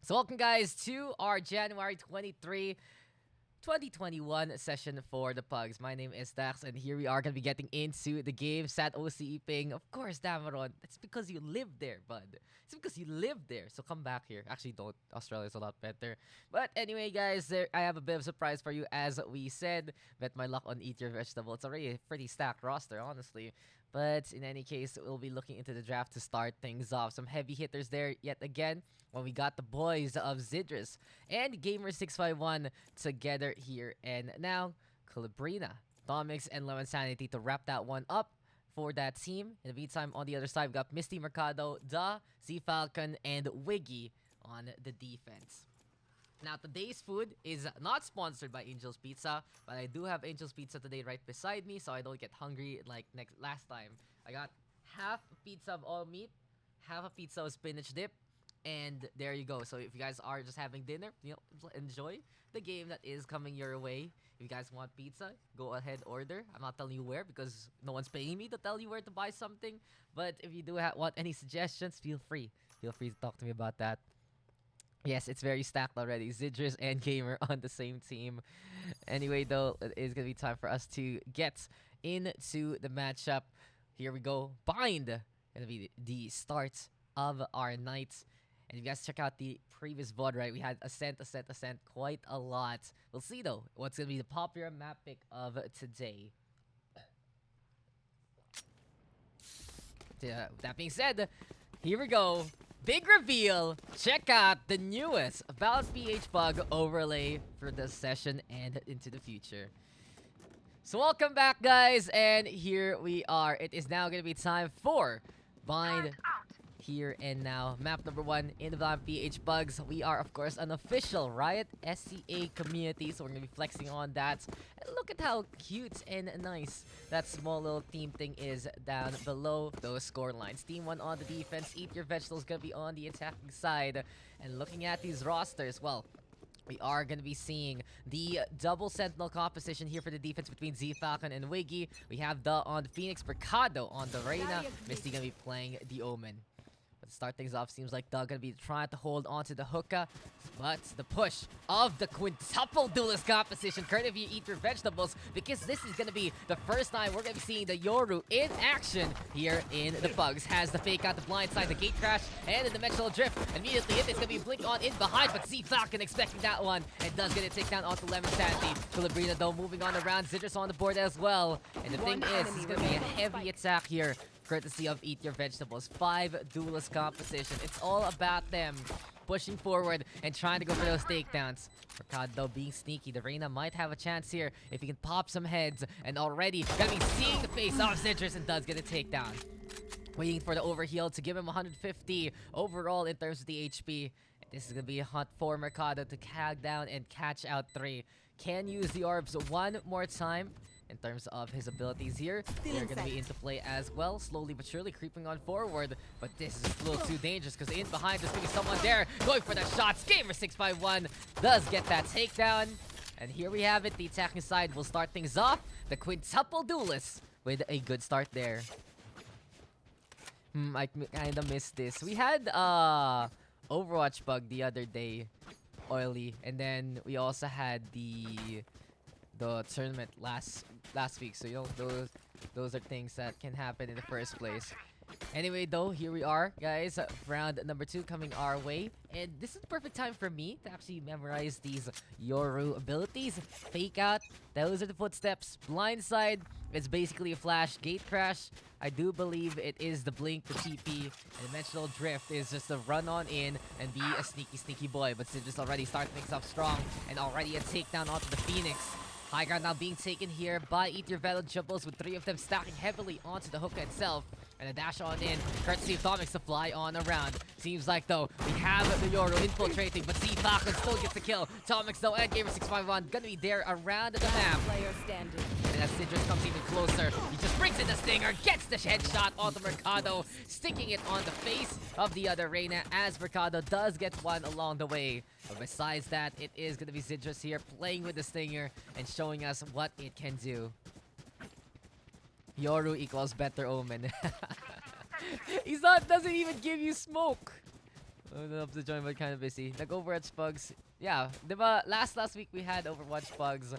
So welcome guys to our January 23, 2021 session for the Pugs. My name is Daks and here we are going to be getting into the game. Sad OC Ping. Of course, Damaron. It's because you live there, bud. It's because you live there. So come back here. Actually, don't. Australia's a lot better. But anyway, guys, I have a bit of a surprise for you. As we said, bet my luck on Eat Your Vegetable. It's already a pretty stacked roster, honestly. But in any case, we'll be looking into the draft to start things off. Some heavy hitters there yet again when we got the boys of Zidris and Gamer651 together here. And now, Calabrina, Domix, and Lemon Sanity to wrap that one up for that team. In the meantime, on the other side, we got Misty Mercado, Da, Z Falcon, and Wiggy on the defense. Now, today's food is not sponsored by Angel's Pizza, but I do have Angel's Pizza today right beside me, so I don't get hungry like last time. I got half a pizza of all meat, half a pizza of spinach dip, and there you go. So if you guys are just having dinner, enjoy the game that is coming your way. If you guys want pizza, go ahead, order. I'm not telling you where because no one's paying me to tell you where to buy something. But if you do want any suggestions, feel free. Feel free to talk to me about that. Yes, it's very stacked already. Zidris and Gamer on the same team. Anyway, though, it is going to be time for us to get into the matchup. Here we go. Bind. Going to be the start of our night. And if you guys check out the previous VOD, right, we had Ascent quite a lot. We'll see, though, what's going to be the popular map pick of today. That being said, here we go. Big reveal! Check out the newest Valorant PH Pug overlay for this session and into the future. So welcome back, guys, and here we are. It is now going to be time for Bind here and now. Map number 1 in the Valorant PH Pugs. We are, of course, an official Riot SCA community, so we're going to be flexing on that. And look at how cute and nice that small little team thing is down below those score lines. Team 1 on the defense. Eat Your Vegetables going to be on the attacking side. And looking at these rosters, well, we are going to be seeing the double sentinel composition here for the defense between Z Falcon and Wiggy. We have the on Phoenix, Mercado on the Reyna. Misty going to be playing the Omen. But to start things off, seems like Doug gonna be trying to hold onto the hookah. But the push of the quintuple duelist composition, courtesy of Eat Your Vegetables, because this is gonna be the first time we're gonna be seeing the Yoru in action here in the Pugs. Has the fake out, the blind side, the gate crash, and the dimensional drift. Immediately it's gonna be blink on in behind, but Z Falcon expecting that one. And does get a takedown onto Lemon Sanity. Calabrina though moving on around, Zidris on the board as well. And the thing is, it's gonna be a heavy attack here, courtesy of Eat Your Vegetables. 5 duelist composition. It's all about them pushing forward and trying to go for those takedowns. Mercado being sneaky. The Reyna might have a chance here if he can pop some heads. And already gonna be seeing the face of Zidris and does get a takedown. Waiting for the overheal to give him 150 overall in terms of the HP. This is gonna be a hunt for Mercado to tag down and catch out 3. Can use the orbs one more time. In terms of his abilities here, they're going to be into play as well. Slowly but surely creeping on forward. But this is a little too dangerous because in behind there's going to be someone there going for the shots. Gamer651 does get that takedown. And here we have it. The attacking side will start things off. The quintuple duelist with a good start there. I kind of missed this. We had Overwatch Bug the other day. Oily. And then we also had the tournament last week, so you know those are things that can happen in the first place. Anyway, though, here we are, guys. Round number 2 coming our way, and this is the perfect time for me to actually memorize these Yoru abilities. Fake out, those are the footsteps. Blindside, it's basically a flash. Gate crash, I do believe it is the blink, the TP. And dimensional drift is just a run on in and be a sneaky boy. But Sid just already starting things off strong, and already a takedown onto the Phoenix. High ground now being taken here by Eat Your Vegetables, with 3 of them stacking heavily onto the hookah itself. And a dash on in, courtesy of Domix to fly on around. Seems like, though, we have the Yoru infiltrating, but Z Falcon still gets the kill. Domix, though, and Gamer651 gonna be there around the map. Player standing. And as Zidris comes even closer, he just brings in the stinger, gets the headshot onto Mercado, sticking it on the face of the other Reyna, as Mercado does get one along the way. But besides that, it is gonna be Zidris here playing with the stinger and showing us what it can do. Yoru equals better Omen. Doesn't even give you smoke. Up to join, but kind of busy. Nag-Overwatch Pugs. Yeah, diba, last week we had Overwatch Pugs.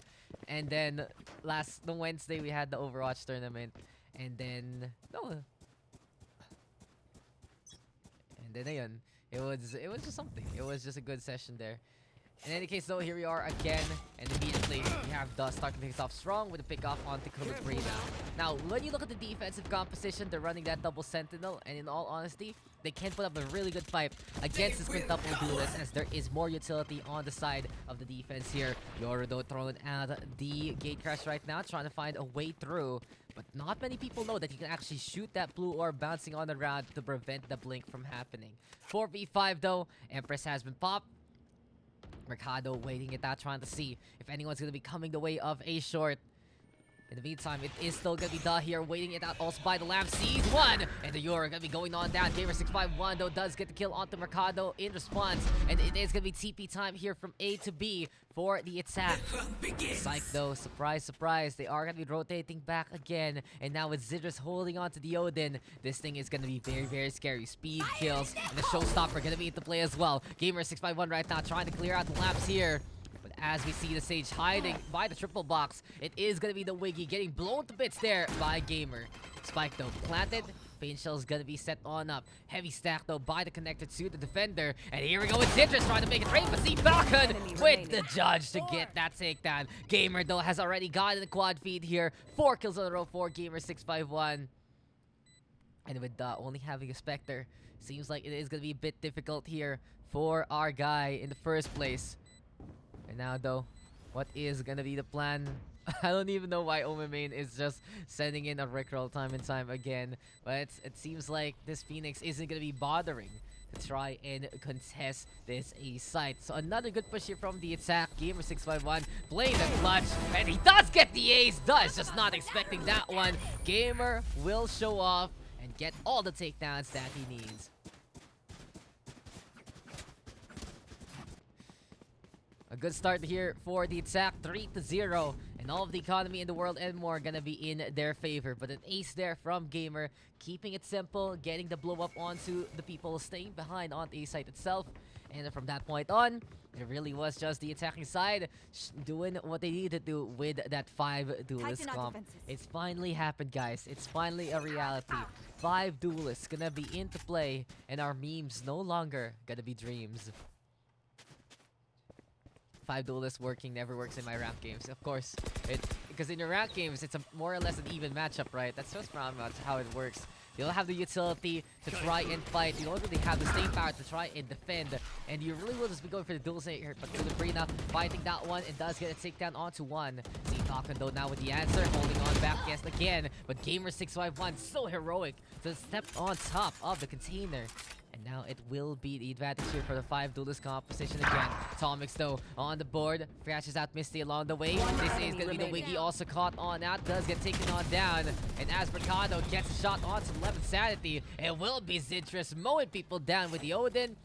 And then the Wednesday we had the Overwatch tournament. And then ayun. It was just something. It was just a good session there. In any case, though, here we are again, and immediately we have Dust starting things off strong with a pick off onto Calabrina. Now, when you look at the defensive composition, they're running that double sentinel, and in all honesty, they can put up a really good fight against this quintuple duelist, as there is more utility on the side of the defense here. Yorido throwing out the gate crash right now, trying to find a way through. But not many people know that you can actually shoot that blue orb bouncing on the ground to prevent the blink from happening. 4v5 though, Empress has been popped. Mercado waiting it out, trying to see if anyone's going to be coming the way of a short. In the meantime, it is still going to be Da here, waiting it out also by the Lamb. Sees one, and the Yura going to be going on down. Gamer651 though does get the kill onto Mercado in response, and it is going to be TP time here from A to B for the attack. Psych though, surprise, surprise, they are going to be rotating back again, and now with Zidrus holding on to the Odin, this thing is going to be very, very scary. Speed kills, and the showstopper going to be into play as well. Gamer651 right now trying to clear out the lamps here. As we see the Sage hiding by the triple box, it is going to be the Wiggy getting blown to bits there by Gamer. Spike though planted. Pain Shell's going to be set on up. Heavy stack though by the connected to the defender. And here we go with Citrus trying to make it rain, but see Falcon with the judge to get that takedown. Gamer though has already gotten the quad feed here. 4 kills in a row for Gamer651. And with only having a Spectre, seems like it is going to be a bit difficult here for our guy in the first place. And now though, what is gonna be the plan? I don't even know why Omemain is just sending in a Rickroll time and time again. But it seems like this Phoenix isn't gonna be bothering to try and contest this A site. So another good push here from the attack. Gamer651 playing the clutch, and he does get the ace. Does just not expecting that one. Gamer will show off and get all the takedowns that he needs. A good start here for the attack, 3-0, and all of the economy in the world and more gonna be in their favor. But an ace there from Gamer, keeping it simple, getting the blow up onto the people staying behind on the A site itself. And from that point on, it really was just the attacking side doing what they needed to do with that 5 duelist comp. It's finally happened, guys. It's finally a reality. 5 duelists gonna be into play, and our memes no longer gonna be dreams. 5 duelists working never works in my rank games. Of course, because in your rank games, it's a more or less an even matchup, right? That's just how it works. You don't have the utility to try and fight. You don't really have the staying power to try and defend. And you really will just be going for the duels here. But Calabrina fighting that one and does get a takedown onto one. See Falcon though now with the answer, holding on back yes again. But Gamer651 so heroic to step on top of the container. And now it will be the advantage here for the 5 duelist composition again. Atomics though on the board. Crashes out Misty along the way. This is going to be the Wiggy also caught on out. Does get taken on down. And as Mercado gets a shot onto 11 Sanity, it will be Zidrus mowing people down with the Odin.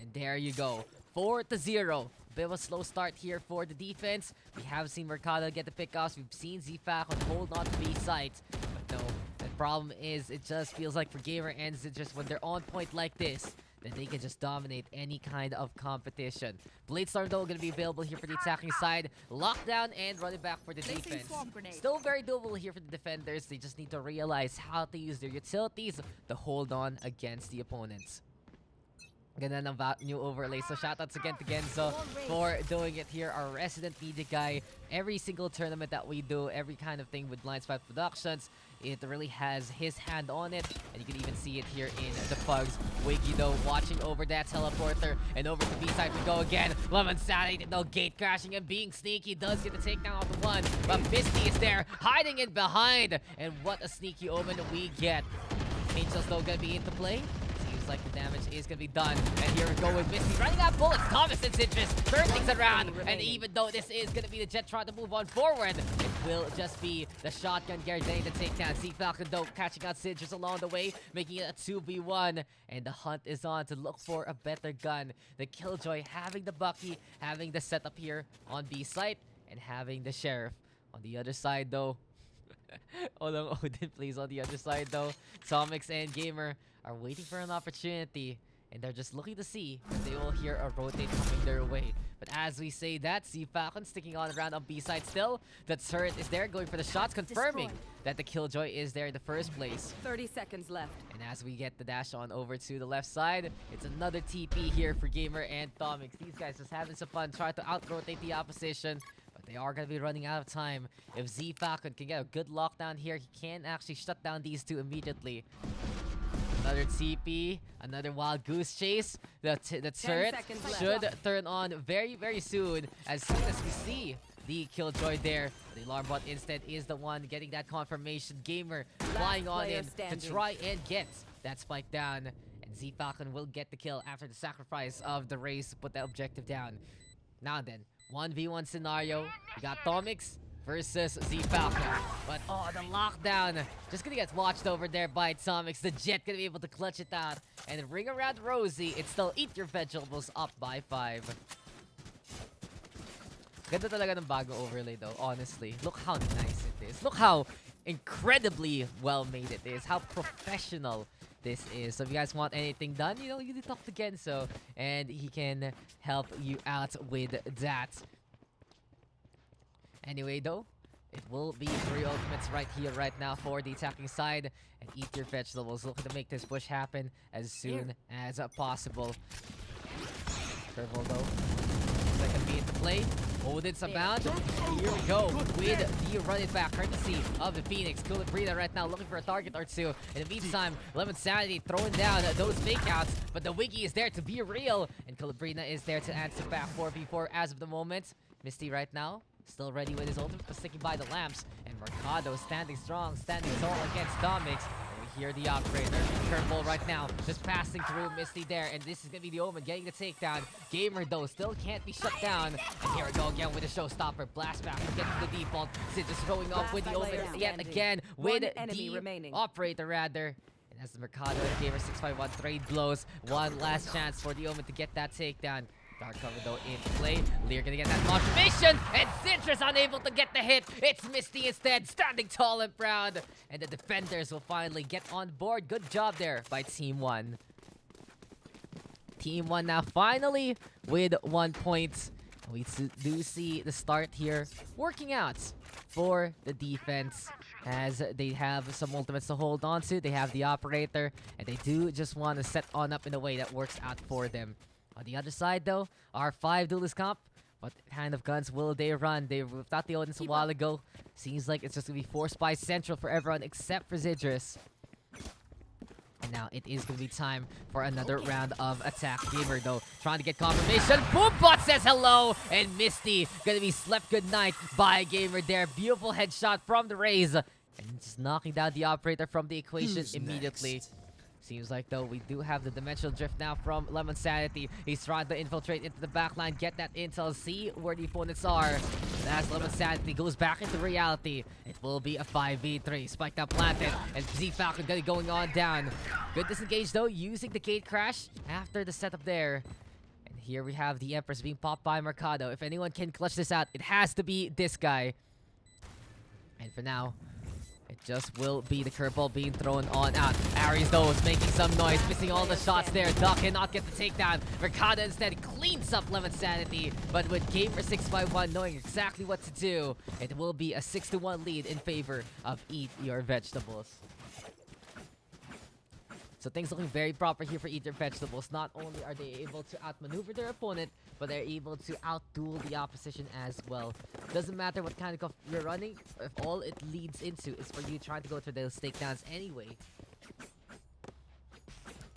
And there you go. 4-0. Bit of a slow start here for the defense. We have seen Mercado get the pickoffs. We've seen Z-Falcon hold on to B site. But no. The problem is, it just feels like for Gamer and Zidrus, when they're on point like this, then they can just dominate any kind of competition. Bladestorm though gonna be available here for the attacking side. Lockdown and running back for the defense. Still very doable here for the defenders. They just need to realize how to use their utilities to hold on against the opponents. Ganda ng new overlay. So shoutouts again to Genzo for doing it here. Our resident media guy. Every single tournament that we do, every kind of thing with Blind Spot Productions, it really has his hand on it. And you can even see it here in the Pugs. Wiggy though watching over that teleporter. And over to B side we go again. Lemon Sanity though gate crashing and being sneaky. Does get the takedown off the one. But Misty is there hiding in behind. And what a sneaky omen we get. Angels though gonna be into play. Like the damage is gonna be done, and here we go with Misty running out bullets. Thomas and Citrus turn things around, and even though this is gonna be the Jetron to move on forward, it will just be the shotgun getting the takedown. See Falcon though catching out Citrus along the way, making it a 2v1, and the hunt is on to look for a better gun. The Killjoy having the Bucky, having the setup here on B site, and having the Sheriff on the other side though. Olong Odin plays on the other side though. Atomics and Gamer are waiting for an opportunity, And they're just looking to see if they will hear a rotate coming their way. But as we say that, Falcon sticking on around on B side still. The turret is there, going for the shots, confirming that the Killjoy is there in the first place. 30 seconds left. And as we get the dash on over to the left side, it's another TP here for Gamer and Tomix. These guys just having some fun, trying to out-rotate the opposition. But they are going to be running out of time. If Falcon can get a good lockdown here, he can actually shut down these two immediately. Another TP, another wild goose chase. The turret should turn on very, very soon as we see the Killjoy there. The alarm bot instead is the one getting that confirmation. Gamer flying on in to try and get that spike down. And Falcon will get the kill after the sacrifice of the race to put that objective down. Now then, 1v1 scenario. We got Tomix versus Falcon. But oh, the lockdown just gonna get watched over there by Tomix. The Jet gonna be able to clutch it out. And ring around Rosie. It's still Eat Your Vegetables up by 5. Ganda talaga ng bago overlay though, honestly. Look how nice it is. Look how incredibly well made it is. How professional this is. So if you guys want anything done, you know, you talk to Genso and he can help you out with that. Anyway though, it will be 3 ultimates right here, right now for the attacking side. And Eat Your Vegetables looking to make this push happen as soon as possible. Careful though. That can be into play. Odin's about. Here we go with the run it back courtesy of the Phoenix. Calabrina right now looking for a target or two. In the meantime, Lemon Sanity throwing down those fake outs, but the Wiggy is there to be real, and Calabrina is there to answer back 4v4 as of the moment. Misty right now still ready with his ultimate, but sticking by the lamps, and Mercado standing strong, standing tall against Domix. Here the operator, curveball right now, just passing through Misty there, and this is gonna be the Omen getting the takedown. Gamer though still can't be shut down, and here we go again with the showstopper. Blast back, getting the default. Sid just throwing up with the Omen yet again with the operator rather. And as the Mercado and Gamer 651 trade blows, one last chance for the Omen to get that takedown. Dark cover though in play. Lear gonna get that confirmation, and Citrus unable to get the hit. It's Misty instead, standing tall and proud. And the defenders will finally get on board. Good job there by Team 1. Team 1 now finally with 1 point. We do see the start here working out for the defense, as they have some ultimates to hold on to. They have the operator, and they do just want to set on up in a way that works out for them. On the other side, though, our 5 duelist comp. What kind of guns will they run? They whipped out the Odins a while ago. Seems like it's just going to be 4 spies central for everyone except for Zidrus. And now it is going to be time for another round of attack. Gamer, though, trying to get confirmation. Boombot says hello! And Misty going to be slept good night by Gamer there. Beautiful headshot from the Raze. And just knocking down the operator from the equation immediately. Next? Seems like, though, we do have the dimensional drift now from Lemon Sanity. He's trying to infiltrate into the backline, get that intel, see where the opponents are. And as Lemon Sanity goes back into reality, it will be a 5v3. Spiked up planted, and Falcon going on down. Good disengage, though, using the gate crash after the setup there. And here we have the Empress being popped by Mercado. If anyone can clutch this out, it has to be this guy. And for now, it just will be the curveball being thrown on out. Aries, though, is making some noise, missing all the shots there. Duck cannot get the takedown. Mercado instead cleans up Lemon Sanity. But with Gamer 651 knowing exactly what to do, it will be a 6-1 lead in favor of Eat Your Vegetables. So things looking very proper here for Eat Your Vegetables. Not only are they able to outmaneuver their opponent, but they're able to outduel the opposition as well. Doesn't matter what kind of cuff you're running, if all it leads into is for you trying to go for those takedowns anyway.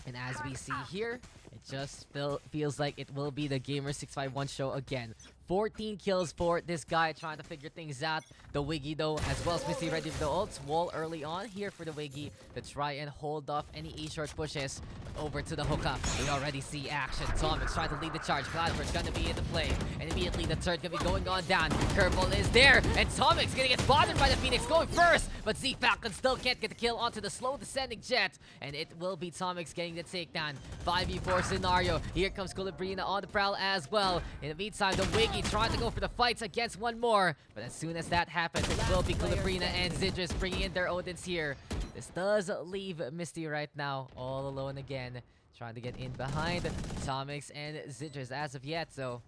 And as we see here, it just feels like it will be the Gamer 651 show again. 14 kills for this guy trying to figure things out. The Wiggy, though, as well as Misty ready for the ults. Wall early on here for the Wiggy to try and hold off any A-short pushes over to the hookup. We already see action. Tomix trying to lead the charge. Cloudburst gonna be in the play. And immediately the turret gonna be going on down. Curveball is there. And Tomix gonna get bothered by the Phoenix going first. But Falcon still can't get the kill onto the slow descending Jet. And it will be Tomix getting the takedown. 5v4 scenario. Here comes Calabrina on the prowl as well. In the meantime, the Wiggy trying to go for the fights against one more. But as soon as that happens, it will be Calabrina and Zidrus bringing in their Odins here. This does leave Misty right now all alone again, trying to get in behind Tomix and Zidrus as of yet, so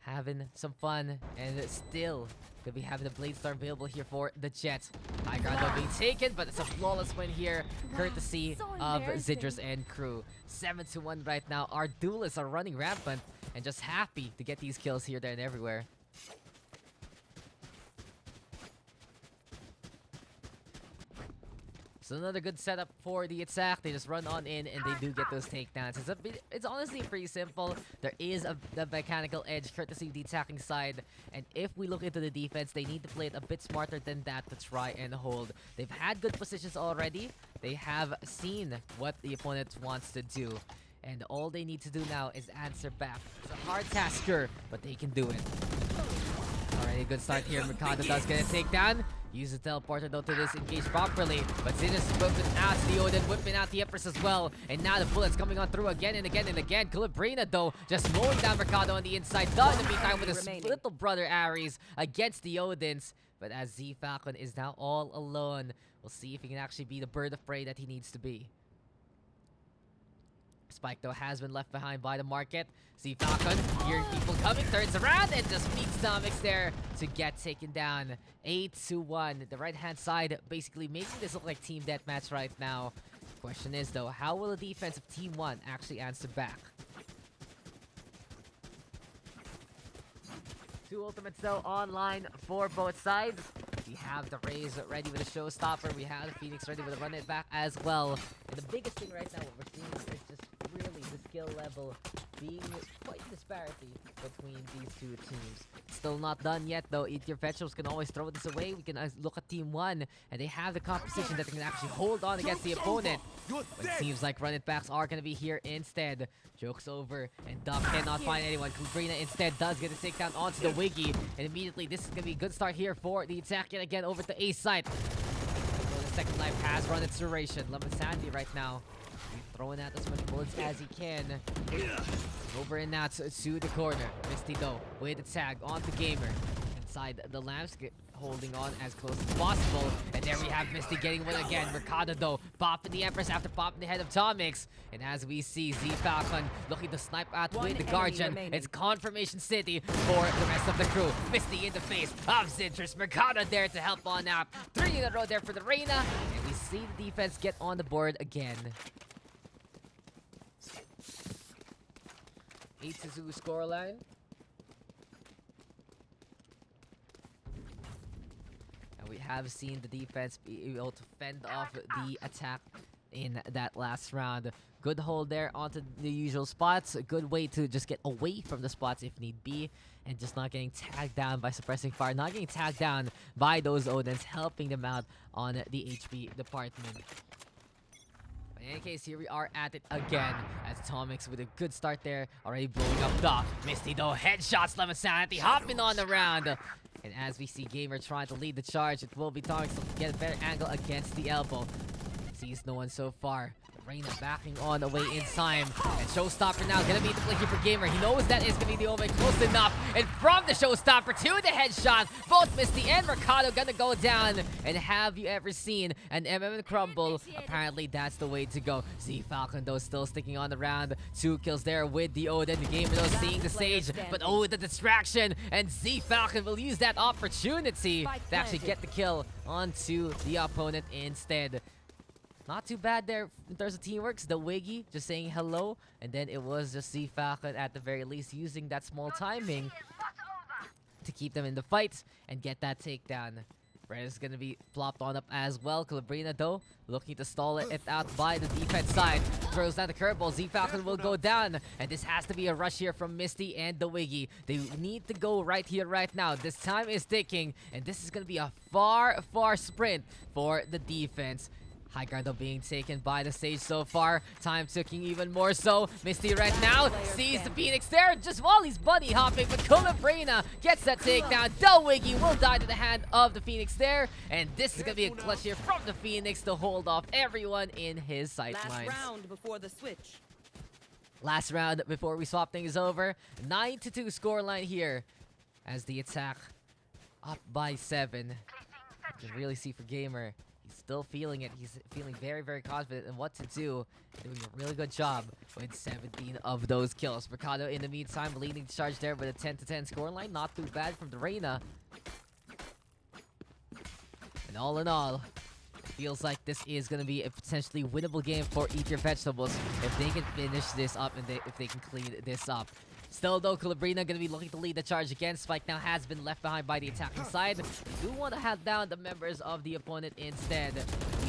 having some fun and still gonna be having the Blade Storm available here for the Jets. High ground though being taken, but it's a flawless win here, courtesy of Zidrus and crew. 7-1 right now. Our duelists are running rampant and just happy to get these kills here, there, and everywhere. So another good setup for the attack. They just run on in and they do get those takedowns. It's honestly pretty simple. There is the mechanical edge courtesy of the attacking side. And if we look into the defense, they need to play it a bit smarter than that to try and hold. They've had good positions already. They have seen what the opponent wants to do. And all they need to do now is answer back. It's a hard task, sure, but they can do it. Alright, a good start here. Mercado does get a takedown. Use the teleporter though to disengage properly. But Zidrus whipping out the Odin, whipping out the Empress as well. And now the bullets coming on through again and again and again. Calabrina though just mowing down Mercado on the inside. Done in the meantime with his little brother Ares against the Odins. But as Z Falcon is now all alone, we'll see if he can actually be the bird of prey that he needs to be. Spike though has been left behind by the market. Z Falcon hearing people coming, turns around and just meets Tomix there to get taken down. 8-1. The right hand side basically making this look like team deathmatch right now. Question is though, how will the defense of Team 1 actually answer back? Two ultimates though online for both sides. We have the Raze ready with a showstopper. We have the Phoenix ready with a run it back as well. And the biggest thing right now what we're seeing is just really the skill level being quite disparity between these two teams. Still not done yet though. Eat Your Vegetables can always throw this away. We can look at Team 1 and they have the composition that they can actually hold on against the opponent. But it seems like run it backs are going to be here instead. Joke's over and Duck cannot find anyone. Kubrina instead does get a takedown onto the Wiggy. And immediately this is going to be a good start here for the attack yet again over to A site. So the second life has run its duration. Lemon Sandy right now throwing out as much bullets as he can. Over and out to the corner. Misty though with the tag onto Gamer. Inside the lamps, holding on as close as possible. And there we have Misty getting one again. Mercado though popping the Empress after popping the head of Tomix. And as we see Z Falcon looking to snipe out with the Guardian. It's confirmation city for the rest of the crew. Misty in the face of Zidrus. Mercado there to help on out. 3 in a row there for the Reyna. And we see the defense get on the board again. 8-2 scoreline. And we have seen the defense be able to fend off the attack in that last round. Good hold there onto the usual spots. A good way to just get away from the spots if need be. And just not getting tagged down by suppressing fire. Not getting tagged down by those Odins. Helping them out on the HP department. In any case, here we are at it again as Tomix with a good start there, already blowing up the Misty though. Headshots, Lemon Sanity hopping on the round. And as we see Gamer trying to lead the charge, it will be Tomix to get a better angle against the elbow. Sees no one so far. Reyna backing on away in time. And Showstopper now gonna be the play here for Gamer. He knows that is gonna be the only close enough. And from the Showstopper to the headshot, both Misty and Mercado gonna go down. And have you ever seen an MM crumble? Apparently that's the way to go. Z Falcon though still sticking on the round. 2 kills there with the Odin. The Gamer though seeing the Sage, but oh, the distraction. And Z Falcon will use that opportunity to actually get the kill onto the opponent instead. Not too bad there in terms of teamwork. The Wiggy just saying hello. And then it was just Z Falcon at the very least using that small timing to keep them in the fight and get that takedown. Red is going to be flopped on up as well. Calabrina though looking to stall it out by the defense side. Throws down the curveball. Z Falcon will go down. And this has to be a rush here from Misty and the Wiggy. They need to go right here, right now. This time is ticking. And this is going to be a far sprint for the defense. High ground though being taken by the Sage so far. Time ticking even more so. Misty right now sees the Phoenix there just while he's bunny hopping. But Calabrina gets that takedown. The Wiggy will die to the hand of the Phoenix there. And this is going to be a clutch here from the Phoenix to hold off everyone in his sight lines. Last round before the switch. Last round before we swap things over. 9-2 scoreline here as the attack up by 7. You can really see for Gamer. He's still feeling it. He's feeling very, very confident in what to do. Doing a really good job with 17 of those kills. Mercado, in the meantime, leading the charge there with a 10-10 scoreline. Not too bad from the Reyna. And all in all, feels like this is going to be a potentially winnable game for Eat Your Vegetables if they can finish this up and if they can clean this up. Still though, Calabrina going to be looking to lead the charge again. Spike now has been left behind by the attacking side. We do want to have down the members of the opponent instead.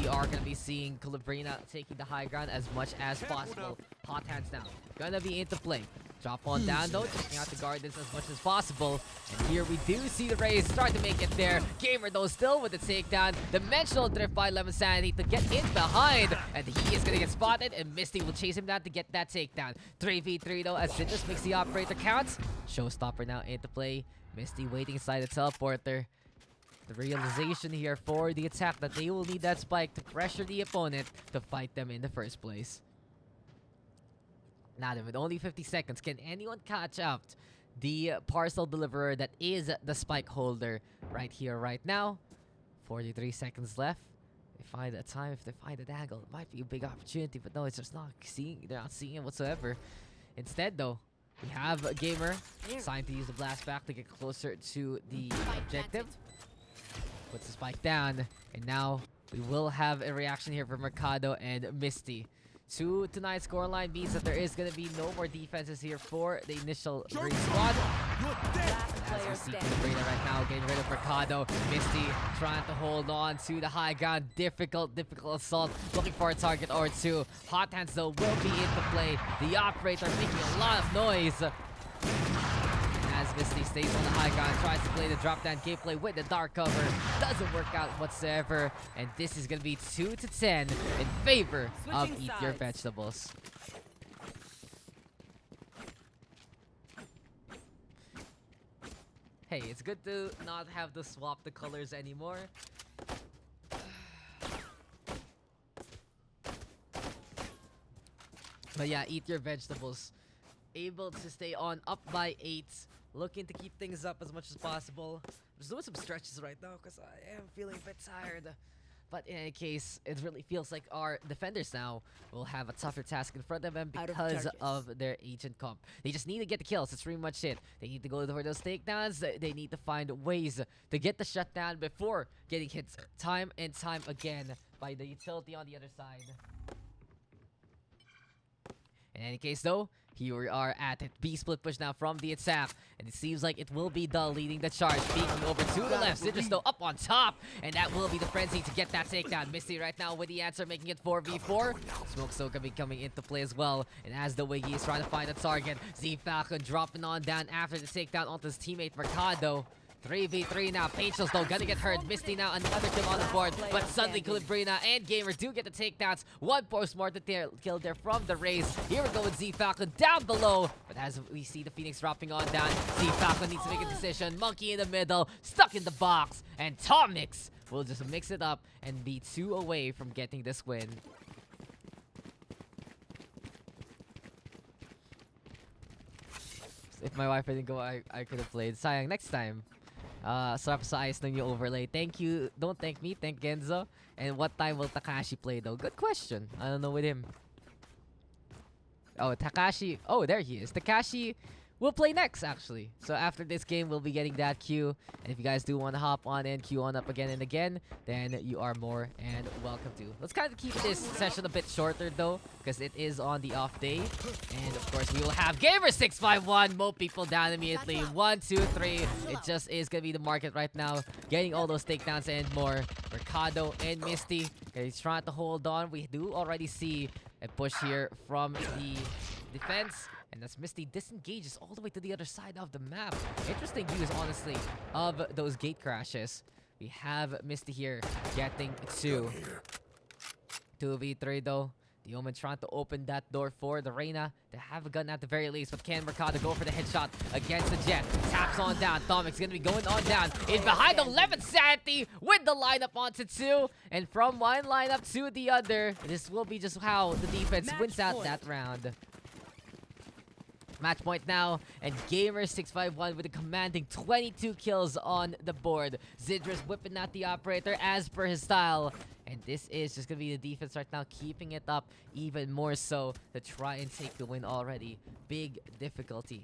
We are going to be seeing Calabrina taking the high ground as much as possible. Hot hands now. Gonna be into play. Drop on down though, taking out the Guardians as much as possible. And here we do see the Rays start to make it there. Gamer though still with the takedown. Dimensional drift by Lemon Sanity to get in behind. And he is gonna get spotted and Misty will chase him down to get that takedown. 3v3 though as Citrus makes the operator count. Showstopper now into play. Misty waiting inside the teleporter. The realization here for the attack that they will need that spike to pressure the opponent to fight them in the first place. Now then, with only 50 seconds, can anyone catch up the parcel deliverer that is the spike holder right here, right now? 43 seconds left. They find a time, if they find an angle, it might be a big opportunity, but no, it's just not seeing, they're not seeing it whatsoever. Instead though, we have a Gamer signed to use the blast back to get closer to the objective. Puts the spike down, and now we will have a reaction here from Mercado and Misty. 2-9 scoreline means that there is going to be no more defenses here for the initial green squad. As we see Calabrina right now getting rid of Mercado. Misty trying to hold on to the high ground. Difficult assault. Looking for a target or two. Hot hands though will be into play. The operator making a lot of noise. As Misty stays on the high ground, tries to play the drop down gameplay with the dark cover. Doesn't work out whatsoever. And this is going to be 2-10 in favor of Eat Your Vegetables. Hey, it's good to not have to swap the colors anymore. But yeah, Eat Your Vegetables. Able to stay on up by 8. Looking to keep things up as much as possible. I'm just doing some stretches right now because I am feeling a bit tired. But in any case, it really feels like our defenders now will have a tougher task in front of them because of their agent comp. They just need to get the kills. That's pretty much it. They need to go for those takedowns. They need to find ways to get the shutdown before getting hit time and time again by the utility on the other side. In any case though, here we are at it. B split push now from the attack. And it seems like it will be Dull leading the charge. Peeking over to the left. Citrus though up on top. And that will be the frenzy to get that takedown. Misty right now with the answer, making it 4v4. Smoke Soak be coming into play as well. And as the Wiggy is trying to find a target, Z Falcon dropping on down after the takedown onto his teammate Mercado. 3v3 now. Patience though gonna get hurt. Misty now another kill on the board. But suddenly Calabrina and Gamer do get the takedowns. One post-mortem kill there from the Rays. Here we go with Z Falcon down below. But as we see the Phoenix dropping on down, Z Falcon needs to make a decision. Monkey in the middle, stuck in the box. And Tomix will just mix it up and be 2 away from getting this win. If my Wi-Fi didn't go, I could have played. Sayang, next time. Sarap sa ayos ng yung overlay. Thank you. Don't thank me. Thank Genzo. And what time will Takashi play though? Good question. I don't know with him. Oh, Takashi. Oh, there he is. Takashi will play next, actually. So after this game, we'll be getting that queue. And if you guys do want to hop on and queue on up again and again, then you are more and welcome to. Let's kind of keep this session a bit shorter, though, because it is on the off day. And, of course, we will have Gamer 651 mow people down immediately. 1, 2, 3. It just is going to be the market right now. Getting all those takedowns and more. Mercado and Misty. He's trying to hold on. We do already see a push here from the defense. And as Misty disengages all the way to the other side of the map. Interesting use, honestly, of those gate crashes. We have Misty here getting 2v3 though. The Omen trying to open that door for the Reyna. They have a gun at the very least, but can Mercado go for the headshot against the Jet? Taps on down. Tomic's gonna be going on down. In behind 11 Sanity with the lineup onto 2. And from one lineup to the other, this will be just how the defense wins out that round. Match point now, and Gamer651 with a commanding 22 kills on the board. Zidris whipping out the operator as per his style. And this is just going to be the defense right now, keeping it up even more so to try and take the win already. Big difficulty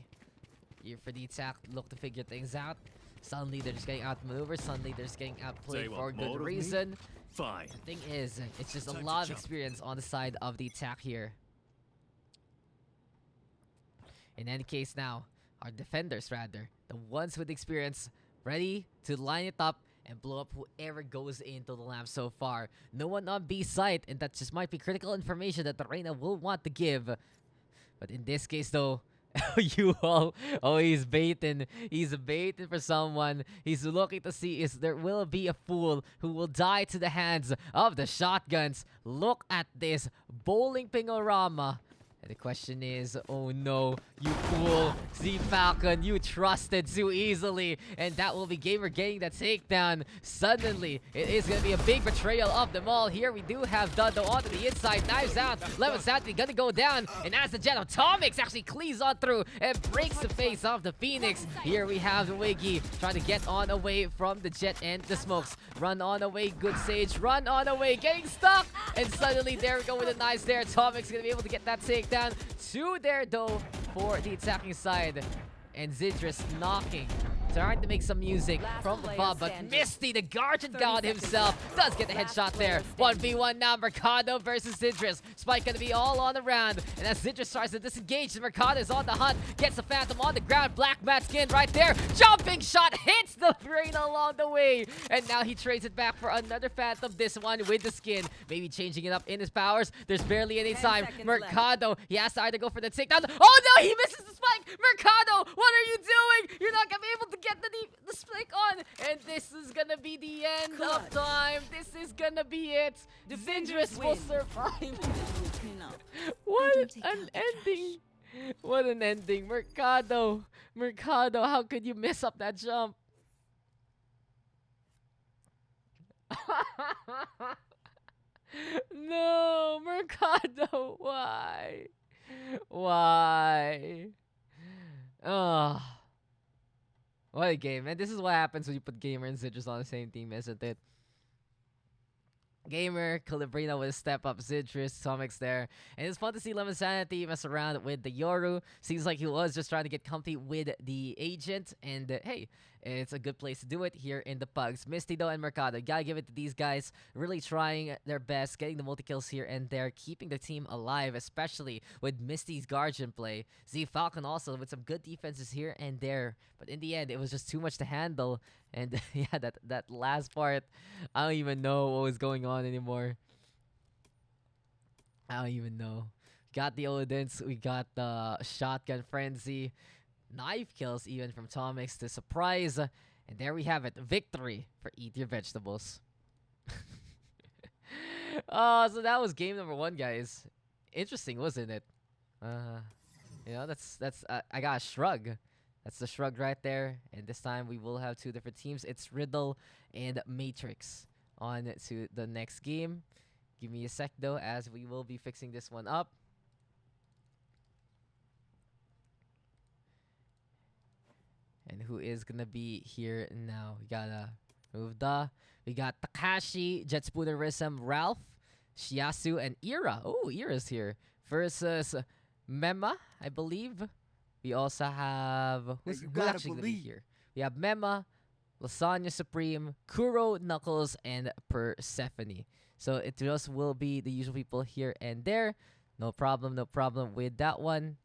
here for the attack. Look to figure things out. Suddenly they're just getting outmaneuvered. Suddenly they're just getting outplayed for a good reason. Fine. The thing is, it's just a lot of experience on the side of the attack here. In any case now, our defenders rather, the ones with experience, ready to line it up and blow up whoever goes into the lamp so far. No one on B site, and that just might be critical information that the Reyna will want to give. But in this case though, he's baiting. He's baiting for someone. He's looking to see if there will be a fool who will die to the hands of the shotguns. Look at this bowling pingorama. And the question is, oh no, you fool, Z Falcon, you trusted too easily. And that will be Gamer getting that takedown. Suddenly, it is going to be a big betrayal of them all. Here we do have Dundo onto the inside, knives out. Lemon Sanity gonna go down. And as the Jet Atomics actually cleaves on through and breaks the face of the Phoenix. Here we have the Wiggy trying to get on away from the Jet and the Smokes. Run on away, good Sage, run on away, getting stuck. And suddenly, there we go with the knives there. Atomic's gonna be able to get that takedown. Two there though for the attacking side, and Zidris knocking, trying to make some music from above, but Misty, the Guardian God himself, does get the headshot there. 1v1 now, Mercado versus Zidris. Spike gonna be all on the round, and as Zidris starts to disengage, Mercado is on the hunt, gets the Phantom on the ground, Black Mat skin right there, jumping shot hits the brain along the way, and now he trades it back for another Phantom, this one with the skin, maybe changing it up in his powers. There's barely any time. Mercado, he has to either go for the takedown. Oh no, he misses the spike! Mercado, what are you doing? You're not gonna be able to get the spike on, and this is gonna be the end of time. This is gonna be it. Zidris will survive. What an ending! What an ending, Mercado. Mercado, how could you mess up that jump? No, Mercado, why? Why? Oh. What a game, man. This is what happens when you put Gamer and Zidris on the same team, isn't it? Gamer, Calibrina with a step up, Zidris, Atomics there. And it's fun to see Lemon Sanity mess around with the Yoru. Seems like he was just trying to get comfy with the agent. And hey, it's a good place to do it here in the Pugs. Misty though and Mercado, gotta give it to these guys. Really trying their best, getting the multi-kills here and there, keeping the team alive, especially with Misty's Guardian play. Z Falcon also with some good defenses here and there. But in the end, it was just too much to handle. And yeah, that last part, I don't even know what was going on anymore. I don't even know. Got the Odins, we got the Shotgun Frenzy. Knife kills even from Tomix to surprise. And there we have it. Victory for Eat Your Vegetables. Oh, so that was game number 1, guys. Interesting, wasn't it? You know, that's I got a shrug. That's the shrug right there. And this time we will have 2 different teams. It's Riddle and Matrix on to the next game. Give me a sec though, as we will be fixing this one up. And who is gonna be here now? We gotta move we got Takashi, Jetspooner Rism, Ralph, Shiasu, and Ira. Oh, Ira's here. Versus Mema, I believe. We also have who's actually gonna be here? We have Mema, Lasagna Supreme, Kuro, Knuckles, and Persephone. So it just will be the usual people here and there. No problem with that one.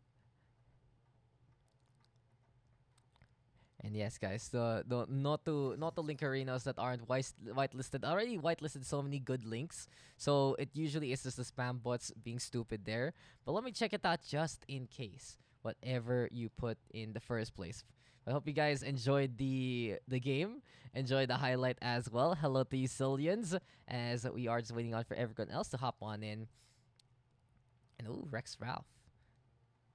And yes, guys, not to link arenas that aren't whitelisted. I already whitelisted so many good links, so it usually is just the spam bots being stupid there. But let me check it out just in case, whatever you put in the first place. I hope you guys enjoyed the game, enjoyed the highlight as well. Hello to you, Cillians, as we are just waiting on for everyone else to hop on in. And ooh, Rex Ralph.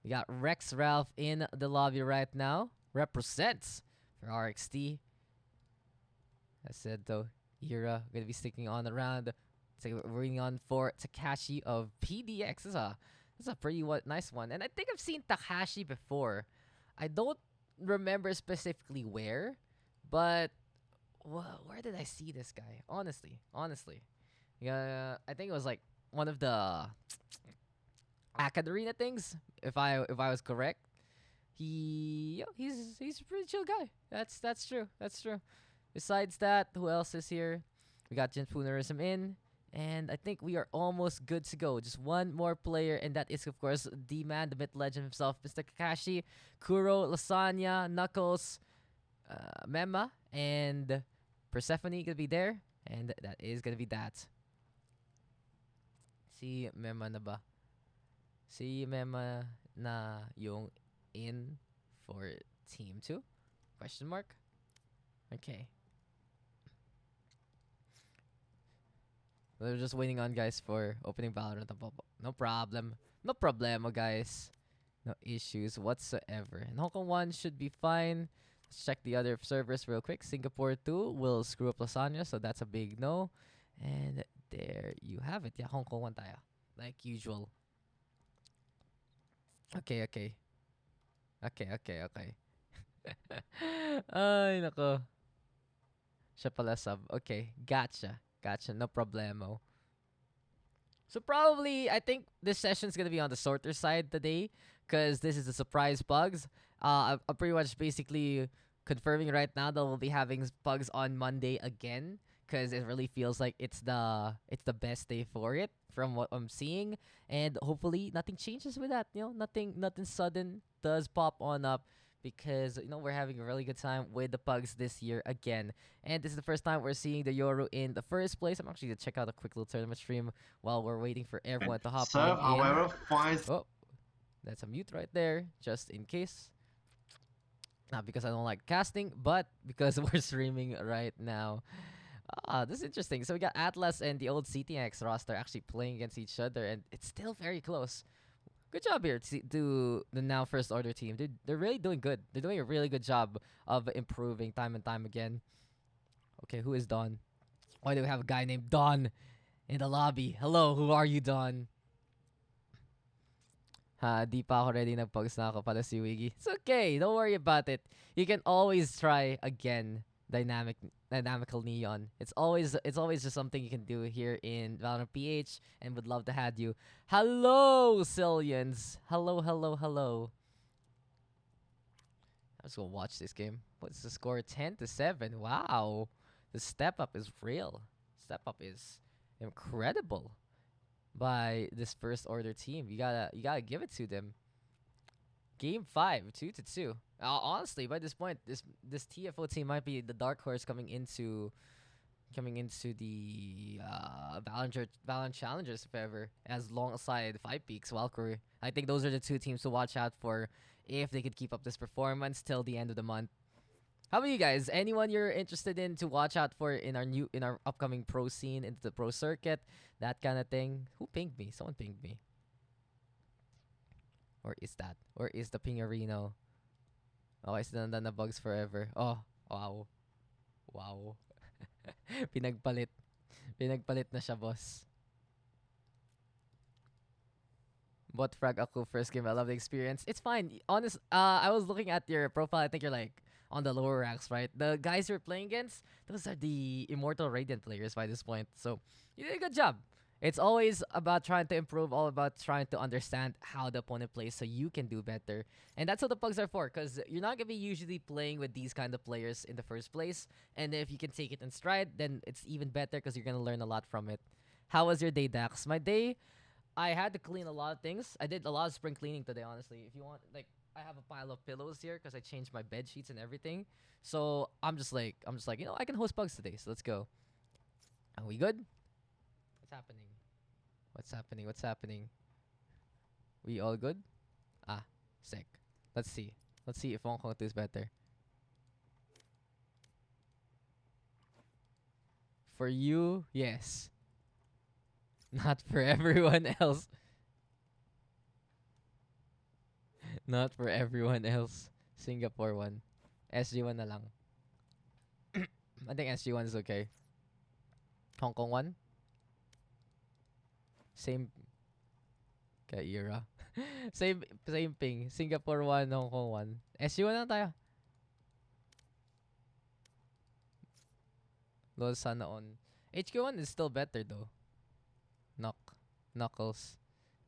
We got Rex Ralph in the lobby right now. Represents for RXT. I said though, Ira gonna be sticking on around. So we're waiting on for Takashi of PDX. That's That's a pretty nice one. And I think I've seen Takashi before. I don't remember specifically where, but where did I see this guy? Honestly. Yeah, I think it was like one of the Academia things, if I was correct. He's a pretty chill guy. That's true. That's true. Besides that, who else is here? We got Jinfunerism in, and I think we are almost good to go. Just one more player, and that is of course the man, the myth legend himself, Mr. Kakashi, Kuro, Lasagna, Knuckles, Mema, and Persephone gonna be there, and that is gonna be that. Si Mema na ba? Si Mema na yung in for team 2? Question mark? Okay. We're just waiting on guys for opening Valorant. No problem. No problemo, guys. No issues whatsoever. And Hong Kong 1 should be fine. Let's check the other servers real quick. Singapore 2 will screw up Lasagna, so that's a big no. And there you have it. Yeah, Hong Kong 1 tayo. Like usual. Okay. Ay, nako. Siya pala sub. Okay, gotcha. No problemo. So probably, I think this session's gonna be on the shorter side today, because this is a surprise pugs. I'm pretty much basically confirming right now that we'll be having pugs on Monday again, because it really feels like it's the best day for it from what I'm seeing, and hopefully nothing changes with that. Nothing sudden does pop on up, because we're having a really good time with the pugs this year again, and this is the first time we're seeing the Yoru in the first place. I'm actually gonna check out a quick little tournament stream while we're waiting for everyone to hop on in. However, finds Oh, that's a mute right there, just in case. Not because I don't like casting, but because we're streaming right now. This is interesting. So we got Atlas and the old CTX roster actually playing against each other, and it's still very close. Good job here to the now first order team. They're really doing good. They're doing a really good job of improving time and time again. Okay, who is Don? Why do we have a guy named Don in the lobby? Hello, who are you, Don? Di pa ako ready, nagpugs na ako para si Wiggy. It's okay, don't worry about it. You can always try again. Dynamical Neon. It's always just something you can do here in Valorant PH, and would love to have you. Hello, Cillians. Hello. I'm just gonna watch this game. What's the score? 10-7. Wow, the step up is real. Step up is incredible by this first order team. You gotta give it to them. Game 5, 2-2. Honestly, by this point, this TFO team might be the dark horse coming into the Valorant Challengers, if ever, as alongside Five Peaks, Valkyrie. I think those are the two teams to watch out for if they could keep up this performance till the end of the month. How about you guys? Anyone you're interested in to watch out for in our upcoming pro scene, into the pro circuit, that kind of thing? Who pinged me? Someone pinged me. Or is the pingarino? Oh, it's na bugs forever. Oh, wow. Pinagpalit na siya, boss. Bot frag ako first game. I love the experience. It's fine. I was looking at your profile. I think you're like on the lower ranks, right? The guys you're playing against, those are the Immortal Radiant players by this point. So you did a good job. It's always about trying to improve, all about trying to understand how the opponent plays so you can do better. And that's what the pugs are for, because you're not going to be usually playing with these kind of players in the first place. And if you can take it in stride, then it's even better because you're going to learn a lot from it. How was your day, Dax? My day, I had to clean a lot of things. I did a lot of spring cleaning today, honestly. If you want, like, I have a pile of pillows here because I changed my bed sheets and everything. So I'm just like, I can host pugs today. So let's go. Are we good? What's happening? We all good? Sick. Let's see if Hong Kong 2 is better. For you, yes. Not for everyone else. Not for everyone else. Singapore 1. SG1 na lang. I think SG1 is okay. Hong Kong 1? Same era. Same ping. Singapore 1, Hong Kong 1. SU1 na tayo. Lol, sana on. HQ1 is still better though. Knuckles.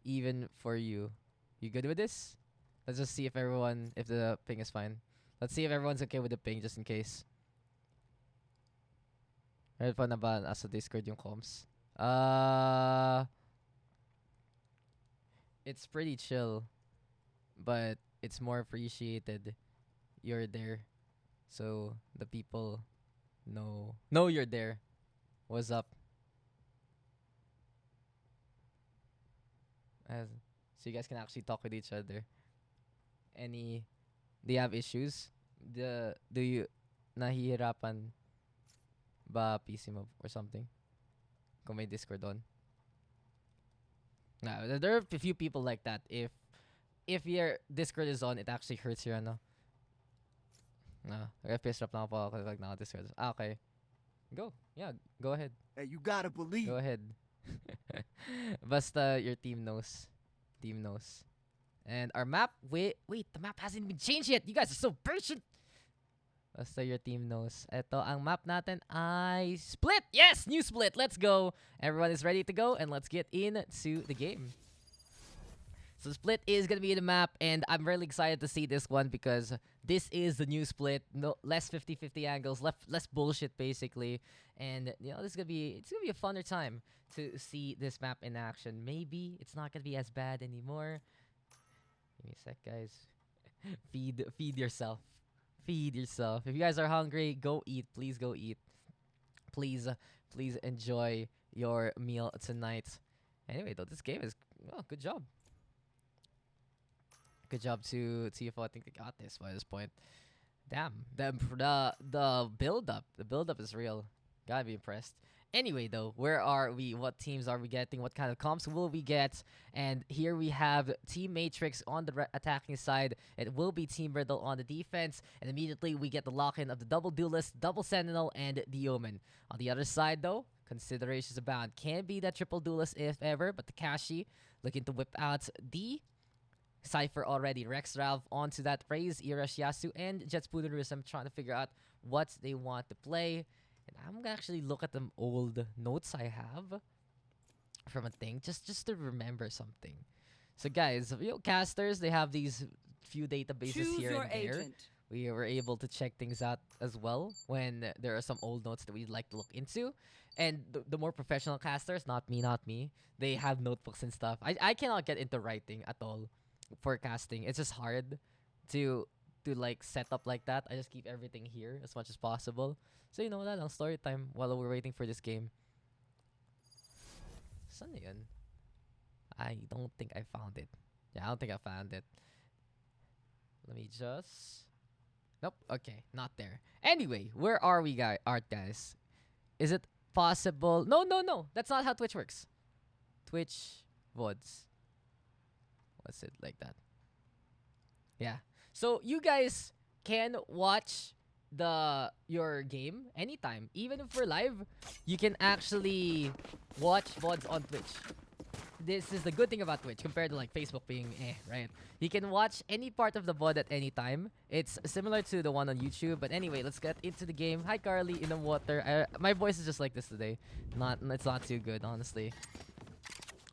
Even for you. You good with this? Let's just see if the ping is fine. Let's see if everyone's okay with the ping just in case. Meron pa na ba sa Discord yung comms? It's pretty chill. But it's more appreciated. You're there. So the people know you're there. What's up? So you guys can actually talk with each other. Do you have issues? Do you nahihirapan ba PC mo or something? Kung may Discord on. Nah, there are a few people like that. If your Discord is on, it actually hurts your ano. Nah, FPS drop lang ako like naka-Discord. Okay. Go. Yeah, go ahead. Hey, you gotta believe. Go ahead. Basta your team knows. And our map, wait, the map hasn't been changed yet. You guys are so patient. Basta your team knows. Ito, ang map natin ay Split. Yes, new Split. Let's go. Everyone is ready to go, and let's get into the game. So Split is gonna be the map, and I'm really excited to see this one because this is the new Split. No less 50-50 angles, less bullshit basically, and it's gonna be a funner time to see this map in action. Maybe it's not gonna be as bad anymore. Give me a sec, guys. Feed yourself. Feed yourself. If you guys are hungry, go eat. Please go eat. Please enjoy your meal tonight. Anyway, though, this game is good job. Good job to TFO. I think they got this by this point. Damn. The build-up is real. Gotta be impressed. Anyway, though, where are we? What teams are we getting? What kind of comps will we get? And here we have Team Matrix on the attacking side. It will be Team Riddle on the defense. And immediately we get the lock-in of the double duelist, double sentinel, and the Omen. On the other side, though, considerations abound. Can be that triple duelist if ever, but Takashi looking to whip out the Cypher already. Rex Ralph onto that phrase. Irash Yasu and Jetspooners. I'm trying to figure out what they want to play. And I'm gonna actually look at the old notes I have from a thing just to remember something. So guys, casters, they have these few databases here and there. We were able to check things out as well when there are some old notes that we'd like to look into. And the more professional casters, not me, they have notebooks and stuff. I cannot get into writing at all for casting. It's just hard to like set up like that. I just keep everything here as much as possible. So wala lang, story time while we're waiting for this game. Saan na yun? I don't think I found it. Yeah, I don't think I found it. Let me just... Nope, okay, not there. Anyway, where are we, guys? Is it possible? No. That's not how Twitch works. Twitch VODs. What's it like that? Yeah. So you guys can watch your game anytime. Even if we're live, you can actually watch VODs on Twitch. This is the good thing about Twitch compared to like Facebook being right? You can watch any part of the VOD at any time. It's similar to the one on YouTube. But anyway, let's get into the game. Hi Carly in the water. My voice is just like this today. It's not too good, honestly.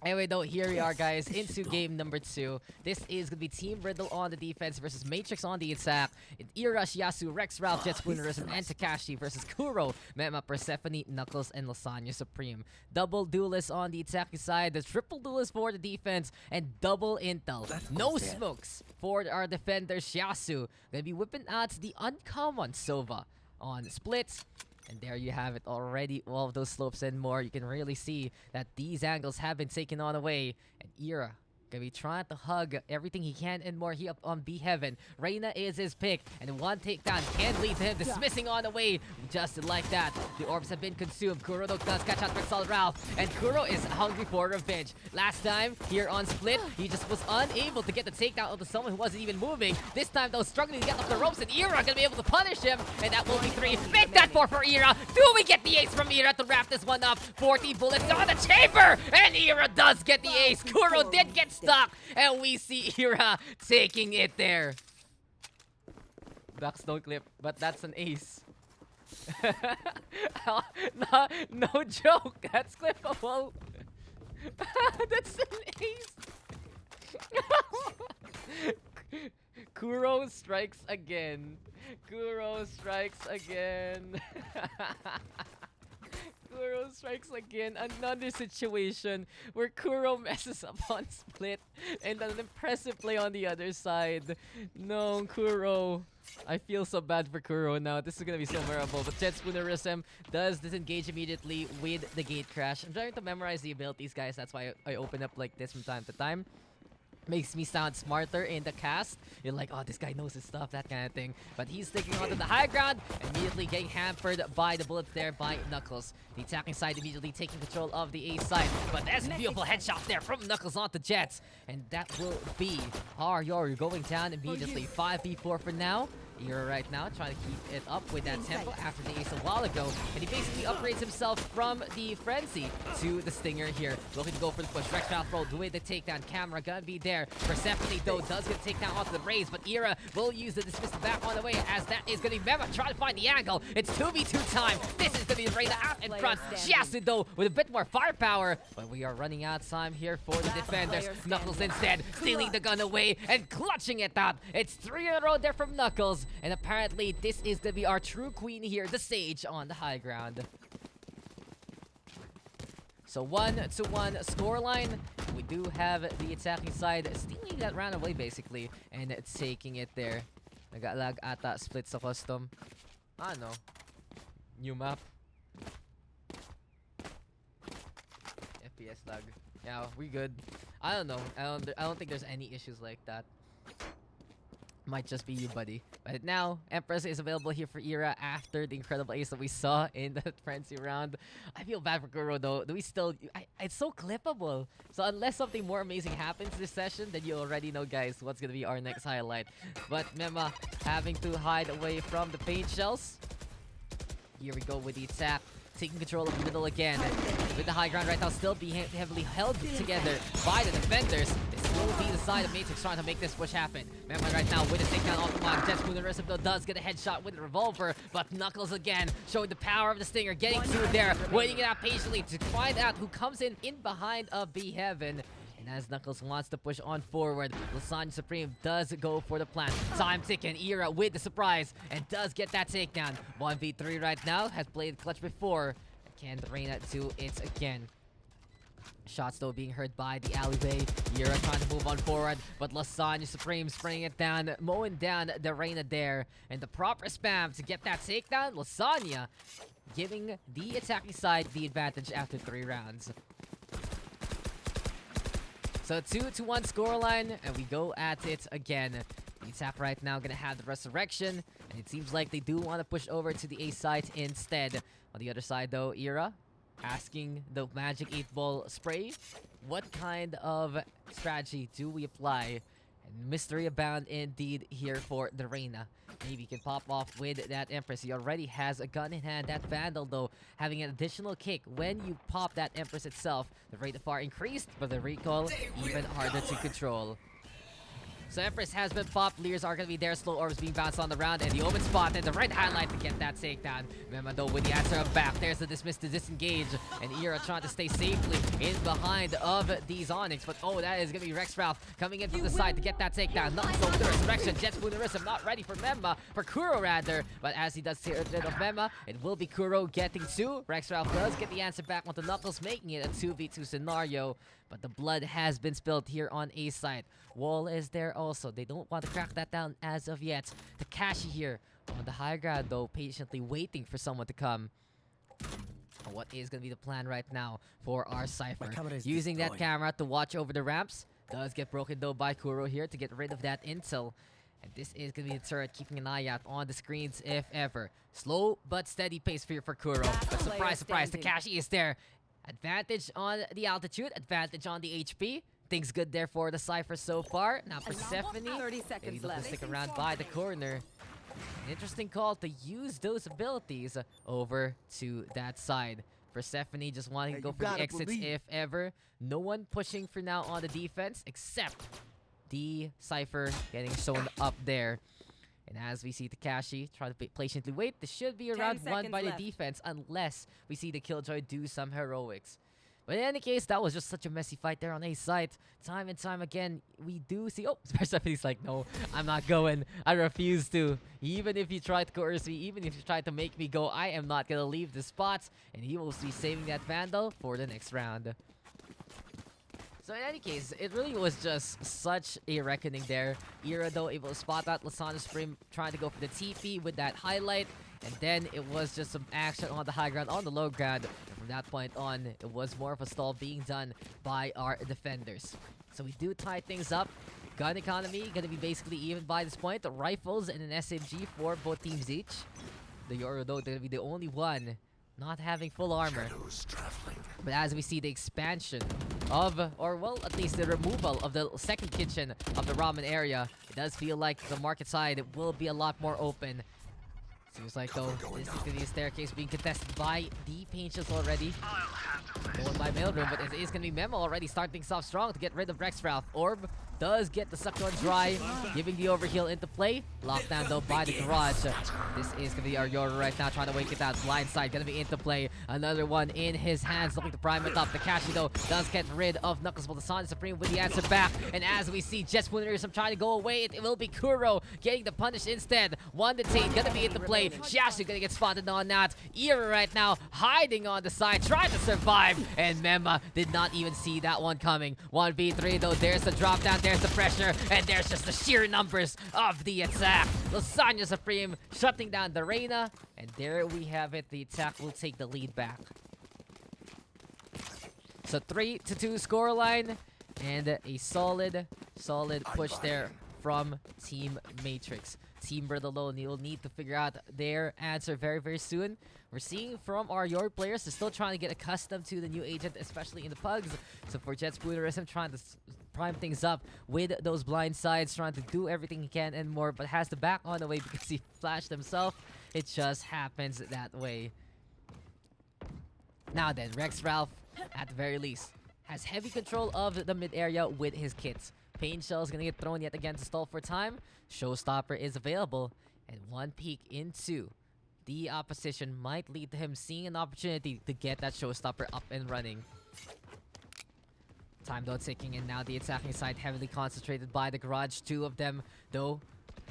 Anyway, though, here we are, guys, into game number 2. This is going to be Team Riddle on the defense versus Matrix on the attack. Irash, Yasu, Rex, Ralph, Jetspoonerism, and Takashi versus Kuro, Mema, Persephone, Knuckles, and Lasagna Supreme. Double duelist on the attacking side, the triple duelist for the defense, and double intel. No smokes for our defenders, Yasu. Gonna be whipping out the uncommon Sova on splits. And there you have it already. All of those slopes and more. You can really see that these angles have been taken on away. And Ira gonna be trying to hug everything he can and more. He up on B Heaven. Reina is his pick. And one takedown can lead to him dismissing on the way. Just like that. The orbs have been consumed. Kuro does catch out Rexall Ralph. And Kuro is hungry for revenge. Last time here on Split, he just was unable to get the takedown onto someone who wasn't even moving. This time though, struggling to get up the ropes, and Ira gonna be able to punish him. And that will be 3. Make that 4 for Ira. Do we get the ace from Ira to wrap this one up? 40 bullets on the chamber. And Ira does get the ace. Kuro did get stuck, and we see Ira taking it there. Daks don't clip, but that's an ace. No joke, that's clippable. That's an ace. Kuro strikes again. Kuro strikes again. Kuro strikes again. Another situation where Kuro messes up on split and an impressive play on the other side. No, Kuro. I feel so bad for Kuro now. This is gonna be so memorable. But Jet Spoonerism does disengage immediately with the gate crash. I'm trying to memorize the abilities, guys. That's why I open up like this from time to time. Makes me sound smarter in the cast. You're like, oh, this guy knows his stuff, that kind of thing. But he's sticking onto the high ground, immediately getting hampered by the bullets there by Knuckles. The attacking side immediately taking control of the A side. But there's a beautiful headshot there from Knuckles onto Jets. And that will be Yoru going down immediately. 5v4 for now. Ira right now trying to keep it up with that tempo after the ace a while ago. And he basically upgrades himself from the Frenzy to the Stinger here. Looking to go for the push. Rex Mouth roll with the takedown. Camera gonna be there. Persephone though does get takedown onto the raise, but Ira will use the dismissal back on the way as that is gonna be Mema trying to find the angle. It's 2v2 time. This is gonna be Reina out in front. Shiasu though with a bit more firepower, but we are running out of time here for the defenders. Knuckles instead stealing the gun away and clutching it out. It's 3 in a row there from Knuckles. And apparently, this is to be our true queen here, the Sage on the high ground. So 1-1 scoreline. We do have the attacking side stealing that round away, basically, and taking it there. Nag-lag ata split sa custom. Ano? New map. FPS lag. Yeah, we good. I don't know. I don't think there's any issues like that. Might just be you, buddy. But now, Empress is available here for Ira after the incredible ace that we saw in the Frenzy round. I feel bad for Kuro though. Do we still... it's so clippable. So unless something more amazing happens this session, then you already know, guys, what's gonna be our next highlight. But Mema having to hide away from the paint shells. Here we go with the attack. Taking control of the middle again. With the high ground right now still being heavily held together by the defenders. This will be the side of Matrix trying to make this push happen. Mema right now with a takedown off the line. Jet Spoonerism though does get a headshot with the revolver. But Knuckles again showing the power of the Stinger. Getting through there. Waiting it out patiently to find out who comes in behind of B Heaven. And as Knuckles wants to push on forward, Lasagna Supreme does go for the plan. Time ticking, Ira with the surprise, and does get that takedown. 1v3 right now, has played clutch before. Can Reina do it again? Shots though being heard by the alleyway. Ira trying to move on forward, but Lasagna Supreme spraying it down, mowing down the Reina there. And the proper spam to get that takedown, Lasagna giving the attacking side the advantage after 3 rounds. So 2-1 scoreline, and we go at it again. The attack right now gonna have the resurrection, and it seems like they do want to push over to the A side instead. On the other side though, Ira asking the magic 8-ball spray. What kind of strategy do we apply? And mystery abound indeed here for the Reina. Maybe he can pop off with that Empress. He already has a gun in hand. That Vandal, though, having an additional kick. When you pop that Empress itself, the rate of fire increased, but the recoil even harder to control. So Empress has been popped. Leers are going to be there. Slow orbs being bounced on the round. And the Omen spot and the right highlight to get that takedown. Mema though with the answer of back. There's the dismiss to disengage. And Ira trying to stay safely in behind of these Onyx. But oh, that is going to be Rex Ralph coming in from the side to get that takedown. Knuckles though with the resurrection. Jet Spoonerism not ready for Mema. For Kuro rather. But as he does tear rid of Mema, it will be Kuro getting 2. Rex Ralph does get the answer back onto Knuckles, making it a 2v2 scenario. But the blood has been spilled here on A side. Wall is there also. They don't want to crack that down as of yet. Takashi here on the high ground though, patiently waiting for someone to come. What is going to be the plan right now for our Cypher? Using that camera to watch over the ramps. Does get broken though by Kuro here to get rid of that intel. And this is going to be the turret, keeping an eye out on the screens if ever. Slow but steady pace here for Kuro. But surprise, surprise, Takashi is there. Advantage on the altitude, advantage on the HP. Things good there for the Cypher so far. Now Persephone, 30 seconds left. To stick around by the corner. An interesting call to use those abilities over to that side. Persephone just wanting to Hey, go you for the gotta exits believe. if ever. No one pushing for now on the defense except the Cypher getting shown up there. And as we see Takashi try to patiently wait, this should be a 10 round won seconds by left. the defense unless we see the Killjoy do some heroics. But in any case, that was just such a messy fight there on A site. Time and time again, we do see... Oh, Persephone's like, no, I'm not going. I refuse to. Even if you try to coerce me, even if you try to make me go, I am not going to leave the spot. And he will be saving that Vandal for the next round. So in any case, it really was just such a reckoning there. Ira, though, able to spot out Lasana Supreme trying to go for the TP with that highlight. And then it was just some action on the high ground, on the low ground. And from that point on, it was more of a stall being done by our defenders. So we do tie things up. Gun economy gonna be basically even by this point. The rifles and an SMG for both teams each. The Yoru, though, gonna be the only one not having full armor. But as we see the expansion of, or well, at least the removal of the second kitchen of the ramen area, it does feel like the market side will be a lot more open. Seems like, though, this is going to be a staircase being contested by the Painches already. Going by mailroom, but it is going to be Memo already starting things off strong to get rid of Rex Ralph. Orb does get the sucker on dry, giving the overheal into play. Locked down, though, by the garage. This is going to be our Yoru right now, trying to wake it out. Blindside going to be into play. Another one in his hands, looking to prime it up. Takashi, though, does get rid of Knuckles, but the Lasana Supreme with the answer back. And as we see Jet Spoonerism trying to go away, it will be Kuro getting the punish instead. One detained, going to be into play. Shiasu gonna get spotted on that. Ira right now hiding on the side, trying to survive. And Memma did not even see that one coming. 1v3 though, there's the drop down, there's the pressure, and there's just the sheer numbers of the attack. Lasagna Supreme shutting down the Reina, and there we have it. The attack will take the lead back. So 3-2 scoreline, and a solid push there from Team Matrix. Team Riddle will need to figure out their answer very soon. We're seeing from our York players, they're still trying to get accustomed to the new agent, especially in the Pugs. So for Jet Spoonerism, trying to prime things up with those blind sides, trying to do everything he can and more, but has to back on the way because he flashed himself. It just happens that way. Now then, Rex Ralph, at the very least, has heavy control of the mid area with his kits. Pain Shell is going to get thrown yet again to stall for time. Showstopper is available. And one peek into the opposition might lead to him seeing an opportunity to get that Showstopper up and running. Time though ticking, and now the attacking side heavily concentrated by the garage. Two of them though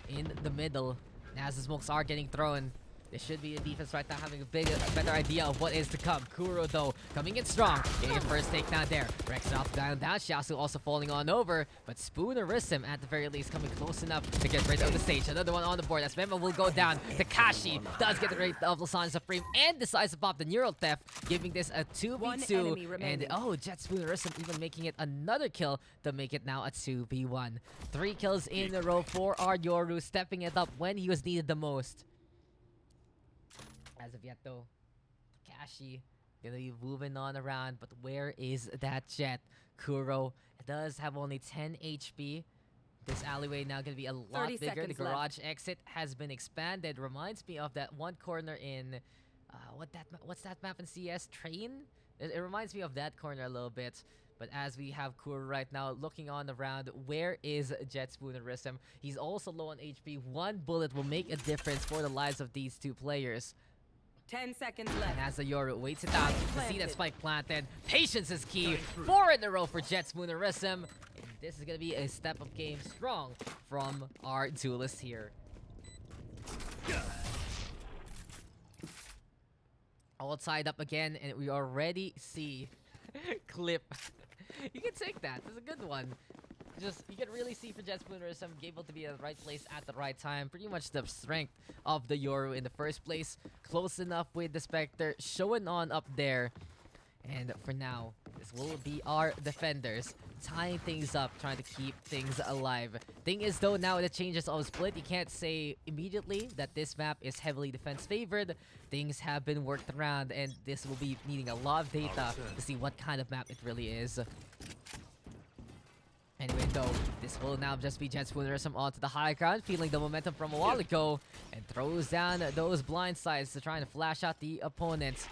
in the middle. And as the smokes are getting thrown, there should be a defense right now having a better idea of what is to come. Kuro, though, coming in strong. Getting a first takedown there. Rex off down. Xiaosu also falling on over. But Spoonerism, at the very least, coming close enough to get rid of the stage. Another one on the board as Memo will go down. Takashi does get rid of Lasana Supreme and decides to pop the Neural Theft, giving this a 2v2. And, oh, Jet Spoonerism even making it another kill to make it now a 2v1. 3 kills in a row for our Yoru, stepping it up when he was needed the most. As of yet, though, Takashi gonna be moving on around, but where is that Jet? Kuro does have only 10 HP. This alleyway now gonna be a lot bigger. The garage exit has been expanded. Reminds me of that one corner in, what's that map in CS? Train? It reminds me of that corner a little bit. But as we have Kuro right now looking on around, where is Jet Spoonerism? He's also low on HP. One bullet will make a difference for the lives of these two players. 10 seconds left. And as the Yoru waits it out to see that spike planted, patience is key. 4 in a row for Jet Spoonerism. And this is going to be a step-up game strong from our duelist here. All tied up again, and we already see clip. You can take that. It's a good one. Just, you can really see for Jet Spoonerism able to be at the right place at the right time. Pretty much the strength of the Yoru in the first place. Close enough with the Spectre showing on up there. And for now, this will be our defenders tying things up, trying to keep things alive. Thing is though, now the changes of split, you can't say immediately that this map is heavily defense favored. Things have been worked around, and this will be needing a lot of data to see what kind of map it really is. Anyway, though, this will now just be Jet Spoonerism onto the high ground, feeling the momentum from a while ago, and throws down those blind sides to try and flash out the opponents.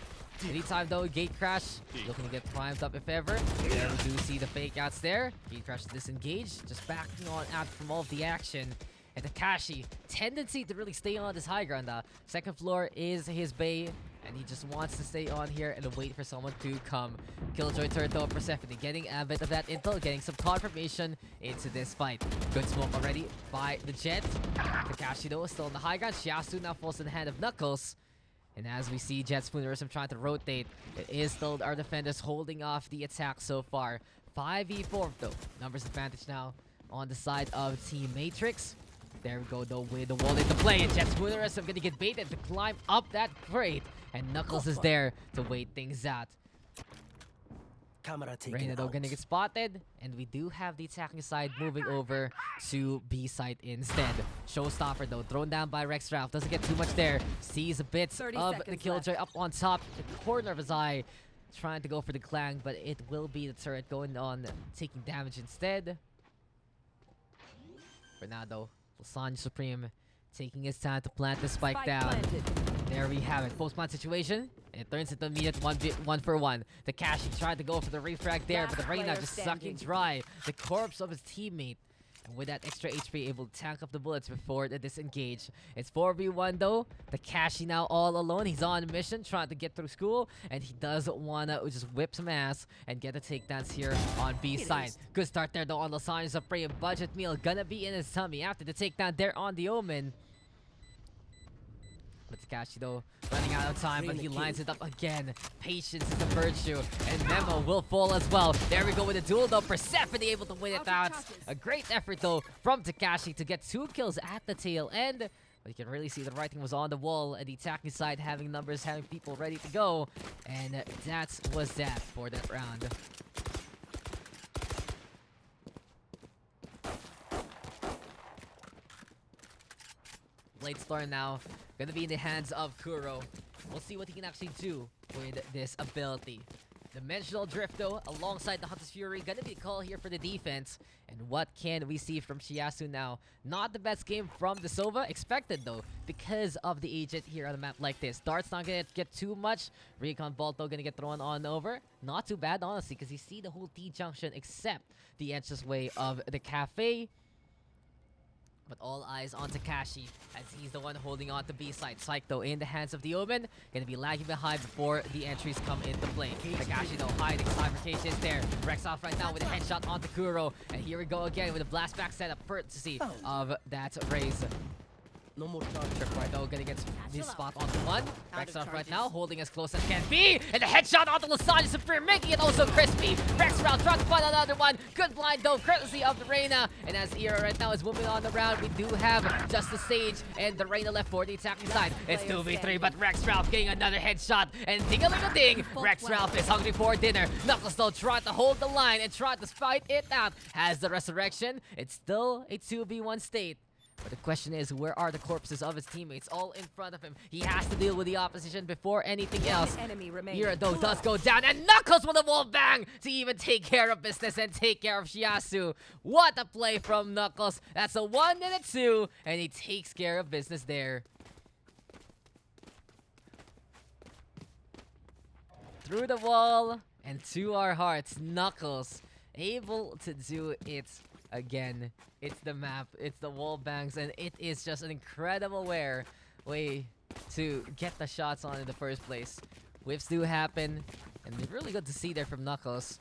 Anytime though, Gate Crash looking to get primed up if ever. There we do see the fake outs there. Gate Crash disengaged, just backing on out from all of the action. And Takashi, tendency to really stay on this high ground. Second floor is his bay, and he just wants to stay on here and wait for someone to come. Killjoy turret though, Persephone getting a bit of that intel, getting some confirmation into this fight. Good smoke already by the Jet. Takashi though is still on the high ground. Shiasu now falls in the hand of Knuckles. And as we see Jet Spoonerism trying to rotate, it is still our defenders holding off the attack so far. 5v4 though. Numbers advantage now on the side of Team Matrix. There we go though with the wall into play. And Jet Spoonerism gonna get baited to climb up that crate. And Knuckles is there to wait things out. Reina though gonna get spotted, and we do have the attacking side moving over to B site instead. Showstopper though thrown down by Rex Ralph, doesn't get too much there. Sees a bit of the Killjoy up on top, the corner of his eye, trying to go for the clang, but it will be the turret going on taking damage instead. For now though, Lasagna Supreme taking his time to plant the spike down. There we have it. Post-plant situation. And it turns into immediate 1v1. Takashi tried to go for the refrag there, but the Reina just sucking dry the corpse of his teammate. And with that extra HP, able to tank up the bullets before the disengage. It's 4v1 though. Takashi now all alone. He's on a mission trying to get through school. And he does want to just whip some ass and get the takedowns here on B side. Good start there though on Lasagna Supreme. Budget meal gonna be in his tummy after the takedown there on the Omen. But Takashi though running out of time, but he lines it up again. Patience is a virtue, and Memo will fall as well. There we go with the duel though. Persephone able to win it out. A great effort though from Takashi to get 2 kills at the tail end. But you can really see the writing was on the wall, and the attacking side having numbers, having people ready to go. And that was that for that round. Blade Storm now gonna be in the hands of Kuro. We'll see what he can actually do with this ability. Dimensional Drift though, alongside the Hunter's Fury, gonna be a call here for the defense. And what can we see from Shiasu now? Not the best game from the Sova, expected though, because of the agent here on a map like this. Dart's not gonna get too much. Recon Bolt though gonna get thrown on over. Not too bad honestly, because you see the whole T-junction except the entrance way of the cafe. But all eyes on Takashi as he's the one holding on to B side. Psych though in the hands of the Omen. Gonna be lagging behind before the entries come into play. Takashi though hiding. Cybercation is there. Rex off right now with a headshot onto Kuro. And here we go again with a blast back setup courtesy of that raise. No more charge. Tripwire though gonna get this spot on the one. Rex off right now, holding as close as can be. And the headshot onto Lasagna Supreme, making it also crispy. Rex round trying to find another one. Good blind though, courtesy of the Reina. And as Era right now is moving on the round, we do have just the Sage and the Reina left for the attacking side. It's 2v3, but Rex Ralph getting another headshot. And ding-a-ling-a-ding, Rex Ralph is hungry for dinner. Knuckles though trying to hold the line and trying to fight it out. Has the resurrection. It's still a 2v1 state. But the question is, where are the corpses of his teammates all in front of him? He has to deal with the opposition before anything else. Here though does go down, and Knuckles with a wall bang to even take care of business and take care of Shiasu. What a play from Knuckles. That's a 1 and a 2, and he takes care of business there. Through the wall and to our hearts, Knuckles able to do it again. It's the map, it's the wall bangs, and it is just an incredible way to get the shots on in the first place. Whiffs do happen, and it's really good to see there from Knuckles.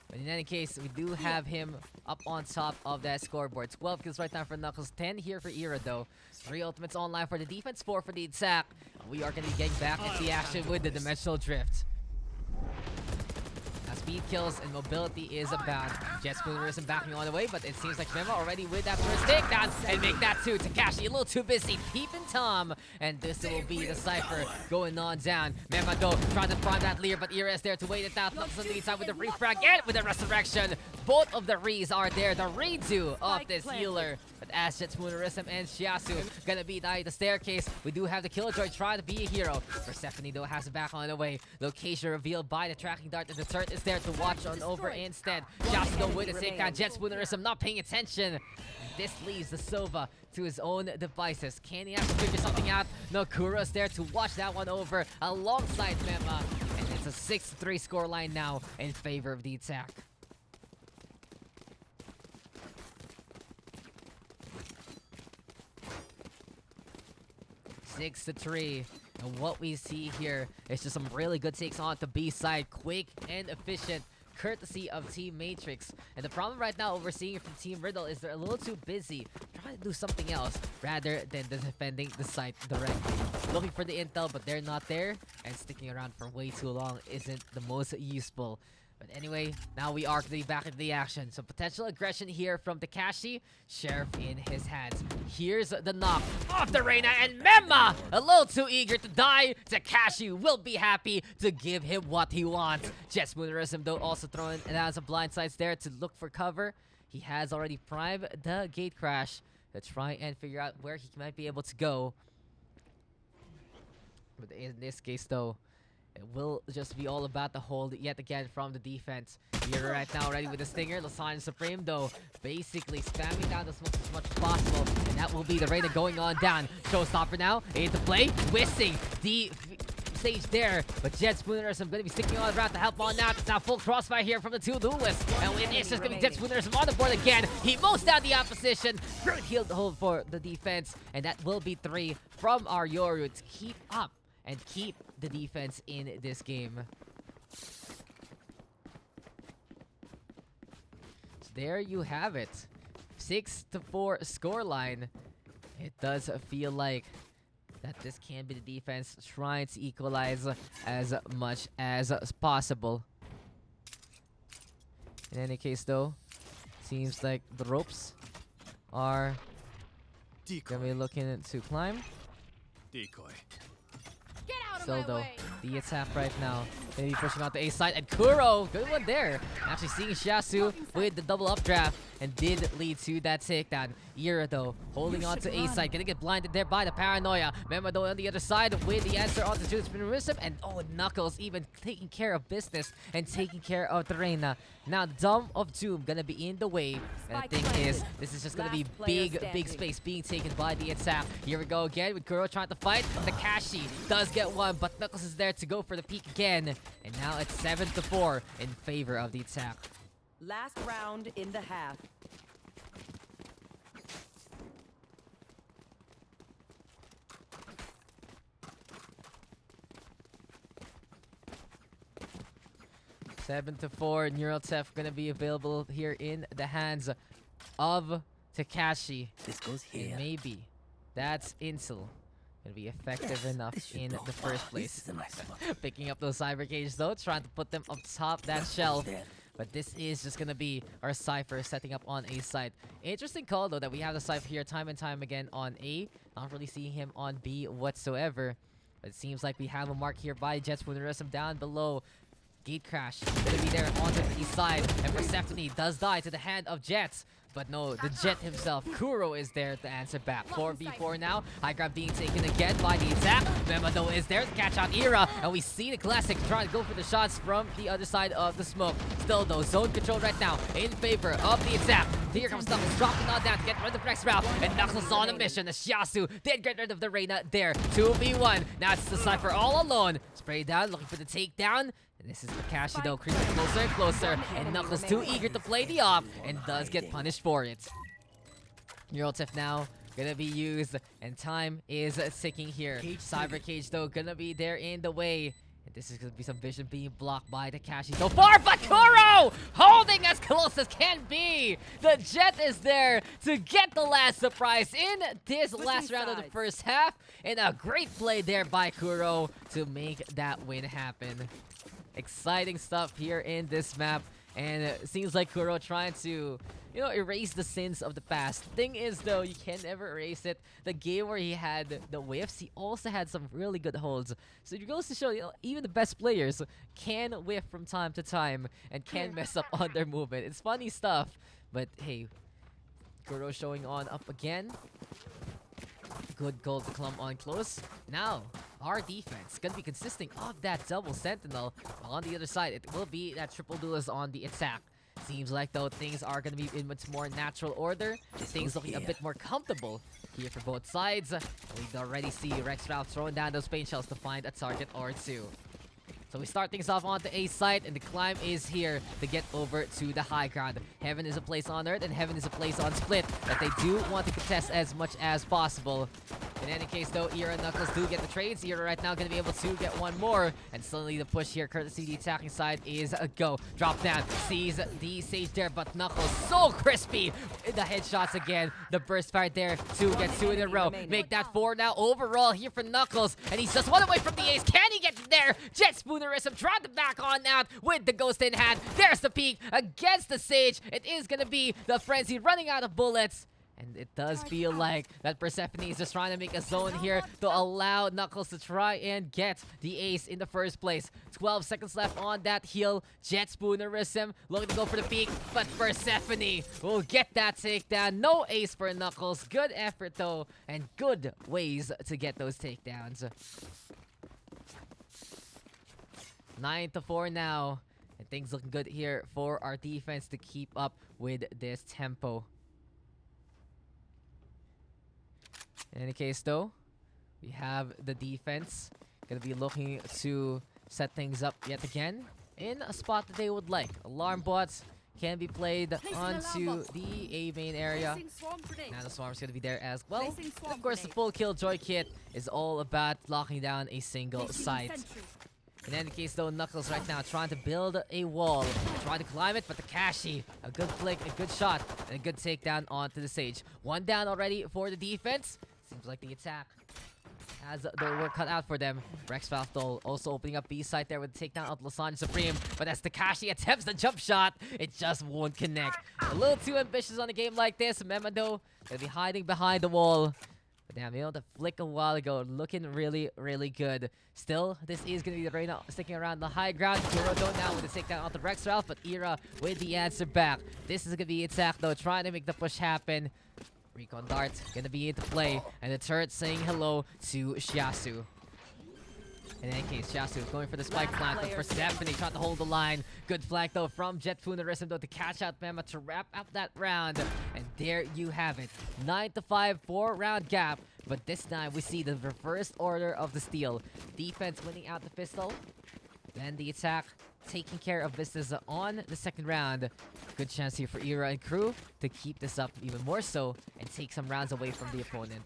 But in any case, we do have him up on top of that scoreboard. 12 kills right now for Knuckles, 10 here for Era though. 3 ultimates online for the defense, 4 for the attack. We are going to be getting back into the action with the Dimensional Drift. Speed kills and mobility is abound. Jet Spoonerism backing on the way, but it seems like Memo already with that first takedown and make that too. Takashi a little too busy peeping Tom, and this will be the cipher going on down. Memo though trying to prime that Lear, but Ira is there to wait it out. Knuckles on the inside with the refrag and with the resurrection. Both of the Rees are there. The redo of this healer. But as Jet Spoonerism and Shiasu gonna be the staircase, we do have the Killjoy trying to be a hero. Persephone though has it back on the way. Location revealed by the tracking dart, and the turret is there to watch on over instead. Shiasu though with the takedown. Jet Spoonerism not paying attention. This leaves the Sova to his own devices. Can he actually figure something out? No, Kuro's there to watch that one over alongside Mema. And It's a 6-3 scoreline now in favor of the attack. Six to 3. And what we see here is just some really good takes on the B side. Quick and efficient, courtesy of Team Matrix. And the problem right now we're seeing from Team Riddle is they're a little too busy trying to do something else rather than defending the site directly. Looking for the intel, but they're not there. And sticking around for way too long isn't the most useful. But anyway, now we are back into the action. So potential aggression here from Takashi. Sheriff in his hands. Here's the knock off the Reyna, and Memma a little too eager to die. Takashi will be happy to give him what he wants. Jet Spoonerism though also throwing down some blind sides there to look for cover. He has already primed the gate crash to try and figure out where he might be able to go. But in this case though, it will just be all about the hold yet again from the defense. Here right now, ready with the stinger. Lasagna Supreme though, basically spamming down the smoke as much as possible. And that will be the Reyna going on down. Showstopper now, into play. Twisting the stage there. But Jet Spoonerism going to be sticking all around to help on that. It's now full crossfire here from the two duelists. And it's just going to be Jet Spoonerism on the board again. He mows down the opposition. Great heal hold for the defense. And that will be 3 from our Yoru to keep up and keep the defense in this game. So there you have it. 6-4 scoreline. It does feel like that this can be the defense trying to equalize as much as possible. In any case though, seems like the ropes are gonna be looking to climb. Decoy. So though, the attack right now, maybe pushing out the A side, and Kuro, good one there. Actually seeing Shiasu with the double updraft and did lead to that takedown. Ira though, holding on to A side, gonna get blinded there by the paranoia. Memma though on the other side with the answer onto Jude's Spinnerism, and oh, Knuckles even taking care of business and taking care of the Reyna. Now the Dome of Doom gonna be in the way, and the thing is, this is just gonna be big space being taken by the attack. Here we go again with Kuro trying to fight. Takashi does get one, but Knuckles is there to go for the peak again. And now it's 7-4 in favor of the attack. Last round in the half. Seven to 4. Neural Theft gonna be available here in the hands of Takashi. This goes here. And maybe that's Insul gonna be effective enough in the first place. Picking up those Cyber Cage though, trying to put them up top that shelf. But this is just gonna be our Cypher setting up on A side. Interesting call though that we have the Cypher here time and time again on A. Not really seeing him on B whatsoever. But it seems like we have a mark here by Jets with the rest of them down below. Gate crash gonna be there on the B side, and Persephone does die to the hand of Jets. But no, the Jet himself, Kuro, is there to answer back. 4v4 now. High grab being taken again by the attack. Memma though is there to catch out Ira. And we see the Classic trying to go for the shots from the other side of the smoke. Still though, zone control right now in favor of the attack. Here comes Knuckles dropping on down to get rid of the next round. And Knuckles on a mission as Shiasu did get rid of the Reyna there. 2v1. Now it's the Cypher all alone. Spray down, looking for the takedown. And this is Takashi though, creeping closer and closer, and Knuckles too eager to play the op, and does get punished for it. Neural Theft now gonna be used, and time is ticking here. Cyber Cage though gonna be there in the way. And this is gonna be some vision being blocked by Takashi so far, but Kuro holding as close as can be. The Jet is there to get the last surprise in this last round of the first half, and a great play there by Kuro to make that win happen. Exciting stuff here in this map, and it seems like Kuro trying to, erase the sins of the past. Thing is though, you can never erase it. The game where he had the whiffs, he also had some really good holds. So it goes to show, even the best players can whiff from time to time and can mess up on their movement. It's funny stuff, but hey, Kuro showing on up again. Good gold to clump on close. Now, our defense gonna be consisting of that double sentinel. While on the other side, it will be that triple duelist on the attack. Seems like though things are gonna be in much more natural order. Things looking a bit more comfortable here for both sides. We already see Rex Ralph throwing down those paint shells to find a target or two. So we start things off on the A site, and the climb is here to get over to the high ground. Heaven is a place on Earth, and Heaven is a place on Split that they do want to contest as much as possible. In any case, though, Ira and Knuckles do get the trades. Ira right now going to be able to get one more. And suddenly the push here, courtesy the attacking side, is a go. Drop down, sees the Sage there, but Knuckles so crispy. The headshots again. The burst fire there to get 2 in a row. Make that 4 now overall here for Knuckles. And he's just 1 away from the ace. Can he get there? Jet Spoonerism draw the back on out with the ghost in hand. There's the peek against the Sage. It is going to be the Frenzy running out of bullets. And it does feel like that Persephone is just trying to make a zone here to allow Knuckles to try and get the ace in the first place. 12 seconds left on that heal. Jet Spoonerism looking to go for the peak, but Persephone will get that takedown. No ace for Knuckles. Good effort though, and good ways to get those takedowns. 9-4 now, and things looking good here for our defense to keep up with this tempo. In any case, though, we have the defense gonna be looking to set things up yet again in a spot that they would like. Alarm bots can be played onto the A main area. Now the Swarm's gonna be there as well. And of course, the full Killjoy kit is all about locking down a single site. In any case, though, Knuckles right now trying to build a wall. Trying to climb it, but Takashi, a good flick, a good shot, and a good takedown onto the Sage. 1 down already for the defense. Seems like the attack has their work cut out for them. Rex Faltol also opening up B side there with the takedown of Lasagna Supreme. But as Takashi attempts the jump shot, it just won't connect. A little too ambitious on a game like this. Mema, though, gonna be hiding behind the wall. But damn, you know, the flick a while ago, looking really, really good. Still, this is going to be the Reina sticking around the high ground. Kurodo now with the takedown onto Rex Ralph, but Ira with the answer back. This is going to be attack, though, trying to make the push happen. Recon Dart going to be into play, and the turret saying hello to Shiasu. In any case, Shiasu is going for the spike plant, but Persephone trying to hold the line. Good flank, though, from Jet Spoonerism, though, to catch out Mema to wrap up that round. And there you have it. 9-5, 4-round gap. But this time, we see the reversed order of the steal. Defense winning out the pistol. Then the attack taking care of business on the second round. Good chance here for Ira and crew to keep this up even more so and take some rounds away from the opponent.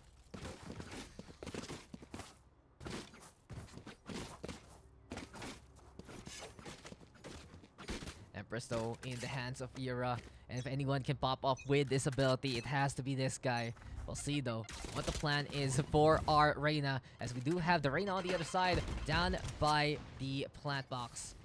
Empress, though, in the hands of Ira. And if anyone can pop off with this ability, it has to be this guy. We'll see, though, what the plan is for our Reina, as we do have the Reina on the other side, down by the plant box.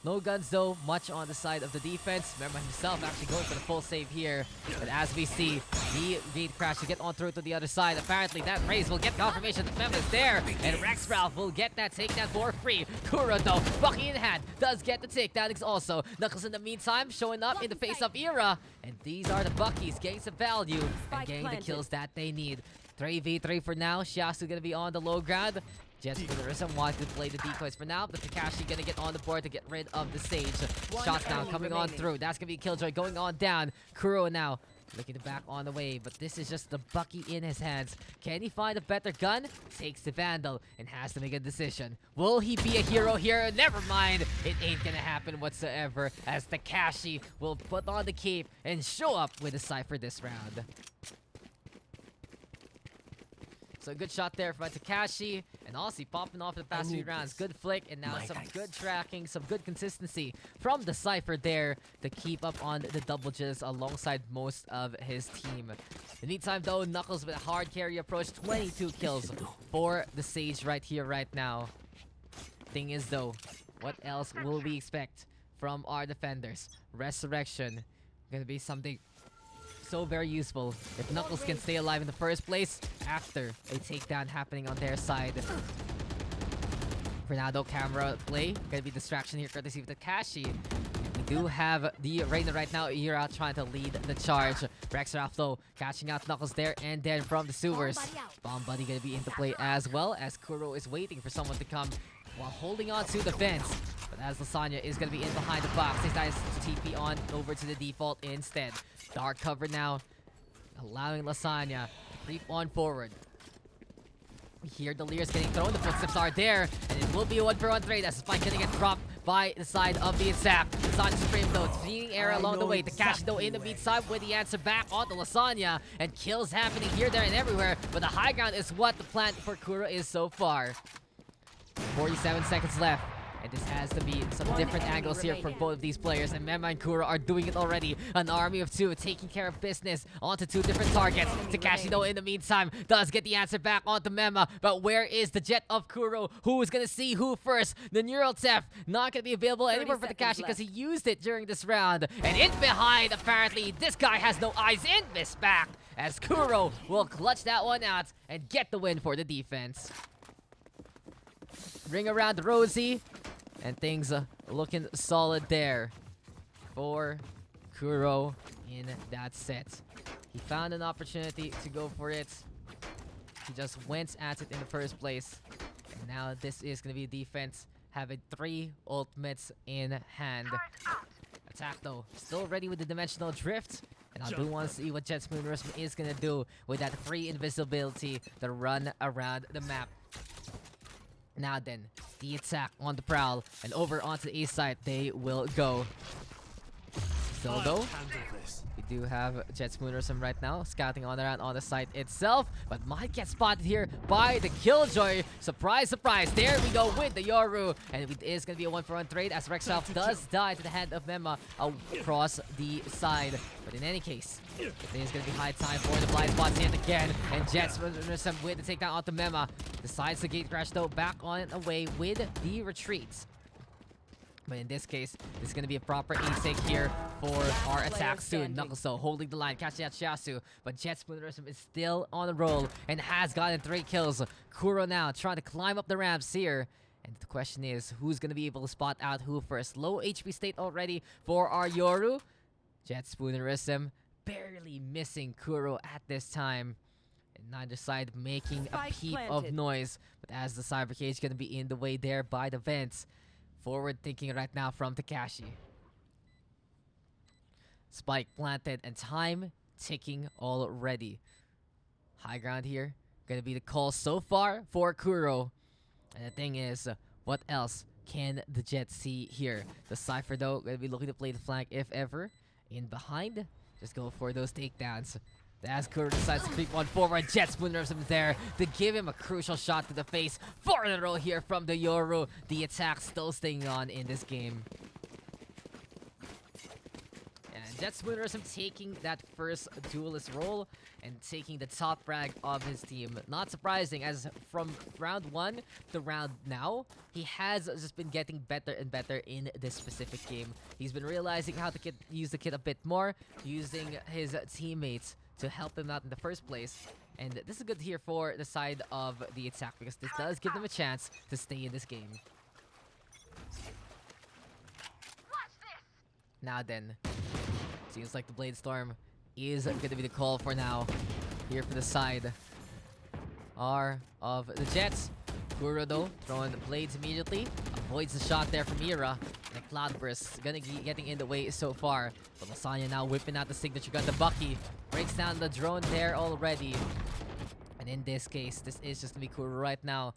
No guns, though, much on the side of the defense. Remember himself actually going for the full save here. But as we see, the gate crash to get on through to the other side. Apparently, that raise will get confirmation that Mem is there. And Rex Ralph will get that takedown for free. Kura, though, Bucky in hand, does get the takedown also. Knuckles, in the meantime, showing up in the face of Ira. And these are the Buckies getting some value and getting the kills that they need. 3v3 for now. Shiasu gonna be on the low ground. Jet Spoonerism wants to play the decoys for now, but Takashi gonna get on the board to get rid of the Sage. Shots now coming on through. That's gonna be Killjoy going on down. Kuro now looking to back on the way, but this is just the Bucky in his hands. Can he find a better gun? Takes the Vandal and has to make a decision. Will he be a hero here? Never mind. It ain't gonna happen whatsoever, as Takashi will put on the cape and show up with a Cypher this round. So a good shot there from Takashi, and Aussie popping off the past few rounds. Good flick, and now some good tracking, some good consistency from the Cypher there to keep up on the double jizz alongside most of his team. In the meantime, though, Knuckles with a hard carry approach, 22 kills for the Sage right here, right now. Thing is, though, what else will we expect from our defenders? Resurrection, gonna be something so very useful if Knuckles can stay alive in the first place after a takedown happening on their side. For now, though, camera play gonna be distraction here courtesy of Takashi. We do have the Reina right now. Ira trying to lead the charge. Rex Ralph, though, catching out Knuckles there, and then from the sewers, Bomb Buddy gonna be into play as well, as Kuro is waiting for someone to come while holding on to the fence. But as Lasagna is going to be in behind the box, he decides to TP on over to the default instead. Dark cover now, allowing Lasagna to creep on forward. Here, the Lear's getting thrown. The footsteps are there, and it will be a 1-for-1 trade as Spike gonna get dropped by the side of the attack. Lasagna Supreme though, feeding air along the way. Takashi though in the meantime with the answer back on the Lasagna, and kills happening here, there, and everywhere. But the high ground is what the plan for Kuro is so far. 47 seconds left. And this has to be some different angles here for both of these players. And Mema and Kuro are doing it already. An army of two taking care of business onto two different targets. Takashi though in the meantime does get the answer back onto Mema. But where is the jet of Kuro? Who is going to see who first? The neural theft not going to be available anymore for Takashi because he used it during this round. And in behind, apparently, this guy has no eyes in this back. As Kuro will clutch that one out and get the win for the defense. Ring around Rosie. And things looking solid there for Kuro in that set. He found an opportunity to go for it. He just went at it in the first place. And now this is going to be a defense having 3 ultimates in hand. Attack though, still ready with the dimensional drift. And I do want to see what Jet's Moonrism is going to do with that free invisibility to run around the map. Now then, the attack on the prowl, and over onto the A side they will go. Still though, we do have Jet's Moonrism right now, scouting on around on the site itself, but might get spotted here by the Killjoy. Surprise, surprise, there we go with the Yoru, and it is going to be a 1-for-1 trade as Rexralph does die to the hand of Mema across the side. But in any case, it is going to be high time for the blind spots yet again, and Jet's Moonrism with the takedown onto Mema. Decides to gate crash though, back on it away with the retreats. But in this case, this is going to be a proper intake here for our attack soon. Knuckleso holding the line, catching out Shiasu. But Jet's Moonrism is still on the roll and has gotten 3 kills. Kuro now trying to climb up the ramps here. And the question is, who's going to be able to spot out who first? Low HP state already for our Yoru. Jet's Moonrism barely missing Kuro at this time. And neither side making a peep of noise. But as the Cyber Cage going to be in the way there by the vents. Forward thinking right now from Takashi. Spike planted and time ticking already. High ground here. Gonna be the call so far for Kuro. And the thing is, what else can the Jet see here? The Cypher though, gonna be looking to play the flank if ever. In behind, just go for those takedowns. As Kuro decides to creep on forward, Jet's Moonrism there to give him a crucial shot to the face. 4 in a row here from the Yoru. The attack still staying on in this game. And Jet's Moonrism taking that first duelist role and taking the top frag of his team. Not surprising, as from round 1 to round now, he has just been getting better and better in this specific game. He's been realizing how to use the kit a bit more, using his teammates to help him out in the first place. And this is good here for the side of the attack, because this does give them a chance to stay in this game. Now then, seems like the Blade Storm is going to be the call for now here for the side of the Jets. Kuro though, throwing the blades immediately, avoids the shot there from Ira. And the Cloudburst gonna be getting in the way so far. But Lasagna now whipping out the signature gun. The Bucky breaks down the drone there already. And in this case, this is just gonna be Kuro right now,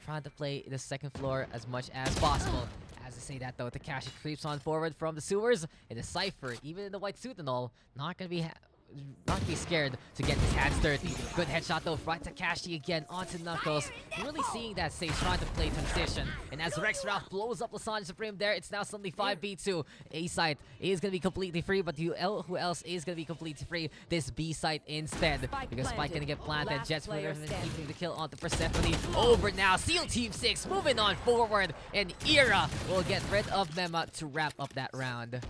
trying to play the second floor as much as possible. As I say that though, Takashi creeps on forward from the sewers. And the Cypher, even in the white suit and all, not gonna be scared to get his hands dirty. Good headshot though, right Takashi again onto Knuckles. Really seeing that Sage trying to play transition. And as Rexralph blows up Lasagna Supreme there, it's now suddenly 5v2. A site is going to be completely free, but who else is going to be completely free? This B site instead. Because Spike going to get planted. Jet's keeping the kill onto Persephone. Over now, Seal Team 6 moving on forward. And Ira will get rid of Mema to wrap up that round.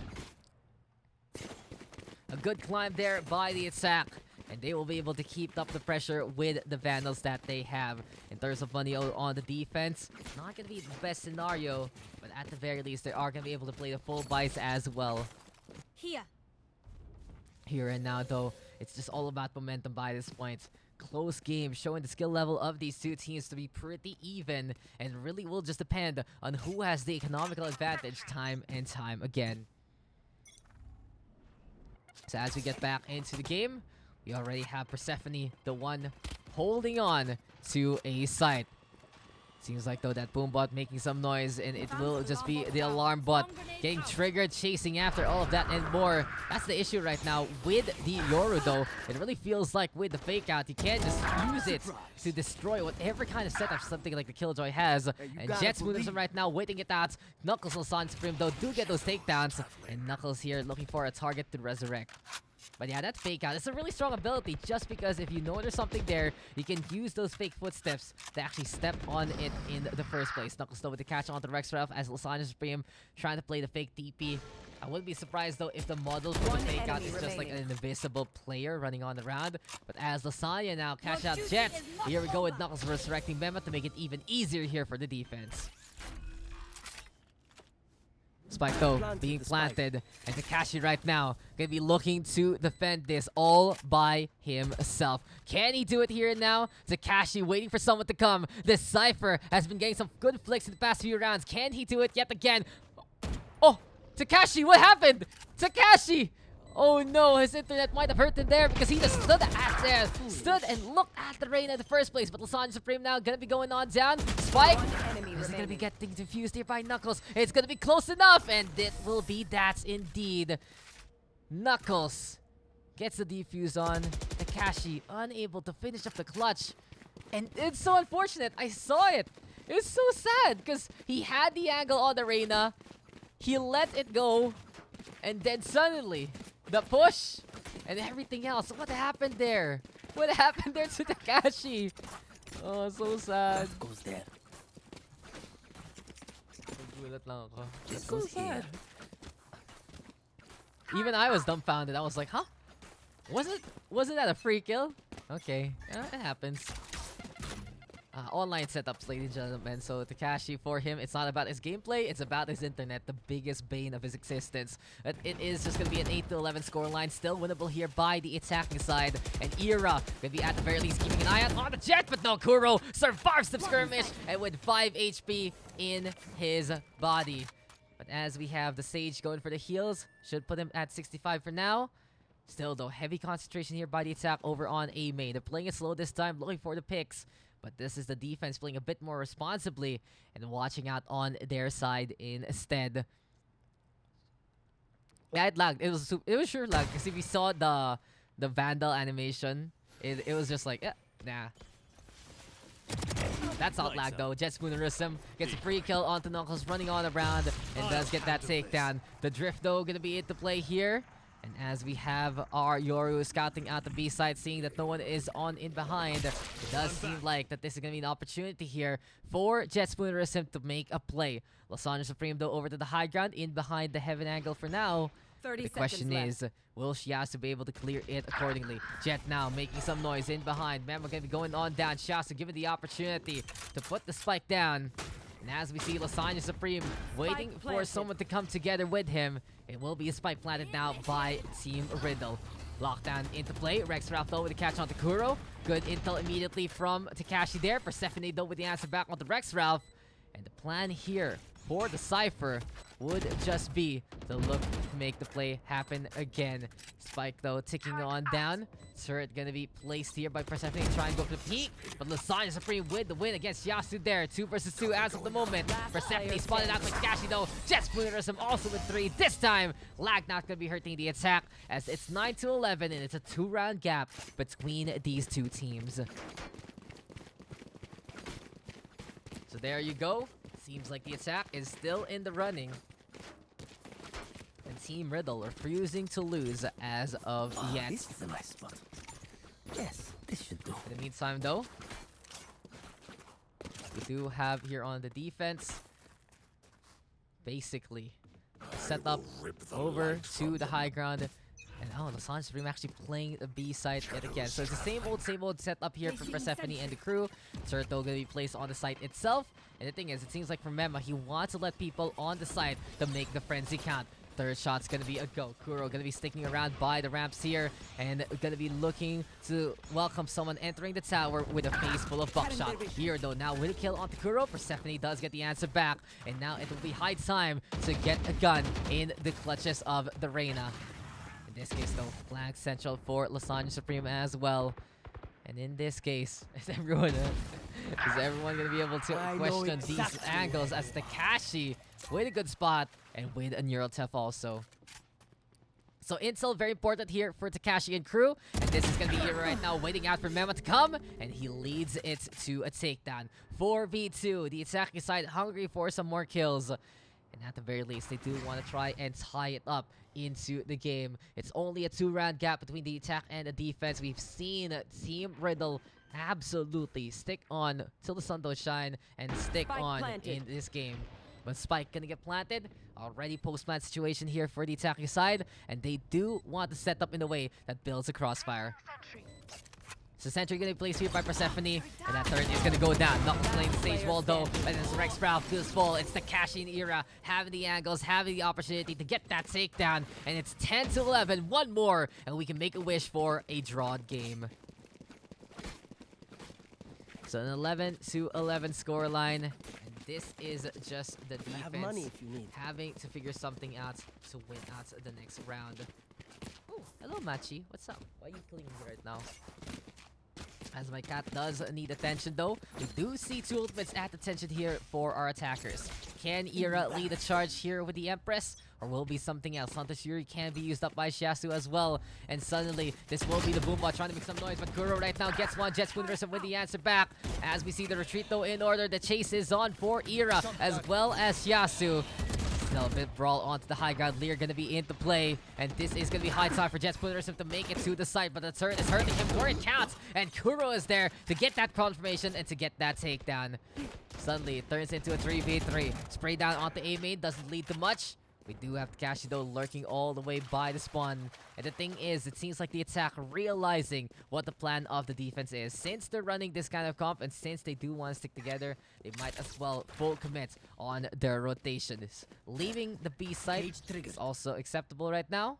A good climb there by the attack, and they will be able to keep up the pressure with the Vandals that they have. In terms of money on the defense, not going to be the best scenario, but at the very least, they are going to be able to play the full bites as well. Here and now, though, it's just all about momentum by this point. Close game, showing the skill level of these two teams to be pretty even, and really will just depend on who has the economical advantage time and time again. So as we get back into the game, We already have Persephone, the one holding on to a site. Seems like though that boom bot making some noise, and it will just be the alarm bot getting triggered, chasing after all of that and more. That's the issue right now with the Yoru though. It really feels like with the fake out, you can't just use it to destroy whatever kind of setup something like the Killjoy has. And Jet Spoonerism right now waiting it out. Knuckles and Sonic Supreme though do get those takedowns, and Knuckles here looking for a target to resurrect. But yeah, that fake out, it's a really strong ability just because if you know there's something there, you can use those fake footsteps to actually step on it in the first place. Knuckles though with the catch onto the Rex Ralph as Lasagna Supreme trying to play the fake TP. I wouldn't be surprised though if the model for the fake out is just like an invisible player running on the round. But as Lasagna now catch out Jet, here we go with Knuckles resurrecting Mema to make it even easier here for the defense. Spike though being planted, and Takashi right now gonna be looking to defend this all by himself. Can he do it here and now? Takashi waiting for someone to come. This Cypher has been getting some good flicks in the past few rounds. Can he do it yet again? Oh, Takashi, what happened? Takashi! Oh no, his internet might have hurt him there because he just stood and looked at the Reyna in the first place. But Lasagna Supreme now gonna be going on down. Spike is gonna be getting defused here by Knuckles. It's gonna be close enough, and it will be that indeed. Knuckles gets the defuse on. Takashi unable to finish up the clutch. And it's so unfortunate. I saw it. It's so sad because he had the angle on the Reyna. He let it go. And then suddenly, the push and everything else. What happened there? What happened there to Takashi? Oh, so sad. What goes there? It's so sad. Even I was dumbfounded. I was like, huh? Wasn't that a free kill? Okay, it happens. Online setups, ladies and gentlemen. So Takashi, for him, it's not about his gameplay, it's about his internet, the biggest bane of his existence. But it is just going to be an 8-11 scoreline, still winnable here by the attacking side. And Ira going to be at the very least keeping an eye out on the Jet, but no, Kuro survives the skirmish and with 5 HP in his body. But as we have the Sage going for the heals, should put him at 65 for now. Still though, heavy concentration here by the attack over on A main. They're playing it slow this time, looking for the picks. But this is the defense playing a bit more responsibly and watching out on their side instead. Yeah, it lagged. It was sure lagged because if you saw the Vandal animation, it was just like, nah. That's not lag though. Jet Spoonerism gets a free kill onto Knuckles running on around and does get that takedown. The drift though gonna be into play here. And as we have our Yoru scouting out the B side, seeing that no one is on in behind, it does seem like that this is going to be an opportunity here for Jet Spoonerism to make a play. Lasagna Supreme though over to the high ground, in behind the heaven angle for now. The question is, will Shiasu be able to clear it accordingly? Jet now making some noise in behind. Mema going to be going on down. Shiasu given the opportunity to put the spike down. And as we see Lasagna Supreme waiting for someone to come together with him, it will be a spike planted now by Team Riddle. Lockdown into play. Rex Ralph though with a catch on to Kuro. Good intel immediately from Takashi there. Persephone though with the answer back on the Rex Ralph. And the plan here for the Cypher would just be to look to make the play happen again. Spike though ticking on down. Turret gonna be placed here by Persephone, trying to go for the peak. But Lasagna Supreme with the win against Yasu there. 2 versus 2 as of the moment. Persephone spotted out by Takashi though. Jet Spoonerism also with 3. This time, lag not gonna be hurting the attack as it's 9-11 and it's a 2-round gap between these two teams. So there you go. Seems like the attack is still in the running. And Team Riddle refusing to lose as of yet. This is a nice spot. Yes, this should do. In the meantime, though, we do have here on the defense, basically, set up over to the high ground. And oh, Lasagna Supreme actually playing the B side yet again. So it's the same old setup here for Persephone and the crew. Turret though gonna be placed on the site itself. And the thing is, it seems like for Mema, he wants to let people on the site to make the frenzy count. Third shot's gonna be a go. Kuro gonna be sticking around by the ramps here and gonna be looking to welcome someone entering the tower with a face full of buckshot. Here though, now with a kill onto Kuro, Persephone does get the answer back. And now it will be high time to get a gun in the clutches of the Reyna. In this case, though, flank central for Lasagna Supreme as well. And in this case, is everyone gonna be able to question these angles as Takashi with a good spot and with a neural tef also. So intel very important here for Takashi and crew, and this is gonna be here right now waiting out for Mema to come, and he leads it to a takedown. 4v2, the attacking side hungry for some more kills. And at the very least, they do want to try and tie it up into the game. It's only a 2-round gap between the attack and the defense. We've seen Team Riddle absolutely stick on till the sun don't shine and stick on in this game. But Spike gonna get planted. Already post-plant situation here for the attacking side. And they do want to set up in a way that builds a crossfire. So Sentry gonna be placed here by Persephone, and that turret is gonna go down. Knuckles playing the stage wall though, and as Rex Sprout feels full, it's the Takashi and Era having the angles, having the opportunity to get that takedown, and it's 10-11, one more, and we can make a wish for a drawn game. So an 11-11 scoreline, and this is just the defense having to figure something out to win out the next round. Oh, hello Machi, what's up? Why are you killing me right now? As my cat does need attention though, we do see two ultimates at attention here for our attackers. Can Era lead a charge here with the Empress? Or will it be something else? Hunter's Fury can be used up by Shiasu as well. And suddenly, this will be the Boombot trying to make some noise. But Kuro right now gets one. Jet Spoon with the answer back. As we see the retreat though in order. The chase is on for Era as well as Shiasu. Still a bit brawl onto the high ground. Lear gonna be into play. And this is gonna be high time for Jet Spoonerism to make it to the site. But the turret is hurting him where it counts. And Kuro is there to get that confirmation and to get that takedown. Suddenly, it turns into a 3v3. Spray down onto A main doesn't lead to much. We do have Takashi though lurking all the way by the spawn. And the thing is, it seems like the attack realizing what the plan of the defense is. Since they're running this kind of comp and since they do want to stick together, they might as well full commit on their rotations. Leaving the B site is also acceptable right now.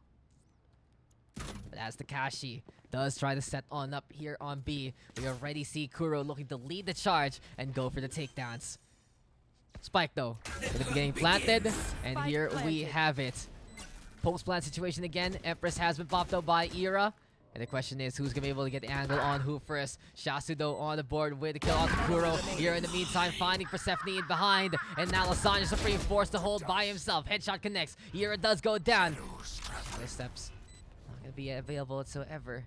But as Takashi does try to set on up here on B, we already see Kuro looking to lead the charge and go for the takedowns. Spike though, gonna be getting planted, and here we have it. Post-plant situation again. Empress has been popped out by Era. And the question is, who's gonna be able to get the angle on who first? Shiasu though on the board with the kill on Kuro. Era in the meantime finding Persephone in behind. And now Lasagna Supreme forced to hold by himself. Headshot connects. Era does go down. Other steps not gonna be available whatsoever.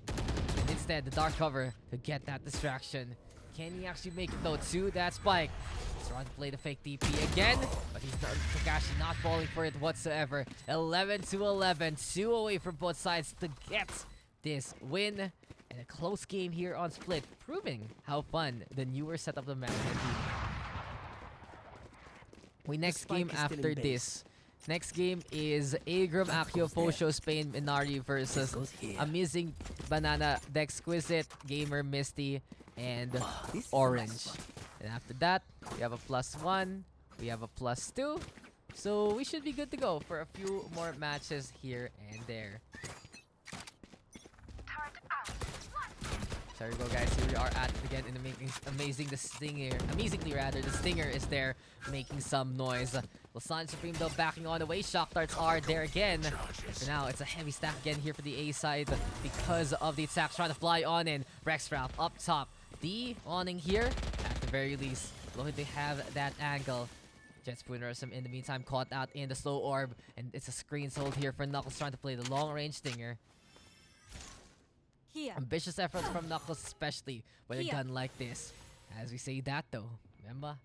And instead, the dark cover to get that distraction. Can he actually make it though to that Spike? He's trying to play the fake DP again, but he's not, Takashi not falling for it whatsoever. 11-11, 2 away from both sides to get this win. And a close game here on Split, proving how fun the newer setup of the map can be. We next game after this. Next game is Agram, Akio, Fosho, Spain, Minari versus Amazing Banana, Dexquisite, Gamer, Misty, and Orange. And after that, we have a +1, we have a +2. So we should be good to go for a few more matches here and there. So here we go guys, here we are at it again in the amazingly the Stinger is there making some noise. Lasagna Supreme though backing on the way, shock darts are there again. And for now, it's a heavy stack again here for the A side because of the attacks trying to fly on in. Rextrap up top. The awning here, at the very least, looking to have that angle. Jet Spoonerism in the meantime caught out in the slow orb, and it's a screen sold here for Knuckles trying to play the long range stinger. Ambitious efforts from Knuckles, especially with a gun like this. As we say that though, remember,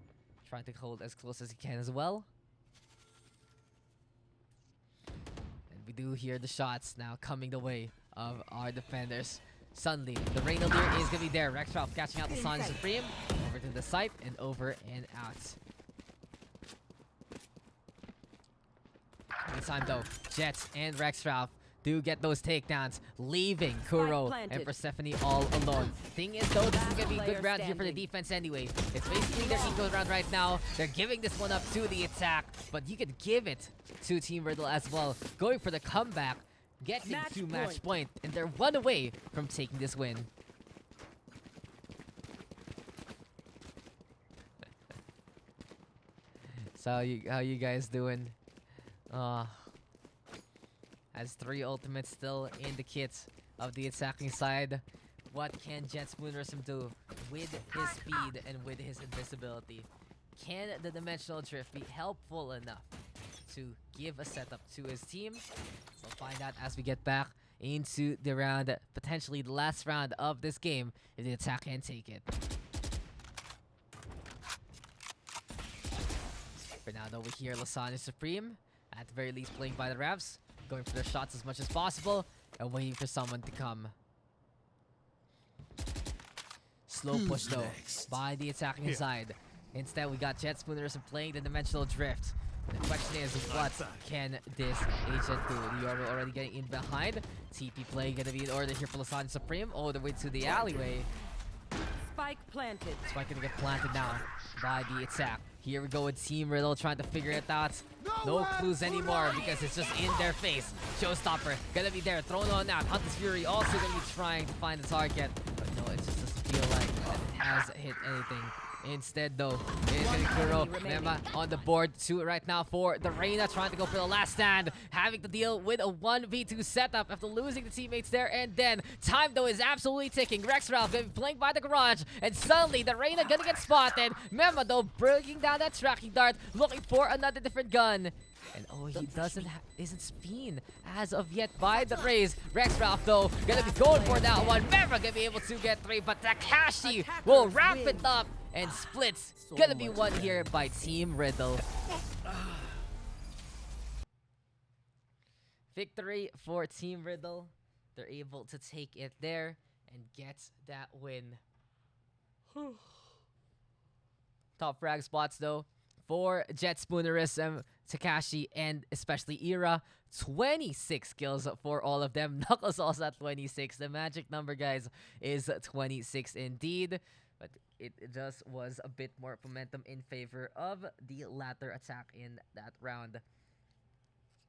trying to hold as close as he can as well. And we do hear the shots now coming the way of our defenders. Suddenly, the Rain Allure is going to be there. Rextrop catching out the Lasagna Supreme. Over to the site and over and out. Meantime though, Jets and Rextrop do get those takedowns, leaving Kuro and Persephone all alone. Thing is though, this is going to be a good round here for the defense anyway. It's basically their eco round right now. They're giving this one up to the attack, but you could give it to Team Riddle as well. Going for the comeback. Getting to match point, and they're one away from taking this win. So how you guys doing? As Has 3 ultimates still in the kit of the attacking side. What can JetSpoonerism do with his speed and with his invisibility? Can the Dimensional Drift be helpful enough to give a setup to his team? We'll find out as we get back into the round, potentially the last round of this game, if the attack can take it. For now, though, we hear Lasagna Supreme, at the very least playing by the refs, going for their shots as much as possible, and waiting for someone to come. Slow push, though, by the attacking side. Instead, we got JetSpoonerism playing the Dimensional Drift. The question is, what can this agent do? You're already getting in behind. TP play gonna be in order here for Lasagna Supreme, all the way to the alleyway. Spike planted. Spike gonna get planted now by the attack. Here we go with Team Riddle trying to figure it out. No clues anymore because it's just in their face. Showstopper gonna be there, thrown on out. Hunter's Fury also gonna be trying to find the target. But no, it just doesn't feel like it has hit anything. Instead, though, it is getting Kuro. Mema on the board too right now for the Reyna, trying to go for the last stand, having to deal with a 1v2 setup after losing the teammates there. And then time, though, is absolutely ticking. Rex Ralph gonna be playing by the garage, and suddenly the Reyna gonna get spotted. Mema, though, breaking down that tracking dart, looking for another different gun. And oh, he isn't spin as of yet by the Raze. Rex Ralph, though, gonna be going for that one. Mema gonna be able to get 3, but Takashi will wrap it up. And splits gonna be won here by Team Riddle. Victory for Team Riddle. They're able to take it there and get that win. Top frag spots, though, for JetSpoonerism, Takashi, and especially Ira. 26 kills for all of them. Knuckles also at 26. The magic number, guys, is 26 indeed. But it just was a bit more momentum in favor of the latter attack in that round.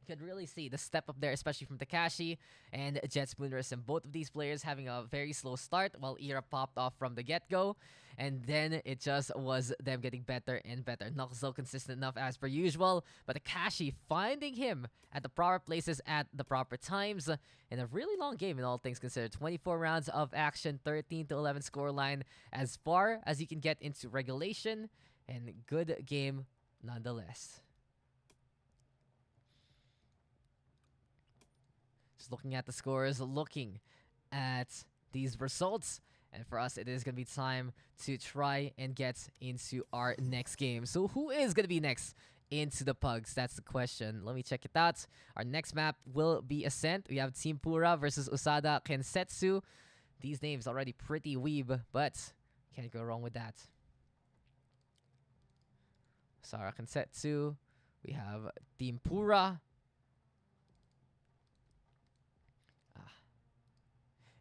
You could really see the step up there, especially from Takashi and JetSpoonerism. Both of these players having a very slow start while Ira popped off from the get-go. And then it just was them getting better and better. Not so consistent enough as per usual, but Takashi finding him at the proper places at the proper times. In a really long game in all things considered. 24 rounds of action, 13-11 scoreline. As far as you can get into regulation, and good game nonetheless. Just looking at the scores, looking at these results. And for us, it is going to be time to try and get into our next game. So who is going to be next into the Pugs? That's the question. Let me check it out. Our next map will be Ascent. We have Teampura versus Usada Kensetsu. These names already pretty weeb, but can't go wrong with that. Usada Kensetsu. We have Teampura.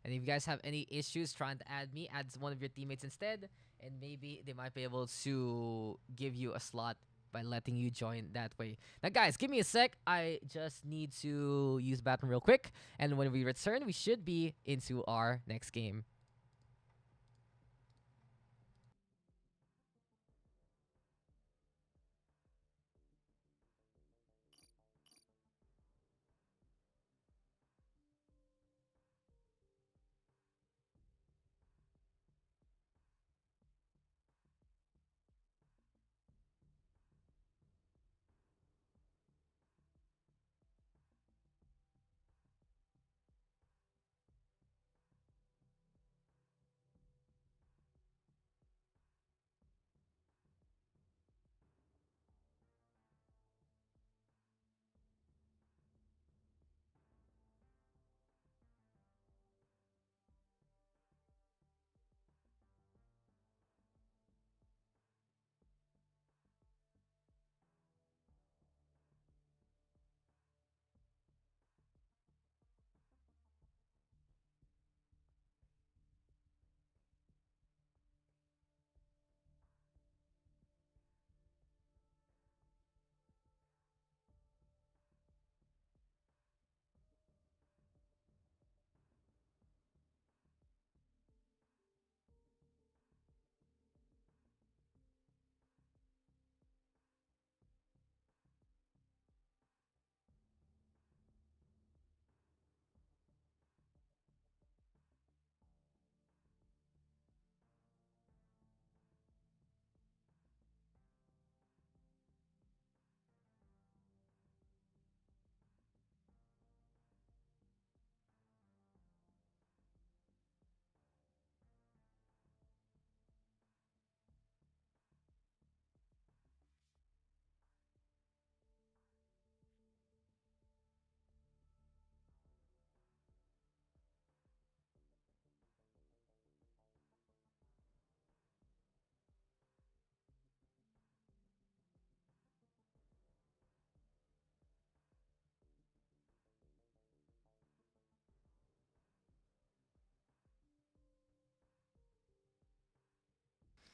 And if you guys have any issues trying to add me, add one of your teammates instead. And maybe they might be able to give you a slot by letting you join that way. Now, guys, give me a sec. I just need to use the bathroom real quick. And when we return, we should be into our next game.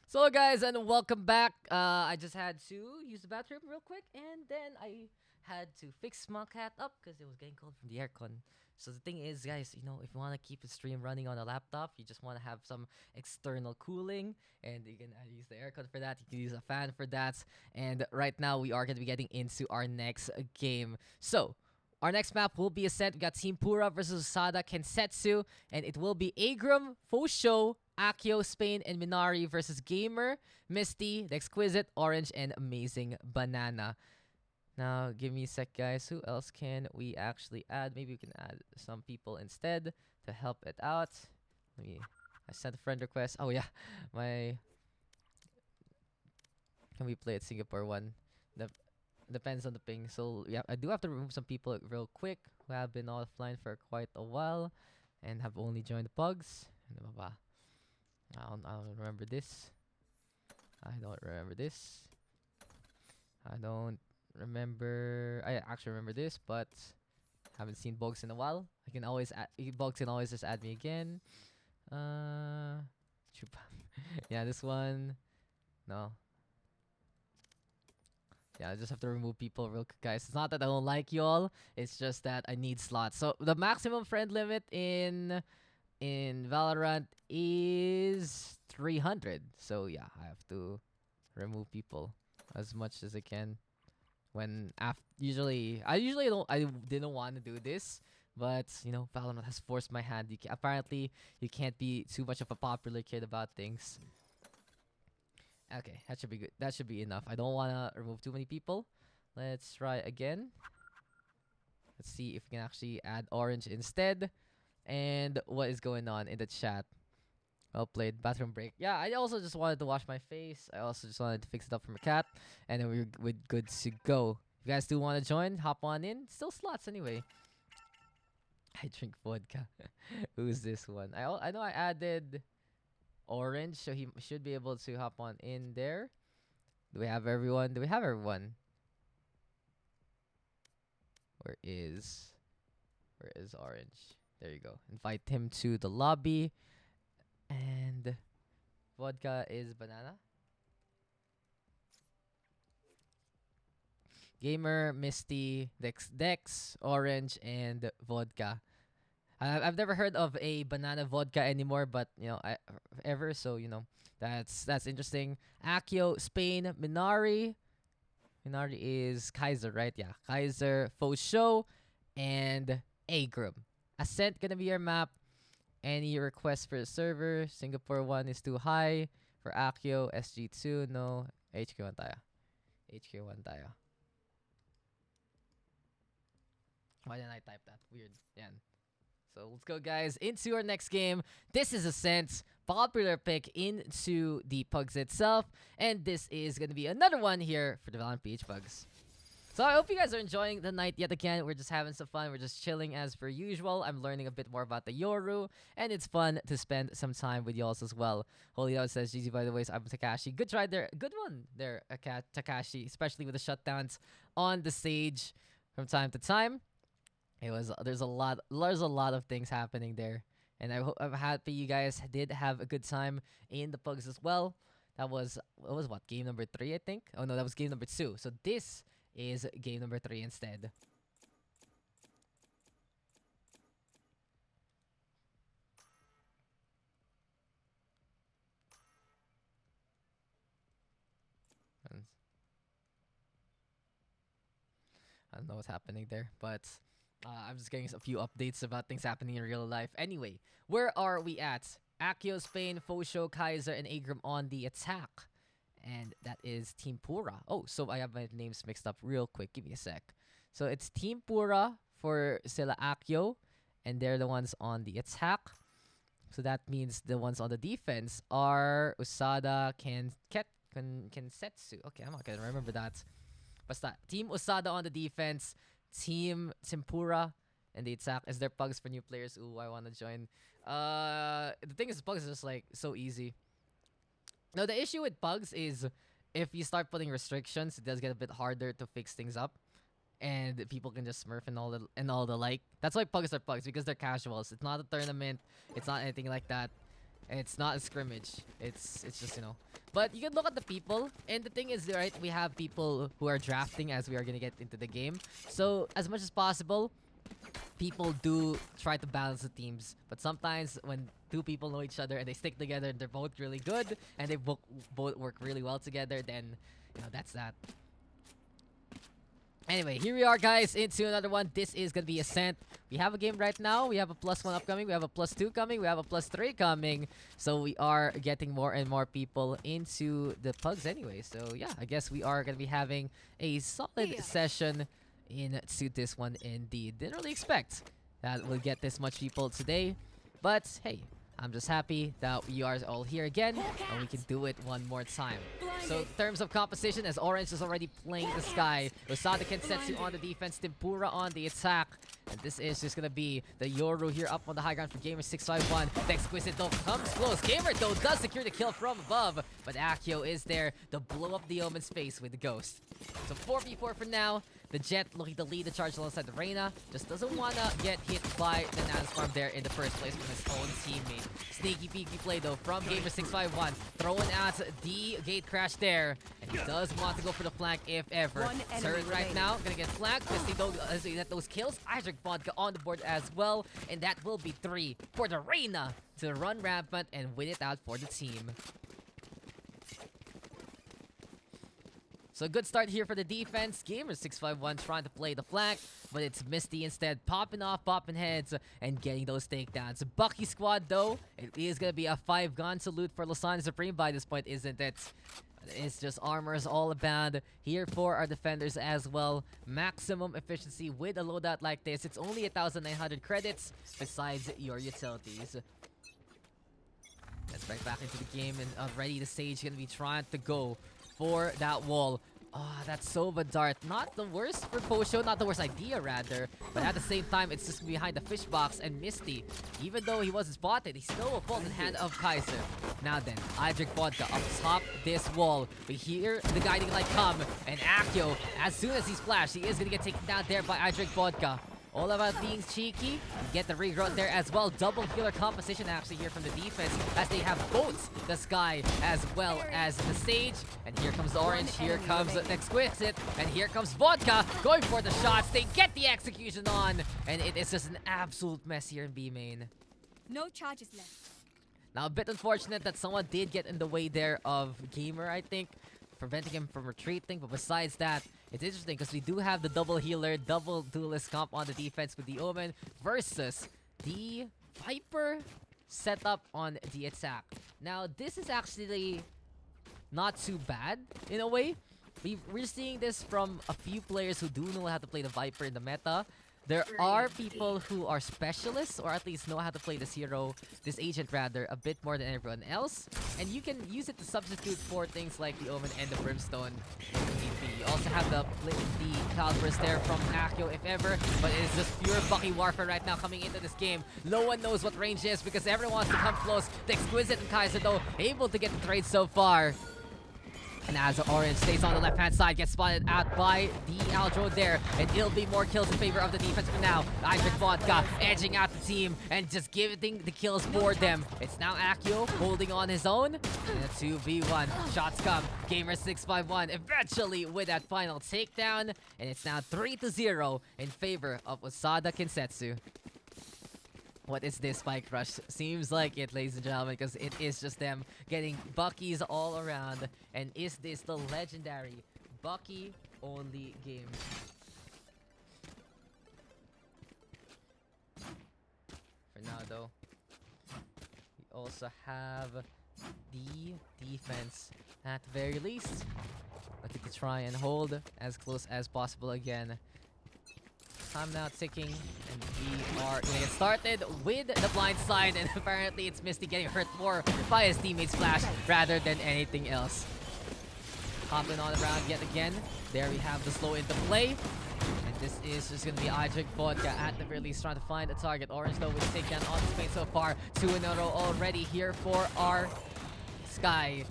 So guys, and welcome back. I just had to use the bathroom real quick, and then I had to fix my cat up because it was getting cold from the aircon. So the thing is, guys, you know, if you want to keep a stream running on a laptop, you just want to have some external cooling, and you can use the aircon for that. You can use a fan for that. And right now, we are going to be getting into our next game. So our next map will be Ascent. We got Teampura versus Usada, Kensetsu, and it will be Agrum, Fosho, Akio, Spain, and Minari versus Gamer, Misty, The Exquisite, Orange, and Amazing Banana. Now, give me a sec, guys. Who else can we actually add? Maybe we can add some people instead to help it out. I sent a friend request. Oh, yeah. Can we play at Singapore 1? Depends on the ping. So, yeah, I do have to remove some people real quick who have been offline for quite a while and have only joined the pugs. I don't remember this. I don't remember this. I actually remember this, but haven't seen Bugs in a while. Bugs can always just add me again. Yeah, this one. No. Yeah, I just have to remove people real quick, guys. It's not that I don't like y'all. It's just that I need slots. So the maximum friend limit in Valorant is 300. So yeah, I have to remove people as much as I can. I didn't want to do this, but you know, Valorant has forced my hand. Apparently you can't be too much of a popular kid about things. Okay, that should be good. That should be enough. I don't want to remove too many people. Let's try again. Let's see if we can actually add Orange instead. And what is going on in the chat? Well played. Bathroom break. Yeah, I also just wanted to wash my face. I also just wanted to fix it up for my cat. And then we're good to go. If you guys do want to join, hop on in. Still slots anyway. I drink vodka. Who's this one? I know I added Orange, so he should be able to hop on in there. Do we have everyone? Do we have everyone? Where is Orange? There you go. Invite him to the lobby. And vodka is banana. Gamer, Misty, Dex, Orange, and vodka. I've never heard of a banana vodka anymore, but you know, so you know, that's interesting. Akio, Spain, Minari. Minari is Kaiser, right? Yeah, Kaiser, Fosho, and Agrum. Ascent gonna be your map. Any requests for the server? Singapore 1 is too high. For Akio, SG2, no. HQ1 tayo. HQ1 tayo. Why didn't I type that? Weird. Yan. So let's go, guys, into our next game. This is Ascent, popular pick into the Pugs itself. And this is going to be another one here for the Valorant PH Pugs. So I hope you guys are enjoying the night yet again. We're just having some fun. We're just chilling as per usual. I'm learning a bit more about the Yoru, and it's fun to spend some time with y'all as well. Holy Out says, GG by the way, so I'm Takashi. Good try there. Good one there, Takashi, especially with the shutdowns on the stage from time to time. There's a lot of things happening there. And I'm happy you guys did have a good time in the Pugs as well. That was game number 3, I think? Oh no, that was game number 2. So this is game number 3 instead. I don't know what's happening there, but I'm just getting a few updates about things happening in real life. Anyway, where are we at? Akio, Spain, Fosho, Kaiser, and Agrum on the attack. And that is Teampura. Oh, so I have my names mixed up real quick. Give me a sec. So it's Teampura for sila Akio, and they're the ones on the attack. So that means the ones on the defense are Usada, Kensetsu. Okay, I'm not gonna remember that. Basta, Team Usada on the defense, Team Teampura, and the attack is their Pugs for new players. Ooh, I wanna join. The thing is, Pugs is just like so easy. Now, the issue with Pugs is if you start putting restrictions, it does get a bit harder to fix things up. And people can just smurf and all the like. That's why Pugs are Pugs, because they're casuals. It's not a tournament. It's not anything like that. It's not a scrimmage. It's just, you know. But you can look at the people, and the thing is, right, we have people who are drafting as we are gonna get into the game. So as much as possible, people do try to balance the teams. But sometimes when two people know each other and they stick together and they're both really good and they both work really well together, then, you know, that's that. Anyway, here we are, guys, into another one. This is gonna be Ascent. We have a game right now. We have a +1 upcoming. We have a +2 coming. We have a +3 coming. So we are getting more and more people into the pugs anyway. So yeah, I guess we are gonna be having a solid session into this one indeed. Didn't really expect that we'll get this much people today. But hey, I'm just happy that we are all here again and we can do it one more time. So in terms of composition, as Orange is already playing the sky, Usada Kensetsu on the defense, Teampura on the attack. And this is just gonna be the Yoru here up on the high ground for Gamer651. The Exquisite though comes close. Gamer though does secure the kill from above, but Accio is there to blow up the Omen's face with the Ghost. So 4v4 for now. The Jet looking to lead the charge alongside the Reyna. Just doesn't want to get hit by the Nans farm there in the first place from his own teammate. Sneaky peeky play though from Gamer651. Throwing out the gate crash there. And he does want to go for the flank if ever. Surge right now. Gonna get flanked. Misty though as he get those kills. Isaac Vodka on the board as well. And that will be 3 for the Reyna to run rampant and win it out for the team. So good start here for the defense. Gamer651 trying to play the flank, but it's Misty instead popping off, popping heads, and getting those takedowns. Bucky squad though, it is going to be a 5-gun salute for Lasagna Supreme by this point, isn't it? It's just armors all abound here for our defenders as well. Maximum efficiency with a loadout like this. It's only 1,900 credits besides your utilities. Let's right back into the game, and already the Sage going to be trying to go for that wall. Ah, that Sova dart. Not the worst for Posho, not the worst idea rather. But at the same time, it's just behind the fish box, and Misty, even though he wasn't spotted, he still will fall in the hand of Kaiser. Now then, Idric Vodka up top this wall. We hear the guiding light come, and Accio, as soon as he splashed, he is gonna get taken down there by Idric Vodka. All about being cheeky. Get the regrowth there as well. Double killer composition actually here from the defense as they have both the Sky as well as the Sage. And here comes Orange, here comes the Exquisite, and here comes Vodka going for the shots. They get the execution on, and it is just an absolute mess here in B main. No charges left. Now a bit unfortunate that someone did get in the way there of Gamer, I think, preventing him from retreating. But besides that, it's interesting because we do have the double healer, double duelist comp on the defense with the Omen versus the Viper setup on the attack. Now, this is actually not too bad in a way. We're seeing this from a few players who do know how to play the Viper in the meta. There are people who are specialists, or at least know how to play this hero, this agent rather, a bit more than everyone else. And you can use it to substitute for things like the Omen and the Brimstone if need be. You also have the Cloud Burst there from Accio if ever, but it is just pure Bucky warfare right now coming into this game. No one knows what range is because everyone wants to come close. The Exquisite and Kaiser though, able to get the trade so far. And as Orange stays on the left-hand side, gets spotted out by the Aldro there. And it'll be more kills in favor of the defense for now. Isaac Vodka edging out the team and just giving the kills for them. It's now Accio holding on his own. And a 2v1. Shots come. Gamer651 eventually with that final takedown. And it's now 3-0 in favor of Usada Kensetsu. What is this spike rush? Seems like it, ladies and gentlemen, because it is just them getting Buckies all around. And is this the legendary Bucky-only game? For now, though, we also have the defense at the very least. Looking to try and hold as close as possible again. Time now ticking, and we are gonna get started with the blind side, and apparently it's Misty getting hurt more by his teammate's flash rather than anything else. Hopping on around yet again. There we have the slow into play. And this is just gonna be Idric Vodka at the very least trying to find a target. Orange though with takedown on the Spain so far. 2 in a row already here for our Sky.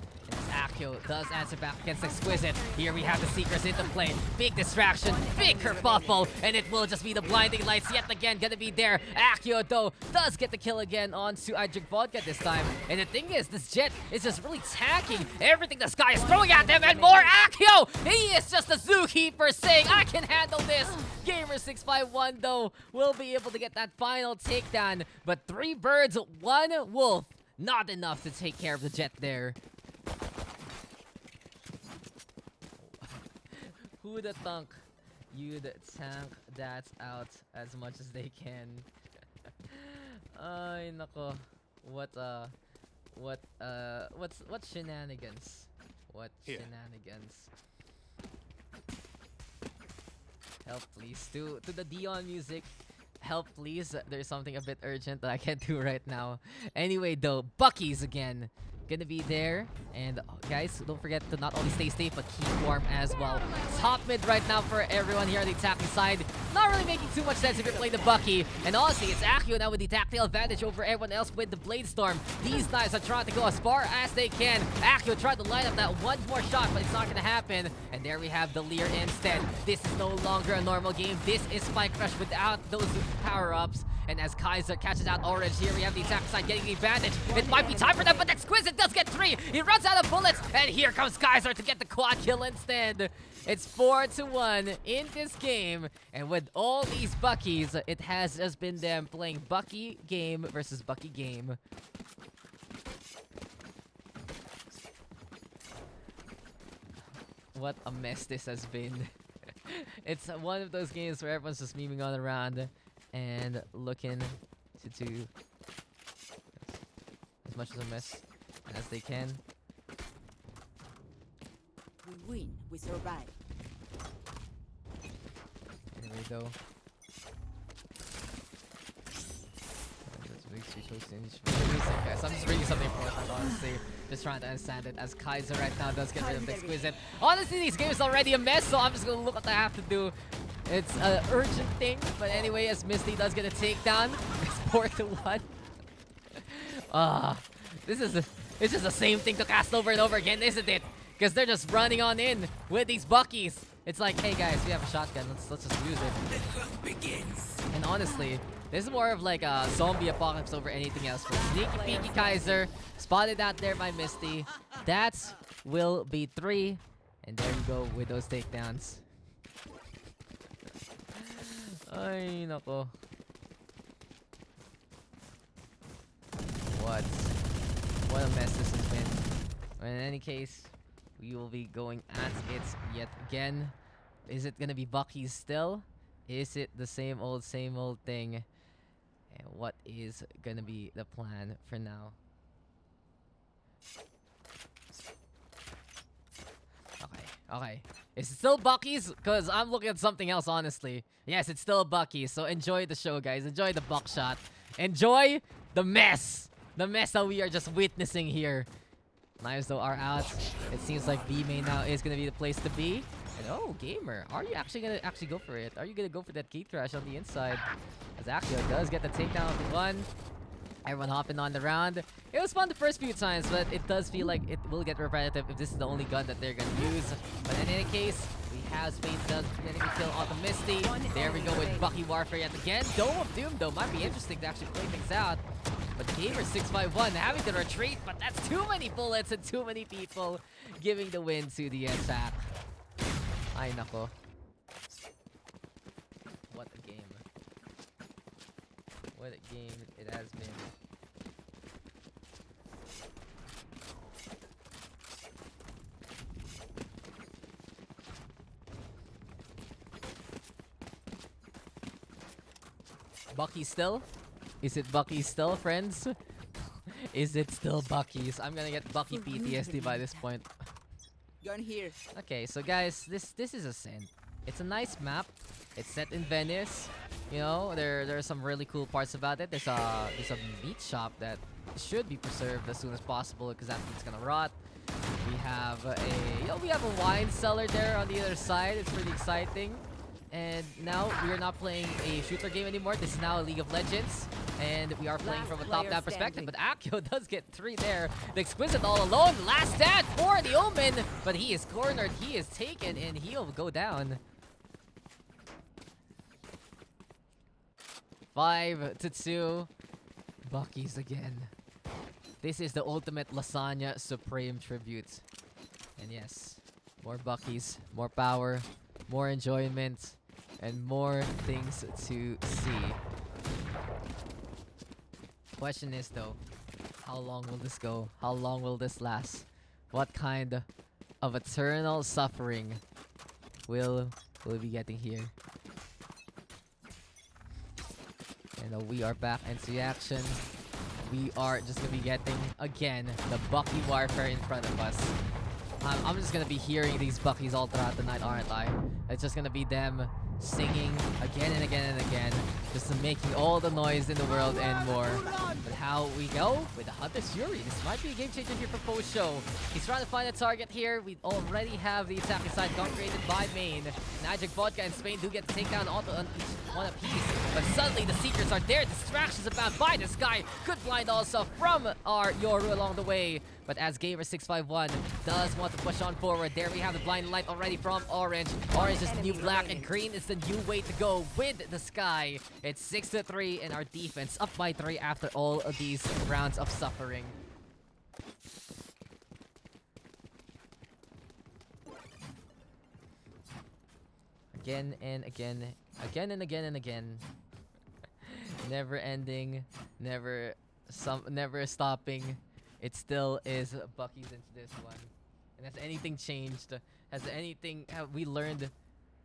Accio does answer back against Exquisite. Here we have the Seekers into play. Big distraction, big kerfuffle, and it will just be the blinding lights yet again gonna be there. Accio, though, does get the kill again on I Drink Vodka this time. And the thing is, this Jet is just really tanking everything the Sky is throwing at him and more. Accio, he is just a zookeeper saying, I can handle this. Gamer651, though, will be able to get that final takedown. But 3 birds, 1 wolf. Not enough to take care of the Jet there. Who'd thunk you'd tank that out as much as they can? Ay nako. What shenanigans? What shenanigans? Help please. To the Dion music. Help please. There's something a bit urgent that I can't do right now. Anyway though, Bucky's again gonna be there, and guys, don't forget to not only stay safe but keep warm as well. Top mid right now for everyone here on the attacking side. Not really making too much sense if you're playing the Bucky, and honestly it's Accio now with the tactile advantage over everyone else with the Blade Storm. These knives are trying to go as far as they can. Accio tried to line up that one more shot, but it's not gonna happen, and there we have the Leer instead. This is no longer a normal game. This is Spike Rush without those power-ups. And as Kaiser catches out Orange, here we have the attack side getting the advantage. It might be time for them, but Exquisite does get 3. He runs out of bullets, and here comes Kaiser to get the quad kill instead. It's 4-1 in this game, and with all these Buckies, it has just been them playing Bucky game versus Bucky game. What a mess this has been. It's one of those games where everyone's just memeing on around and looking to do as much of a mess as they can. We win, we survive. Anyway though. Guys, I'm just reading something important, honestly. Just trying to understand it as Kaiser right now does get rid of the Exquisite. Honestly, these games are already a mess, so I'm just gonna look what I have to do. It's an urgent thing, but anyway, as Misty does get a takedown, it's 4-1. It's just the same thing to cast over and over again, isn't it? Because they're just running on in with these Buckies. It's like, hey guys, we have a shotgun. Let's just use it. And honestly, this is more of like a zombie apocalypse over anything else. For Sneaky Peeky Kaiser, spotted out there by Misty. That will be 3, and there you go with those takedowns. Ay, nako. What a mess this has been. But in any case, we will be going at it yet again. Is it gonna be Bucky's still? Is it the same old thing? And what is gonna be the plan for now? Okay. Is it still Bucky's? Because I'm looking at something else, honestly. Yes, it's still Bucky's. So enjoy the show, guys. Enjoy the buckshot. Enjoy the mess. The mess that we are just witnessing here. Knives, though, are out. It seems like B main now is going to be the place to be. And oh, Gamer, are you actually going to go for it? Are you going to go for that gate crash on the inside? As Accio does get the takedown of the 1. Everyone hopping on the round. It was fun the first few times, but it does feel like it will get repetitive if this is the only gun that they're going to use. But in any case, we have Space does getting a kill on the Misty. There we go with Bucky Warfare yet again. Dome of Doom, though, might be interesting to actually play things out. But Gamer651 having to retreat, but that's too many bullets and too many people giving the win to the attack. Ay nako. What a game. What a game it has been. Bucky still? Is it Bucky still, friends? Is it still Bucky's? I'm gonna get Bucky PTSD by this point. Gun here. Okay, so guys, this is Ascent. It's a nice map. It's set in Venice. You know, there are some really cool parts about it. There's a meat shop that should be preserved as soon as possible because that meat's gonna rot. We have a wine cellar there on the other side. It's pretty exciting. And now we are not playing a shooter game anymore. This is now a League of Legends. And we are playing from a top-down perspective. But Accio does get 3 there. The Exquisite all alone. Last stand for the Omen. But he is cornered. He is taken. And he'll go down. 5-2. Bucky's again. This is the ultimate lasagna supreme tribute. And yes, more Bucky's, more power, more enjoyment, and more things to see. Question is though, how long will this go? How long will this last? What kind of eternal suffering will we be getting here? And we are back into action. We are just gonna be getting again the Bucky warfare in front of us. I'm just gonna be hearing these Buckies all throughout the night, aren't I? It's just gonna be them singing again and again and again, just making all the noise in the world and more. But how we go with the Hunter's Fury? This might be a game changer here for Post Show. He's trying to find a target here. We already have the attacking side created by Main. Magic Vodka and Spain do get to take down auto on each one apiece. But suddenly the Seekers are there. Distractions about by this guy. Good blind also from our Yoru along the way. But as Gamer651 does want to push on forward, there we have the blind light already from Orange. Orange is the new black and green is the new way to go with the Sky. It's 6-3 and our defense up by 3 after all of these rounds of suffering. Again and again, again and again and again. Never ending, never stopping. It still is Bucky's into this one. And has anything changed? Have we learned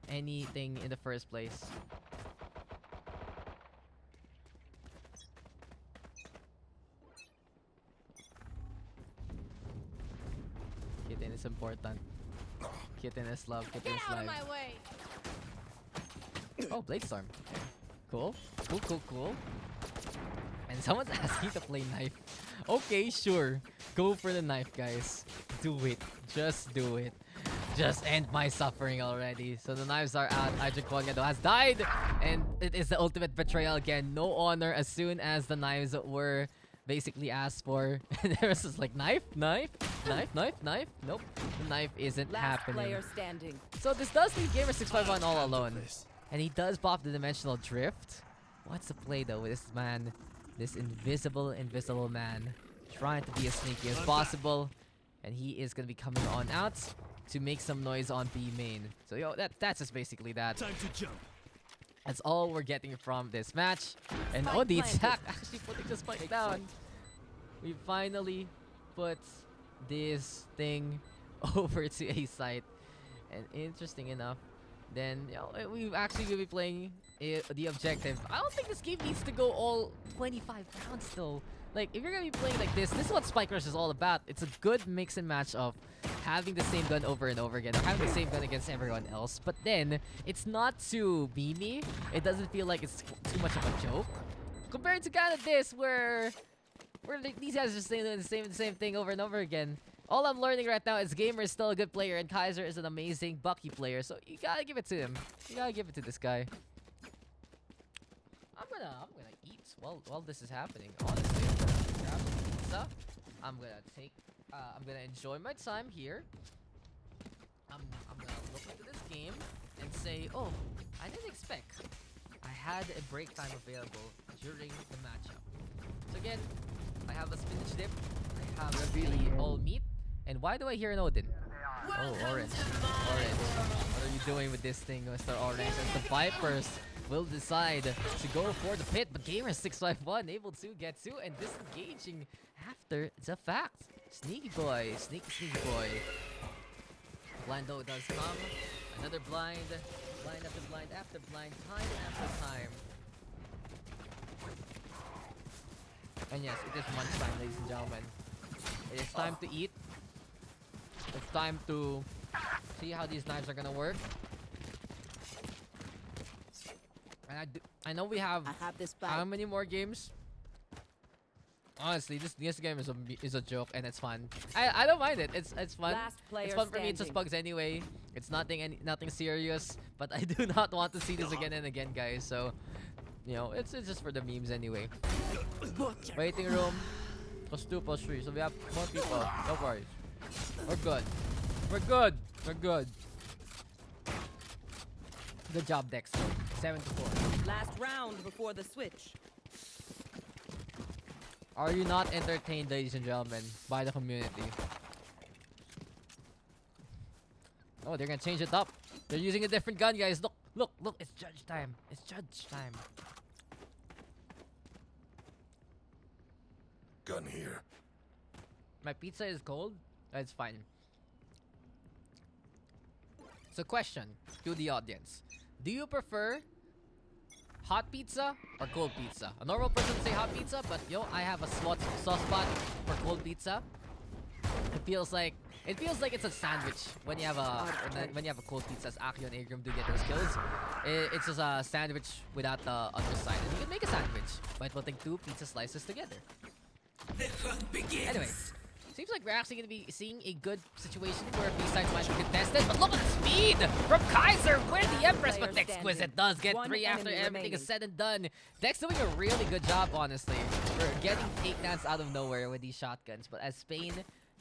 anything in the first place? Kitten is important. Kitten is love. Kitten is Get out of life. my way. Oh, Blade Storm. Okay. Cool. Cool. And someone's asking to play knife. Okay, sure. Go for the knife, guys. Do it. Just do it. Just end my suffering already. So the knives are out. Icebox has died. And it is the ultimate betrayal again. No honor as soon as the knives were basically asked for. And there was just like knife. Nope. The knife isn't happening. Player standing. So this does leave Gamer651 all alone. And he does pop the dimensional drift. What's the play though with this man? This invisible man. Trying to be as sneaky as possible. And he is going to be coming on out to make some noise on B main. So yo, that's just basically that. Time to jump. That's all we're getting from this match. And oh, the attack actually putting the spike down. We finally put this thing over to A site. And interesting enough, then you know, we actually will be playing the objective. I don't think this game needs to go all 25 rounds though. Like, if you're gonna be playing like this is what Spike Rush is all about. It's a good mix and match of having the same gun over and over again, or having the same gun against everyone else. But then, it's not too beamy. It doesn't feel like it's too much of a joke. Compared to kind of this, where like, these guys are just saying the same thing over and over again. All I'm learning right now is Gamer is still a good player, and Kaiser is an amazing Bucky player. So you gotta give it to him. You gotta give it to this guy. I'm gonna eat while this is happening. Honestly, I'm gonna grab some pizza. I'm gonna enjoy my time here. I'm gonna look into this game and say, oh, I didn't expect I had a break time available during the matchup. So again, I have a spinach dip. I have the all meat. And why do I hear an Odin? Oh, Orange. What are you doing with this thing, Mr. Orange? As the Vipers will decide to go for the pit, but Gamer651 able to get to and disengaging after the fact. Sneaky boy. Blando does come. Another blind. Blind after blind after blind. Time after time. And yes, it is lunchtime, ladies and gentlemen. It is time to eat. It's time to see how these knives are gonna work. And I know we have I have this back. how many more games? Honestly, this game is a joke and it's fun. I don't mind it. It's fun. Last player It's fun for me. It's just standing. pugs anyway. It's nothing serious. But I do not want to see this again and again, guys. So, you know, it's just for the memes anyway. Waiting room. +2, +3. So we have more people. No worries. We're good. We're good. We're good. Good job, Deks. 7-4. Last round before the switch. Are you not entertained, ladies and gentlemen, by the community? Oh, they're gonna change it up. They're using a different gun, guys. Look, look, look. It's judge time. It's judge time. Gun here. My pizza is cold. It's fine. So, question to the audience: do you prefer hot pizza or cold pizza? A normal person would say hot pizza, but yo, I have a soft spot for cold pizza. It feels like it's a sandwich when you have a cold pizza. As Akio and Agram do get those kills, it's just a sandwich without the other side. And you can make a sandwich by putting 2 pizza slices together. Anyway, seems like we're actually gonna be seeing a good situation where B sides might be contested. But look at the speed from Kaiser with the Empress, but Exquisite does get 3 after everything is said and done. Dex doing a really good job, honestly, for getting takedowns out of nowhere with these shotguns. But as Spain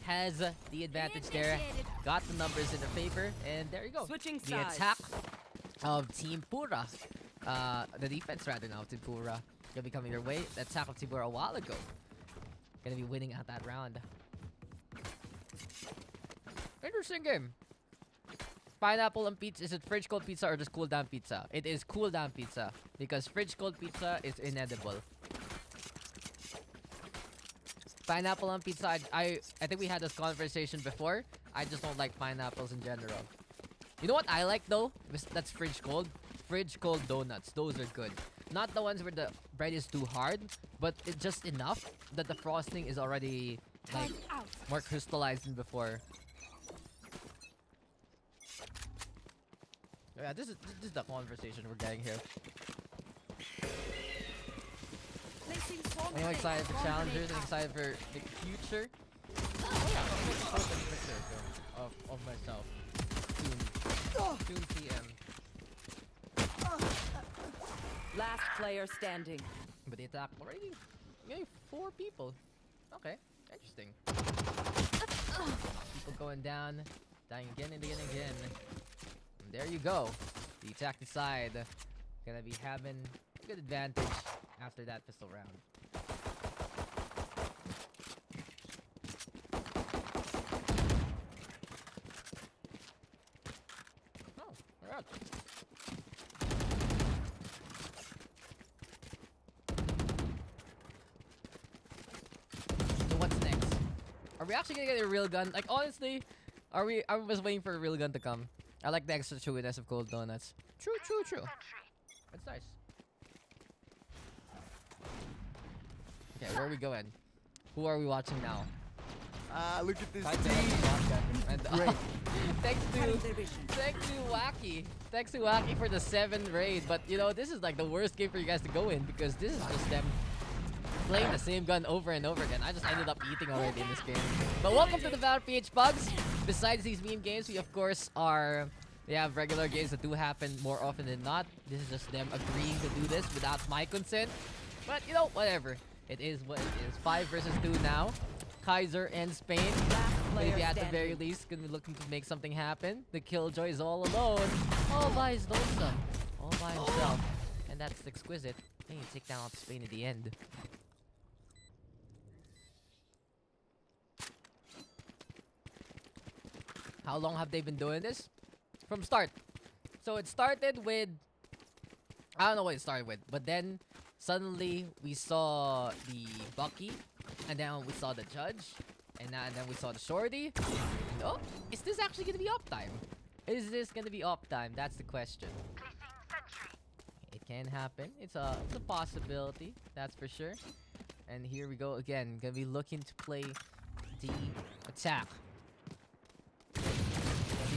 has the advantage there, got the numbers in their favor, and there you go. Switching The sides. attack of Teampura, the defense rather now of Teampura, gonna be coming their way. The attack of Teampura a while ago, gonna be winning out that round. Interesting game. Pineapple and pizza. Is it fridge cold pizza or just cool down pizza? It is cool down pizza because fridge cold pizza is inedible. Pineapple on pizza. I think we had this conversation before. I just don't like pineapples in general. You know what I like though? That's fridge cold. Fridge cold donuts. Those are good. Not the ones where the bread is too hard, but it's just enough that the frosting is already like more crystallized than before. Yeah, this is the conversation we're getting here. I'm excited for challengers and excited for the future. Oh yeah, I'm making a picture of myself. Soon PM. Last player standing. But the attack already getting 4 people. Okay, interesting. People going down, dying again and again and again. And there you go. The attack side gonna be having a good advantage after that pistol round. Oh, we're out. So what's next? Are we actually gonna get a real gun? Like honestly, I was waiting for a real gun to come. I like the extra chewiness of cold donuts. True. That's nice. Okay, where are we going? Who are we watching now? Look at this And, Great. thanks to Wacky. Thanks to Wacky for the 7 raid. But you know, this is like the worst game for you guys to go in because this is just them playing the same gun over and over again. I just ended up eating already in this game. But welcome to the Valorant PH PUGS. Besides these meme games, we of course we have regular games that do happen more often than not. This is just them agreeing to do this without my consent. But you know, whatever. It is what it is. 5 versus 2 now. Kaiser and Spain. Maybe at the very least gonna be looking to make something happen. The Killjoy is all alone. All by his lonesome. All by himself. And that's Exquisite. Can you take down Spain at the end? How long have they been doing this? From start. So it started with, I don't know what it started with, but then suddenly we saw the Bucky, and then we saw the Judge, and then we saw the Shorty. And, oh, is this actually gonna be uptime? Is this gonna be uptime? That's the question. It can happen. It's a possibility, that's for sure. And here we go again. Gonna be looking to play the attack.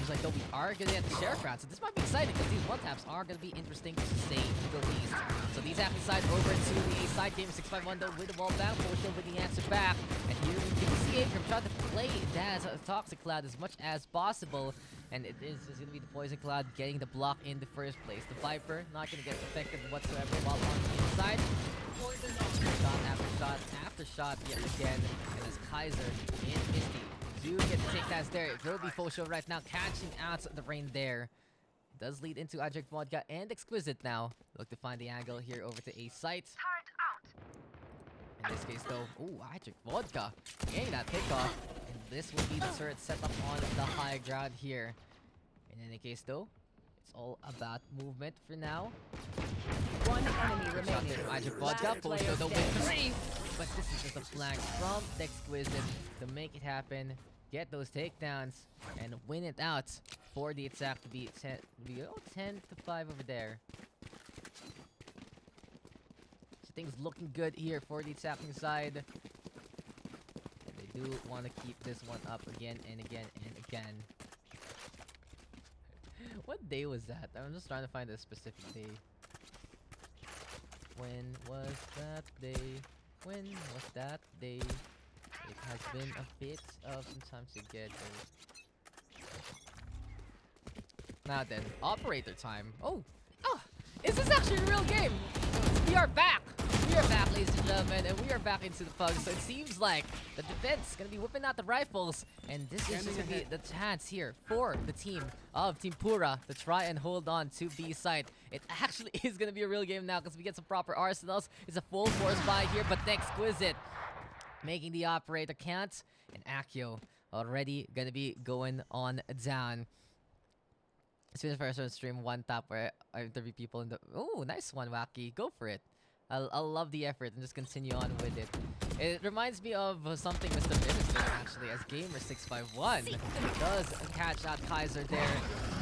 seems like though we are gonna get the sheriff round, so this might be exciting because these one taps are gonna be interesting to say the least. So these happy side over to the A side game 651 though with the ball down, Fosho with the answer back. And here we do see Akram trying to play that Toxic Cloud as much as possible. And it is just gonna be the Poison Cloud getting the block in the first place. The Viper not gonna get affected whatsoever while on the inside. Shot after shot after shot yet again. And as Kaiser and Misty do get the takedowns there. It will be Fosho right now catching out the rain there. It does lead into Ajik Vodka and Exquisite now. Look to find the angle here over to A site. In this case though, ooh, Ajik Vodka getting that pickoff. And this will be the turret set up on the high ground here. In any case though, it's all about movement for now. One enemy remaining. Ajik Vodka, Fosho though with 3. But this is just a flank from the Exquisite to make it happen. Get those takedowns and win it out for the attack to be 10 to 5 over there. So things looking good here for the attacking side. And they do want to keep this one up again and again and again. What day was that? I'm just trying to find a specific day. When was that day? When was that day? It has been a bit of some time to get those. Now then, operator time. Oh, is this actually a real game? We are back. We are back, ladies and gentlemen, and we are back into the pugs. So it seems like the defense is gonna be whipping out the rifles, and this is just gonna be the chance here for the team of Teampura to try and hold on to B side. It actually is gonna be a real game now because we get some proper arsenals. It's a full force buy here, but the Exquisite making the operator count, and Accio already gonna be going on down. It's been the first one stream one tap where I interview people in the. Oh, nice one, Wacky. Go for it. I'll love the effort and just continue on with it. It reminds me of something Mr. Minister actually, as Gamer651 does catch out Kaiser there.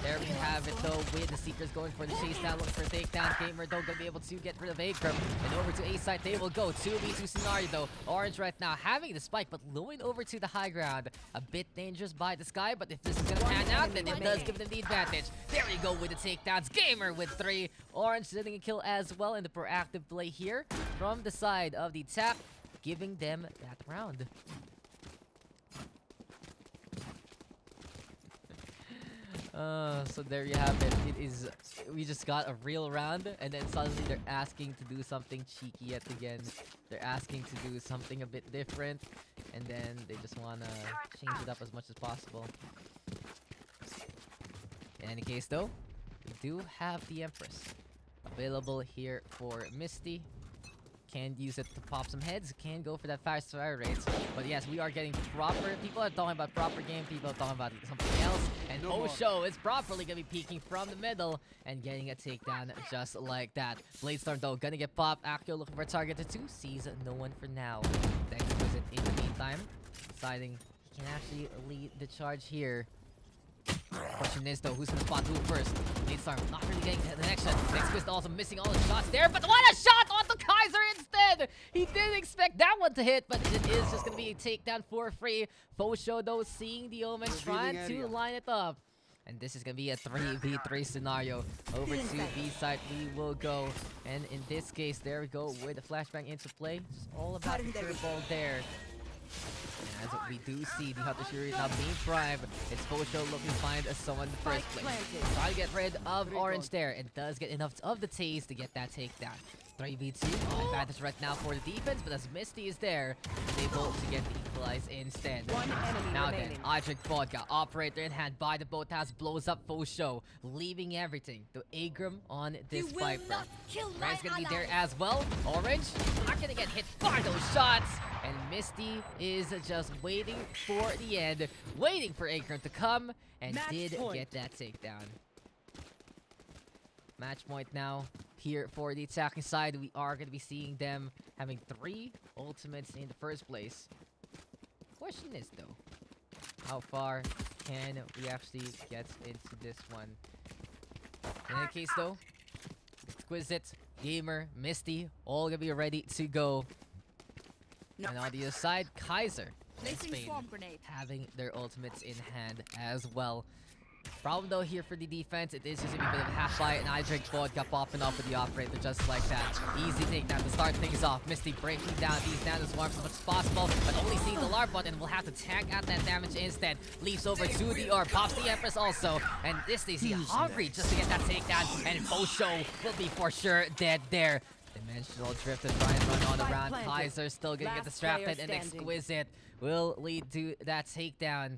There we have it though, with the Seekers going for the chase down, looking for a takedown. Gamer though gonna be able to get rid of Akram. And over to A side, they will go 2v2 scenario though. Orange right now having the spike, but going over to the high ground. A bit dangerous by the sky, but if this is gonna pan out, then it does give them the advantage. There you go with the takedowns. Gamer with 3. Orange getting a kill as well in the proactive play here from the side of the tap, giving them that round. So there you have it. We just got a real round, and then suddenly they're asking to do something cheeky yet again. They're asking to do something a bit different, and then they just wanna change it up as much as possible. In any case though, we do have the Empress available here for Misty. Can use it to pop some heads, can go for that fast fire rates. But yes, we are getting proper. People are talking about proper game, people are talking about something else. And Osho is properly gonna be peeking from the middle and getting a takedown just like that. Bladestorm though gonna get popped. Accio looking for a target to 2, sees no one for now. Thanks to it in the meantime, deciding he can actually lead the charge here. Question is though, who's gonna spot who first? Bladestorm not really getting the connection. Next also missing all the shots there, but what a shot onto Kaiser instead! He didn't expect that one to hit, but it is just gonna be a takedown for free. Fosho though seeing the Omen, trying to line it up. And this is gonna be a 3v3 scenario. Over to B side we will go. And in this case, there we go with the flashbang into play. Just all about the curveball there. And as we do see the Hatashiri now being primed, it's Fosho looking to find someone in the first place. Try to get rid of Orange there. It does get enough of the taste to get that takedown. 3v2, advantage right now for the defense, but as Misty is there, he's able to get the equalize instead. Now then, Ajik Vodka, operator in hand by the boathouse, blows up Fosho, leaving everything to Agram on this Viper. Rand's gonna be there as well. Orange, not gonna get hit by those shots. And Misty is just waiting for the end, waiting for Agram to come, and did get that takedown. Match point now here for the attacking side. We are going to be seeing them having 3 ultimates in the first place. Question is though, how far can we actually get into this one? In any case though, Exquisite, Gamer, Misty, all going to be ready to go. And on the other side, Kaiser and Spain having their ultimates in hand as well. Problem though here for the defense, it is just a bit of a half fight, and Icebox vodka popping off with the operator just like that. Easy takedown to start things off. Misty breaking down these nano swarms as much as possible, but only seeing the alarm button will have to tank out that damage instead. Leaps over to the orb, pops the Empress also, and this they see hungry just to get that takedown, and Fosho will be for sure dead there. Dimensional drift to try and run on around. Kaiser still gonna get distracted, and Exquisite will lead to that takedown.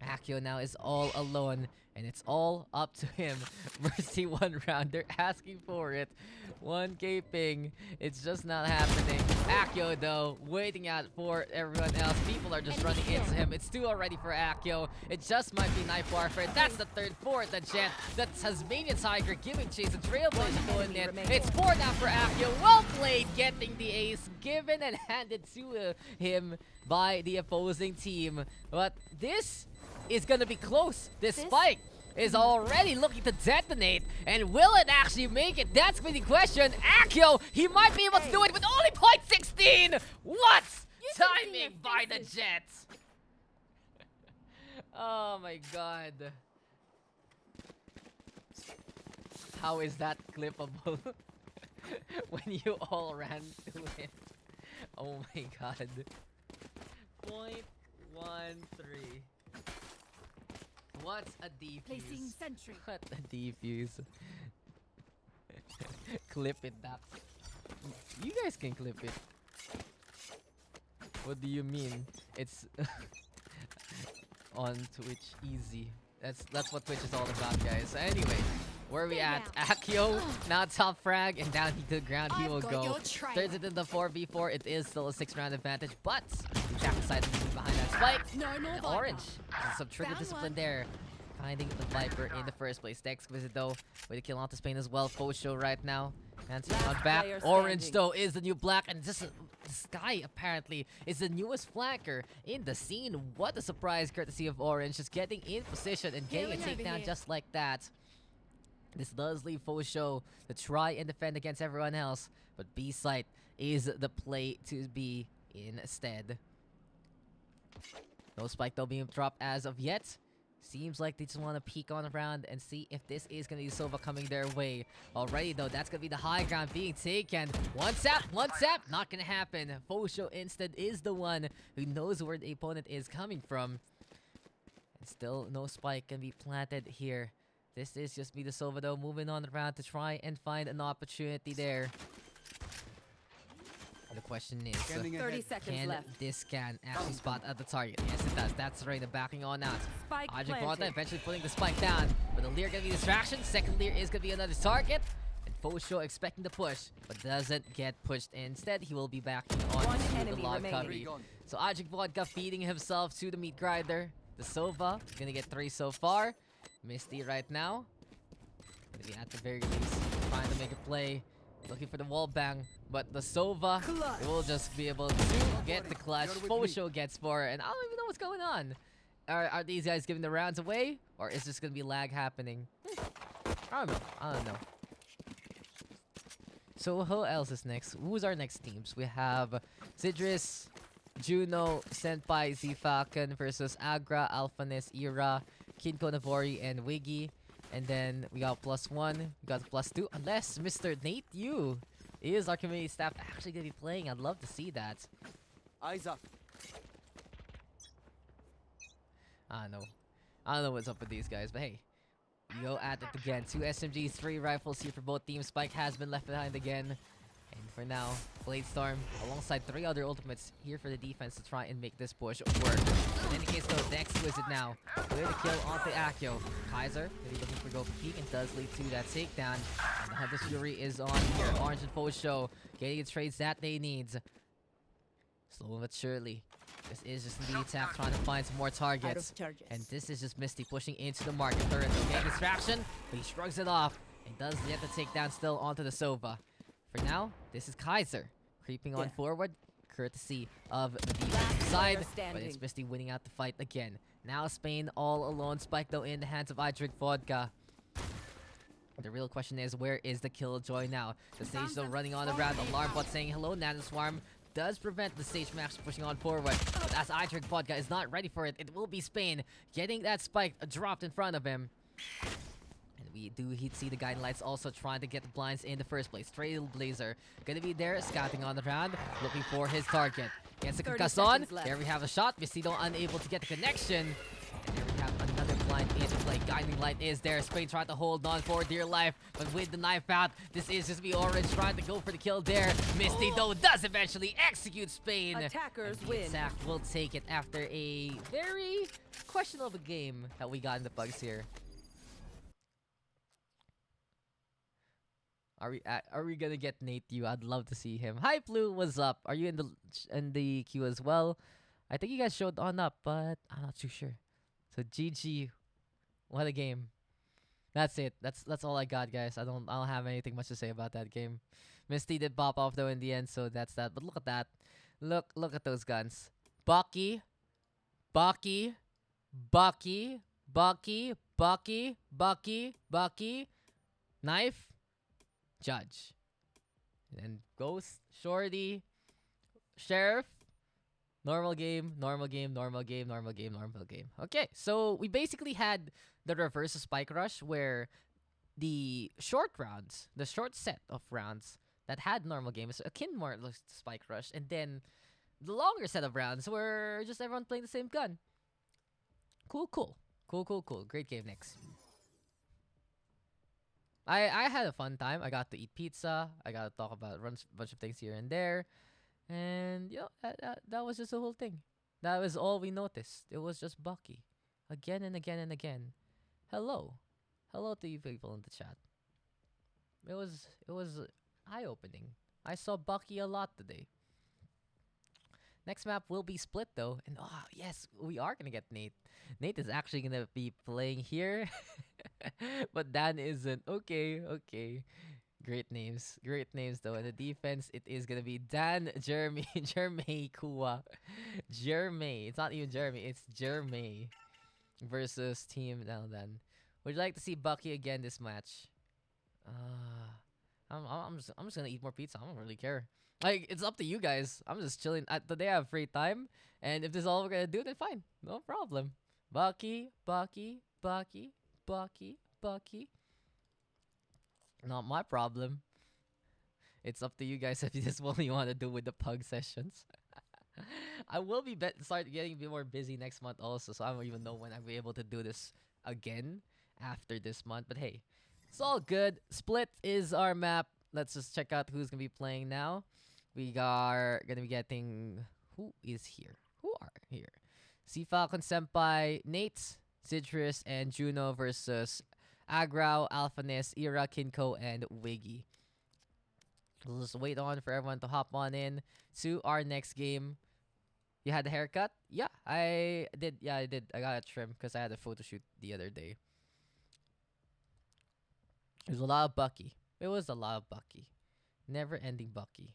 Accio now is all alone, and it's all up to him. Mercy one round, they're asking for it. 1K ping, it's just not happening. Accio though, waiting out for everyone else. People are just running into him. It's 2 already for Accio. It just might be knife warfare. That's the 3rd for the Jet. The Tasmanian Tiger giving chase. The Trailblazer going in. It's 4 now for Accio. Well played, getting the ace given and handed to him by the opposing team. But this is gonna be close. This spike is already looking to detonate, and will it actually make it? That's the question. Accio, he might be able to do it with only .16. What timing by the Jets? Oh my god. How is that clippable? When you all ran to it. Oh my god. .13. What's a Placing defuse? sentry. What a defuse. Clip it, Daks. You guys can clip it. What do you mean? It's on Twitch easy. That's what Twitch is all about, guys. So anyway, where are we at? Accio now top frag, and down to the ground he will go. Turns it into 4v4. It is still a 6-round advantage, but Jack decided to move behind that spike. And Orange, some trigger discipline there, finding the Viper in the first place. The Exquisite though with a kill onto Spain as well. Fosho right now answering on back. Orange though is the new black, and this guy apparently is the newest flanker in the scene. What a surprise, courtesy of Orange, just getting in position and getting a takedown just like that. This does leave Fosho to try and defend against everyone else, but B site is the play to be instead. No spike though being dropped as of yet. Seems like they just want to peek on around and see if this is going to be Sova coming their way. Already though, that's going to be the high ground being taken. One tap, not going to happen. Fosho instead is the one who knows where the opponent is coming from. And still no spike can be planted here. This is just me, the Sova though, moving on around to try and find an opportunity there. The question is, 30 seconds can left. this scan actually spot at the target? Yes, it does. That's right, the backing on out. Spike Onyok planted. eventually putting the spike down, but the Leer gonna be distraction. Second Leer is gonna be another target. And Fosho expecting the push, but doesn't get pushed. Instead, he will be backing on One to the enemy log remaining. cubby. So Onyok Vodka feeding himself to the meat grinder. The Sova gonna get 3 so far. Misty right now, gonna be at the very least trying to make a play. Looking for the wall bang, but the Sova will just be able to get the clutch. Fosho gets 4, and I don't even know what's going on. Are these guys giving the rounds away, or is this gonna be lag happening? I don't know. So who else is next? Who's our next teams? We have Sidris, Juno, Senpai, Z-Falcon versus Agra, Alphanis, Ira, Kinko Navori, and Wiggy. And then we got +1, we got +2, unless Mr. Nate Yu is our community staff actually gonna be playing. I'd love to see that. Eyes up. I don't know what's up with these guys, but hey, we go at it again. 2 SMGs, 3 rifles here for both teams. Spike has been left behind again. And for now, Bladestorm alongside 3 other ultimates here for the defense to try and make this push work. In any case though, the Exquisite now with a kill onto Accio. Kaiser maybe looking for go for peek and does lead to that takedown. And the Hunter's Fury is on here. Orange and Fosho getting the trades that they need. Slow but surely. This is just the attack trying to find some more targets. And this is just Misty pushing into the market. Third, getting distraction, but he shrugs it off and does get the takedown still onto the Sova. For now, this is Kaiser creeping on forward, courtesy of the defensive side, but it's Misty winning out the fight again. Now Spain all alone, Spike though in the hands of Icebox Vodka. The real question is, where is the Killjoy now? The Sage though running on around, Alarm bot saying hello, Nanoswarm does prevent the Sage Max pushing on forward. But as Vodka is not ready for it, it will be Spain getting that spike dropped in front of him. And we do see the guiding lights also trying to get the blinds in the first place. Trailblazer gonna be there, scouting on the round, looking for his target. Gets the 30 concuss on. seconds left. There we have a shot. Vestido unable to get the connection. And there we have another blind into play. Guiding light is there. Spain trying to hold on for dear life, but with the knife out, this is just be Orange trying to go for the kill there. Misty though does eventually execute Spain. Attackers And the win. attack will take it after a very questionable game that we got in the Pugs here. Are we gonna get Nate you? I'd love to see him. Hi Blue, what's up? Are you in the queue as well? I think you guys showed on up, but I'm not too sure. So GG, what a game. That's it. That's all I got, guys. I don't have anything much to say about that game. Misty did pop off though in the end, so that's that. But look at that. Look at those guns. Bucky, Bucky, Bucky, Bucky, Bucky, Bucky, Bucky, knife. Judge. And Ghost, Shorty, Sheriff, normal game, normal game, normal game, normal game, normal game. Okay, so we basically had the reverse of Spike Rush where the short rounds, the short set of rounds that had normal game is akin more to Spike Rush, and then the longer set of rounds were just everyone playing the same gun. Cool. Great game next. I had a fun time. I got to eat pizza. I got to talk about a bunch of things here and there. And, you know, that was just the whole thing. That was all we noticed. It was just Bucky. Again and again and again. Hello. Hello to you people in the chat. It was eye-opening. I saw Bucky a lot today. Next map will be split though. And oh yes, we are gonna get Nate. Nate is actually gonna be playing here. But Dan isn't. Okay. Great names though. And the defense, it is gonna be DanJermeyCua. Jermey. It's not even Jeremy, it's Jermey versus Team Dalandaaaan. Would you like to see Bucky again this match? I'm just gonna eat more pizza. I don't really care. Like, it's up to you guys. I'm just chilling. Today I have free time, and if this is all we're gonna do, then fine, no problem. Bucky. Not my problem. It's up to you guys if this is what you want to do with the pug sessions. I will be start getting a bit more busy next month also, so I don't even know when I'll be able to do this again after this month. But hey, it's all good. Split is our map. Let's just check out who's gonna be playing now. We are gonna be getting who are here? Sea Falcon Senpai, Nate, Citrus, and Juno versus Agrao, Alphanis, Ira, Kinko, and Wiggy. We'll just wait on for everyone to hop on in to our next game. You had the haircut? Yeah, I did. I got a trim because I had a photo shoot the other day. There's a lot of Bucky. It was a lot of Bucky. Never-ending Bucky.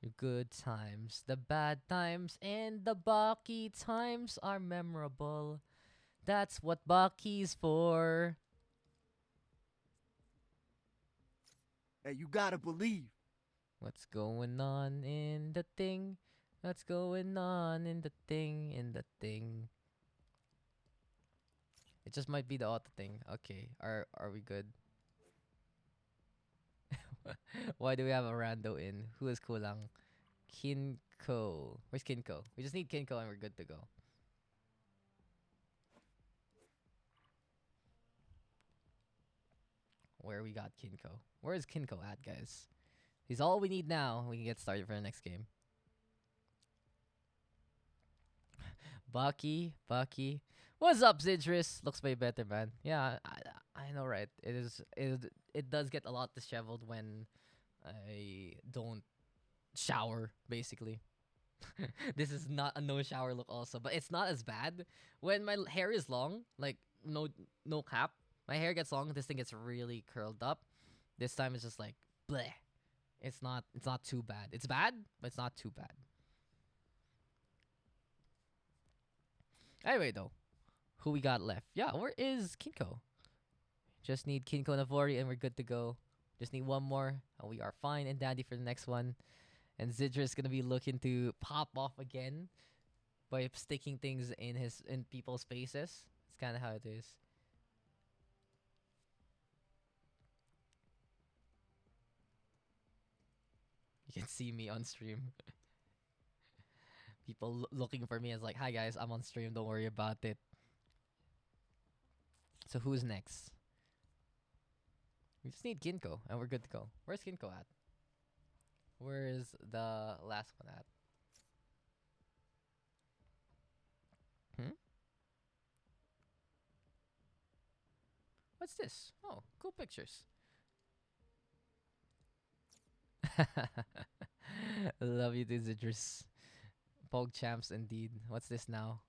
The good times, the bad times, and the Bucky times are memorable. That's what Bucky's for. Hey, you gotta believe. What's going on in the thing? What's going on in the thing? It just might be the auto thing. Okay, are we good? Why do we have a rando in? Who is kulang? Kinko. Where's Kinko? We just need Kinko and we're good to go. Where we got Kinko? Where is Kinko at, guys? He's all we need now. We can get started for the next game. Bucky. What's up, Citrus? Looks way better, man. Yeah, I know, right? It does get a lot disheveled when I don't shower, basically. This is not a no shower look also, but it's not as bad when my hair is long, like no cap. My hair gets long, this thing gets really curled up. This time it's just like bleh. It's not too bad. It's bad, but it's not too bad. Anyway though, who we got left? Yeah, where is Kinko? Just need Kinko Navori and we're good to go. Just need one more and we are fine and dandy for the next one. And Zidra's gonna be looking to pop off again by sticking things in people's faces. It's kind of how it is. You can see me on stream. People looking for me as like, hi guys, I'm on stream, don't worry about it. So who's next? We just need Kinko and we're good to go. Where's Kinko at? Where's the last one at? What's this? Oh, cool pictures. Love you, Zidris. Pog champs indeed. What's this now?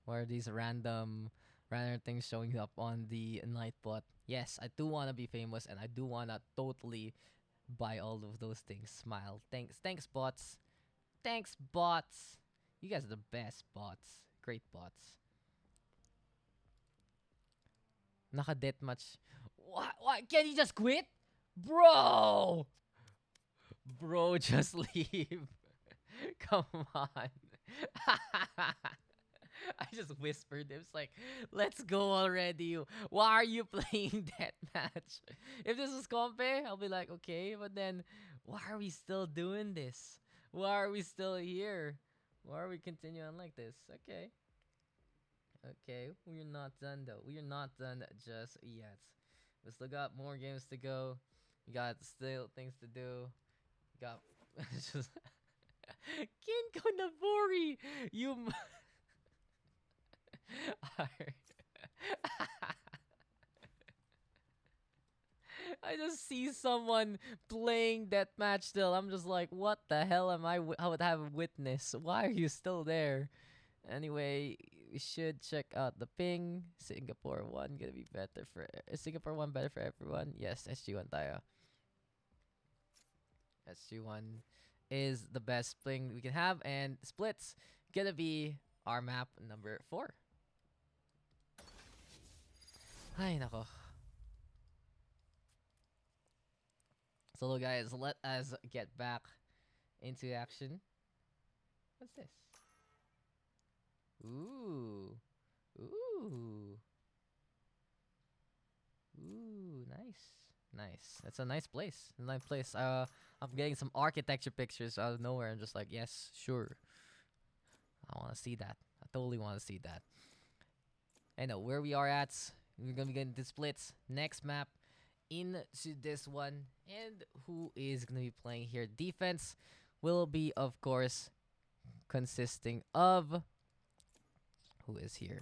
What are these random things showing up on the Nightbot? Yes, I do want to be famous and I do want to totally buy all of those things. Smile. Thanks bots. Thanks bots. You guys are the best bots. Great bots. Naka-deathmatch. What? Can he just quit? Bro! Bro, just leave. Come on. I just whispered. It was like, let's go already. Why are you playing that match? If this was Compe, I'll be like, okay. But then, why are we still doing this? Why are we still here? Why are we continuing like this? Okay. Okay, we're not done though. We are not done just yet. We still got more games to go. We got still things to do. We got just Kinko Nabori. I just see someone playing that match still. I'm just like, what the hell am I would have witnessed? Why are you still there? Anyway, we should check out the ping. Singapore 1 gonna be better for Singapore 1 better for everyone. Yes, SG1 tayo. SG1 is the best ping we can have, and splits gonna be our map number 4. Ay nako. So guys, let us get back into action. What's this? Ooh. Nice. That's a nice place. I'm getting some architecture pictures out of nowhere. I'm just like, yes, sure. I want to see that. I totally want to see that. I know where we are at. We're gonna be getting the splits next map into this one, and who is gonna be playing here? Defense will be, of course, consisting of who is here?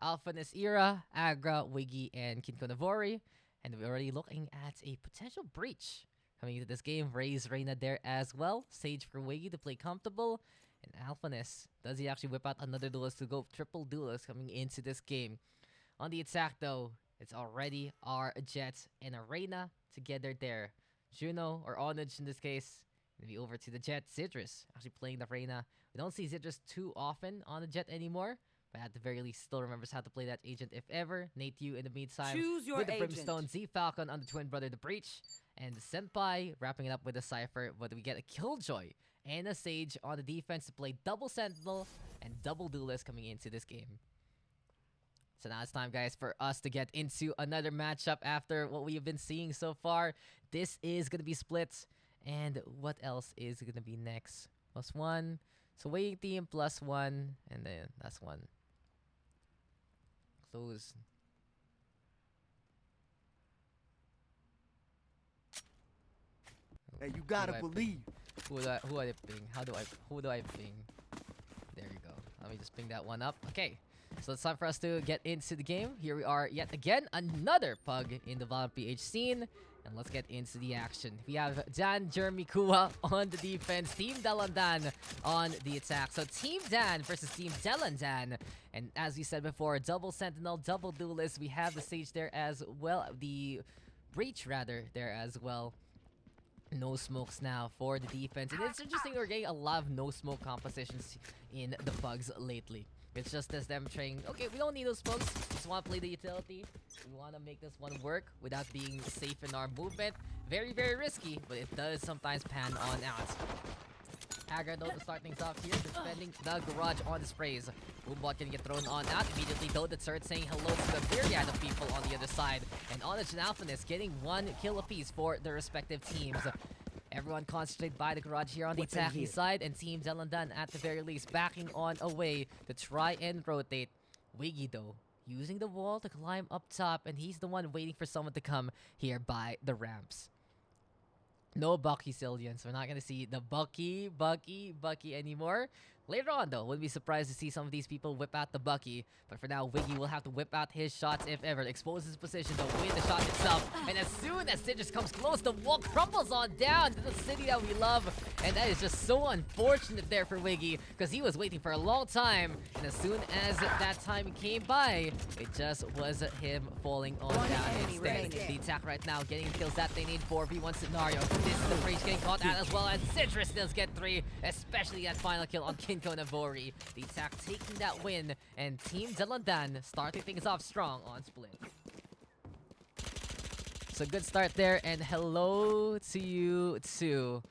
Alphaness Era, Agra, Wiggy, and Kinko Navori. And we're already looking at a potential breach coming into this game. Raise Reyna there as well. Sage for Wiggy to play comfortable. And Alphaness, does he actually whip out another duelist to go triple duelist coming into this game? On the attack though, it's already our Jets and a Reyna together there. Juno, or Onage in this case, gonna be over to the Jet. Citrus actually playing the Reyna. We don't see Citrus too often on the Jet anymore, but at the very least still remembers how to play that agent if ever. Nate Yu in the meantime Choose your with the agent. Brimstone, Z Falcon on the twin brother, the Breach, and the Senpai wrapping it up with a Cypher. But we get a Killjoy and a Sage on the defense to play double Sentinel and double Duelist coming into this game. So now it's time, guys, for us to get into another matchup after what we have been seeing so far. This is going to be splits. And what else is going to be next? +1. So waiting team +1. And then that's 1. Close. Hey, you gotta believe. Who do I ping? Who do I ping? There you go. Let me just ping that one up. Okay. So it's time for us to get into the game. Here we are yet again, another pug in the Valorant PH scene. And let's get into the action. We have DanJermeyCua on the defense, Team Dalandaaaan on the attack. So Team Dan versus Team Dalandaaaan. And as we said before, double Sentinel, double Duelist. We have the Sage there as well, the Breach rather there as well. No smokes now for the defense. And it's interesting, we're getting a lot of no smoke compositions in the Pugs lately. It's just as them saying, okay, we don't need those smokes. We just want to play the utility. We want to make this one work without being safe in our movement. Very, very risky, but it does sometimes pan on out. Haggard though to start things off here, defending the garage on the sprays. Boombot can get thrown on out immediately though. The turret saying hello to the myriad of people on the other side. And Onyok and Alphaness getting 1 kill apiece for their respective teams. Everyone concentrated by the garage here on the attacking side, and Team Dalandaaaan at the very least backing on away to try and rotate. Wiggy though, using the wall to climb up top, and he's the one waiting for someone to come here by the ramps. No Bucky Zillions. We're not gonna see the Bucky anymore. Later on, though, wouldn't be surprised to see some of these people whip out the Bucky. But for now, Wiggy will have to whip out his shots if ever. Expose his position to win the shot itself. And as soon as Citrus comes close, the wall crumbles on down to the city that we love. And that is just so unfortunate there for Wiggy, because he was waiting for a long time. And as soon as that time came by, it just was him falling on down instead. The attack right now, getting the kills that they need. 4v1 scenario. This is the breach getting caught out as well, and Citrus does get 3, especially that final kill on Kinko Navori. The attack taking that win, and Team Dalandaaaan starting things off strong on split. So good start there, and hello to you too.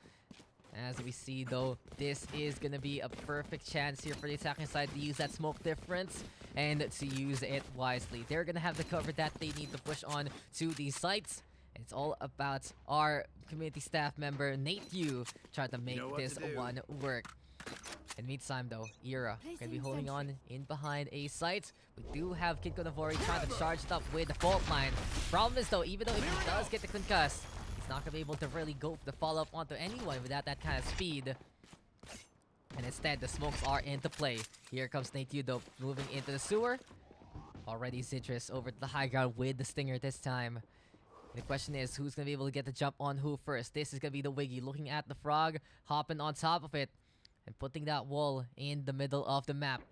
As we see though, this is gonna be a perfect chance here for the attacking side to use that smoke difference and to use it wisely. They're gonna have the cover that they need to push on to these sites. It's all about our community staff member, Nate Yu, trying to make this one work. In meantime though, Ira gonna be holding on in behind a site. We do have Kinko Navori trying to charge it up with the fault line. Problem is though, even though if he does get the concuss, he's not gonna be able to really go for the follow-up onto anyone without that kind of speed. And instead, the smokes are into play. Here comes Nate Yu though, moving into the sewer. Already Citrus over to the high ground with the stinger this time. The question is, who's gonna be able to get the jump on who first? This is gonna be the Wiggy looking at the frog, hopping on top of it, and putting that wall in the middle of the map.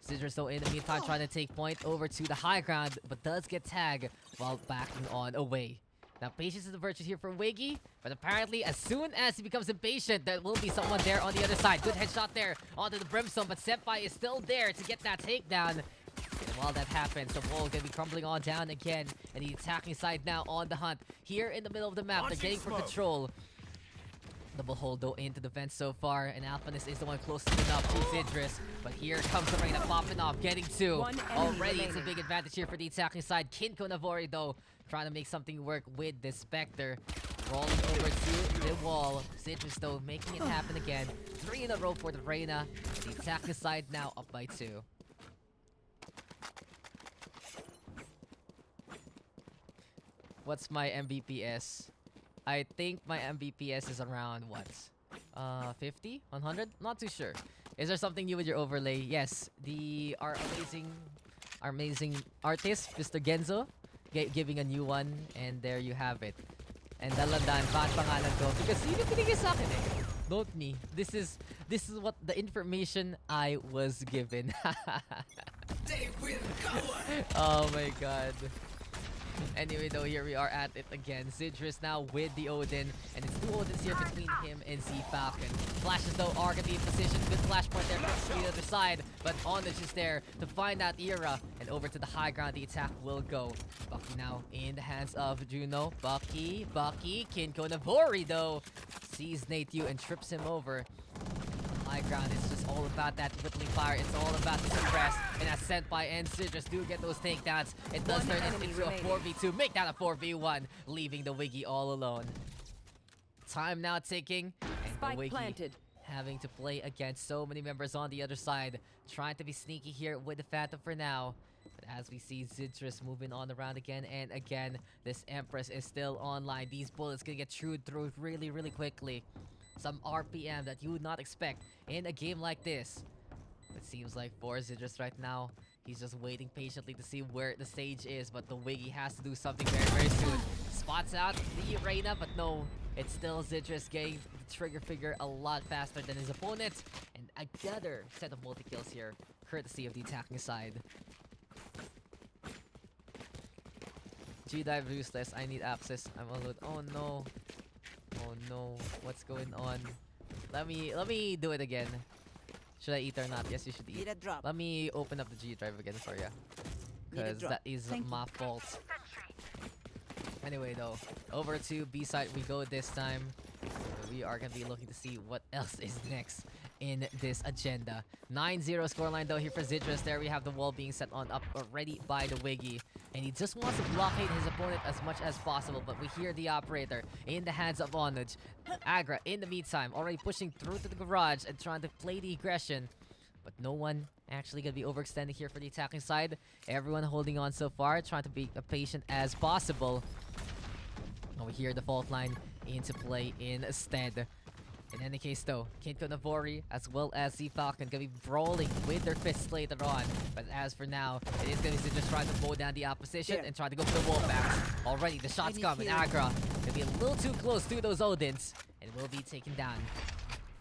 Citrus though in the meantime trying to take point over to the high ground, but does get tagged while backing on away. Now patience is the virtue here for Wiggy, but apparently as soon as he becomes impatient, there will be someone there on the other side. Good headshot there onto the Brimstone, but Senpai is still there to get that takedown. And while that happens, the wall gonna be crumbling on down again, and the attacking side now on the hunt. Here in the middle of the map, they're getting for control. Double hold though into the vent so far, and Alphaness is the one closest enough to Zidris. But here comes the Reina popping off, getting 2. Already it's a big advantage here for the attacking side. Kinko Navori though, trying to make something work with the Spectre. Rolling over to the wall. Zidris though, making it happen again. 3 in a row for the Reina. The attacking side now up by 2. What's my MVPS? I think my MVPS is around what? 50? 100? Not too sure. Is there something new with your overlay? Yes, our amazing artist, Mr. Genzo, giving a new one, and there you have it. And Dalandaaaan, bakit pangalan ko? Because yun yung binigay sa akin eh. Don't me. This is what the information I was given. Oh my god. Anyway though, here we are at it again. Zidris now with the Odin, and it's 2 Odins here between him and Z Falcon. Flashes though are gonna be in position. Good flashpoint there from the other side, but Onyok is there to find out Ira, and over to the high ground the attack will go. Bucky now in the hands of Juno. Bucky, Kinko Navori though sees Nate Yu and trips him over. High ground, it's just all about that whittling fire. It's all about the suppress. And as Senpai and Citrus do get those takedowns, it does turn into a 4v2. Make that a 4v1, leaving the Wiggy all alone. Time now ticking, and the Wiggy having to play against so many members on the other side. Trying to be sneaky here with the Phantom for now. But as we see Citrus moving on around again and again, this Empress is still online. These bullets gonna get chewed through really, really quickly. Some RPM that you would not expect in a game like this. It seems like for Zidris right now, he's just waiting patiently to see where the stage is, but the Wiggy has to do something very, very soon. Spots out the Reina, but no, it's still Zidris getting the trigger figure a lot faster than his opponent. And another set of multi-kills here, courtesy of the attacking side. G-Dive useless, I need access. I'm alone. Oh no. Oh no, what's going on? Let me do it again. Should I eat or not? Yes, you should Need eat. a drop. Let me open up the G drive again for you. Need a Because drop. that is Thank you. my fault. Anyway, though, over to B side we go this time. We are going to be looking to see what else is next in this agenda. 9-0 scoreline, though, here for Zidrus. There we have the wall being set on up already by the Wiggy. And he just wants to blockade his opponent as much as possible. But we hear the operator in the hands of Onyok. Agra, in the meantime, already pushing through to the garage and trying to play the aggression. But no one actually going to be overextending here for the attacking side. Everyone holding on so far, trying to be as patient as possible. And we hear the fault line into play instead. In any case, though, Kinko Navori as well as Z Falcon gonna be brawling with their fists later on. But as for now, it is gonna be just trying to mow down the opposition and try to go for the wall backs. Already, the shots come, and Agra gonna be a little too close to those Odins and will be taken down.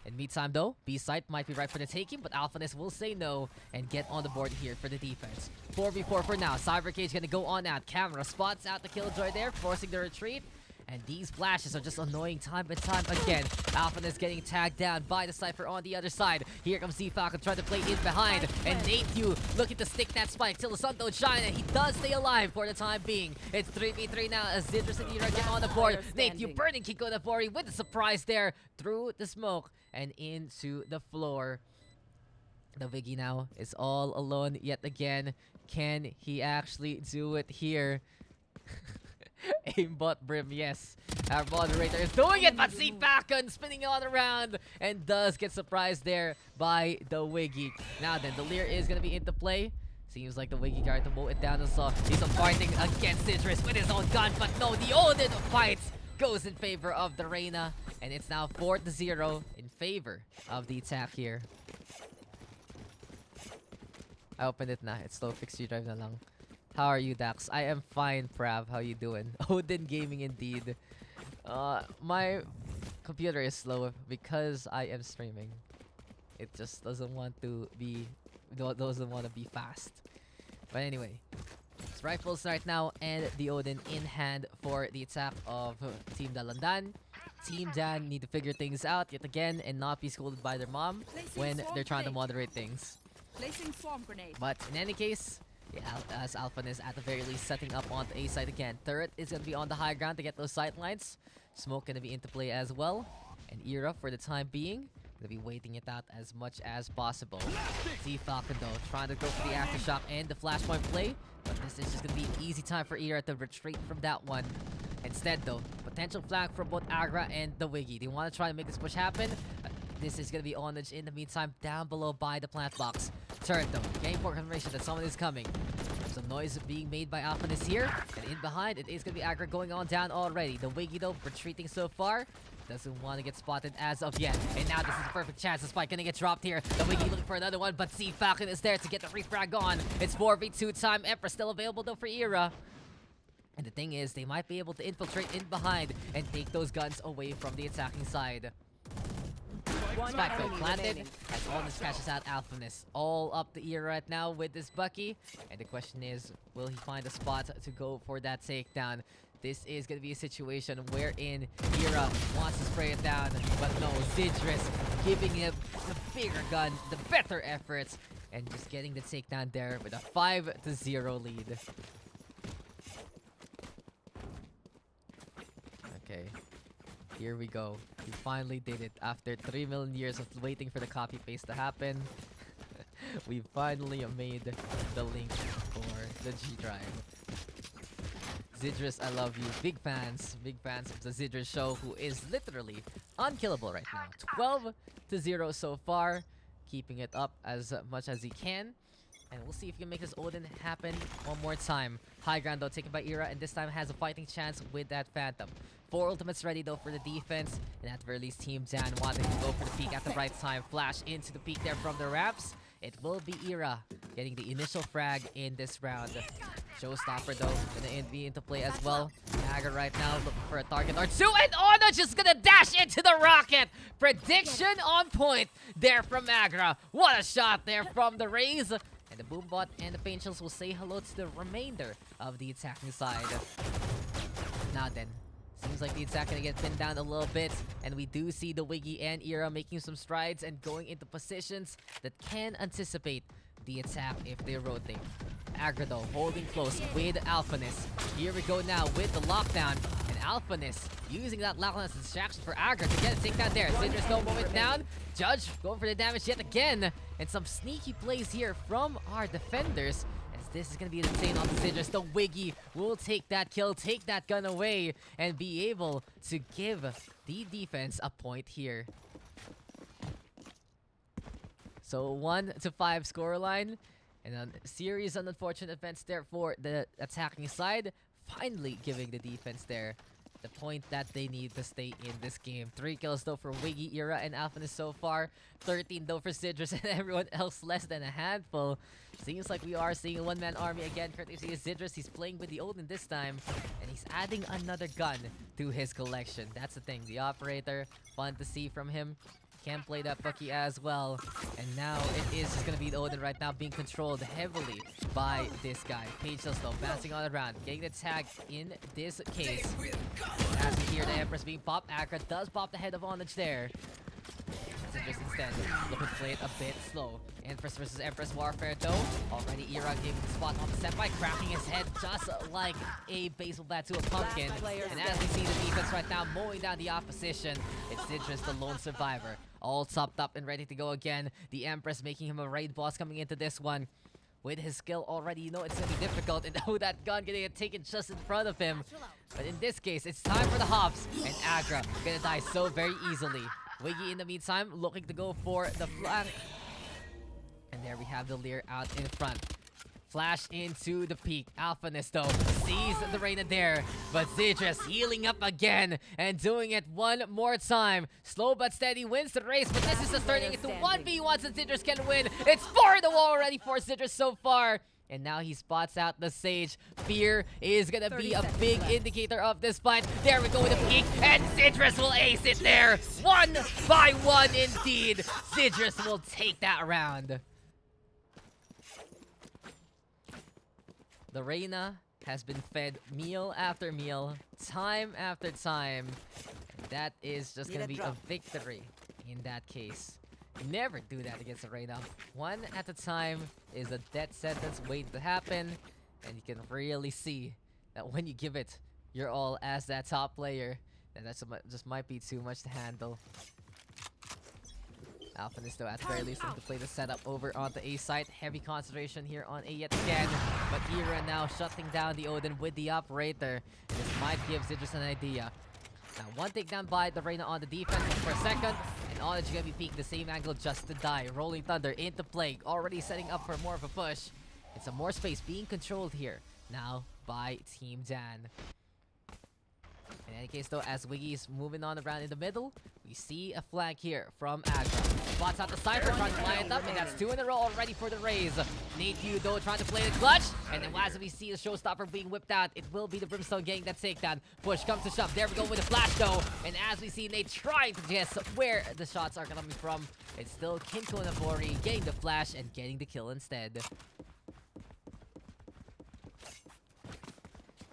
In meantime, though, B site might be right for the taking, but Alphaness will say no and get on the board here for the defense. 4v4 for now. Cyber Cage gonna go on out. Camera spots out the Killjoy there, forcing the retreat. And these flashes are just annoying time and time again. Alphaness getting tagged down by the Cypher on the other side. Here comes Z-Falcon trying to play in behind. And Natew looking to stick that spike till the sun don't shine. And he does stay alive for the time being. It's 3v3 now as Zidrus and Ira get on the board. Natew burning Kinko Navori with a surprise there through the smoke and into the floor. The Viggy now is all alone yet again. Can he actually do it here? Aimbot Brim, yes. Our moderator is doing it, but Z-Falcon spinning on around and does get surprised there by the Wiggy. Now then, the Leer is going to be into play. Seems like the Wiggy guard to mow it down as well. He's fighting against Zidrus with his own gun, but no, the Odin fight goes in favor of the Reyna. And it's now 4-0 in favor of the attack here. I opened it na. It's slow fix G-Drive na lang. How are you, Daks? I am fine, Prav. How you doing? Odin Gaming indeed. My computer is slow because I am streaming. It just doesn't want to be fast. But anyway, it's rifles right now and the Odin in hand for the attack of Team Dalandaaaan. Team Dan need to figure things out yet again and not be scolded by their mom when they're trying to moderate things. Placing swarm grenade. But in any case, yeah, as Alphaness at the very least setting up on the A side again. Turret is going to be on the high ground to get those sight lines. Smoke going to be into play as well. And Ira, for the time being, going to be waiting it out as much as possible. Z-Falcon, though, trying to go for the aftershock and the flashpoint play. But this is just going to be an easy time for Ira to retreat from that one. Instead, though, potential flank from both Agra and the Wiggy. They want to try to make this push happen. This is going to be Onyok in the meantime down below by the plant box. Turret, though, getting for confirmation that someone is coming. Some noise being made by Alphaness here. And in behind, it is going to be Agra going on down already. The Wiggy, though, retreating so far. Doesn't want to get spotted as of yet. And now this is the perfect chance. The spike going to get dropped here. The Wiggy looking for another one, but Z-Falcon is there to get the refrag on. It's 4v2 time. Emperor still available, though, for Ira. And the thing is, they might be able to infiltrate in behind and take those guns away from the attacking side. Spike though planted as Onyok catches out Alphaness. All up the ear right now with this Bucky. And the question is, will he find a spot to go for that takedown? This is going to be a situation wherein Ira wants to spray it down, but no, Zidrus giving him the bigger gun, the better efforts, and just getting the takedown there with a 5-0 lead. Okay. Here we go. We finally did it after 3 million years of waiting for the copy paste to happen. We finally made the link for the G drive. Zidrus, I love you. Big fans of the Zidrus show, who is literally unkillable right now. 12-0 so far, keeping it up as much as he can. And we'll see if he can make this Odin happen one more time. High ground though, taken by Ira, and this time has a fighting chance with that Phantom. 4 ultimates ready though for the defense, and at the very least Team Dan wanting to go for the peek at the right time. Flash into the peek there from the ramps. It will be Ira getting the initial frag in this round. Showstopper though, gonna be into play as well. Dagger right now looking for a target or two, and Onyok just gonna dash into the rocket. Prediction on point there from Agra. What a shot there from the Rays. And the Boombot and the Painchels will say hello to the remainder of the attacking side. Now then, Seems like the attack gonna get pinned down a little bit, and we do see the Wiggy and Era making some strides and going into positions that can anticipate the attack if they rotate. Agra though, holding close with Alphaness. Here we go now with the lockdown, and Alphaness using that lockdown as a distraction for Agra to get a takedown there. Citrus no moment down. Judge going for the damage yet again, and some sneaky plays here from our defenders. This is going to be insane on the Citrus. The Wiggy will take that kill, take that gun away, and be able to give the defense a point here. So 1-5 scoreline, and a series of unfortunate events there for the attacking side, finally giving the defense there the point that they need to stay in this game. 3 kills though for Wiggy, Era, and Alphaness so far. 13 though for Citrus, and everyone else less than a handful. Seems like we are seeing a one-man army again, courtesy of Citrus. He's playing with the Odin this time, and he's adding another gun to his collection. That's the thing. The operator, fun to see from him. Can play that Bucky as well. And now it is just going to be the Odin right now being controlled heavily by this guy. Page though bouncing on around, getting the tag in this case. As we hear the Empress being popped, Agra does pop the head of Onyok there. Citrus instead looking to play it a bit slow. Empress versus Empress warfare though. Already Era giving the spot on the senpai, cracking his head just like a baseball bat to a pumpkin. And as we see the defense right now mowing down the opposition, it's Citrus the lone survivor. All topped up and ready to go again. The Empress making him a raid boss coming into this one. With his skill already, you know it's going to be difficult. And oh, that gun getting it taken just in front of him. But in this case, it's time for the hops. And Agra gonna die so very easily. Wiggy in the meantime looking to go for the flank. And there we have the Leer out in front. Flash into the peak. Alphaness though sees the Reyna there, but Citrus healing up again and doing it one more time. Slow but steady wins the race, but this is just turning into 1v1 so Citrus can win. It's 4 in the wall already for Citrus so far. And now he spots out the Sage. Fear is gonna be a big indicator of this fight. There we go with the peak, and Citrus will ace it there. 1-1 indeed. Citrus will take that round. The Reyna has been fed meal after meal, time after time. And that is just gonna be a victory in that case. Never do that against a Reyna. One at a time is a death sentence waiting to happen. And you can really see that when you give it your all as that top player, then that just might be too much to handle. Alphaness though at the very least looking to play the setup over on the A site. Heavy concentration here on A yet again. But Era now shutting down the Odin with the operator. This might give Citrus an idea. Now one takedown by the Reyna on the defense for a second. And Onyok gonna be peeking the same angle just to die. Rolling Thunder into play. Already setting up for more of a push. It's some more space being controlled here now by Team Dan. In any case though, as Wiggy's moving on around in the middle, we see a flank here from Agra. Spots out the Cypher trying to line it up, and that's 2 in a row already for the Raze. Nate though trying to play the clutch, and then as we see the showstopper being whipped out, it will be the Brimstone getting that takedown. Push comes to shove. There we go with the flash though, and as we see Nate trying to guess where the shots are coming from, it's still Kinko Nabori getting the flash and getting the kill instead.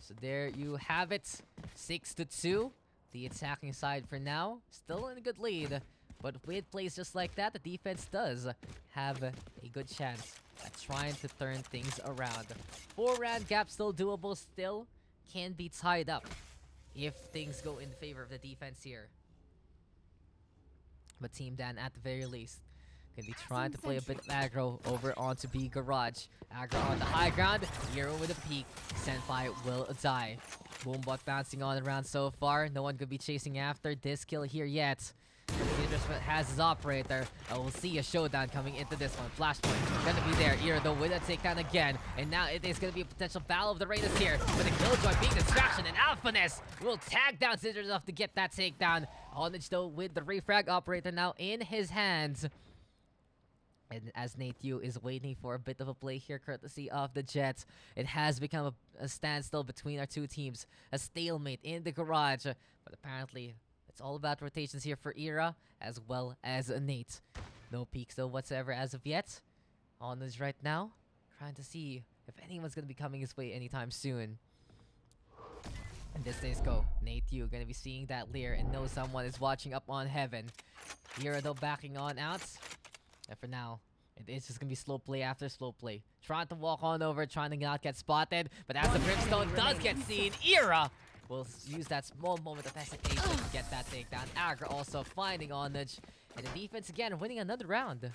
So there you have it. 6-2. The attacking side for now. Still in a good lead. But with plays just like that, the defense does have a good chance at trying to turn things around. 4-round gap still doable. Still can be tied up if things go in favor of the defense here. But Team Dan at the very least gonna be trying to play a bit of aggro over onto B Garage. Aggro on the high ground. Hero with a peek. Senpai will die. Boombot bouncing on around so far. No one could be chasing after this kill here yet. Citrus has his operator. We'll see a showdown coming into this one. Flashpoint gonna be there. Hero though with a takedown again. And now it is gonna be a potential battle of the Raiders here. With a Killjoy being distraction, and Alphaness will tag down Citrus enough to get that takedown. Onyok though with the refrag operator now in his hands. And as Nate is waiting for a bit of a play here, courtesy of the Jets, it has become a standstill between our two teams. A stalemate in the garage. But apparently, it's all about rotations here for Era, as well as Nate. No peaks though whatsoever as of yet. Onyok right now, trying to see if anyone's going to be coming his way anytime soon. And this days go. Nate, you gonna be seeing that leer and know someone is watching up on heaven. Hero though backing on out. And for now, it is just gonna be slow play after slow play. Trying to walk on over, trying to not get spotted. But as the Brimstone does get seen, Era will use that small moment of hesitation to get that takedown. Agra also finding Onyok. And the defense again winning another round.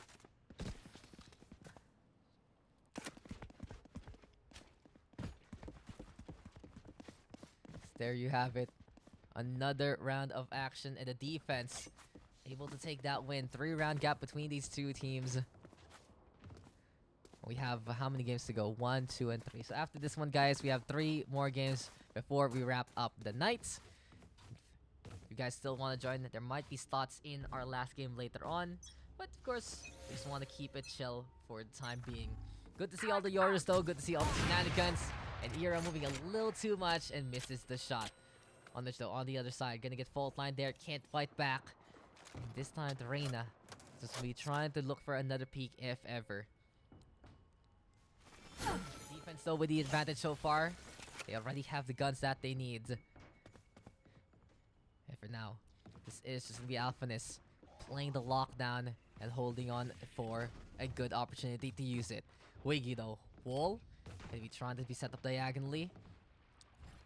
There you have it. Another round of action, and the defense able to take that win. 3-round gap between these two teams. We have how many games to go? 1, 2, and 3. So after this one, guys, we have 3 more games before we wrap up the night. If you guys still want to join, there might be slots in our last game later on. But of course, we just want to keep it chill for the time being. Good to see all the Yoros though. Good to see all the shenanigans. And Era moving a little too much and misses the shot. Onyok though on the other side. Gonna get fault line there. Can't fight back. And this time the Reyna just be trying to look for another peek if ever. Defense though with the advantage so far. They already have the guns that they need. And for now, this is just gonna be Alphanus playing the lockdown and holding on for a good opportunity to use it. Wiggy though, wall. Gonna be trying to be set up diagonally.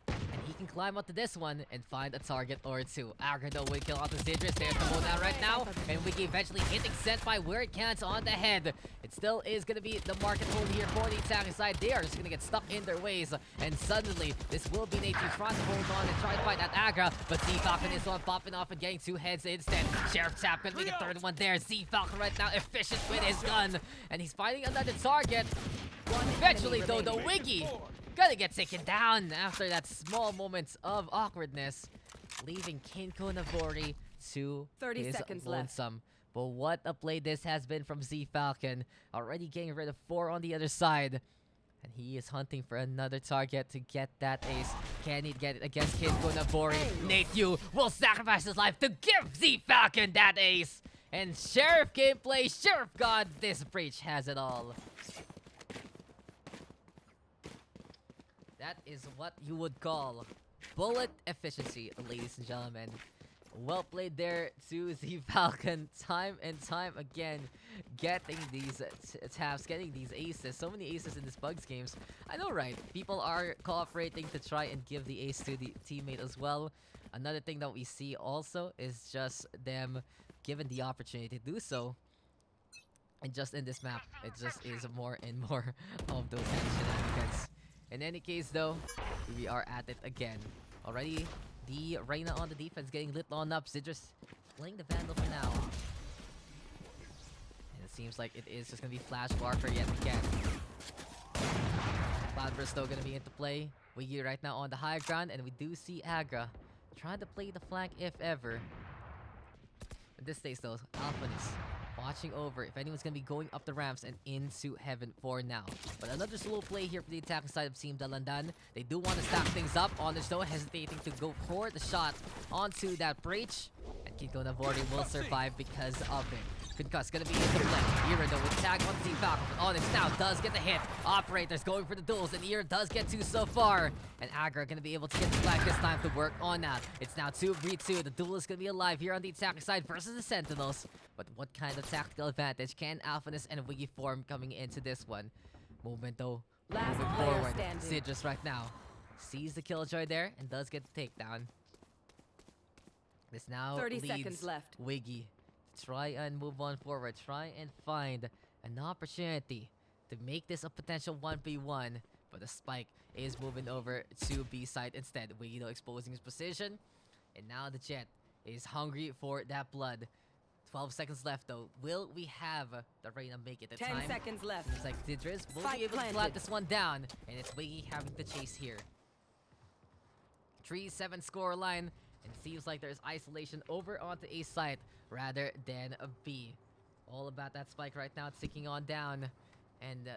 And he can climb up to this one and find a target or two. Agra though will kill onto Zidris. There's the hold down right now. And Wiggy eventually hitting Sent by where it counts on the head. It still is going to be the market hold here for the attacking side. They are just going to get stuck in their ways. And suddenly, this will be Nate trying to hold on and try to fight at Agra. But Z-Falcon is one popping off and getting 2 heads instead. Sheriff Tap going to be the third one there. Z-Falcon right now efficient with his gun. And he's finding another target. Eventually though, the Wiggy gonna get taken down after that small moments of awkwardness, leaving Kinko Navori to 30 his seconds left. lonesome. But what a play this has been from Z-Falcon, already getting rid of 4 on the other side. And he is hunting for another target to get that ace. Can he get it against Kinko Navori? Nate Yu will sacrifice his life to give Z-Falcon that ace. And Sheriff gameplay, Sheriff God, this breach has it all. That is what you would call bullet efficiency, ladies and gentlemen. Well played there to Z-Falcon, time and time again, getting these taps, getting these aces. So many aces in this Pugs games. I know, right? People are cooperating to try and give the ace to the teammate as well. Another thing that we see also is just them given the opportunity to do so. And just in this map, it just is more and more of those kind of shenanigans. In any case though, we are at it again. Already, the Reyna on the defense getting lit on up. Citrus playing the Vandal for now. And it seems like it is just gonna be Flash Warfare yet again. Cloudburst though gonna be into play. Wiggy right now on the high ground, and we do see Agra trying to play the flank if ever. At this stage though, Alphanus watching over if anyone's gonna be going up the ramps and into heaven for now. But another slow play here for the attacking side of Team Dalandaaaan. They do want to stack things up. Onyok though hesitating to go for the shot onto that breach. And Kinko Navori will survive because of it. Concuss gonna be in the play. Era though with tag on Z-Falcon. Onyx now does get the hit. Operators going for the duels, and Era does get 2 so far. And Agra gonna be able to get the flag this time to work on that. It's now 2v2. The duel is gonna be alive here on the attacking side versus the Sentinels. But what kind of tactical advantage can Alphanus and Wiggy form coming into this one? Movement though. Last moving player forward. standing. Citrus right now sees the killjoy there and does get the takedown. This now 30 leads seconds left. Wiggy to try and move on forward. Try and find an opportunity to make this a potential 1v1. But the spike is moving over to B side instead. Wiggy though exposing his position. And now the Jet is hungry for that blood. 12 seconds left though. Will we have the Reyna make it in 10 time? seconds left. Seems like Didris will Spike be able to planted. flat this one down. And it's Wiggy having the chase here. 3-7 score line. And it seems like there's isolation over onto A side rather than a B. All about that spike right now, ticking on down. And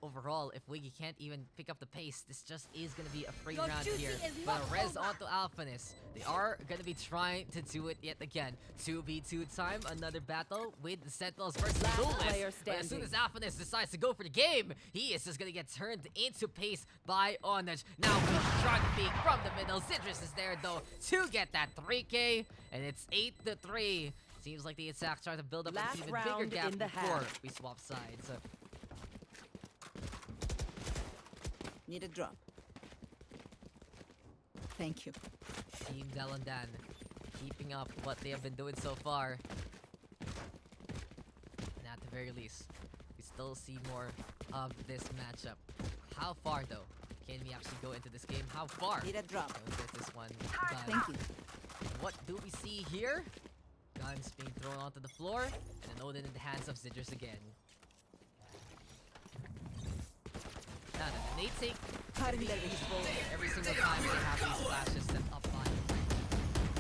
overall, if Wiggy can't even pick up the pace, this just is gonna be a free Your round duty here. is But not res over. onto Alphanus. They are gonna be trying to do it yet again. 2v2 time, another battle with the Sentinels versus Last Duelist. player But as soon as standing. Alphanus decides to go for the game, he is just gonna get turned into pace by Onyok. Now Wiggy trying to peek from the middle. Citrus is there though to get that 3K, and it's 8-3. Seems like the attack trying to build up Last an even bigger round gap in the before half. we swap sides. Need a drop. Thank you. Team Dalandaaaan keeping up what they have been doing so far. And at the very least, we still see more of this matchup. How far though can we actually go into this game? How far? Need a drop. We'll get this one done. Thank you. What do we see here? Guns being thrown onto the floor, and an Odin in the hands of Citrus again. Now, the nade take Cutting be their useful every single time they have these flashes set up by.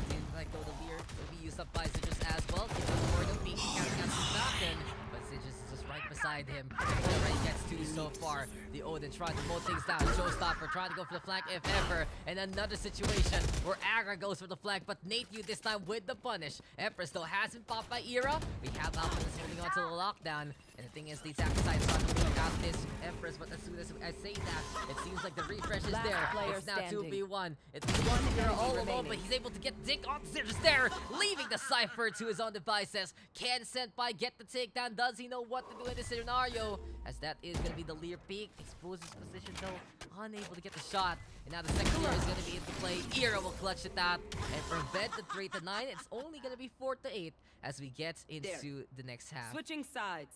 Seems like though the Leer will be used up by Citrus as well. Giving for the beat, counting out Falcon, but Citrus is just right beside him. He already gets two so far. The Odin trying to mow things down. Showstopper trying to go for the flank if ever. And another situation where Agra goes for the flank, but Nate you this time with the punish. Empress though has been popped by Era. We have Alphanus holding on to the lockdown. And the thing is, the attack side trying to bring out this Empress, but as soon as I say that, it seems like the refresh is Last there. player It's now standing. 2v1. It's one Era enemy all alone, remaining. but he's able to get the take on Citrus there, leaving the Cypher to his own devices. Can Senpai get the takedown? Does he know what to do in this scenario? As that is going to be the Leer peak. Exposes position though, unable to get the shot. And now the second Leer is going to be into play. Era will clutch it out and prevent the 3-9. It's only going to be 4-8 as we get into the next half. Switching sides.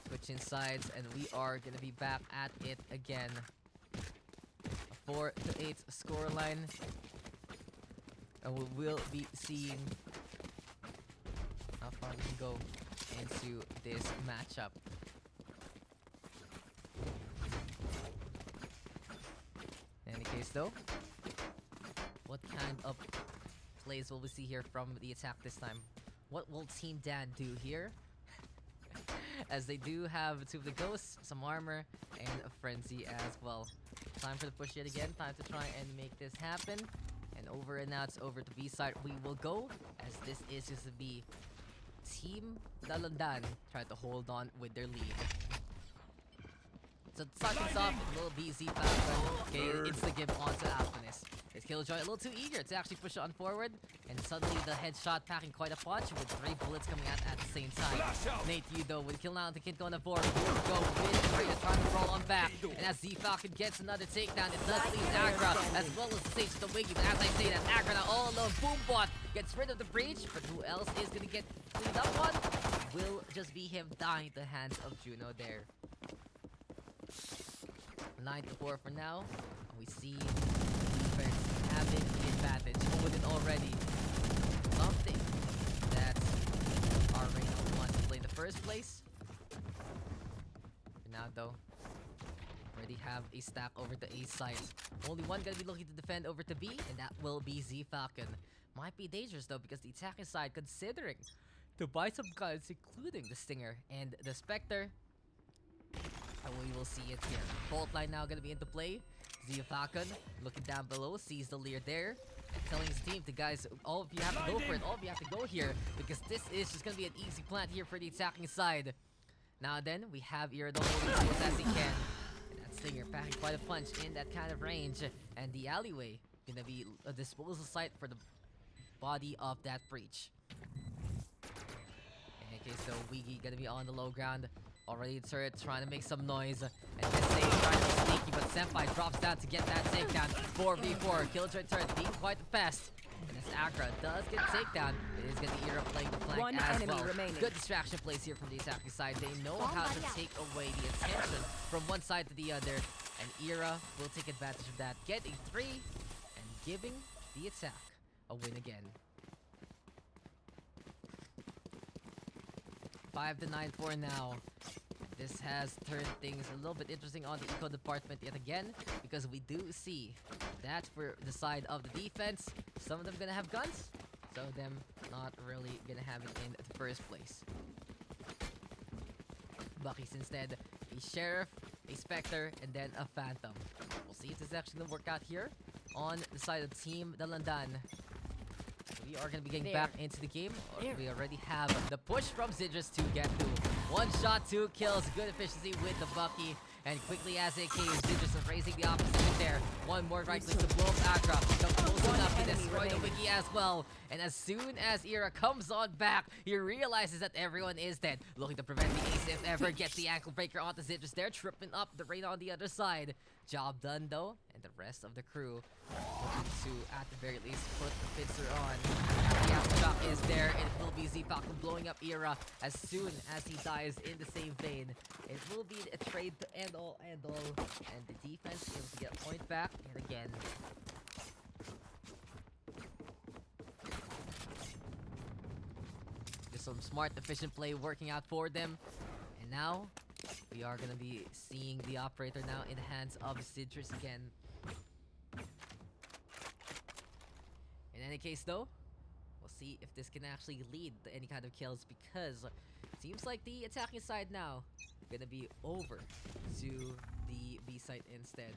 Switching sides, and we are going to be back at it again. A 4-8 scoreline. And we will be seeing how far we can go into this matchup. In any case though, what kind of plays will we see here from the attack this time? What will Team Dan do here? As they do have two of the ghosts, some armor, and a frenzy as well. Time for the push yet again, time to try and make this happen. And over and out, over to B side we will go, as this is just to be Team Dalandaaaan trying to hold on with their lead. So starting us off, a little BZ back, okay, insta-give onto Alphanus. His Killjoy a little too eager to actually push on forward, and suddenly the headshot packing quite a punch with 3 bullets coming out at the same time. Nate Yu though with kill now to Kid going to board. Go with Freya trying to roll on back, and as Z Falcon gets another takedown, it does leave Agra as well as the stage to the Wiggy. But as I say that, Agra now all alone, Boombot gets rid of the breach, but who else is gonna get cleaned up on? Will just be him dying at the hands of Juno there. 9-4 for now. We see defense having the advantage with it already. Something that our Reina wants to play in the first place. For now though, already have a stack over the A side. Only one gonna be looking to defend over to B, and that will be Z Falcon. Might be dangerous though, because the attacking side considering to buy some guns, including the Stinger and the Spectre. And we will see it here. Fault line now gonna be into play. Zia Falcon looking down below, sees the Leer there, and telling his team to guys, all of you have to go for it, all of you have to go here, because this is just gonna be an easy plant here for the attacking side. Now then, we have Iridol holding as close as he can. And that Stinger packing quite a punch in that kind of range. And the alleyway gonna be a disposal site for the body of that breach. In case though, Wiggy gonna be on the low ground. Already turret trying to make some noise. And this Sage trying to be sneaky, but Senpai drops down to get that takedown. 4v4. Killjoy turret being quite fast. And this Agra does get takedown. It is going to be Era playing the flank One as enemy well. remaining. Good distraction plays here from the attacking side. They know how to take away the attention from one side to the other. And Era will take advantage of that. Getting 3 and giving the attack a win again. 5-9 for now. This has turned things a little bit interesting on the eco department yet again, because we do see that for the side of the defense, some of them gonna have guns, So them not really gonna have it in the first place. Bucky's instead a Sheriff, a Spectre, and then a Phantom. We'll see if this is actually gonna work out here on the side of Team Dalandaaaan. We are gonna be getting back into the game. We already have the push from Zidrus to get to 1 shot, 2 kills. Good efficiency with the Bucky. And quickly as it came, Zidrus is raising the opposition there. One more right click to blow up Agra. The close enough to destroy the Wiki as well. And as soon as Era comes on back, he realizes that everyone is dead. Looking to prevent the ace if ever. Gets the ankle breaker onto Zidrus there, tripping up the rain on the other side. Job done though, and the rest of the crew looking to, at the very least, put the fixer on. The aftershock is there. It will be Z-Falcon blowing up Era as soon as he dies in the same vein. It will be a trade to end all. And the defense able to get a point back, and again. Just some smart, efficient play working out for them. And now, we are gonna be seeing the operator now in the hands of Zidrus again. In any case though, we'll see if this can actually lead to any kind of kills, because it seems like the attacking side now gonna be over to the B site instead.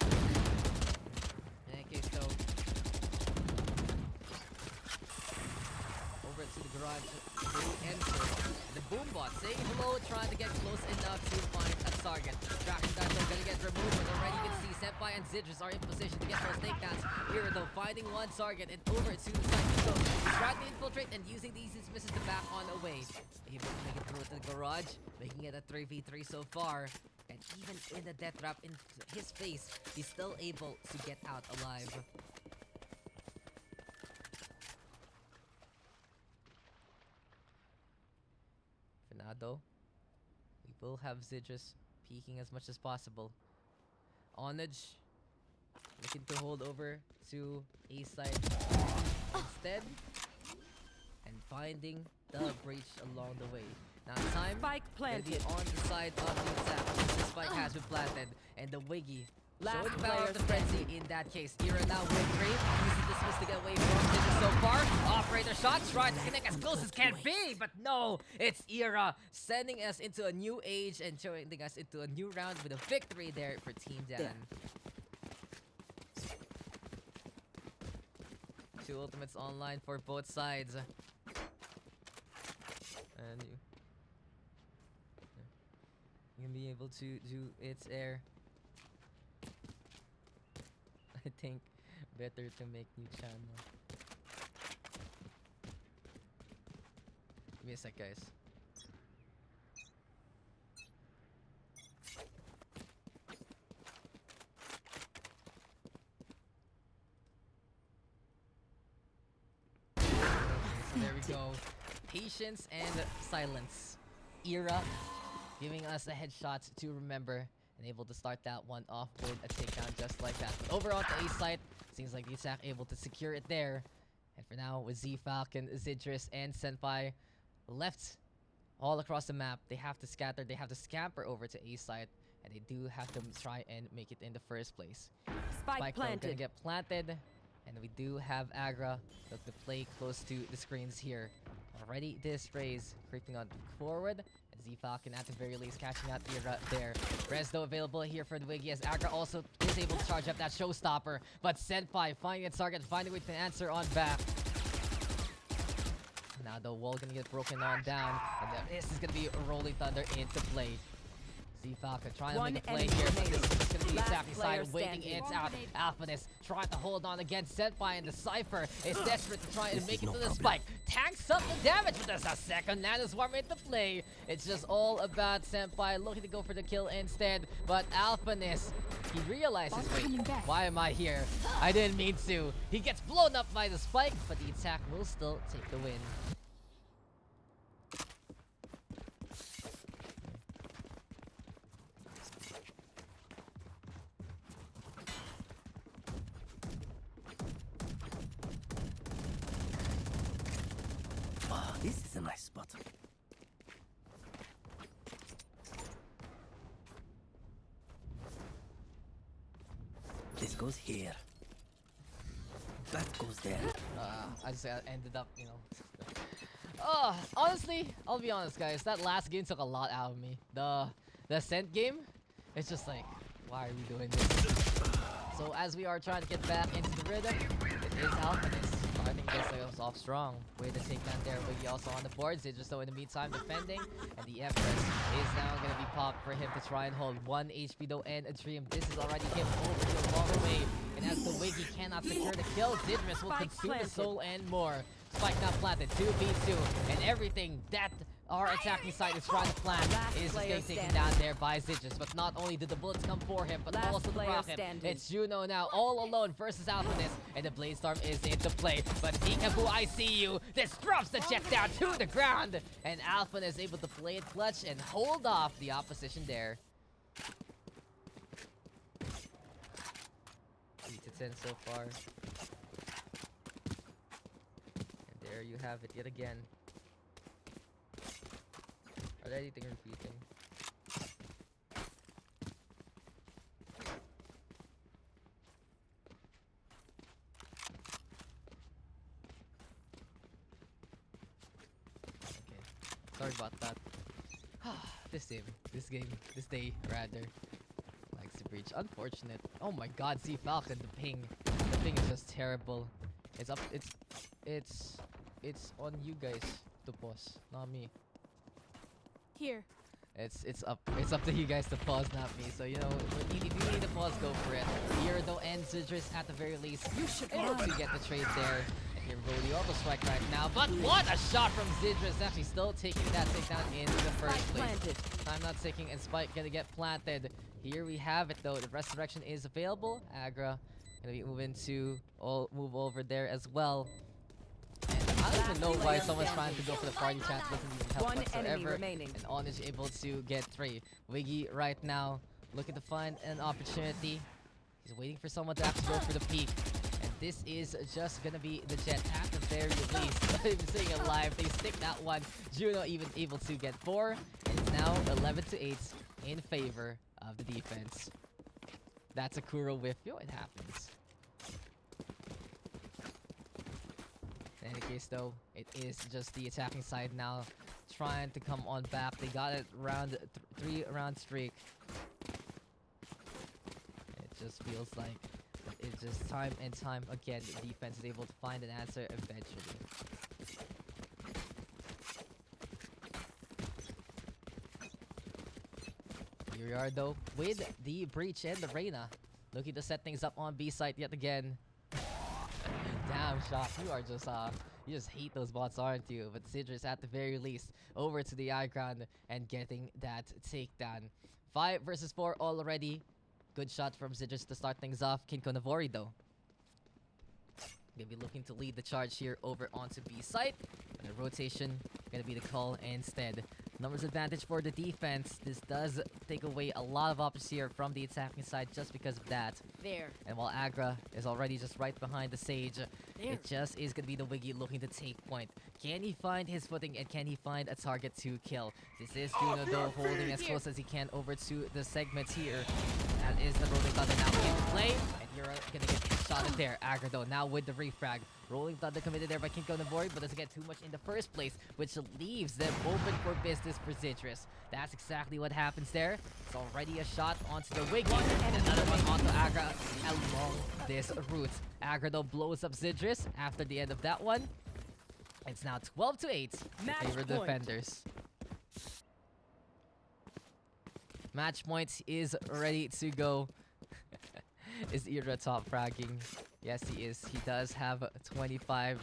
In any case though, over to the garage, they enter. The Boombot saying hello, trying to get close enough to find a target. Tracking that though, gonna get removed, but already you can see Senpai and Zidrus are in position to get those takedowns. Here though, finding one target and over to the side to go. Trying to infiltrate and using these misses to back on away. Able to make it through to the garage, making it a 3v3 so far. And even in the death trap in his face, he's still able to get out alive. For now though, we will have Zidrus peeking as much as possible. Onage looking to hold over to A side instead, and finding the breach along the way. Now time Spike gonna be planted. on the side of the attack. The spike has been planted, and the Wiggy Last showing the power player of the frenzy in that case. Era now with Brave, using this miss to get away from Zidrus so far. Operator shot, trying to connect as close as can be, but no, it's Era sending us into a new age and showing us into a new round with a victory there for Team Dan. Two ultimates online for both sides. And you can be able to do its air. I think better to make new channel. Give me a sec, guys. So there we go. Patience and silence. Era giving us a headshot to remember, and able to start that one off with a takedown just like that. But overall, the A site seems like the attack able to secure it there. And for now, with Z-Falcon, Zidrus, and Senpai left all across the map, they have to scatter, they have to scamper over to A site, and they do have to try and make it in the first place. Spike Though, gonna planted. get planted, and we do have Agra look to play close to the screens here. Already this raise creeping on forward, and Z-Falcon at the very least catching out Era there. Res though available here for the Wiggy, as Agra also is able to charge up that showstopper, but Senpai finding a target, finding a way to answer on back. Now the wall gonna get broken on down, and this is gonna be a Rolling Thunder into play. Z-Falcon trying to make a play here, but this is just gonna be Last attacking player side, waiting standing. it out. Alphaness trying to hold on against Senpai, and the Cypher is desperate to try and This make is it no to the problem. spike. Tanks up the damage, but there's a second Nana Swarm into play. It's just all about Senpai looking to go for the kill instead, but Alphaness, he realizes, Bot's wait, coming back. why am I here? I didn't mean to. He gets blown up by the spike, but the attack will still take the win. Ah, this is a nice spot. This goes here. That goes there. I just ended up, you know. Honestly, I'll be honest, guys. That last game took a lot out of me. The Ascent game, it's just like, why are we doing this? So as we are trying to get back into the rhythm, it is Alphanist starting to get us off strong. Way to take down there, Wiggy also on the boards. They just though in the meantime defending, and the Empress is now gonna be popped for him to try and hold 1 HP though and a Dream. This is already him over to the long way, and as the Wiggy cannot secure the kill, Zidris will consume his soul and more. Spike now planted, 2v2, and everything that our attacking side is trying to plan is just getting taken down there by Zidris. But not only did the bullets come for him, but also the rocket. It's Juno now all alone versus Alphanist, and the Blade Storm is into play. But Peekaboo, I see you. This drops the jet down to the ground, and Alphanist is able to play it clutch and hold off the opposition there. 3 to 10 so far. And there you have it yet again. Are there anything repeating? Okay. Sorry about that. This day rather. Likes to breach. Unfortunate. Oh my god, see Falcon, the ping. The ping is just terrible. It's up it's on you guys to pause, not me. Here. It's up to you guys to pause, not me. So you know, if you need to pause, go for it. Here though, and Zidris at the very least, you should able to get the trade there. And here Brody auto strike right now, but what a shot from Zidris! Actually, still taking that takedown in the first place. Time not ticking, and Spike gonna get planted. Here we have it though. The resurrection is available. Agra gonna be moving to move over there as well. I don't even know why someone's trying to go for the party chat. Doesn't even help whatsoever. And On is able to get 3. Wiggy right now looking to find an opportunity. He's waiting for someone to actually go for the peak. And this is just gonna be the jet at the very least. Not even seeing it live. They stick that one. Juno even able to get 4. And it's now 11 to 8 in favor of the defense. That's a Kuro whiff. Yo, it happens. In any case though, it is just the attacking side now trying to come on back. They got it round 3 round streak. And it just feels like it's just time and time again the defense is able to find an answer eventually. Here we are though with the Breach and the Reyna. Looking to set things up on B site yet again. Damn, Shop, you are just you just hate those bots, aren't you? But Zidris at the very least over to the high ground and getting that takedown. 5 versus 4 already. Good shot from Zidris to start things off. Kinko Navori though gonna be looking to lead the charge here over onto B site. And the rotation gonna be the call instead. Numbers advantage for the defense. This does take away a lot of options here from the attacking side just because of that. There. And while Agra is already just right behind the Sage, it just is gonna be the Wiggy looking to take point. Can he find his footing and can he find a target to kill? This is Juno though holding as close as he can over to the segment here. That is the Rolling Thunder now in play. And you're gonna get shot in there. Agra though now with the refrag. Rolling Thunder committed there by Kinko Navori, but doesn't get too much in the first place, which leaves them open for business for Zidris. That's exactly what happens there. It's already a shot onto the Wiggy, and another one onto Agra along this route. Agra though blows up Zidris after the end of that one. It's now 12 to 8 in favor of the defenders. Match point is ready to go. Is Ira top fragging? Yes, he is. He does have 25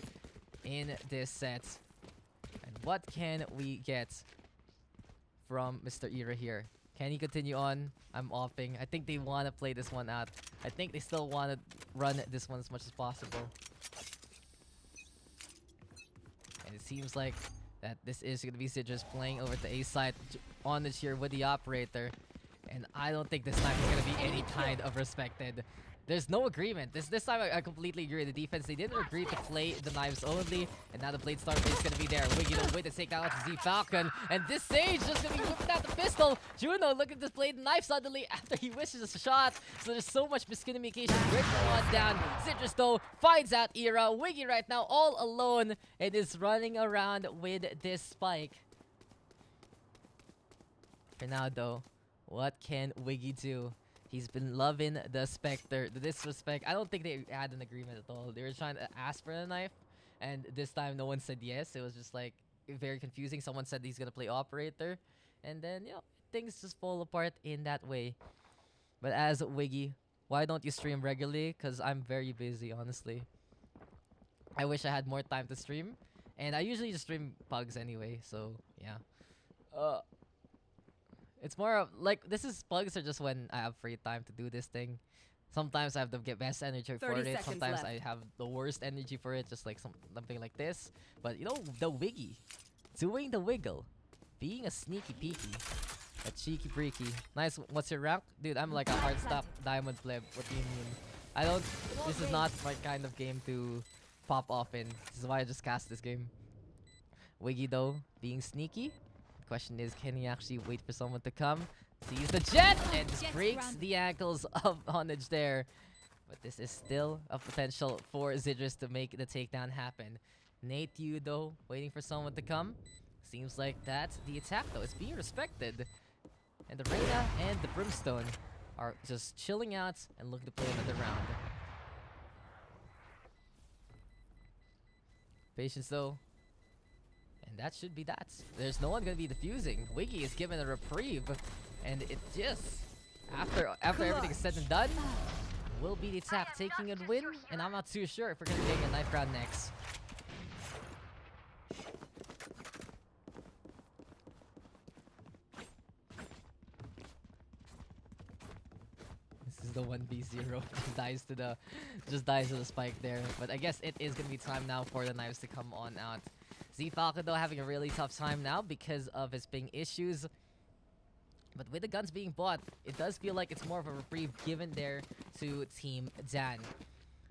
in this set. And what can we get from Mr. Ira here? Can he continue on? I'm offing. I think they want to play this one out. I think they still want to run this one as much as possible. And it seems like that this is going to be Zidris playing over the A side on the cheer with the operator. And I don't think this time is going to be any kind of respected. There's no agreement. This time I completely agree with the defense. They didn't agree to play the knives only, and now the blade star is gonna be there. Wiggy the way to take out Z Falcon, and this Sage just gonna be whipping out the pistol. Juno look at this blade knife suddenly after he wishes a shot. So there's so much miscommunication. Break one down. Citrus though finds out Era. Wiggy right now all alone and is running around with this spike. For now though, what can Wiggy do? He's been loving the Spectre, the disrespect. I don't think they had an agreement at all. They were trying to ask for the knife, and this time no one said yes. It was just like very confusing. Someone said he's gonna play operator, and then things just fall apart in that way. But as Wiggy, why don't you stream regularly? Cause I'm very busy, honestly. I wish I had more time to stream, and I usually just stream Pugs anyway. So yeah. It's more of like Pugs are just when I have free time to do this thing. Sometimes I have the best energy for 30 it. seconds Sometimes left. I have the worst energy for it, just like something like this. But the Wiggy, doing the wiggle, being a sneaky peeky, a cheeky breaky. Nice. What's your rank, dude? I'm like a hard stop diamond pleb. What do you mean? I don't. This is not my kind of game to pop off in. This is why I just cast this game. Wiggy though, being sneaky. Question is, can he actually wait for someone to come? Sees the jet and just breaks the ankles of Onage there. But this is still a potential for Zidrus to make the takedown happen. Nate Yu though, waiting for someone to come. Seems like that the attack though is being respected. And the Reyna and the Brimstone are just chilling out and looking to play another round. Patience though. And that should be that. There's no one gonna be defusing. Wiggy is given a reprieve, and it just after everything is said and done, will be the attack taking a win. And I'm not too sure if we're gonna take a knife round next. This is the 1v0. Just dies to the spike there. But I guess it is gonna be time now for the knives to come on out. Z Falcon though having a really tough time now because of his ping issues. But with the guns being bought, it does feel like it's more of a reprieve given there to Team Dan.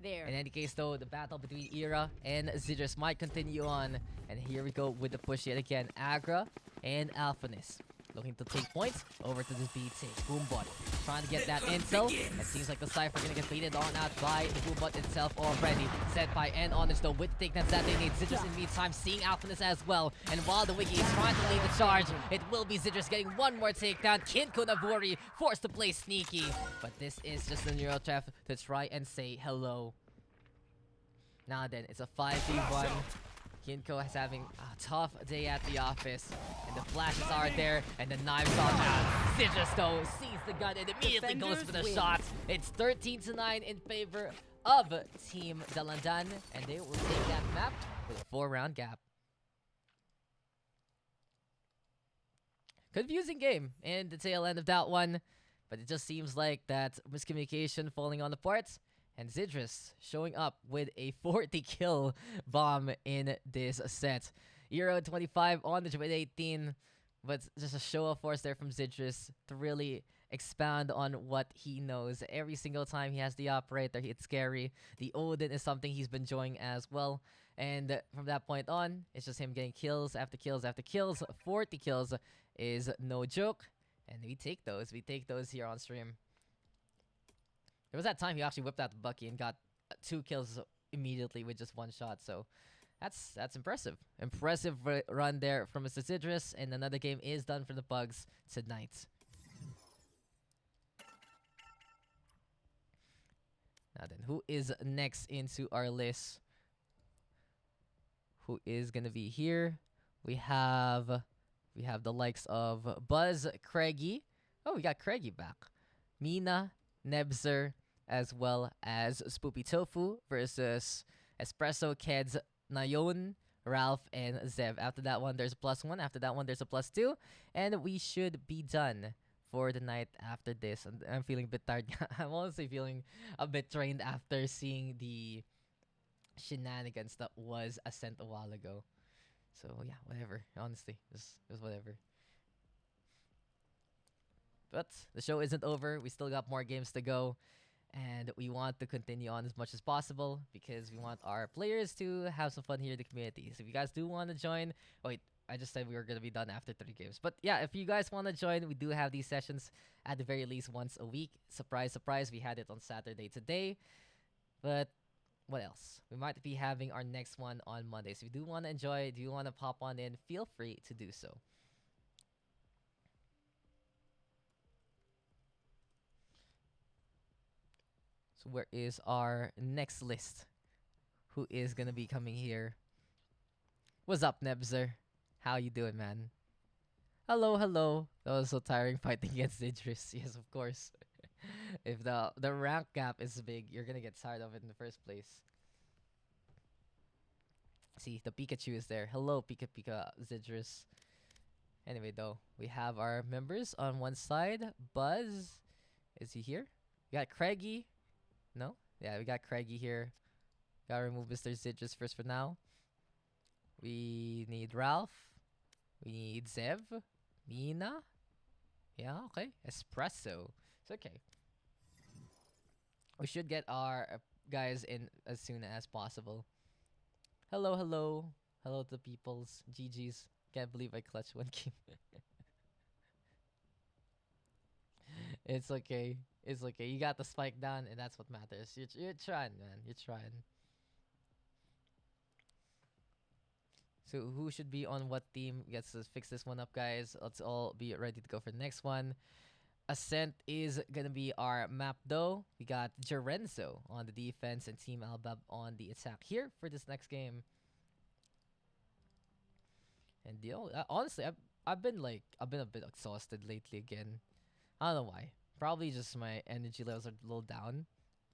There. In any case though, the battle between Era and Zidrus might continue on. And here we go with the push yet again. Agra and Alphanis looking to take points over to this BT. Boombot trying to get that intel. It seems like the Cypher gonna get baited on out by the Boombot itself already. Senpai and Honest though with the takedowns that they need. Zidrus in the meantime seeing Alphanis as well. And while the Wiggy is trying to lead the charge, it will be Zidrus getting one more takedown. Kinko Navuri forced to play sneaky. But this is just a neural chef to try and say hello. Now then, it's a 5v1. Kinko is having a tough day at the office. And the flashes are there, and the knives are out. Zidrus though sees the gun and immediately goes for the shot. It's 13-9 in favor of Team Dalandaaaan, and they will take that map with a 4-round gap. Confusing game in the tail end of that one, but it just seems like that miscommunication falling on the parts. And Zidrus showing up with a 40 kill bomb in this set. Euro 25 on the with 18, but just a show of force there from Zidrus to really expound on what he knows. Every single time he has the operator, it's scary. The Odin is something he's been enjoying as well. And from that point on, it's just him getting kills after kills after kills. 40 kills is no joke. And we take those. We take those here on stream. There was that time he actually whipped out the Bucky and got 2 kills immediately with just 1 shot. So that's impressive. Impressive run there from Mr. Zidrus. And another game is done for the Pugs tonight. Now then, who is next into our list? Who is gonna be here? We have the likes of Buzz, Craigie. Oh, we got Craigie back. Mina, Nebzer, as well as Spoopy Tofu versus Espresso, Keds, Nayon, Ralph, and Zev. After that one, there's a +1. After that one, there's a +2. And we should be done for the night after this. And I'm feeling a bit tired. I'm honestly feeling a bit drained after seeing the shenanigans that was Ascent a while ago. So yeah, whatever. Honestly, just whatever. But the show isn't over. We still got more games to go. And we want to continue on as much as possible because we want our players to have some fun here in the community. So if you guys do want to join, wait, I just said we were going to be done after 30 games. But yeah, if you guys want to join, we do have these sessions at the very least once a week. Surprise, surprise, we had it on Saturday today. But what else? We might be having our next one on Monday. So if you do want to enjoy, do you want to pop on in, feel free to do so. So where is our next list? Who is going to be coming here? What's up, Nebzer? How you doing, man? Hello, hello. That was so tiring fighting against Idris. Yes, of course. If the rank gap is big, you're gonna get tired of it in the first place. See, the Pikachu is there. Hello, Pika Pika Zidrus. Anyway, though, we have our members on one side. Buzz, is he here? We got Craigie. No? Yeah, we got Craigie here. Gotta remove Mr. Zidrus first for now. We need Ralph. We need Zev. Mina. Yeah, okay. Espresso. It's okay. We should get our guys in as soon as possible. Hello, hello. Hello to the peoples. GG's. Can't believe I clutched one game. It's okay. It's okay. You got the spike down, and that's what matters. You're trying, man. You're trying. So who should be on what team? Gets to fix this one up, guys. Let's all be ready to go for the next one. Ascent is gonna be our map, though. We got Jerenzo on the defense and Team Aldub on the attack here for this next game. And honestly, I've been a bit exhausted lately again. I don't know why. Probably just my energy levels are a little down.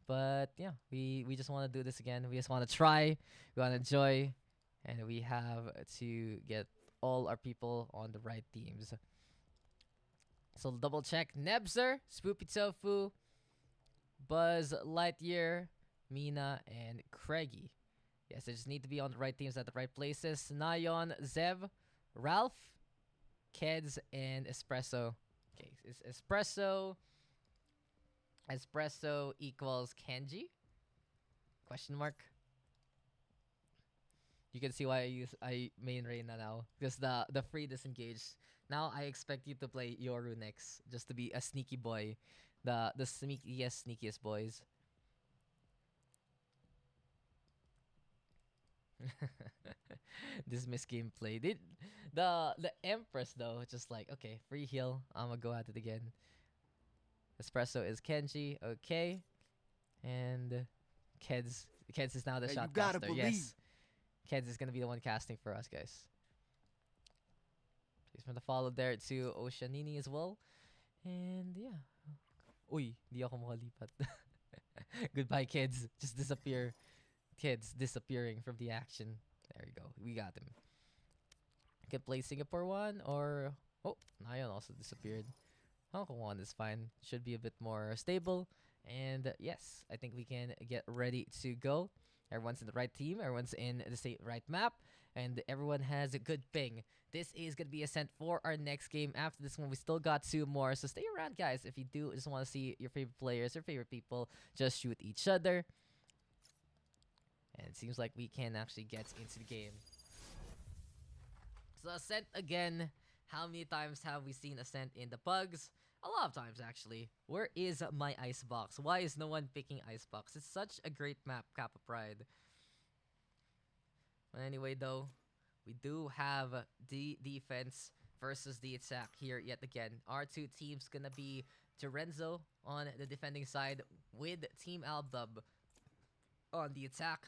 But yeah, we just want to do this again. We just want to try. We want to enjoy. And we have to get all our people on the right teams. So double check. Nebzer, Spoopy Tofu, Buzz Lightyear, Mina, and Craigie. Yes, they just need to be on the right teams at the right places. Nayon, Zev, Ralph, Keds, and Espresso. Okay, is Espresso equals Kenji? Question mark. You can see why I main Reina now. Because the free disengage. Now I expect you to play Yoru next. Just to be a sneaky boy. The sneakiest boys. Dismiss gameplay. The Empress though, just like, okay, free heal. I'm gonna go at it again. Espresso is Kenji, okay. And Keds is now the Hey, shot you gotta caster. believe. Yes. Keds is gonna be the one casting for us, guys. Please for the follow there to Oceanini as well. And yeah. Uy, di ako makalipat. Goodbye, kids. Just disappear. Kids disappearing from the action. There we go. We got him. Can play Singapore one or... Oh, Nayon also disappeared. Hong Kong one is fine. Should be a bit more stable. And yes, I think we can get ready to go. Everyone's in the right team. Everyone's in the right map. And everyone has a good ping. This is going to be Ascent for our next game. After this one, we still got 2 more. So stay around, guys. If you do just want to see your favorite players, your favorite people, just shoot each other. And it seems like we can actually get into the game. So Ascent again. How many times have we seen Ascent in the Pugs? A lot of times, actually. Where is my Icebox? Why is no one picking Icebox? It's such a great map, Kappa Pride. But anyway, though, we do have the defense versus the attack here yet again. Our 2 teams gonna be Jerenzo on the defending side with Team Aldub on the attack.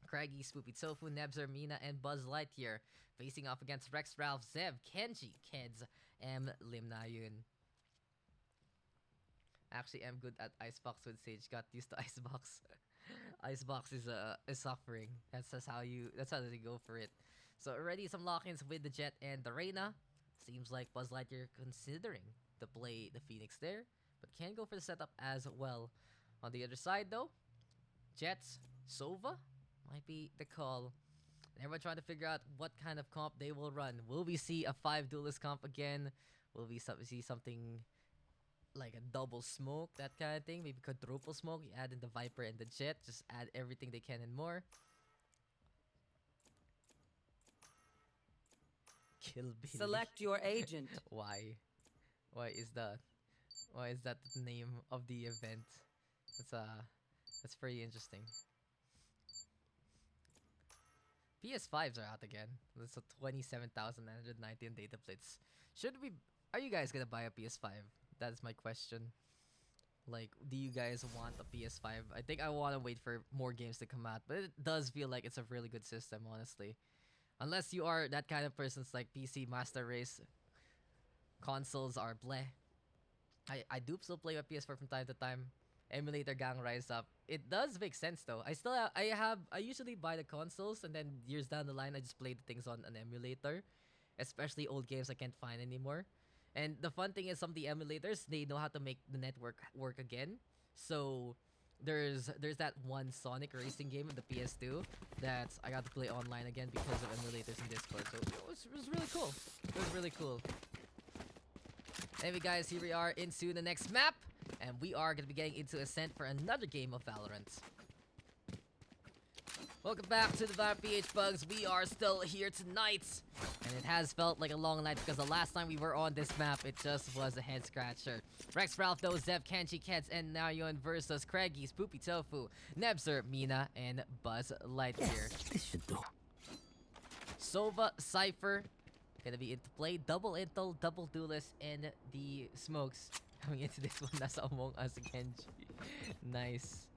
Craigie, Spoopy Tofu, Nebzer, Mina, and Buzz Lightyear facing off against Rex, Ralph, Zev, Kenji, Keds, and Lim Nayun. Actually, I'm good at Icebox with Sage. Got used to Icebox. Icebox is suffering. That's how they go for it. So already some lock-ins with the Jet and the Reina. Seems like Buzz Lightyear considering to play the Phoenix there, but can go for the setup as well. On the other side though, Jets, Sova might be the call. And everyone trying to figure out what kind of comp they will run. Will we see a 5 duelist comp again? Will we see something like a double smoke, that kind of thing. Maybe quadruple smoke. You add in the Viper and the Jet. Just add everything they can and more. Kill Billy. Select your agent. Why? Why is that? Why is that the name of the event? That's pretty interesting. PS5s are out again. That's a 27,919 data plates. Are you guys gonna buy a PS5? That's my question. Like, do you guys want a PS5? I think I want to wait for more games to come out, but it does feel like it's a really good system, honestly. Unless you are that kind of person, it's like PC Master Race. Consoles are bleh. I do still play with PS4 from time to time. Emulator gang rise up. It does make sense though. I usually buy the consoles and then years down the line I just play the things on an emulator, especially old games I can't find anymore. And the fun thing is some of the emulators, they know how to make the network work again. So there's that one Sonic racing game on the PS2 that I got to play online again because of emulators and Discord. So it was really cool. It was really cool. Anyway guys, here we are into the next map. And we are going to be getting into Ascent for another game of Valorant. Welcome back to the Valorant PH Pugs. We are still here tonight. And it has felt like a long night because the last time we were on this map, it just was a head scratcher. Rex, Ralph, Doe, Zev, Kenji, Keds, and Naoyan versus Craigies, Poopy Tofu, Nebzer, Mina, and Buzz Lightyear. Yes, this should do. Sova, Cypher, gonna be into play. Double Intel, double Duelist, and the Smokes. Coming into this one, nasa Among Us Kenji. Nice.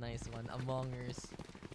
Nice one. Among Us.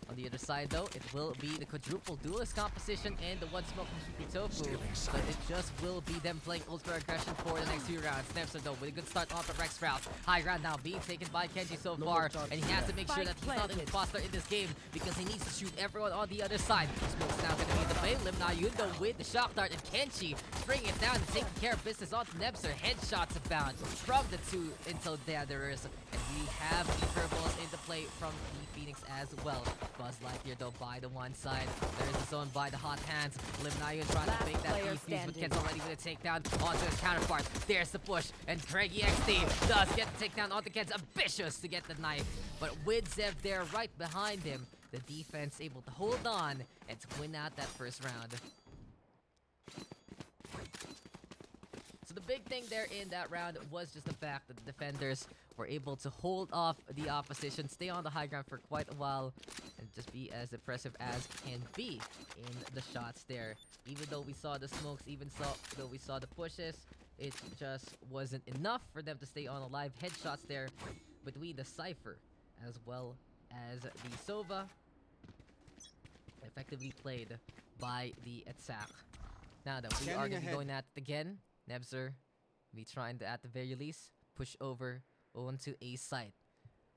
On the other side, though, it will be the quadruple duelist composition and the one smoke from Super Tofu. But it just will be them playing ultra aggression for the next few rounds. Nebzer, though, with a good start off the Rex route. High ground now being taken by Kenji so far. And he has to make sure that he's not an imposter in this game because he needs to shoot everyone on the other side. Smoke's now going to be the play. Naoyan, though, with the shock dart. And Kenji bringing it down and taking care of business onto Nebzer. Headshots abound from the two until gatherers. And we have the curveballs into play from the Phoenix as well. Buzz Lightyear though by the one side. There is the zone by the hot hands. Naoyan trying to make that defuse, but Ken's already with a takedown onto his counterpart. There's the push, and Craigie XD does get the takedown onto Ken's. Ambitious to get the knife, but with Zev there right behind him, the defense able to hold on and to win out that first round. So the big thing there in that round was just the fact that the defenders were able to hold off the opposition, stay on the high ground for quite a while, and just be as impressive as can be in the shots there. Even though we saw the smokes, though we saw the pushes, it just wasn't enough for them to stay on alive. Headshots there between the Cypher as well as the Sova. Effectively played by the attack. Now that we are going to be going at it again, Nebzer be trying to, at the very least, push over onto a site.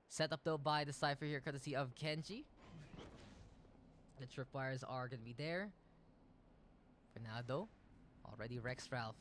Set up though by the Cypher here, courtesy of Kenji. The tripwires are going to be there. For now though, already Rex Ralph,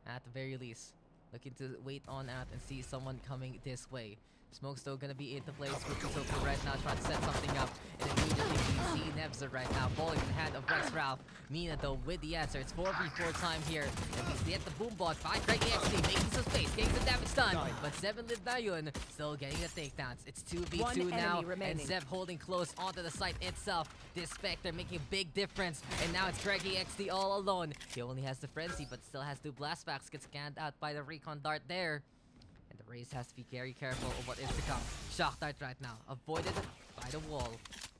at the very least, looking to wait on out and see someone coming this way. Smoke's still gonna be into play. Spooky Tofu right now trying to set something up. And immediately we see Nebzer right now falling in the hand of Rex Ralph. Mina though with the answer. It's 4v4 time here. And we get the boom bot by Craigie XD making some space, getting the damage done. But 7 live Naoyan still getting the takedowns. It's 2v2 now. And Zev holding close onto the site itself. This Spectre making a big difference. And now it's Craigie XD all alone. He only has the frenzy but still has 2 blast packs. Gets scanned out by the recon dart there. And the Raze has to be very careful of what is to come. Shock dart right now. Avoided by the wall.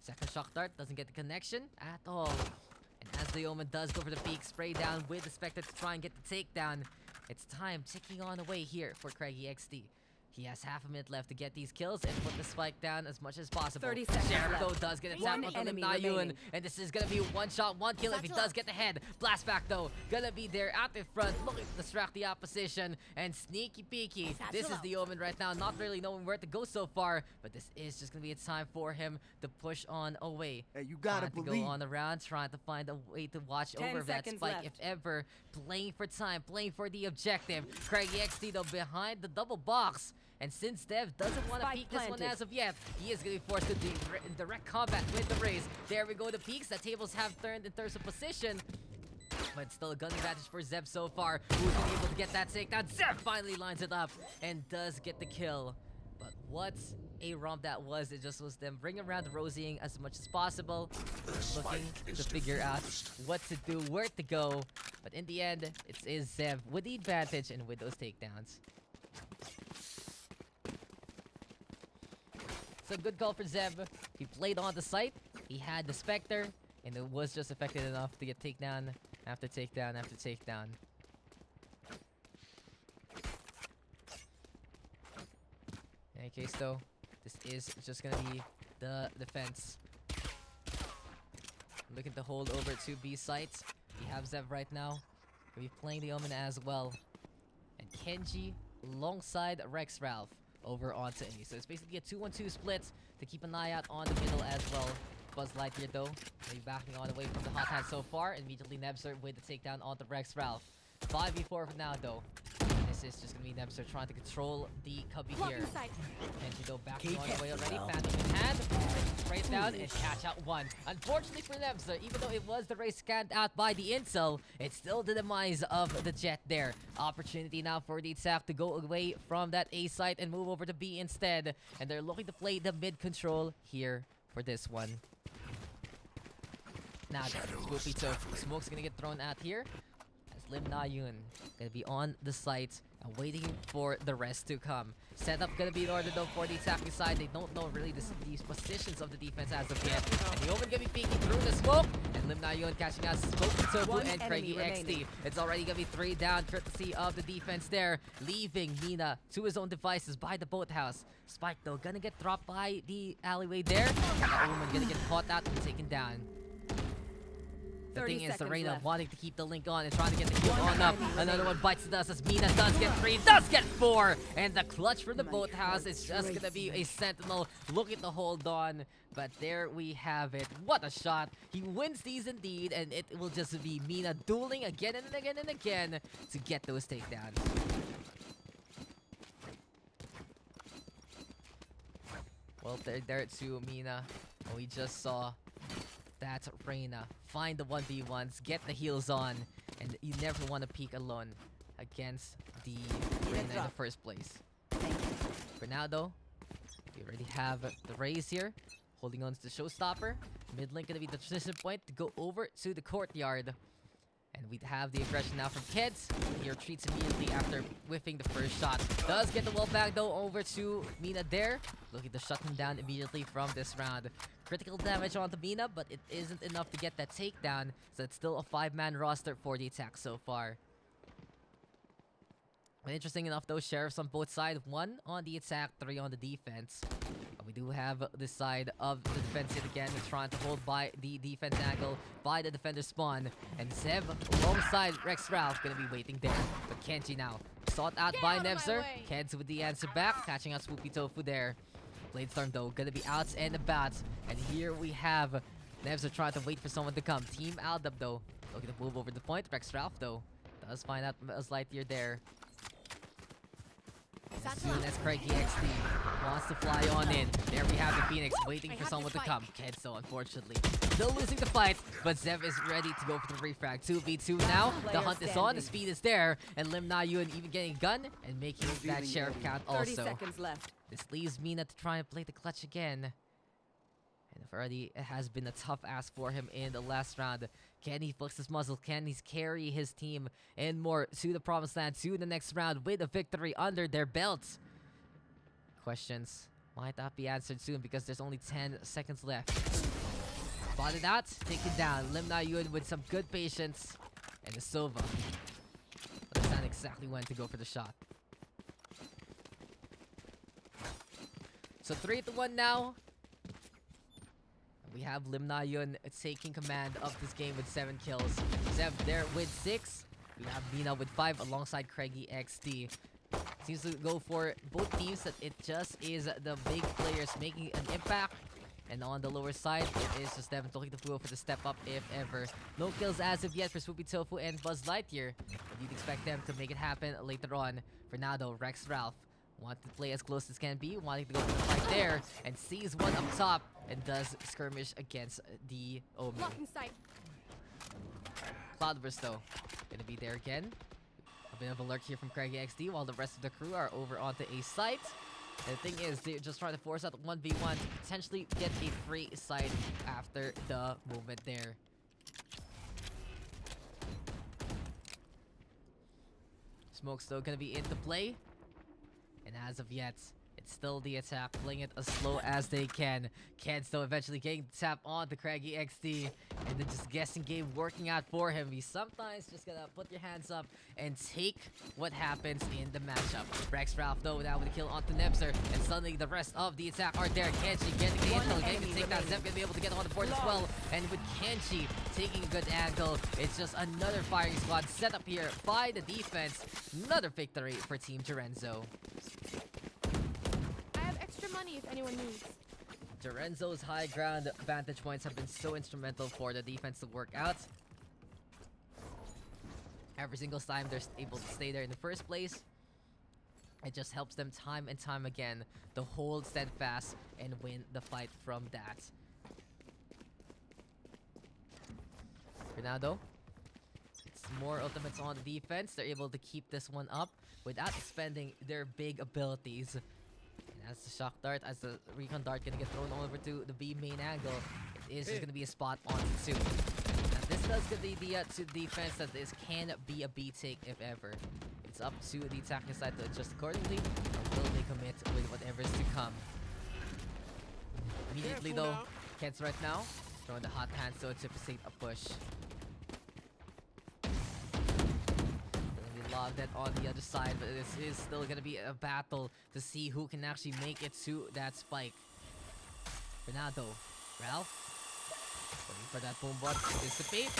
Second shock dart doesn't get the connection at all. And as the Omen does go for the peak, spray down with the Spectre to try and get the takedown. It's time ticking on away here for Craigie XD. He has half a minute left to get these kills and put the spike down as much as possible. 30 seconds Jericho left. does get a tap onto Naoyan, and this is gonna be one shot, one kill if he does get the head. Blast back though, gonna be there out in front, looking to distract the opposition, and sneaky peeky. This is the Omen right now, not really knowing where to go so far, but this is just gonna be a time for him to push on away. Hey, you gotta trying to believe. go on around, trying to find a way to watch 10 over that seconds spike left. if ever. Playing for time, playing for the objective. Craigie XD though behind the double box. And since Dev doesn't want to Spike peek this one planted. as of yet, he is going to be forced to do direct combat with the Raze. There we go, the peaks. The tables have turned in terms of position. But still a gun advantage for Zev so far. Who's been able to get that takedown? Zev finally lines it up and does get the kill. But what a romp that was. It just was them bringing around Rosying as much as possible. Looking to figure out what to do, where to go. But in the end, it is Zev with the advantage and with those takedowns. So good call for Zev. He played on the site. He had the Spectre. And it was just effective enough to get takedown after takedown after takedown. In any case though, this is just gonna be the defense. Looking to hold over to B sites. We have Zev right now. Gonna be playing the Omen as well. And Kenji alongside Rex Ralph over onto A. So it's basically a 2-1-2 split to keep an eye out on the middle as well. Buzz Lightyear though, maybe backing on away from the hot hand so far. Immediately Nebzer with the takedown onto Rex Ralph. 5v4 for now though. This is just gonna be Nebzer trying to control the cubby here. Kenji though backing on away already. Phantom in hand. Straight down and catch out one. Unfortunately for Nebzer, even though it was the race scanned out by the Incel, it's still the demise of the Jet there. Opportunity now for the attack to go away from that A site and move over to B instead. And they're looking to play the mid control here for this one. Now, Spoopy Tofu. Smoke's gonna get thrown out here. As Lim Na Yun gonna be on the site and waiting for the rest to come. Setup gonna be in order though for the attacking side. They don't know really these positions of the defense as of yet. And the Omen gonna be peeking through the smoke. And Lim Na Yun catching out Spoopy Tofu and Craigie XD. It's already gonna be 3 down courtesy of the defense there. Leaving Mina to his own devices by the boathouse. Spike though gonna get dropped by the alleyway there. And the Omen gonna get caught out and taken down. The thing is, Serena wanting to keep the link on and trying to get the kill on up. Another one bites the dust as Mina does get 3, does get 4! And the clutch from the boathouse is just gonna be a Sentinel looking to hold on. But there we have it. What a shot. He wins these indeed, and it will just be Mina dueling again and again and again to get those takedowns. Well, there to Mina. We just saw that Reyna find the 1v1s, get the heals on, and you never want to peek alone against the Reyna in the first place. For now though, we already have the Raze here, holding on to the showstopper. Mid lane gonna be the transition point to go over to the courtyard. And we have the aggression now from Kids. He retreats immediately after whiffing the first shot. Does get the wall back though over to Mina there. Looking to shut him down immediately from this round. Critical damage onto Mina, but it isn't enough to get that takedown. So it's still a 5-man roster for the attack so far. But interesting enough though, Sheriffs on both sides. 1 on the attack, 3 on the defense. We do have this side of the defense yet again. We're trying to hold by the defense angle, by the defender spawn. And Zev alongside Rex Ralph gonna be waiting there. But Kenji now sought out by Nebzer. Keds with the answer back, catching out Swoopy Tofu there. Bladestorm though gonna be out and about. And here we have Nebzer trying to wait for someone to come. Team Aldub though looking to move over the point. Rex Ralph though does find out Buzz Lightyear there. As soon as Craigie XD wants to fly on in, there we have the Phoenix waiting for someone to come. Kenzo, unfortunately, still losing the fight, but Zev is ready to go for the refrag. 2v2 now. The hunt is on, the speed is there, and Lim Na Yun even getting a gun and making that sheriff count also. 30 seconds left. This leaves Mina to try and play the clutch again. And already it has been a tough ask for him in the last round. Can he flex his muscle? Can he carry his team and more to the promised land, to the next round with a victory under their belts? Questions might not be answered soon because there's only 10 seconds left. Spotted out, taken down. Lim Na Yun with some good patience. And the Sova understand exactly when to go for the shot. So 3-1 now. We have Lim Na Yun taking command of this game with 7 kills. Zev there with 6. We have Mina with 5 alongside Craigie XD. Seems to go for both teams that it just is the big players making an impact. And on the lower side, it is just them looking to go for the step up if ever. No kills as of yet for Swoopy Tofu and Buzz Lightyear. But you'd expect them to make it happen later on. For now though, Rex Ralph want to play as close as can be, wanting to go for the fight there, and sees one up top and does skirmish against the Omen. followers though. Gonna be there again. A bit of a lurk here from Craggy XD while the rest of the crew are over onto a site. And the thing is, they're just trying to force out the 1v1 to potentially get a free site after the movement there. Smoke's still gonna be into play. And as of yet, it's still the attack, playing it as slow as they can. Ken's though eventually getting the tap on the Craggy XD. And then just guessing game working out for him. He sometimes just gotta put your hands up and take what happens in the matchup. Rex Ralph though now with a kill onto Nebzer. And suddenly the rest of the attack are there. Kenshi getting the intel, getting to take that. Zep gonna be able to get on the board as well. And with Kenshi taking a good angle, it's just another firing squad set up here by the defense. Another victory for Team Jerenzo. I have extra money if anyone needs. Jerenzo's high ground vantage points have been so instrumental for the defense to work out. Every single time they're able to stay there in the first place, it just helps them time and time again to hold steadfast and win the fight from that. For now though, it's more ultimates on the defense. They're able to keep this one up without expending their big abilities. And as the shock dart, as the recon dart gonna get thrown over to the B main angle, it is just gonna be a spot on two. Now this does get the idea to the defense that this can be a B take if ever. It's up to the attacking side to adjust accordingly, or will they commit with whatever's to come. Immediately though, Kents right now throwing the hot hand so to facilitate a push. Log that on the other side, but this is still gonna be a battle to see who can actually make it to that spike. For now though, Ralph waiting for that boom bot to dissipate.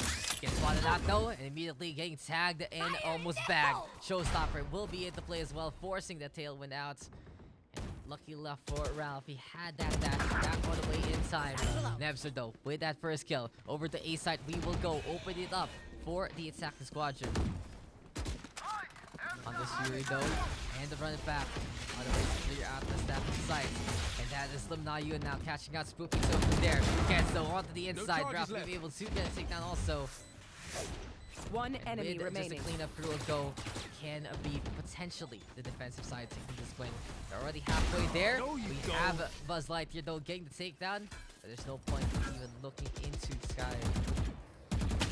Gets spotted out though, and immediately getting tagged and almost bagged. Showstopper will be into play as well, forcing the tailwind out. And lucky left for Ralph. He had that dash back all the way in time. Nebzer though, with that first kill, over to A side we will go. Open it up for the attacking squadron. On the Shuri though, and the run it back. On the way to clear out the staffing site. And that is Limnayu now catching out Spooky. So from there, Kens though onto the inside. Ralph will be able to get a takedown also. One And enemy with remaining. just a cleanup crew will go. Can be potentially the defensive side taking this win. They're already halfway there. We have Buzz Lightyear though getting the takedown. But there's no point in even looking into the sky.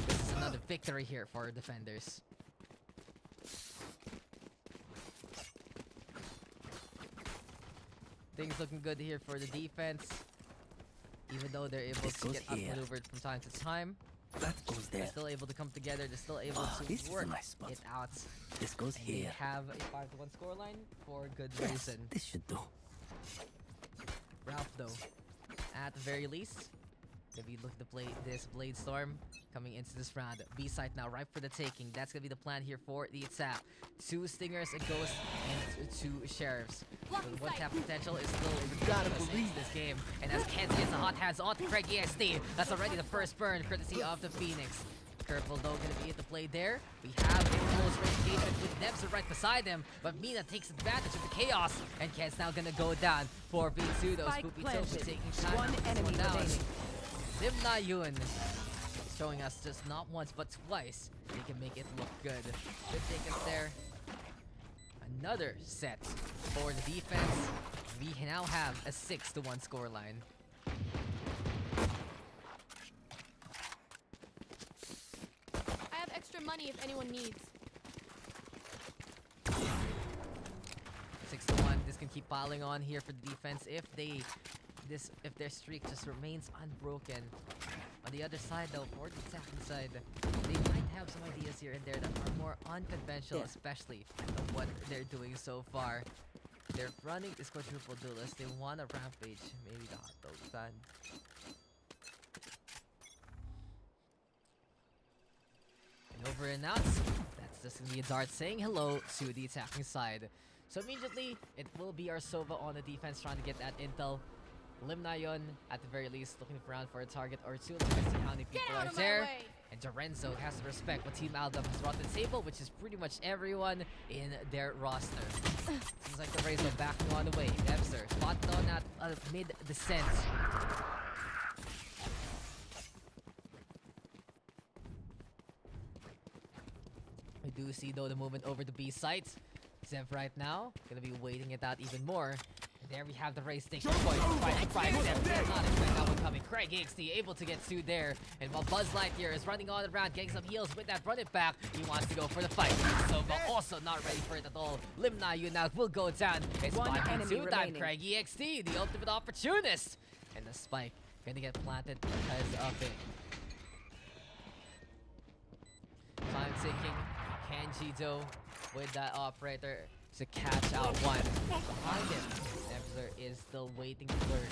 This is another victory here for our defenders. Things looking good here for the defense. Even though they're able to get outmaneuvered from time to time. That goes there. They're still able to come together. They're still able This is to a work nice spot. it out. This goes And here. they have a 5-1 scoreline for good Yes, reason. this should do. Ralph though, at the very least, gonna be looking to play this Blade Storm coming into this round. B site now ripe for the taking. That's gonna be the plan here for the attack. 2 Stingers, a Ghost, and 2 Sheriffs. So the one tap potential is still gotta ridiculous believe into this game. And as Kent gets the hot hands onto Craggy XD, that's already the first burn courtesy of the Phoenix. Curveball though gonna be into play there. We have a close range engagement with Nebzer right beside him, but Mina takes advantage of the chaos, and Kent's now gonna go down for V2. Those Spike Spoopy planted. Tilts taking time. One to put this enemy down. remaining. Limnayu showing us just not once but twice they can make it look good. Good takeouts there. Another set for the defense. We now have a 6-1 scoreline. I have extra money if anyone needs. 6-1. This can keep piling on here for the defense if their streak just remains unbroken. On the other side though, for the attacking side, they might have some ideas here and there that are more unconventional, especially of what they're doing so far. They're running this quadruple duelist. They want a rampage. Maybe the hot dog fan. And over and out. That's just gonna be a dart saying hello to the attacking side. So immediately, it will be our Sova on the defense trying to get that intel. Limnayon, at the very least, looking around for a target or two. Let's see how many people out are of my there. way. And Jerenzo has to respect what Team Aldub has brought to the table, which is pretty much everyone in their roster. Seems like the Rays are backing on the way. Nebzer spotted on that mid-descent. We do see though the movement over the B site. Zev right now gonna be waiting it out even more. And there we have the race taking point. Surprise, Zev did not expect that one coming. Craig XD able to get two there. And while Buzz Lightyear is running on around, getting some heals with that run it back, he wants to go for the fight. So but also not ready for it at all. Limna now will go down. It's One 5v2 enemy time. remaining. Craig EXT, the ultimate opportunist. And the spike gonna get planted because of it. Time ticking. Kenji though with that operator to catch out one. Behind him, Nebzer is still waiting to learn.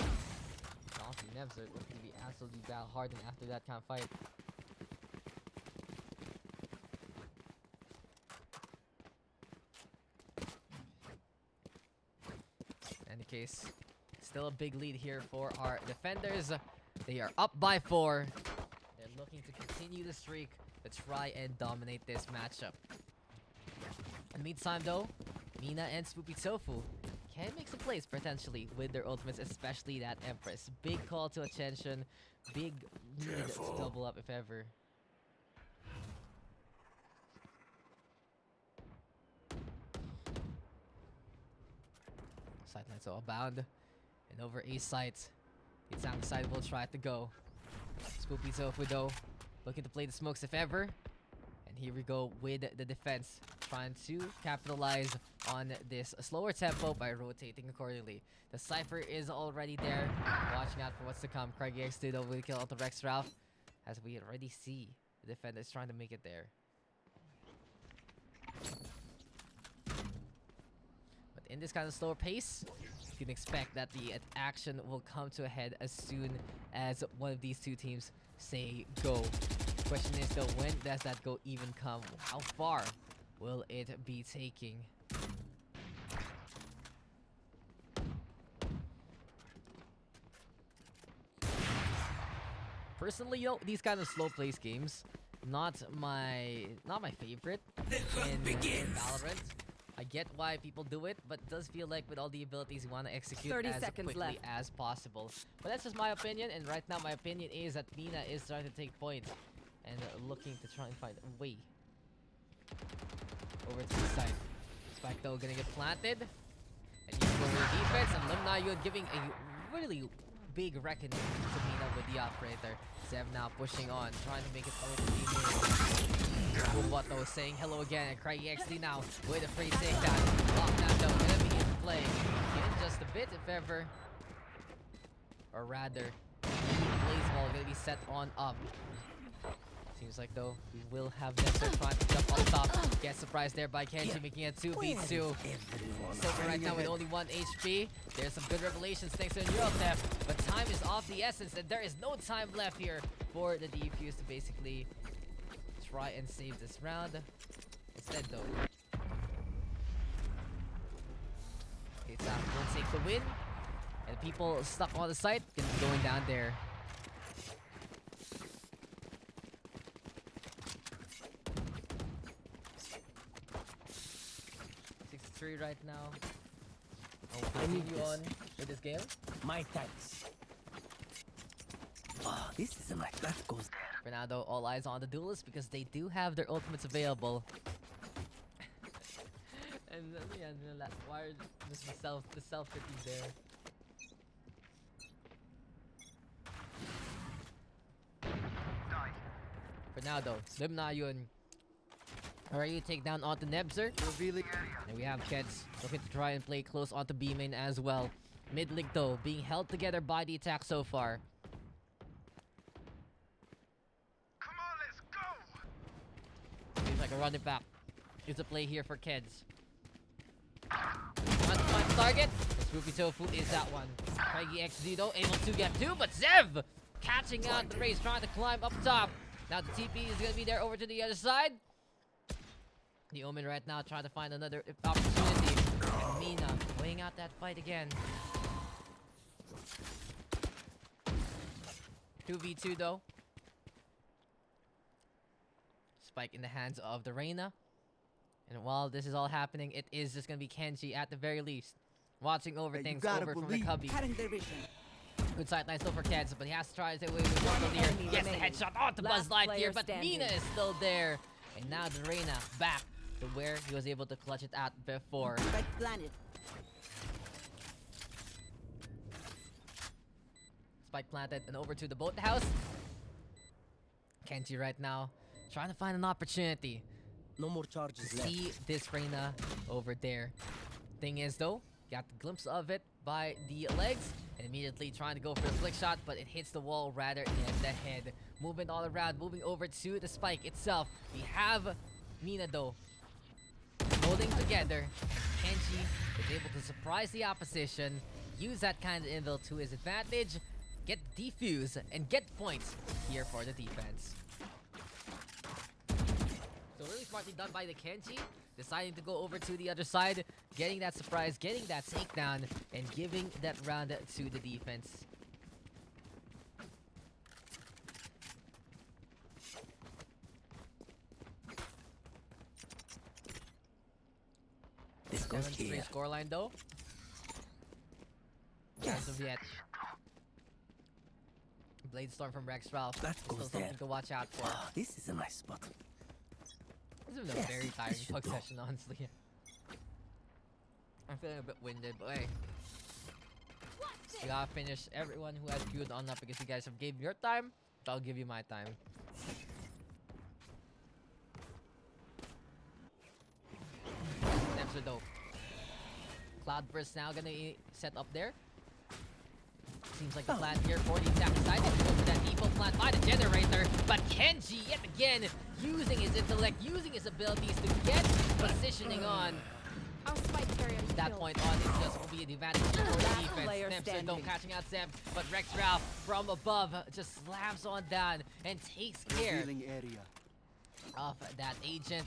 Honestly, Nebzer looking to be absolutely hardened after that kind of fight. In any case, still a big lead here for our defenders. They are up by 4. They're looking to continue the streak to try and dominate this matchup. In the meantime though, Mina and Spoopy Tofu can make some plays potentially with their ultimates, especially that Empress. Big call to attention, big need to double up if ever. Sidelines all bound. And over A site. The Itzami side will try to go. Spoopy Tofu though, looking to play the smokes if ever. And here we go with the defense, trying to capitalize on this slower tempo by rotating accordingly. The Cypher is already there, watching out for what's to come. Craig XD though will kill out the Rex Ralph, as we already see the defenders trying to make it there. But in this kind of slower pace, you can expect that the action will come to a head as soon as one of these two teams say go. Question is though, when does that go even come? How far will it be taking? Personally, these kind of slow place games, not my favorite in Valorant. I get why people do it, but it does feel like with all the abilities you want to execute 30 as seconds quickly left. as possible. But that's just my opinion, and right now my opinion is that Mina is trying to take points and looking to try and find a way over to the side. Spike though gonna get planted, and you go with the defense, and Limna Yun giving a really big reckoning to Mina with the operator. Zev now pushing on, trying to make it over to the What though saying hello again, and Craig XD now with a free takedown. Lockdown though gonna be in play in just a bit if ever. Or rather, Blaze Ball gonna be set on up. Seems like though we will have Nestor trying to jump on top. Get surprised there by Kenji, making it 2v2. Silver right now with only 1 HP. There's some good revelations thanks to Onyok, but time is of the essence, and there is no time left here for the defuse to basically try and save this round. Instead though, It's will take the win, and people stuck on the site gonna be going down there. Right now. I'll continue on with this game. My thanks. Oh, this isn't like that goes there. For now though, all eyes on the duelists because they do have their ultimates available. And yeah, why are just the self-pity there? For now though, Limna Yun. Alright, you take down onto Nebzer. And we have Keds looking to try and play close onto B main as well. Mid link though, being held together by the attack so far. Come on, let's go. Seems like a run it back. It's a play here for Keds. Trying to find the target. The Spoopy Tofu is that one. Craigie XD though, able to get 2, but Zev catching out the race, trying to climb up top. Now the TP is gonna be there over to the other side. The Omen right now trying to find another opportunity. And Mina weighing out that fight again. 2v2 though. Spike in the hands of the Reyna. And while this is all happening, it is just gonna be Kenji at the very least, watching over things over from the cubby. Cutting their vision. Good sight line still for Keds, but he has to try to stay away with one here. Gets the headshot onto Buzz Lightyear, but standing. Mina is still there. And now the Reyna back to where he was able to clutch it out before. Spike planted. Spike planted and over to the boathouse. Kenji right now trying to find an opportunity No more to charges left. see this Reyna over there. Thing is though, got the glimpse of it by the legs and immediately trying to go for a flick shot, but it hits the wall rather than the head. Moving all around, moving over to the spike itself. We have Mina though holding together. Kenji is able to surprise the opposition, use that kind of intel to his advantage, get defuse, and get points here for the defense. So really smartly done by the Kenji, deciding to go over to the other side, getting that surprise, getting that takedown, and giving that round to the defense. This goes 7-3 here. scoreline though. As of yet. Blade Storm from Rex Ralph. That Still goes something there. to watch out for. Ah, this is a nice spot. This has been a Yes, very this tiring should pug do. session, honestly. I'm feeling a bit winded, but hey. We gotta finish everyone who has queued on up because you guys have gave me your time, so I'll give you my time. Steps are dope. Cloudburst now gonna set up there. Seems like the plan here for the attack side is to go for that evil plan by the generator, but Kenji yet again using his intellect, using his abilities to get positioning on. Our spike carrier is That killed. point on is just will be an advantage for the Last defense. player Snipster though standing. catching out Zeb, but Rex Ralph from above just slams on down and takes care area. of that agent.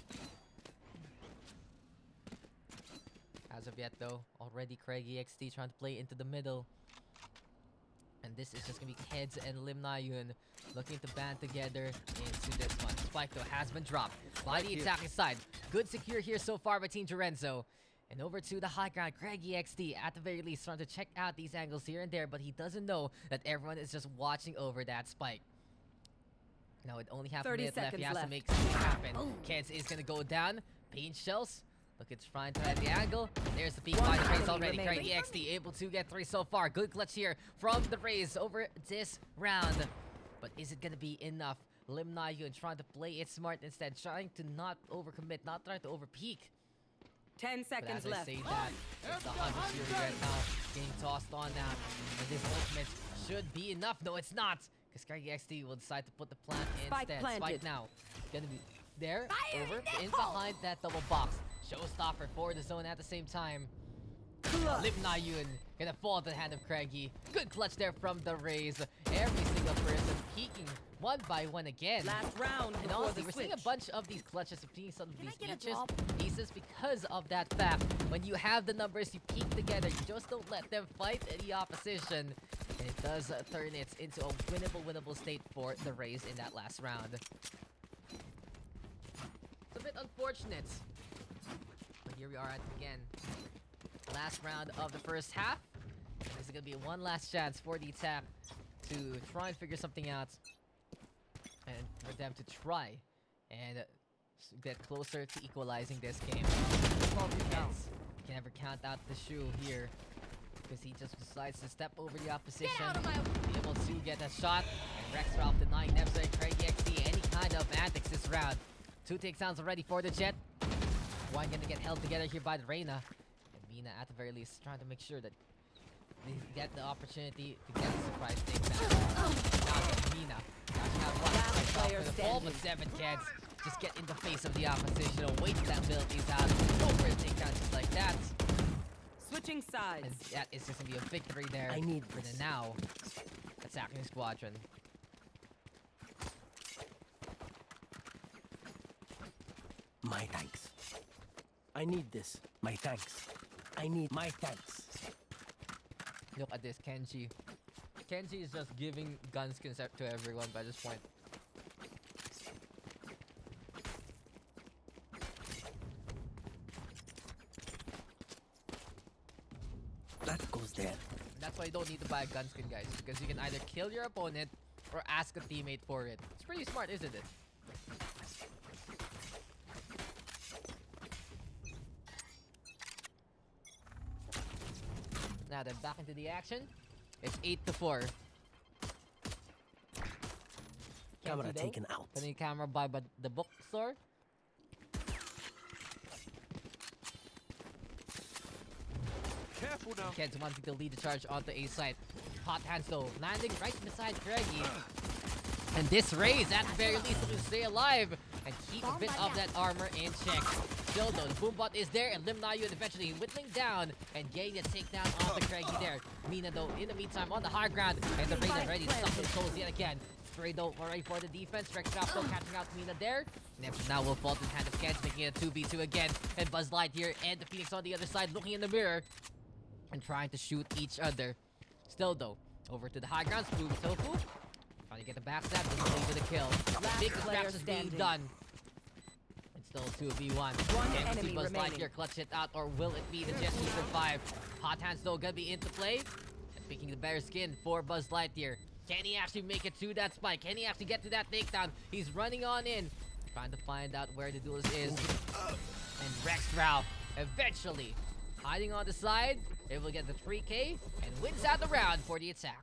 As of yet though, already Craig EXT trying to play into the middle. And this is just gonna be Keds and Lim Na-yoon looking to band together into this one. Spike though has been dropped by the attacking side. Good secure here so far by Team Jerenzo. And over to the high ground, Craig EXT at the very least trying to check out these angles here and there, but he doesn't know that everyone is just watching over that spike. Now with only half a 30 minute left, he seconds has to left. make something happen. Keds is gonna go down. Pain shells. Look, it's trying to hide the angle. There's the peak by the Raze already. Craig EXT able to get 3 so far. Good clutch here from the Raze over this round. But is it gonna be enough? Lim Na-yoon trying to play it smart instead, trying to not overcommit, not trying to overpeak. 10 But seconds as I left. say that, it's the Hunter Fury right now getting tossed on now. And this ultimate should be enough. No, it's not. Because Craig EXT will decide to put the plant Spike instead. planted. Spike now. Gonna be there, over, in behind that double box. Showstopper for the zone at the same time. Lim Na-yoon gonna fall to the hand of Craigie. Good clutch there from the Raze. Every single person peeking one by one again. Last round And before honestly, the we're seeing a switch. bunch of these clutches between some of Can I these get a eaches, drop? pieces because of that fact. When you have the numbers, you peek together. You just don't let them fight the opposition. And it does turn it into a winnable state for the Raze in that last round. It's a bit unfortunate. But here we are at it again. Last round of the first half. This is gonna be one last chance for the attack to try and figure something out. And for them to try and get closer to equalizing this game. Hence, you can never count out the shoe here. Because he just decides to step over the opposition. out of my- Be able to get a shot. And Rex Ralph denying Nebza and Craig EXT any kind of antics this round. 2 takedowns already for the Jet. One gonna get held together here by the Reyna. And Mina at the very least trying to make sure that they get the opportunity to get the surprise takedown. Now it's Mina. Catching out one. Last Nice off player for the ball, but standing. 7 kids just get in the face of the opposition. Wait till that ability's out. Go for a takedown just like that. Switching sides. And that is just gonna be a victory there I need for the this. now attacking squadron. My thanks. I need this. My thanks. I need my thanks. Look at this, Kenji. Kenji is just giving guns concept to everyone by this point. That goes there. That's why you don't need to buy a gun skin, guys, because you can either kill your opponent or ask a teammate for it. It's pretty smart, isn't it? Now they're back into the action. It's 8-4. Camera Kenzie, though, taken out. putting the camera by the bookstore. Careful now. Keds wanting to lead the charge onto A site. Hot hands though, landing right beside Craigie. And this raise, at the very least, will stay alive and keep a bit of that armor in check. Still though, the boombot is there, and Lim Nayu eventually whittling down and getting a takedown onto Craigie there. Mina though, in the meantime, on the high ground, and the Raiden ready to suck some souls yet again. Spray though, ready for the defense. Rextrap though, catching out Mina there. Neptune now will fall to the hand of Keds, making it a 2v2 again. And Buzz Lightyear and the Phoenix on the other side, looking in the mirror and trying to shoot each other. Still though, over to the high ground, Blue Tofu. Trying to get the backstab, doesn't lead to the kill. Big distractions being done. It's still 2v1. Can we see Buzz Lightyear clutch it out, or will it be the Jets who survive? Hot hands though gonna be into play. And picking the better skin for Buzz Lightyear. Can he actually make it to that spike? Can he actually get to that takedown? He's running on in. Trying to find out where the duelist is. And Rex Ralph eventually hiding on the side. It will get the 3K and wins out the round for the attack.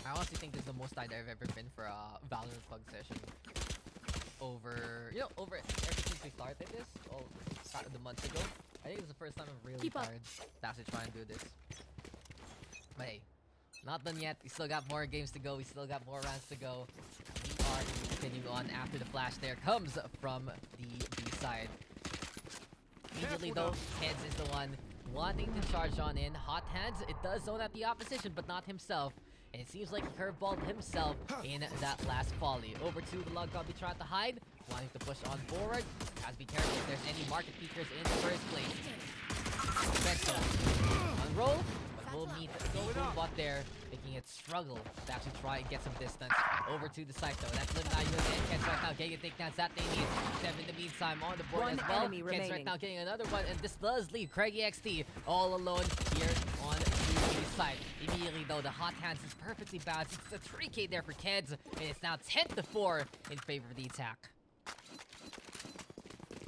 I honestly think this is the most tired I've ever been for a Valorant PUGS session. Over ever since we started this, started the months ago. I think it's the first time I'm really tired to actually try and do this. But hey, not done yet. We still got more games to go. We still got more rounds to go. We are continuing on after the flash there comes from the B side. Immediately though, Heads is the one wanting to charge on in. Hot hands, it does zone at the opposition, but not himself. And it seems like he curveballed himself in that last volley. Over to the log be trying to hide, wanting to push on forward. Has to be careful if there's any market peekers in the first place. Jerenzo on roll, but we'll meet the boombot there, making it struggle to actually try and get some distance. Over to the side though, that's Lim Nayu and Keds right now getting a takedowns that they need. Seven in the meantime on the board as well. Keds right now getting another one, and this does leave Craigie XT all alone here on the side. Immediately though, the hot hands is perfectly balanced. It's a 3K there for Keds, and it's now 10-4 in favor of the attack.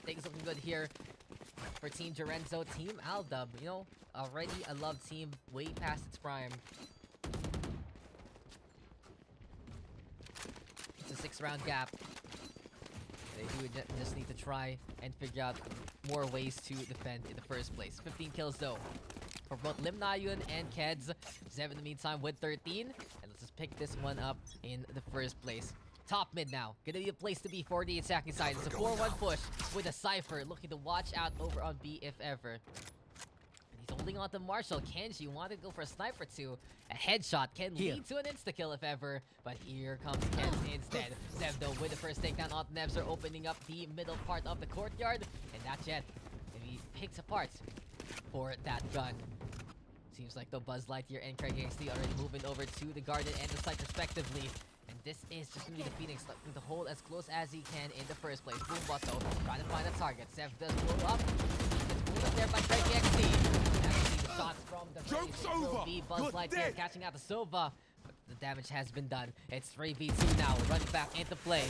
Things looking good here for Team Jerenzo, Team Aldub. You know, already a love team way past its prime. It's a 6-round gap. They do just need to try and figure out more ways to defend in the first place. 15 kills though for both Lim Nayun and Keds. Zev in the meantime with 13. And let's just pick this one up in the first place. Top mid now. Gonna be a place to be for the attacking side. It's a 4-1 push with a Cypher looking to watch out over on B if ever. And he's holding on to Marshall. Kenji wanted to go for a sniper too. A headshot can lead to an insta-kill if ever. But here comes Kenji instead. Zev though with the first takedown on Nebs are opening up the middle part of the courtyard. And that jet can be picked apart for that gun. Seems like the Buzz Lightyear and Craig XD already moving over to the garden and the site respectively. And this is just gonna be the Phoenix looking to hold as close as he can in the first place. Boombot though, trying to find a target. Zev does blow up. He gets pulled up there by Craig XD. Actually, the shots from the Joke's will over. be Buzz You're Lightyear dead. catching out the Sova. But the damage has been done. It's 3v2 now, running back into play.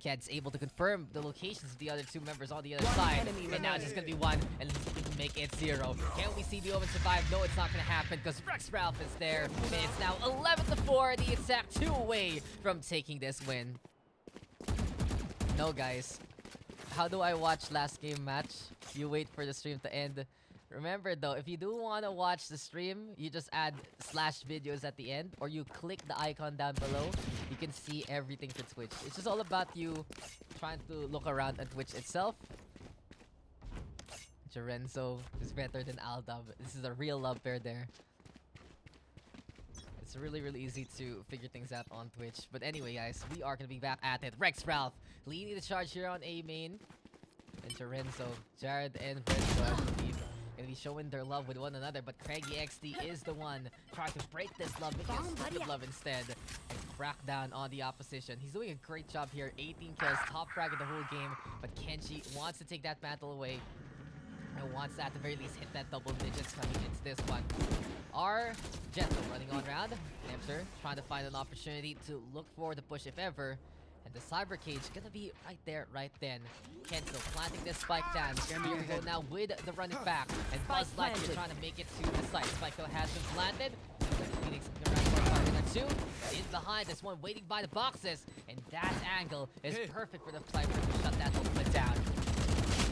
Ked's able to confirm the locations of the other two members on the other side. And now it's just gonna be one, and make it 0. Can we see the Omen survive? No, it's not gonna happen because Rex Ralph is there. And it's now 11-4. The attack 2 away from taking this win. No, guys. How do I watch last game match? You wait for the stream to end. Remember though, if you do want to watch the stream, you just add /videos at the end, or you click the icon down below. You can see everything for Twitch. It's just all about you trying to look around at Twitch itself. Jerenzo is better than Aldub. This is a real love pair there. It's really, really easy to figure things out on Twitch. But anyway, guys, we are going to be back at it. Rex Ralph leading the charge here on A main. And Jerenzo, Jared, and Renzo, I believe, gonna be showing their love with one another, but Craigie XD is the one trying to break this love, making a stick of love instead, and crack down on the opposition. He's doing a great job here. 18 kills, top frag of the whole game, but Kenji wants to take that mantle away. And wants to at the very least hit that double digits coming into this one. Our Jerenzo running on round. Nemser trying to find an opportunity to look for the push if ever. And the cyber cage gonna be right there, right then. Kenzo planting this spike down. Here we go now with the running back. And Buzz Lightyear trying to make it to the site. Spike though has been planted. Phoenix around for 2. In behind, this one waiting by the boxes. And that angle is perfect for the Sniper to shut that ultimate down.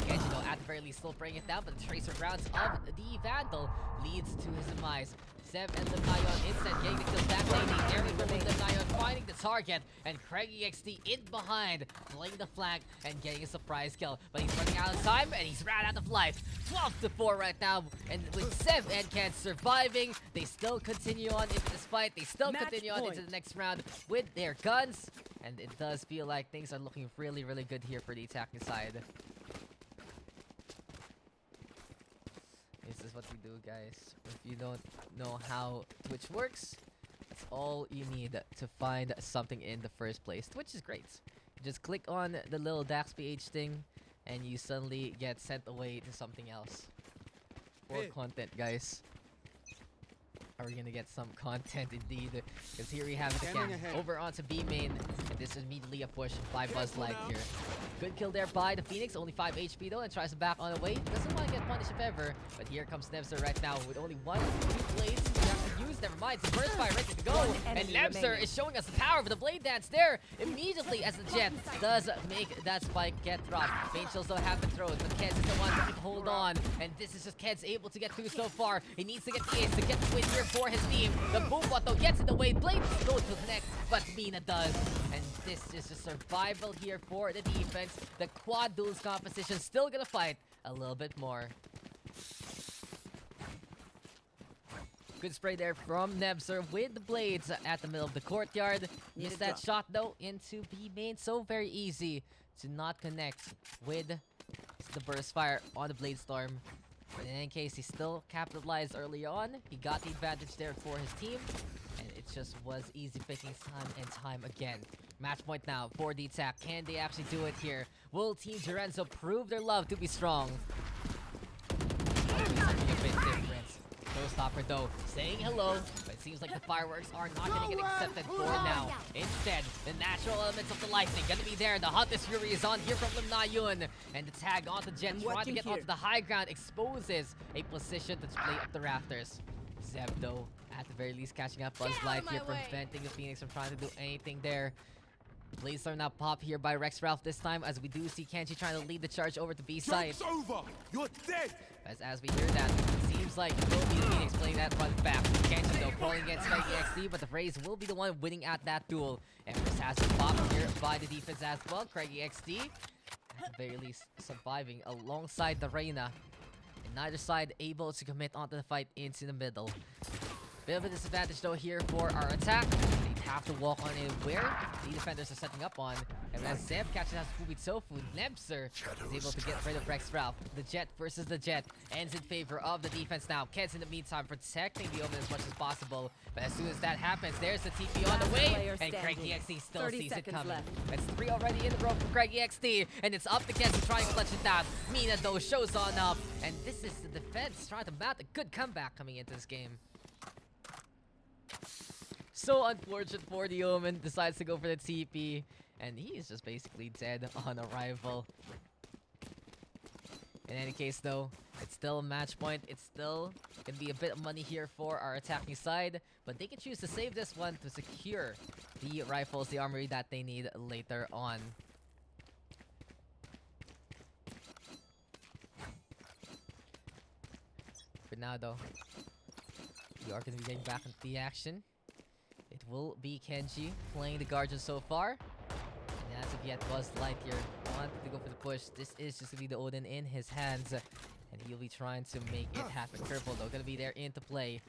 Kenji though at the very least still bringing it down, but the tracer rounds of the Vandal leads to his demise. Sev and DanJermeyCua instant getting the kill back lane. Daring from DanJermeyCua finding the target, and CraigEXT in behind, playing the flank and getting a surprise kill. But he's running out of time and he's ran out of life. 12-4 right now, and with Sev and Ken surviving, they still continue on into this fight. They still continue on into the next round with their guns, and it does feel like things are looking really, really good here for the attacking side. This is what we do, guys. If you don't know how Twitch works, that's all you need to find something in the first place. Twitch is great. You just click on the little Daks PH thing, and you suddenly get sent away to something else. For content, guys. Are we gonna get some content indeed? Because here we have it again. Over onto B main, and this is immediately a push by Buzz Lightyear. Good kill there by the Phoenix, only 5 HP though, and tries to back on the way. Doesn't want to get punished if ever, but here comes Nemser right now with only 1 blades. You have to use, never mind. It's burst fire ready to go, and Nemser is showing us the power of the blade dance there immediately as the Jet does make that spike get dropped. Main shields don't have been thrown, but Keds is the one to hold on, and this is just Keds able to get through so far. He needs to get the ace to get the win here for his team. The Boombot though gets in the way. Blades go to connect, but Mina does. And this is a survival here for the defense. The quad duels composition still gonna fight a little bit more. Good spray there from Nemser with the blades at the middle of the courtyard. Missed that shot though into B main. So very easy to not connect with the burst fire on the blade storm. But in any case, he still capitalized early on. He got the advantage there for his team. And it just was easy pickings time and time again. Match point now for the attack. Can they actually do it here? Will Team Jerenzo prove their love to be strong? Something a bit different. Showstopper though, saying hello, but it seems like the fireworks are not going to get accepted for now. Instead, the natural elements of the lightning going to be there. The Hottest Fury is on here from DanJermeyCua, and the tag onto Jet trying to get onto the high ground exposes a position to play up the rafters. Zeb though, at the very least catching up Buzz Lightyear, preventing the Phoenix from trying to do anything there. Blades are now pop here by Rex Ralph this time, as we do see Kenji trying to lead the charge over to B side. It's over! You're dead! As we hear that, it seems like it will be the Phoenix playing that front back. Kenji though pulling against CraigEXT, but the Raze will be the one winning at that duel. Empress has been popped here by the defense as well. CraigEXT, at the very least, surviving alongside the Reyna. And neither side able to commit onto the fight into the middle. Bit of a disadvantage though here for our attack. They have to walk on in where the defenders are setting up on. And as Zeb catches out Fubi Tofu, Nemser is able to get rid of Rex Ralph. The Jet versus the Jet ends in favor of the defense now. Keds in the meantime protecting the Omen as much as possible. But as soon as that happens, there's the TP on the way. And CraigEXT still sees it coming. That's 3 already in the row for CraigEXT. And it's up to Keds to try and clutch it down. Mina though shows on up. And this is the defense trying to mount a good comeback coming into this game. So unfortunate for the Omen, decides to go for the TP, and he is just basically dead on arrival. In any case though, it's still a match point. It's still gonna be a bit of money here for our attacking side, but they can choose to save this one to secure the rifles, the armory that they need later on. For now though, we are gonna be getting back into the action. It will be Kenji playing the Guardian so far. And as of yet, Buzz Lightyear wanted to go for the push. This is just going to be the Odin in his hands. And he'll be trying to make it happen. Curveball though, going to be there into play.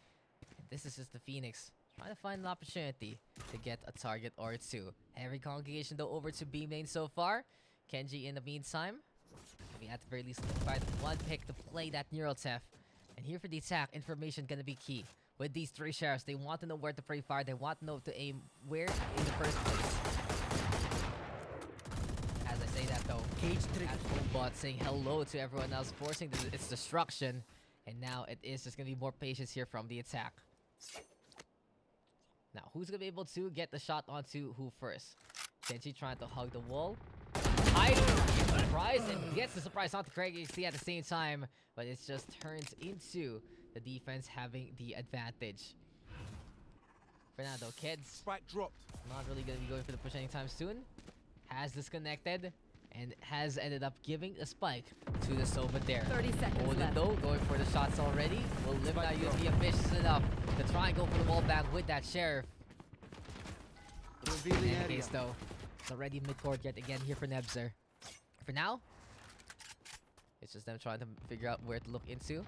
And this is just the Phoenix trying to find an opportunity to get a target or two. Every congregation though over to B main so far. Kenji in the meantime, we at the very least find one pick to play that neural theft. And here for the attack, information going to be key. With these 3 sheriffs, they want to know where to free fire. They want to know to aim where in the first place. As I say that though, Cage trigger. At Homebot saying hello to everyone else, forcing its destruction. And now it is just going to be more patience here from the attack. Now, who's going to be able to get the shot onto who first? Kenji trying to hug the wall. Hiding surprise and gets the surprise onto Craig XT at the same time. But it just turns into the defense having the advantage. For now though, Kids Spike dropped. not really going to be going for the push anytime soon. Has disconnected and has ended up giving a spike to the Sova there. 30 seconds Odin left. though, going for the shots already. Will Live now use be ambitious enough to try and go for the wall bang with that Sheriff. Revealing In any area. case though, it's already mid-court yet again here for Nebzer. For now, it's just them trying to figure out where to look into.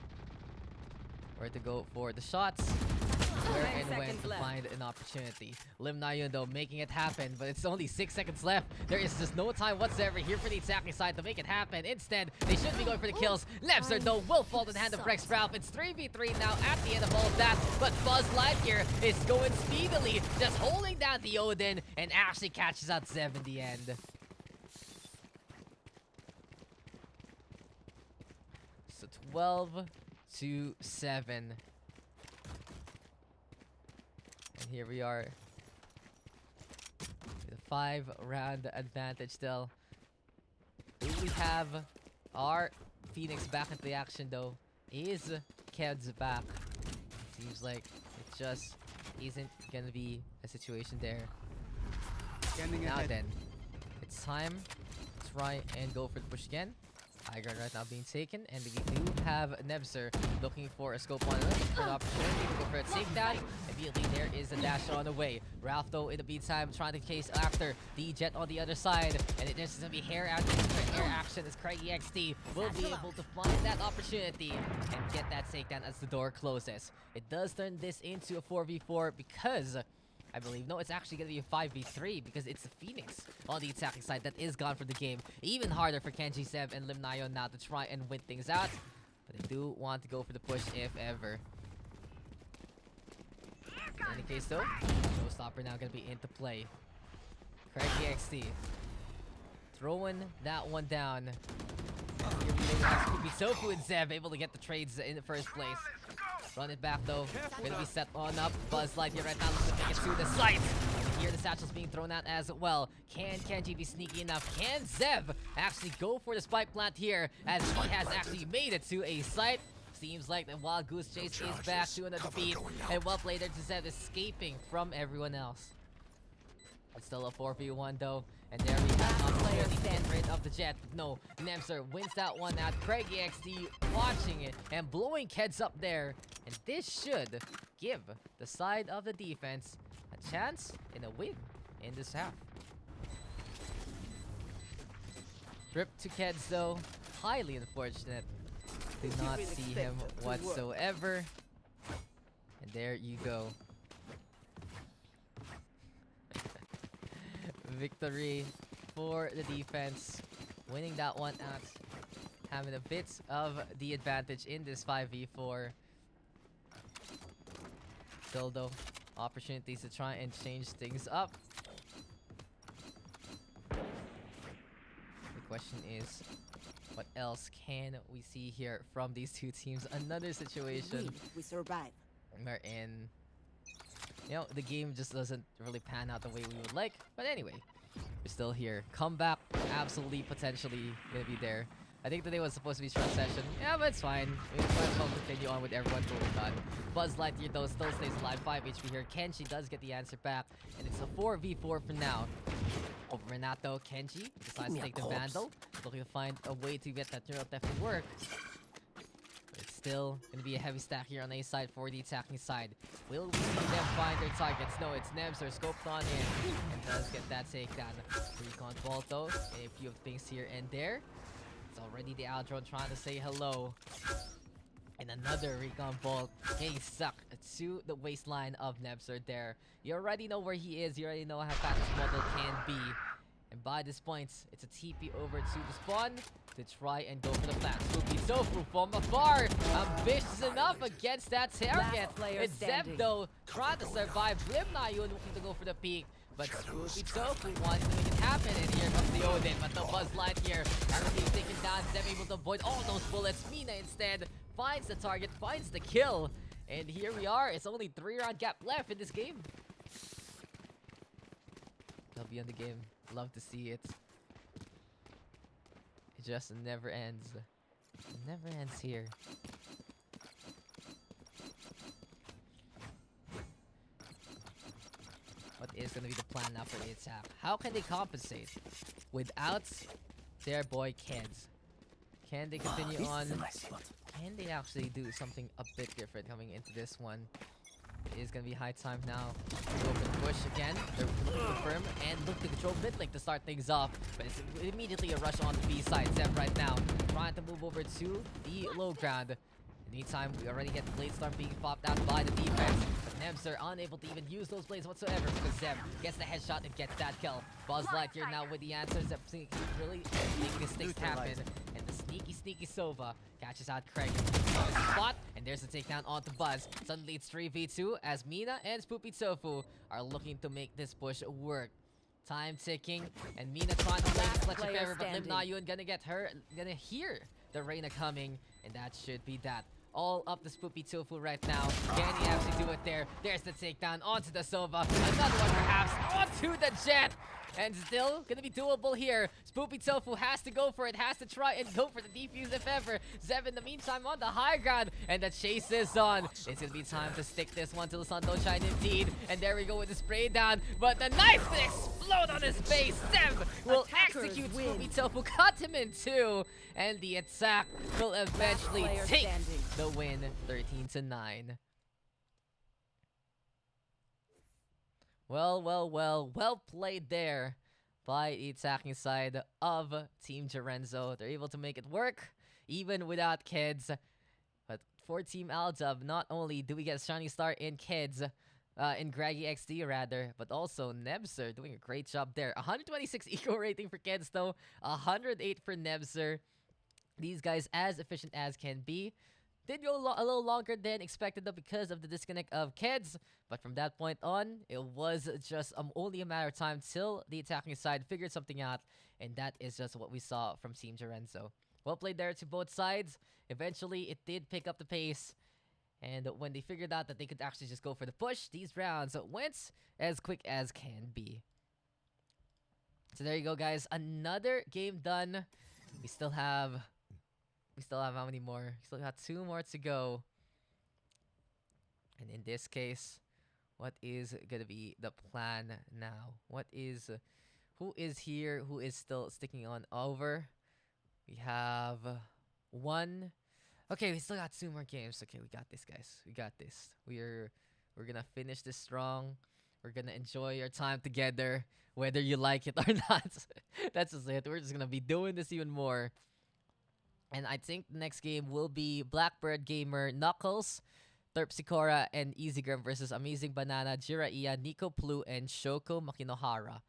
Where to go for the shots. Where 10 and when seconds to left. find an opportunity. Lim Na-yun though making it happen, but it's only 6 seconds left. There is just no time whatsoever here for the attacking side to make it happen. Instead, they should be going for the kills. Nebzer though will fall to the hand of Rex Ralph. It's 3v3 now at the end of all of that, but Buzz Lightyear is going speedily, just holding down the Odin and actually catches out Zev in the end. So 12-7. And here we are. With a 5-round advantage still. Do we have our Phoenix back into the action though? Is Keds back? Seems like it just isn't gonna be a situation there. Scanning Now ahead. then, it's time to try and go for the push again. High ground right now being taken, and we do have Nebzer looking for a scope on it, for the opportunity to go for a takedown. Immediately there is a dash on the way. Ralph though in the meantime trying to chase after the Jet on the other side, and there's gonna be hair action as Craig XT will be able to find that opportunity and get that takedown as the door closes. It does turn this into a 4v4 because I believe. No, it's actually going to be a 5v3 because it's the Phoenix on the attacking side that is gone for the game. Even harder for Kenji, Sev, and Lim Na-yun now to try and win things out. But they do want to go for the push if ever. In any case though, Showstopper now going to be into play. Craig XT throwing that one down. Here we have Scooby Tofu and Zev able to get the trades in the first place. Run it back though. Gonna be set on up. Buzz Lightyear right now looks to make it to the sight. Here the satchel's being thrown out as well. Can Kenji be sneaky enough? Can Zev actually go for the spike plant here as he has actually made it to a site? Seems like the Wild Goose Chase is back to another beat. And well played there to Zev, escaping from everyone else. It's still a 4v1 though. And there we have opportunity to get rid of the Jet. No, Nemser wins that one out. Craig XD watching it and blowing Keds up there. And this should give the side of the defense a chance in a win in this half. Trip to Keds though, highly unfortunate. Did not see him whatsoever. And there you go. Victory for the defense, winning that one out, having a bit of the advantage in this 5v4. Still though, opportunities to try and change things up. The question is, what else can we see here from these two teams? Another situation We survive. wherein, you know, the game just doesn't really pan out the way we would like. But anyway, we're still here. Comeback, absolutely, potentially gonna be there. I think today was supposed to be short session. Yeah, but it's fine. We might as well continue on with everyone going on. Buzz Lightyear though still stays alive. 5 HP here. Kenji does get the answer back. And it's a 4v4 for now. Over Renato, Kenji decides to take the Vandal. Looking to find a way to get that neural theft to work. It's still going to be a heavy stack here on A side for the attacking side. Will we see them find their targets? No, it's Nemser scoped on in and does get that takedown. Recon vault though, a few of things here and there. It's already the Aldron trying to say hello. And another recon vault. Getting stuck to the waistline of Nebzer there. You already know where he is. You already know how fast this model can be. And by this point, it's a TP over to the spawn to try and go for the plant. Spooky Tofu from afar. Ambitious enough against that target. player It's Zeb standing. though trying to survive. Lim Na-yun looking to go for the peak. But Spoopy Tofu wanted to make it happen, and here comes the Odin. But the Buzz Light here, being taken down, Zeb able to avoid all those bullets. Mina instead finds the target, finds the kill. And here we are, it's only 3-round gap left in this game. W on the game, love to see it. It just never ends. It never ends here. What is going to be the plan now for the attack? How can they compensate without their boy Keds? Can they continue This on? is a nice spot. Can they actually do something a bit different coming into this one? It is going to be high time now to go for the push again. They're looking to confirm and look to control mid link to start things off. But it's immediately a rush on the B side. Zeb right now trying to move over to the low ground. In the meantime, we already get the Blade Storm being popped out by the defense. But Nems are unable to even use those blades whatsoever because Zeb gets the headshot and gets that kill. Buzz Light here now with the answer. Zeb really making his things happen. And the sneaky Sova catches out Craig. Spot, and there's the takedown onto Buzz. Suddenly it's 3v2 as Mina and Spoopy Tofu are looking to make this push work. Time ticking, and Mina trying to play clutch a favor, but Lim Na-Yun gonna hear the Reyna coming, and that should be that. All up the Spoopy Tofu right now. Can he actually do it there? There's the takedown onto the Sova. Another one perhaps onto the Jet. And still gonna be doable here. Spoopy Tofu has to go for it, has to try and go for the defuse if ever. Zeb in the meantime on the high ground, and the chase is on. It's gonna be time to stick this one till the sun don't shine indeed. And there we go with the spray down, but the knife will explode on his face. Zeb will execute Spoopy Tofu, cut him in two, and the attack will eventually take the win, 13-9. Well played there by the attacking side of Team Jerenzo. They're able to make it work, even without Kids. But for Team Aldub, not only do we get a shiny star in Kids, in Greggy XD rather, but also Nebzer doing a great job there. 126 eco rating for Kids though, 108 for Nebzer. These guys as efficient as can be. Did go a little longer than expected though because of the disconnect of Kids. But from that point on, it was just only a matter of time till the attacking side figured something out. And that is just what we saw from Team Jerenzo. Well played there to both sides. Eventually, it did pick up the pace. And when they figured out that they could actually just go for the push, these rounds went as quick as can be. So there you go, guys. Another game done. We still have how many more? We still got 2 more to go. And in this case, what is gonna be the plan now? Who is here? Who is still sticking on over? We have 1. Okay, we still got 2 more games. Okay, we got this, guys. We got this. We're gonna finish this strong. We're gonna enjoy our time together, whether you like it or not. That's just it. We're just gonna be doing this even more. And I think the next game will be Blackbird Gamer, Knuckles, Terpsichora, and Easygrim versus Amazing Banana, Jiraiya, Nico Plu, and Shoko Makinohara.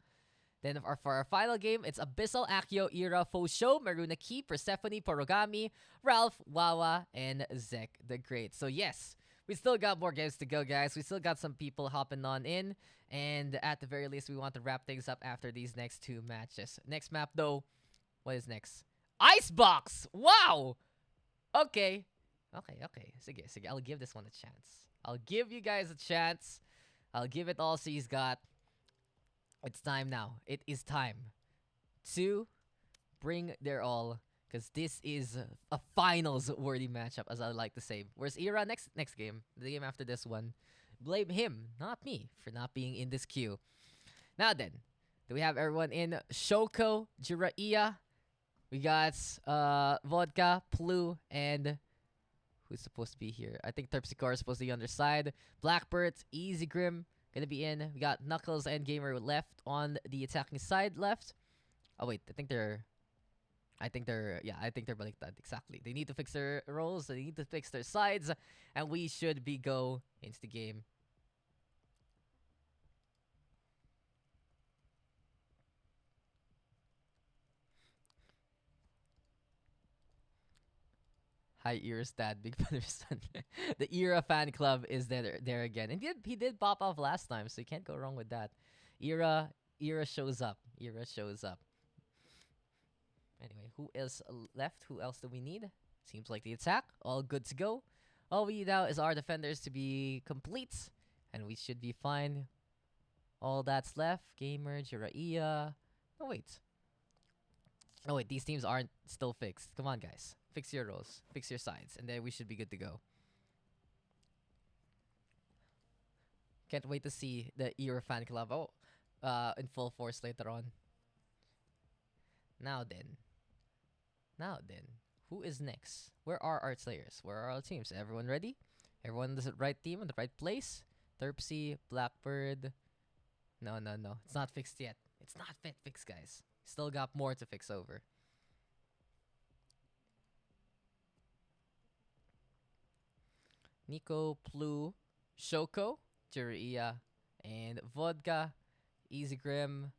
Then for our final game, it's Abyssal Akio, Ira, Fosho, Marunaki, Persephone, Porogami, Ralph, Wawa, and Zek the Great. So yes, we still got more games to go, guys. We still got some people hopping on in. And at the very least, we want to wrap things up after these next 2 matches. Next map, though, what is next? Icebox! Wow! Okay. Sige. I'll give this one a chance. I'll give you guys a chance. I'll give it all she's got. It's time now. It is time to bring their all. Because this is a finals-worthy matchup, as I like to say. Where's Ira next game? The game after this one. Blame him, not me, for not being in this queue. Now then, do we have everyone in? Shoko, Jiraiya. We got Vodka, Plu, and who's supposed to be here? I think Terpsichore is supposed to be on their side. Blackbird, Easygrim gonna be in. We got Knuckles and Gamer left on the attacking side left. Oh wait, I think they're baliktad. Exactly. They need to fix their roles. They need to fix their sides, and we should be go into the game. Hi, Ira's dad, Big Brother's son. The Ira fan club is there again. And he did pop off last time, so you can't go wrong with that. Era shows up. Era shows up. Anyway, who else left? Who else do we need? Seems like the attack. All good to go. All we need now is our defenders to be complete. And we should be fine. All that's left. Gamer, Jiraiya. Oh, wait. Oh, wait. These teams aren't still fixed. Come on, guys. Fix your roles. Fix your sides. And then we should be good to go. Can't wait to see the Era fan club in full force later on. Now then. Who is next? Where are our players? Where are our teams? Everyone ready? Everyone in the right team in the right place? Terpsy, Blackbird. No. It's not fixed yet. It's not fixed, guys. Still got more to fix over. Nico, Plu, Shoko, Jiraiya, and Vodka, Easy Grim,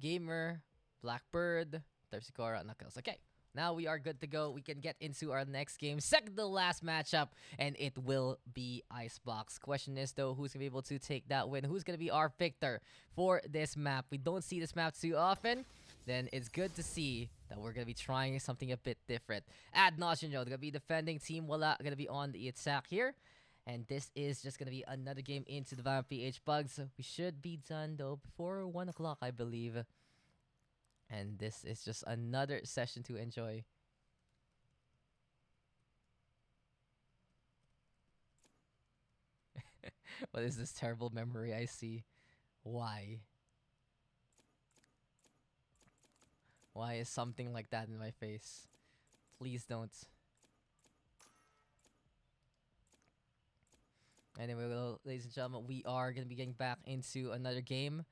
Gamer, Blackbird, Terpsy, Knuckles. Okay. Now we are good to go. We can get into our next game. Second to last matchup. And it will be Icebox. Question is, though, who's going to be able to take that win? Who's going to be our victor for this map? We don't see this map too often. Then it's good to see that we're going to be trying something a bit different. Nauseam, they're going to be defending. Team Wala going to be on the attack here. And this is just going to be another game into the Valorant PH PUGS. We should be done, though, before 1 o'clock, I believe. And this is just another session to enjoy. What is this terrible memory I see? Why? Why is something like that in my face? Please don't. Anyway, well, ladies and gentlemen, we are going to be getting back into another game.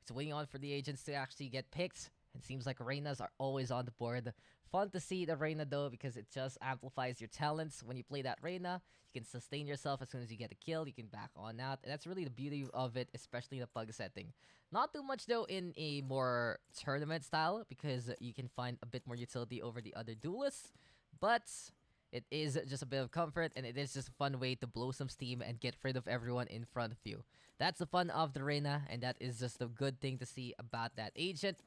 It's waiting on for the agents to actually get picked. It seems like Reynas are always on the board. Fun to see the Reyna, though, because it just amplifies your talents. When you play that Reyna, you can sustain yourself as soon as you get a kill. You can back on out. And that's really the beauty of it, especially in a pug setting. Not too much, though, in a more tournament style, because you can find a bit more utility over the other duelists. But it is just a bit of comfort, and it is just a fun way to blow some steam and get rid of everyone in front of you. That's the fun of the Reyna, and that is just a good thing to see about that agent.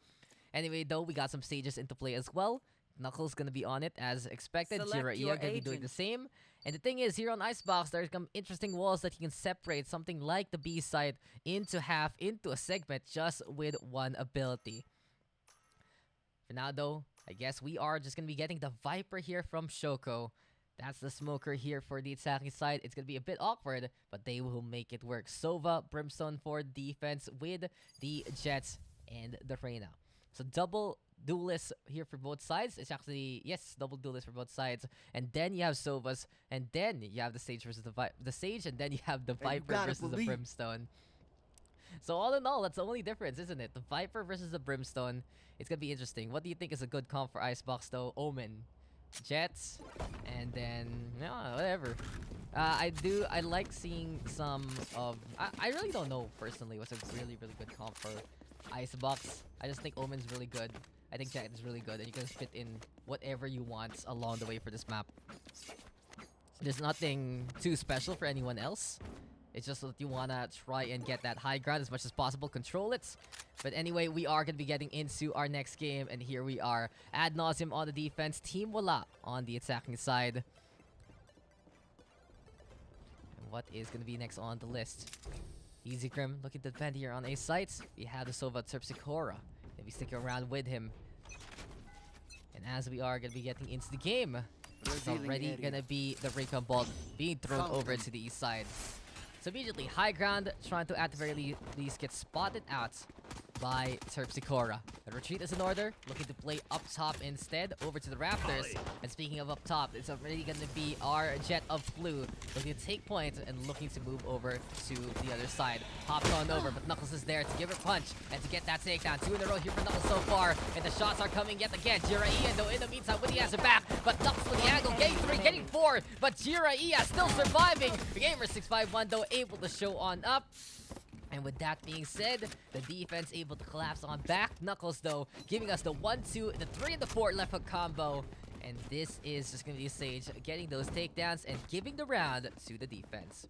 Anyway, though, we got some stages into play as well. Knuckles gonna be on it as expected. Jiraiya gonna be doing the same. And the thing is, here on Icebox, there's some interesting walls that you can separate something like the B side into half, into a segment, just with one ability. For now, though, I guess we are just gonna be getting the Viper here from Shoko. That's the smoker here for the attacking side. It's gonna be a bit awkward, but they will make it work. Sova, Brimstone for defense with the Jets and the Reyna. So double duelist here for both sides. It's actually, yes, double duelist for both sides. And then you have Sovas, and then you have the Sage versus the Sage, and then you have the Viper versus the Brimstone. So all in all, that's the only difference, isn't it? The Viper versus the Brimstone. It's gonna be interesting. What do you think is a good comp for Icebox, though? Omen, Jets, and then whatever. I like seeing some of. I really don't know personally what's a really good comp for Icebox. I just think Omen's really good. I think Jet is really good, and you can fit in whatever you want along the way for this map. There's nothing too special for anyone else. It's just that you wanna try and get that high ground as much as possible, control it. But anyway, we are gonna be getting into our next game, and here we are. Nauseam on the defense, Team Wala on the attacking side. And what is gonna be next on the list? Easy Grim looking to defend here on A site. We have the Sova Terpsy. If we stick around with him. And as we are gonna be getting into the game, it's already gonna be the Raycon Bolt being thrown over to the east side. So immediately, high ground, trying to at the very least get spotted out by Terpsy. The retreat is in order, looking to play up top instead, over to the Raptors. And speaking of up top, it's already going to be our Jet of Blue, looking to take point and looking to move over to the other side. Hops on over, but Knuckles is there to give a punch and to get that takedown. 2 in a row here for Knuckles so far, and the shots are coming yet again. Jiraiya, though, in the meantime, with the answer back, but Knuckles with the angle, getting 3, getting 4, but Jiraiya still surviving. The Gamer 651, though, able to show on up. And with that being said, the defense able to collapse on back. Knuckles, though, giving us the 1-2, the 3, and the 4 left hook combo. And this is just going to be Sage getting those takedowns and giving the round to the defense.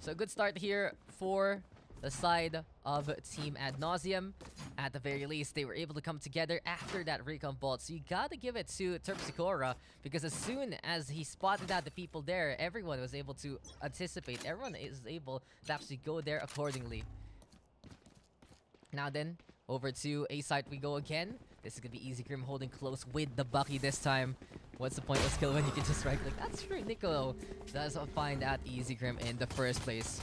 So a good start here for the side of Team Nauseam. At the very least, they were able to come together after that recon bolt. So you gotta give it to Terpsichore, because as soon as he spotted out the people there, everyone was able to anticipate. Everyone is able to actually go there accordingly. Now then, over to A site we go again. This is gonna be Easy Grim holding close with the Bucky this time. What's the pointless kill when you can just right click? That's true. Nico does find that Easy Grim in the first place.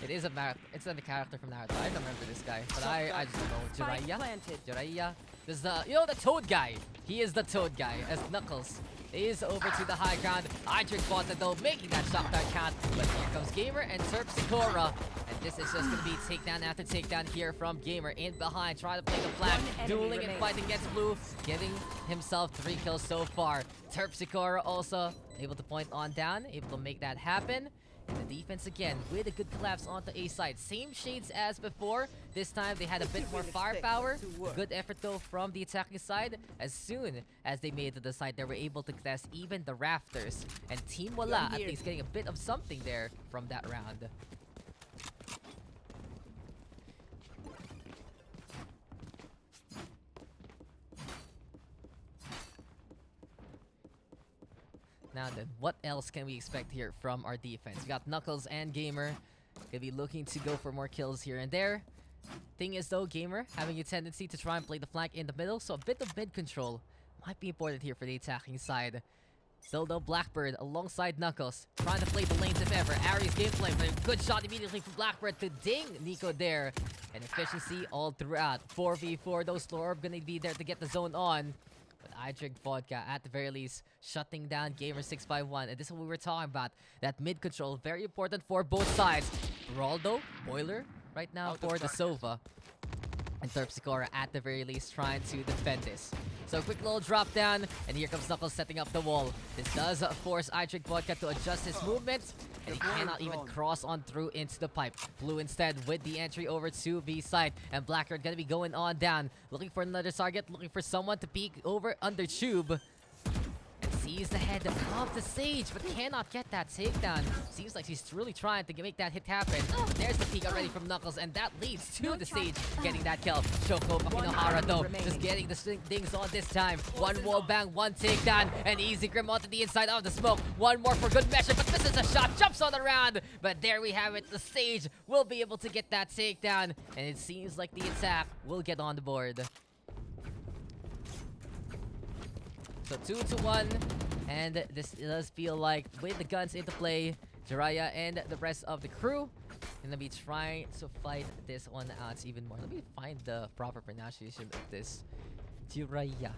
It is it's a character from Naruto. I remember this guy, but I just don't know. Spike Jiraiya? planted. Jiraiya? There's the, you know, the Toad guy. He is the Toad guy, as Knuckles is over to the high ground. Icebox fought it though, making that shotgun count. But here comes Gamer and Terpsichore. And this is just going to be takedown after takedown here from Gamer in behind. Trying to play the flag, dueling and fighting against Blue, giving himself 3 kills so far. Terpsichore also able to point on down, able to make that happen. And the defense again with a good collapse onto A side. Same shades as before. This time they had a bit more firepower. Good effort though from the attacking side. As soon as they made it to the side, they were able to contest even the rafters. And Team Wala at least getting a bit of something there from that round. Now then, what else can we expect here from our defense? We got Knuckles and Gamer. Gonna be looking to go for more kills here and there. Thing is though, Gamer having a tendency to try and play the flank in the middle, so a bit of mid control might be important here for the attacking side. Still though, Blackbird alongside Knuckles, trying to play the lanes if ever. Ari's gameplay, but a good shot immediately from Blackbird to ding Nico there. And efficiency all throughout. 4v4, though, Slow Orb gonna be there to get the zone on. But I drink vodka at the very least, shutting down Gamer 651. And this is what we were talking about. That mid control, very important for both sides. Brawl though, Boiler right now for the Sova. And Terpsichore at the very least trying to defend this. So a quick little drop down, and here comes Knuckles setting up the wall. This does force I Drink Vodka to adjust his movement, and he cannot even cross on through into the pipe. Blue instead with the entry over to B side, and Blackbird gonna be going on down, looking for another target, looking for someone to peek over under Tube. And sees the head of the Sage, but cannot get that takedown. Seems like he's really trying to make that hit happen. There's the peek already from Knuckles, and that leads to the Sage getting that kill. Shoko Makinohara though, just getting the dings on this time. One wall bang, one takedown, and Easy Grim onto the inside of the smoke. One more for good measure, but misses a shot, jumps on the round. But there we have it, the Sage will be able to get that takedown, and it seems like the attack will get on the board. So 2-1, and this does feel like with the guns into play, Jiraiya and the rest of the crew gonna be trying to fight this one out even more. Let me find the proper pronunciation of this. Jiraiya.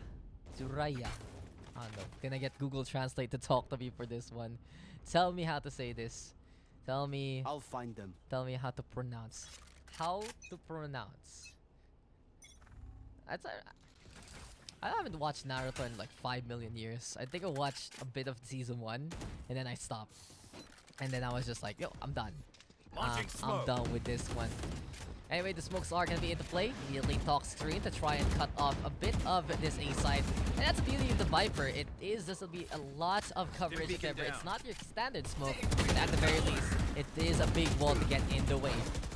I don't know. Gonna get Google Translate to talk to me for this one. Tell me how to say this. Tell me. I'll find them. Tell me how to pronounce. How to pronounce. I haven't watched Naruto in like 5 million years. I think I watched a bit of season 1, and then I stopped. And then I was just like, yo, I'm done. I'm done with this one. Anyway, the smokes are going to be into play. Immediately talk screen to try and cut off a bit of this A side. And that's the beauty of the Viper. This will be a lot of coverage if ever. It's not your standard smoke, but at the very least, it is a big wall to get in the way.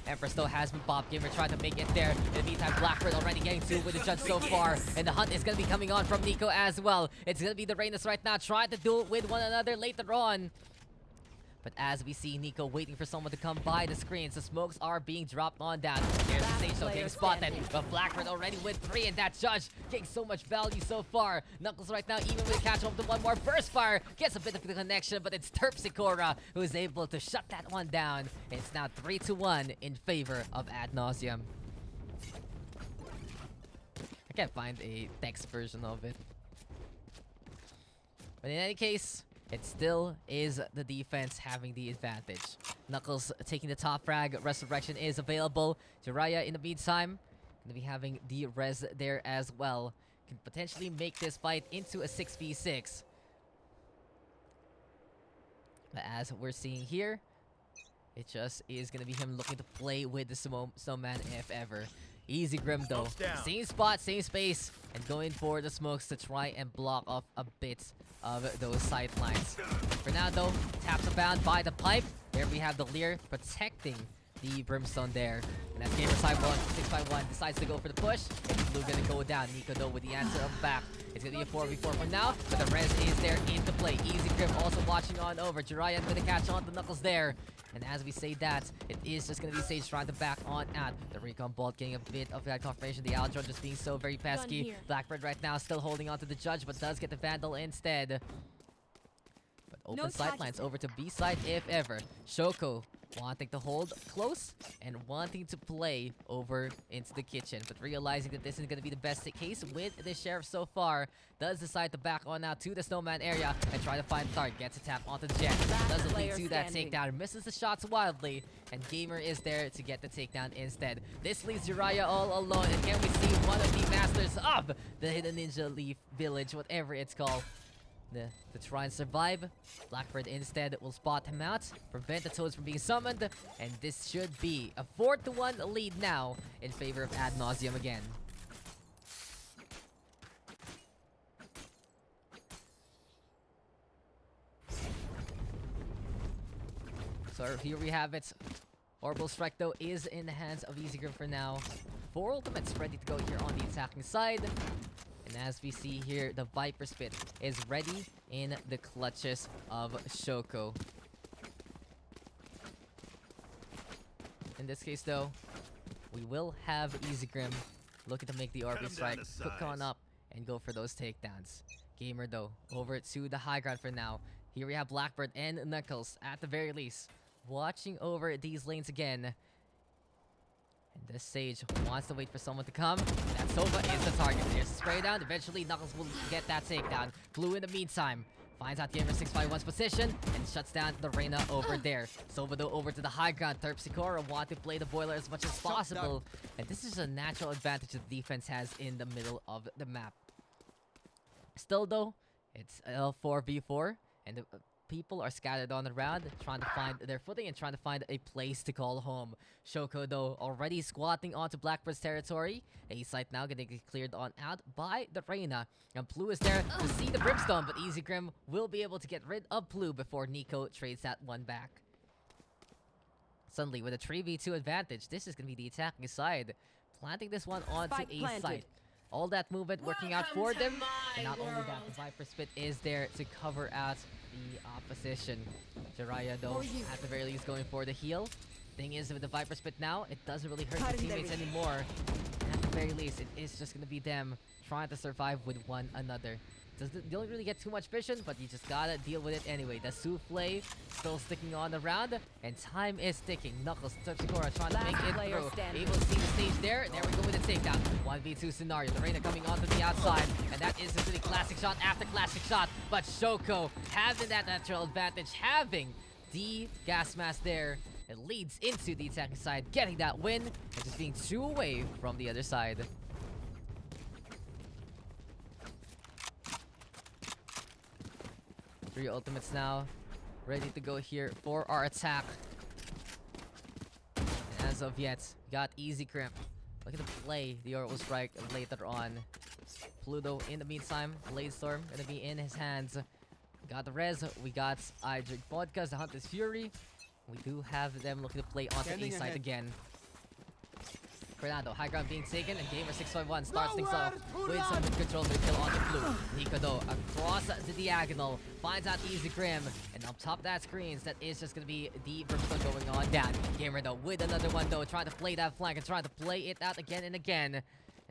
Empress though has been popped. Gamer trying to make it there. In the meantime, Blackbird already getting 2 with the judge so far. And the hunt is going to be coming on from Nico as well. It's going to be the Reynas right now trying to duel with one another later on. But as we see Nico waiting for someone to come by the screens, the smokes are being dropped on down. Here's the Sage though getting spotted. But Blackbird already with 3, and that judge getting so much value so far. Knuckles right now even with a catch home to one more burst fire. Gets a bit of the connection, but it's Terpsichore who is able to shut that one down. And it's now 3-1 in favor of Nauseam. I can't find a text version of it. But in any case, it still is the defense having the advantage. Knuckles taking the top frag. Resurrection is available. Jiraiya in the meantime gonna be having the res there as well. Can potentially make this fight into a 6v6. But as we're seeing here, it just is gonna be him looking to play with the snowman if ever. Easy Grim though. Smoke's down. Same spot, same space, and going for the smokes to try and block off a bit of those sight lines. For now though, taps abound by the pipe. There we have the Leer protecting the Brimstone there. And that's Gamer side 1, 6x1 decides to go for the push. And Blue gonna go down. Nico though with the answer of back. It's gonna be a 4v4 for now, but the res is there into play. Easy Grim also watching on over. Jiraiya gonna catch on to Knuckles there. And as we say that, it is just gonna be Sage trying to back on out. The recon bolt getting a bit of that confirmation. The Aldron just being so very pesky. here. Blackbird right now still holding on to the Judge, but does get the Vandal instead. But open No sightlines charges. over to B side if ever. Shoko wanting to hold close and wanting to play over into the kitchen, but realizing that this isn't going to be the best case with the Sheriff so far, does decide to back on now to the Snowman area and try to find the target. Gets a tap onto Jet. Doesn't lead player to that standing. takedown. Misses the shots wildly, and Gamer is there to get the takedown instead. This leaves Jiraiya all alone, and can we see one of the masters of the Hidden Ninja Leaf Village, whatever it's called, to try and survive. Blackbird instead will spot him out, prevent the Toads from being summoned, and this should be a 4-1 lead now in favor of Ad Nauseam again. So here we have it. Orbital Strike though is in the hands of Easy Grim for now. 4 ultimates ready to go here on the attacking side. And as we see here, the Viper Spit is ready in the clutches of Shoko. In this case though, we will have Easy Grim looking to make the Orbital Cut 'em down Strike, to cook on size. up, and go for those takedowns. Gamer though, over to the high ground for now. Here we have Blackbird and Knuckles at the very least, watching over these lanes again. And this Sage wants to wait for someone to come. That Sova is the target. There's a spray down. Eventually, Knuckles will get that takedown. Blue in the meantime finds out Gamer 651's position and shuts down the Reyna over there. Sova though over to the high ground. Terpsichore want to play the boiler as much as possible. And this is a natural advantage that the defense has in the middle of the map. Still though, it's a 4v4 and the people are scattered on around, trying to find their footing and trying to find a place to call home. Shoko though already squatting onto Blackbird's territory. A site now gonna get cleared on out by the Reyna. And Plu is there to see the Brimstone, but Easy Grim will be able to get rid of Plu before Nico trades that one back. Suddenly with a 3v2 advantage, this is gonna be the attacking side, planting this one onto Spike A planted. site. All that movement working out for them. And not only that, the Viper Spit is there to cover out the opposition. Jiraiya though, at the very least, going for the heal. Thing is, with the Viper Spit now, it doesn't really hurt the teammates anymore. And at the very least, it is just gonna be them trying to survive with one another. You don't really get too much vision, but you just gotta deal with it anyway. The Souffle still sticking on the round, and time is ticking. Knuckles, Terpsichore trying to make it through. standing. Able to see the stage there. There we go with the takedown. 1v2 scenario. The Reyna coming onto the outside, and that is really classic shot after classic shot. But Shoko having that natural advantage, having the gas mask there. It leads into the attacking side, getting that win, and just being 2 away from the other side. Three ultimates now, ready to go here for our attack. And as of yet, got Easy Grim looking to play the Orbital Strike later on. Pluto in the meantime, Blade Storm gonna be in his hands. Got the res, we got I Drink Vodka, the Hunter's Fury. We do have them looking to play onto Standing A side ahead. again. Fernando, high ground being taken, and Gamer 651 starts things off with some good control to kill onto Blue. Nico though, across the diagonal, finds out Easy Grim, and up top that screens, that is just gonna be the Brimstone going on down. Gamer though, with another one though, trying to play that flank and trying to play it out again and again.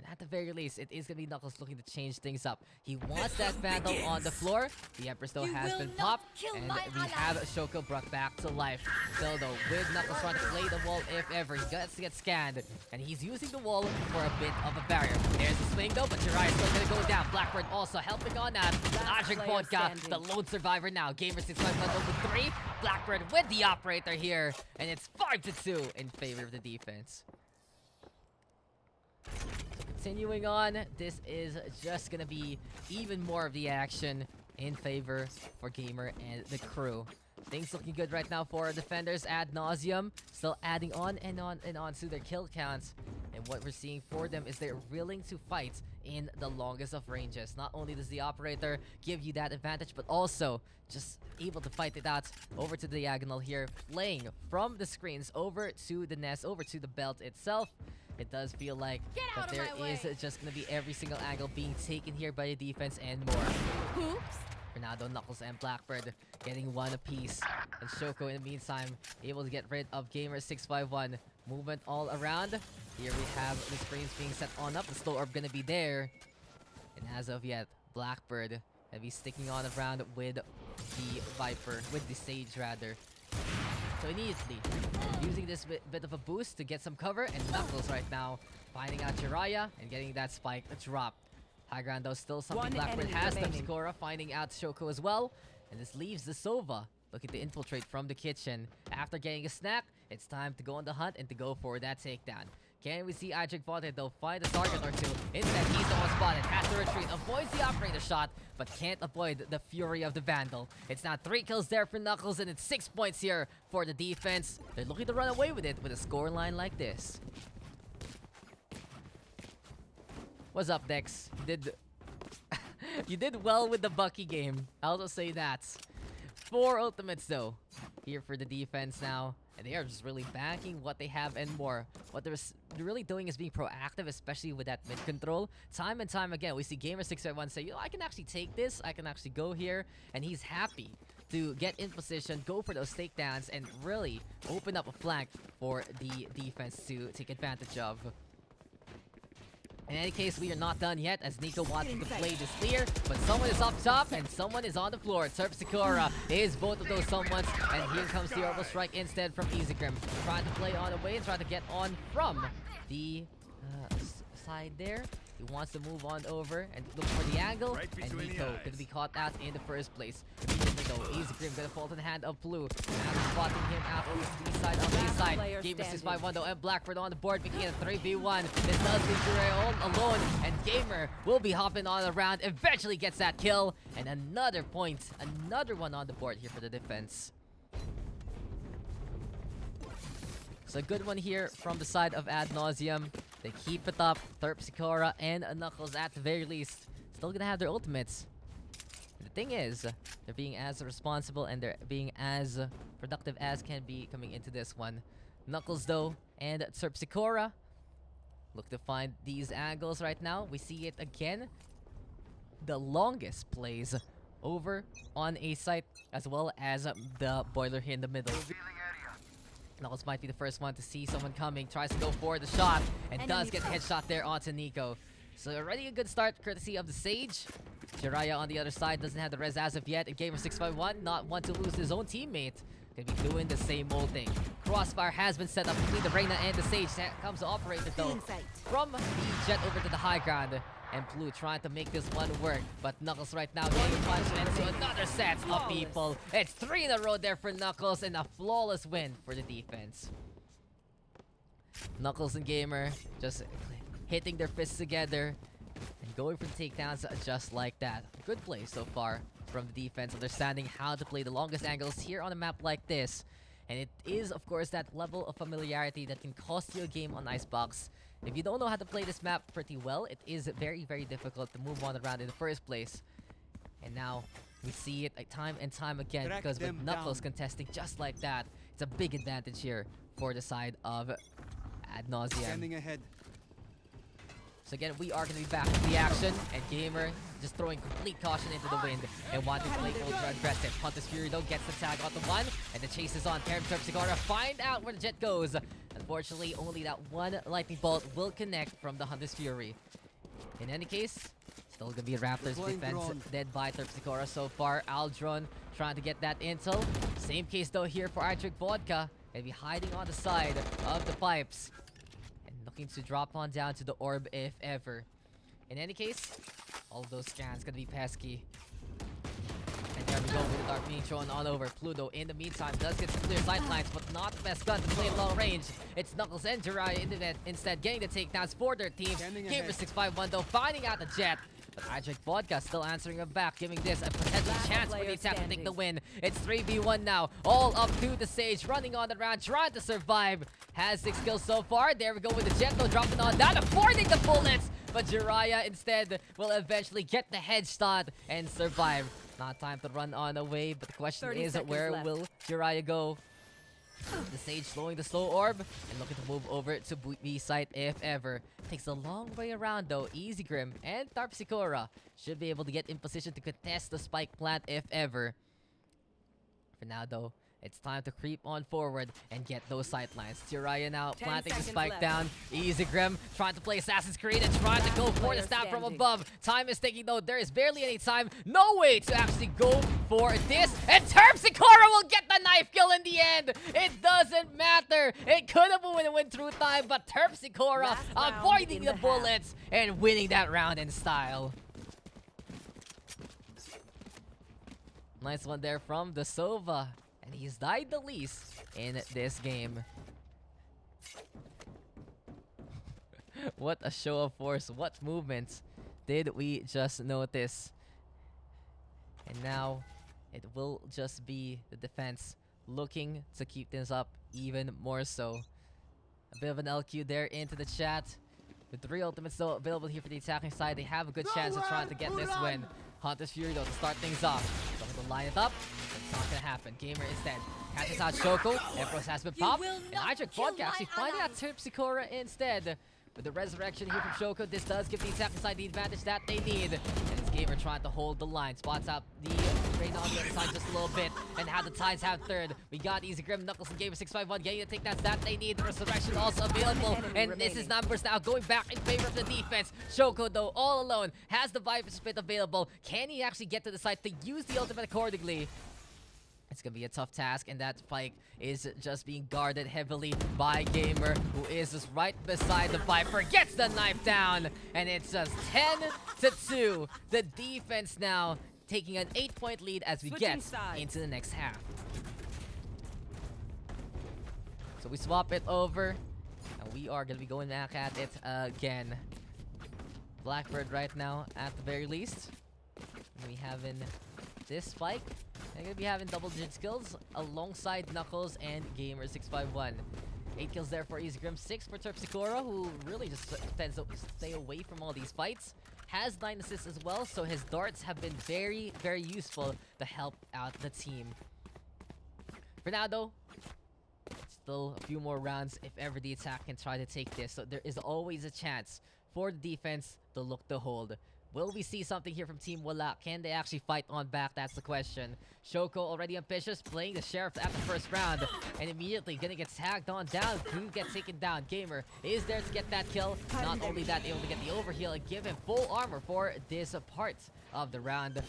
And at the very least, it is gonna be Knuckles looking to change things up. He wants that Vandal on the floor. The Empress though has been popped, and we have Shoko brought back to life. Still though, with Knuckles trying to play the wall if ever, he gets to get scanned, and he's using the wall for a bit of a barrier. There's the swing though, but Jiraiya's still gonna go down. Blackbird also helping on that. Logic player Vodka, the standing. lone survivor now. Gamer 651 over 3. Blackbird with the operator here, and it's 5-2 in favor of the defense. Continuing on, this is just gonna be even more of the action in favor for Gamer and the crew. Things looking good right now for our defenders. Ad Nauseam still adding on and on and on to their kill counts. And what we're seeing for them is they're willing to fight in the longest of ranges. Not only does the operator give you that advantage, but also just able to fight it out over to the diagonal here, playing from the screens over to the nest, over to the belt itself. It does feel like that there is just going to be every single angle being taken here by the defense and more. Oops. Ronaldo, Knuckles, and Blackbird getting one apiece. And Shoko, in the meantime, able to get rid of Gamer651. Movement all around. Here we have the screens being set on up. The slow orb gonna be there. And as of yet, Blackbird gonna be sticking on around with the Viper, with the Sage rather. So immediately, using this bit of a boost to get some cover, and Knuckles right now finding out Jiraiya and getting that spike drop. High ground though, still something One Blackbird enemy has. remaining. Tapsikora finding out Shoko as well. And this leaves the Sova looking to infiltrate from the kitchen. After getting a snack, it's time to go on the hunt and to go for that takedown. Can we see Icebox though find a target or two? Instead, he's the one spotted. Has to retreat, avoids the operator shot, but can't avoid the fury of the Vandal. It's now 3 kills there for Knuckles, and it's 6 points here for the defense. They're looking to run away with it with a scoreline like this. What's up, Dex? You did well with the Bucky game. I'll just say that. 4 ultimates though here for the defense now, and they are just really backing what they have and more. What they're really doing is being proactive, especially with that mid control. Time and time again, we see Gamer651 say, you know, I can actually take this, I can actually go here, and he's happy to get in position, go for those takedowns, and really open up a flank for the defense to take advantage of. In any case, we are not done yet, as Nico wants to play this clear, but someone is up top and someone is on the floor. Tapsikora is both of those someones, and here comes the orbital strike instead from EasyGrim. Trying to play on the way and trying to get on from the side there. He wants to move on over and look for the angle, and Nico gonna be caught out in the first place. Immediately though, EasyGrim gonna fall to the hand of Blue. Now spotting him out over to the side on the Last side. player Gamer651 though, and Blackbird on the board, making it a 3v1. This does leave Jiraiya alone, and Gamer will be hopping on around, eventually gets that kill, and another point, another one on the board here for the defense. So a good one here from the side of Ad Nauseam. They keep it up. Tapsikora and Knuckles at the very least still gonna have their ultimates. The thing is, they're being as responsible and they're being as productive as can be coming into this one. Knuckles though and Tapsikora look to find these angles right now. We see it again. The longest plays over on A site, as well as the boiler here in the middle. Knuckles might be the first one to see someone coming, tries to go for the shot, and does get a headshot there onto Nico. So already a good start, courtesy of the Sage. Jiraiya on the other side doesn't have the res as of yet, and Gamer651 not want to lose his own teammate. Gonna be doing the same old thing. Crossfire has been set up between the Reyna and the Sage. That comes the operator though. From the jet over to the high ground. And Blue trying to make this one work, but Knuckles right now getting punched into another set of people. It's 3 in a row there for Knuckles, and a flawless win for the defense. Knuckles and Gamer just hitting their fists together and going for the takedowns just like that. Good play so far from the defense, understanding how to play the longest angles here on a map like this. And it is, of course, that level of familiarity that can cost you a game on Icebox. If you don't know how to play this map pretty well, it is very, very difficult to move on around in the first place. And now, we see it time and time again, because with Knuckles contesting just like that, it's a big advantage here for the side of Ad Nauseam. Standing ahead. So again, we are going to be back in the action, and Gamer just throwing complete caution into the wind and wanting to play ultra aggressive. Hunter's Fury though gets the tag on the one, and the chase is on. Tapsikora find out where the jet goes. Unfortunately, only that one lightning bolt will connect from the Hunter's Fury. In any case, still going to be Raptors defense led by Tapsikora so far. Aldron trying to get that intel. Same case though here for Icebox Vodka. Gonna be hiding on the side of the pipes. Looking to drop on down to the orb if ever. In any case, all of those scans gonna be pesky. And there we go with the Dark Being thrown on over. Pluto in the meantime does get some clear sight lines, but not the best gun to play long range. It's Knuckles and Jiraiya in the instead getting the takedowns for their team. Gamer651 though finding out the jet, But Icebox Vodka still answering him back, giving this a potential Last chance for the player attack to take the standing. win. It's 3v1 now. All up to the Sage, running on the round, trying to survive. Has 6 kills so far. There we go with the Jerenzo dropping on down, avoiding the bullets. But Jiraiya instead will eventually get the headshot and survive. Not time to run on away, but the question 30 is, seconds where left. will Jiraiya go? The Sage slowing the slow orb and looking to move over to B site if ever. Takes a long way around though. Easy Grim and Tarpsicora should be able to get in position to contest the spike plant if ever. For now though, it's time to creep on forward and get those sightlines. Jiraiya now 10 planting the seconds spike left. down. Easy Grim trying to play Assassin's Creed and trying to go for the player stab from standing. above. Time is ticking though. There is barely any time. No way to actually go for this. And Terpsicora will get the knife kill in the end. It doesn't matter. It could have went through time, but Terpsicora Last round avoiding in the the half. bullets and winning that round in style. Nice one there from the Sova. And he's died the least in this game. What a show of force. What movements did we just notice? And now it will just be the defense looking to keep things up even more so. A bit of an LQ there into the chat. With 3 ultimates though available here for the attacking side, they have a good chance of trying to get this win. Hunter's Fury though to start things off. Going to line it up. It's not gonna happen. Gamer instead catches out Shoko. Empress has been popped. will And not Icebox kill Vodka my actually finding out allies. Terpsicora instead. With the resurrection here from Shoko, this does give the attacking side the advantage that they need. And it's Gamer trying to hold the line. Spots out the rain on the other side just a little bit. And how the Tides have third. We got Easy Grim, Knuckles, and Gamer 651 getting the takedowns that they need. The resurrection also available. enemy And this is remaining. numbers now going back in favor of the defense. Shoko though, all alone, has the Viper Spit available. Can he actually get to the site to use the ultimate accordingly? It's gonna be a tough task, and that spike is just being guarded heavily by Gamer, who is just right beside the Viper. Gets the knife down, and it's just 10-2. The defense now taking an 8-point lead as we Switching get sides. into the next half. So we swap it over, and we are gonna be going back at it again. Blackbird right now, at the very least. And we have in this spike. They're gonna be having double-digit skills alongside Knuckles and Gamer 651. 8 kills there for Easy Grim, 6 for Terpsicora, who really just tends to stay away from all these fights. Has 9 assists as well, so his darts have been very, very useful to help out the team. For now, though, still a few more rounds if ever the attack can try to take this. So there is always a chance for the defense to look to hold. Will we see something here from Team Wala? Can they actually fight on back? That's the question. Shoko already ambitious, playing the Sheriff at the first round. And immediately gonna get tagged on down. Who gets taken down? Gamer is there to get that kill. Not only that, able to get the overheal and give him full armor for this part of the round. And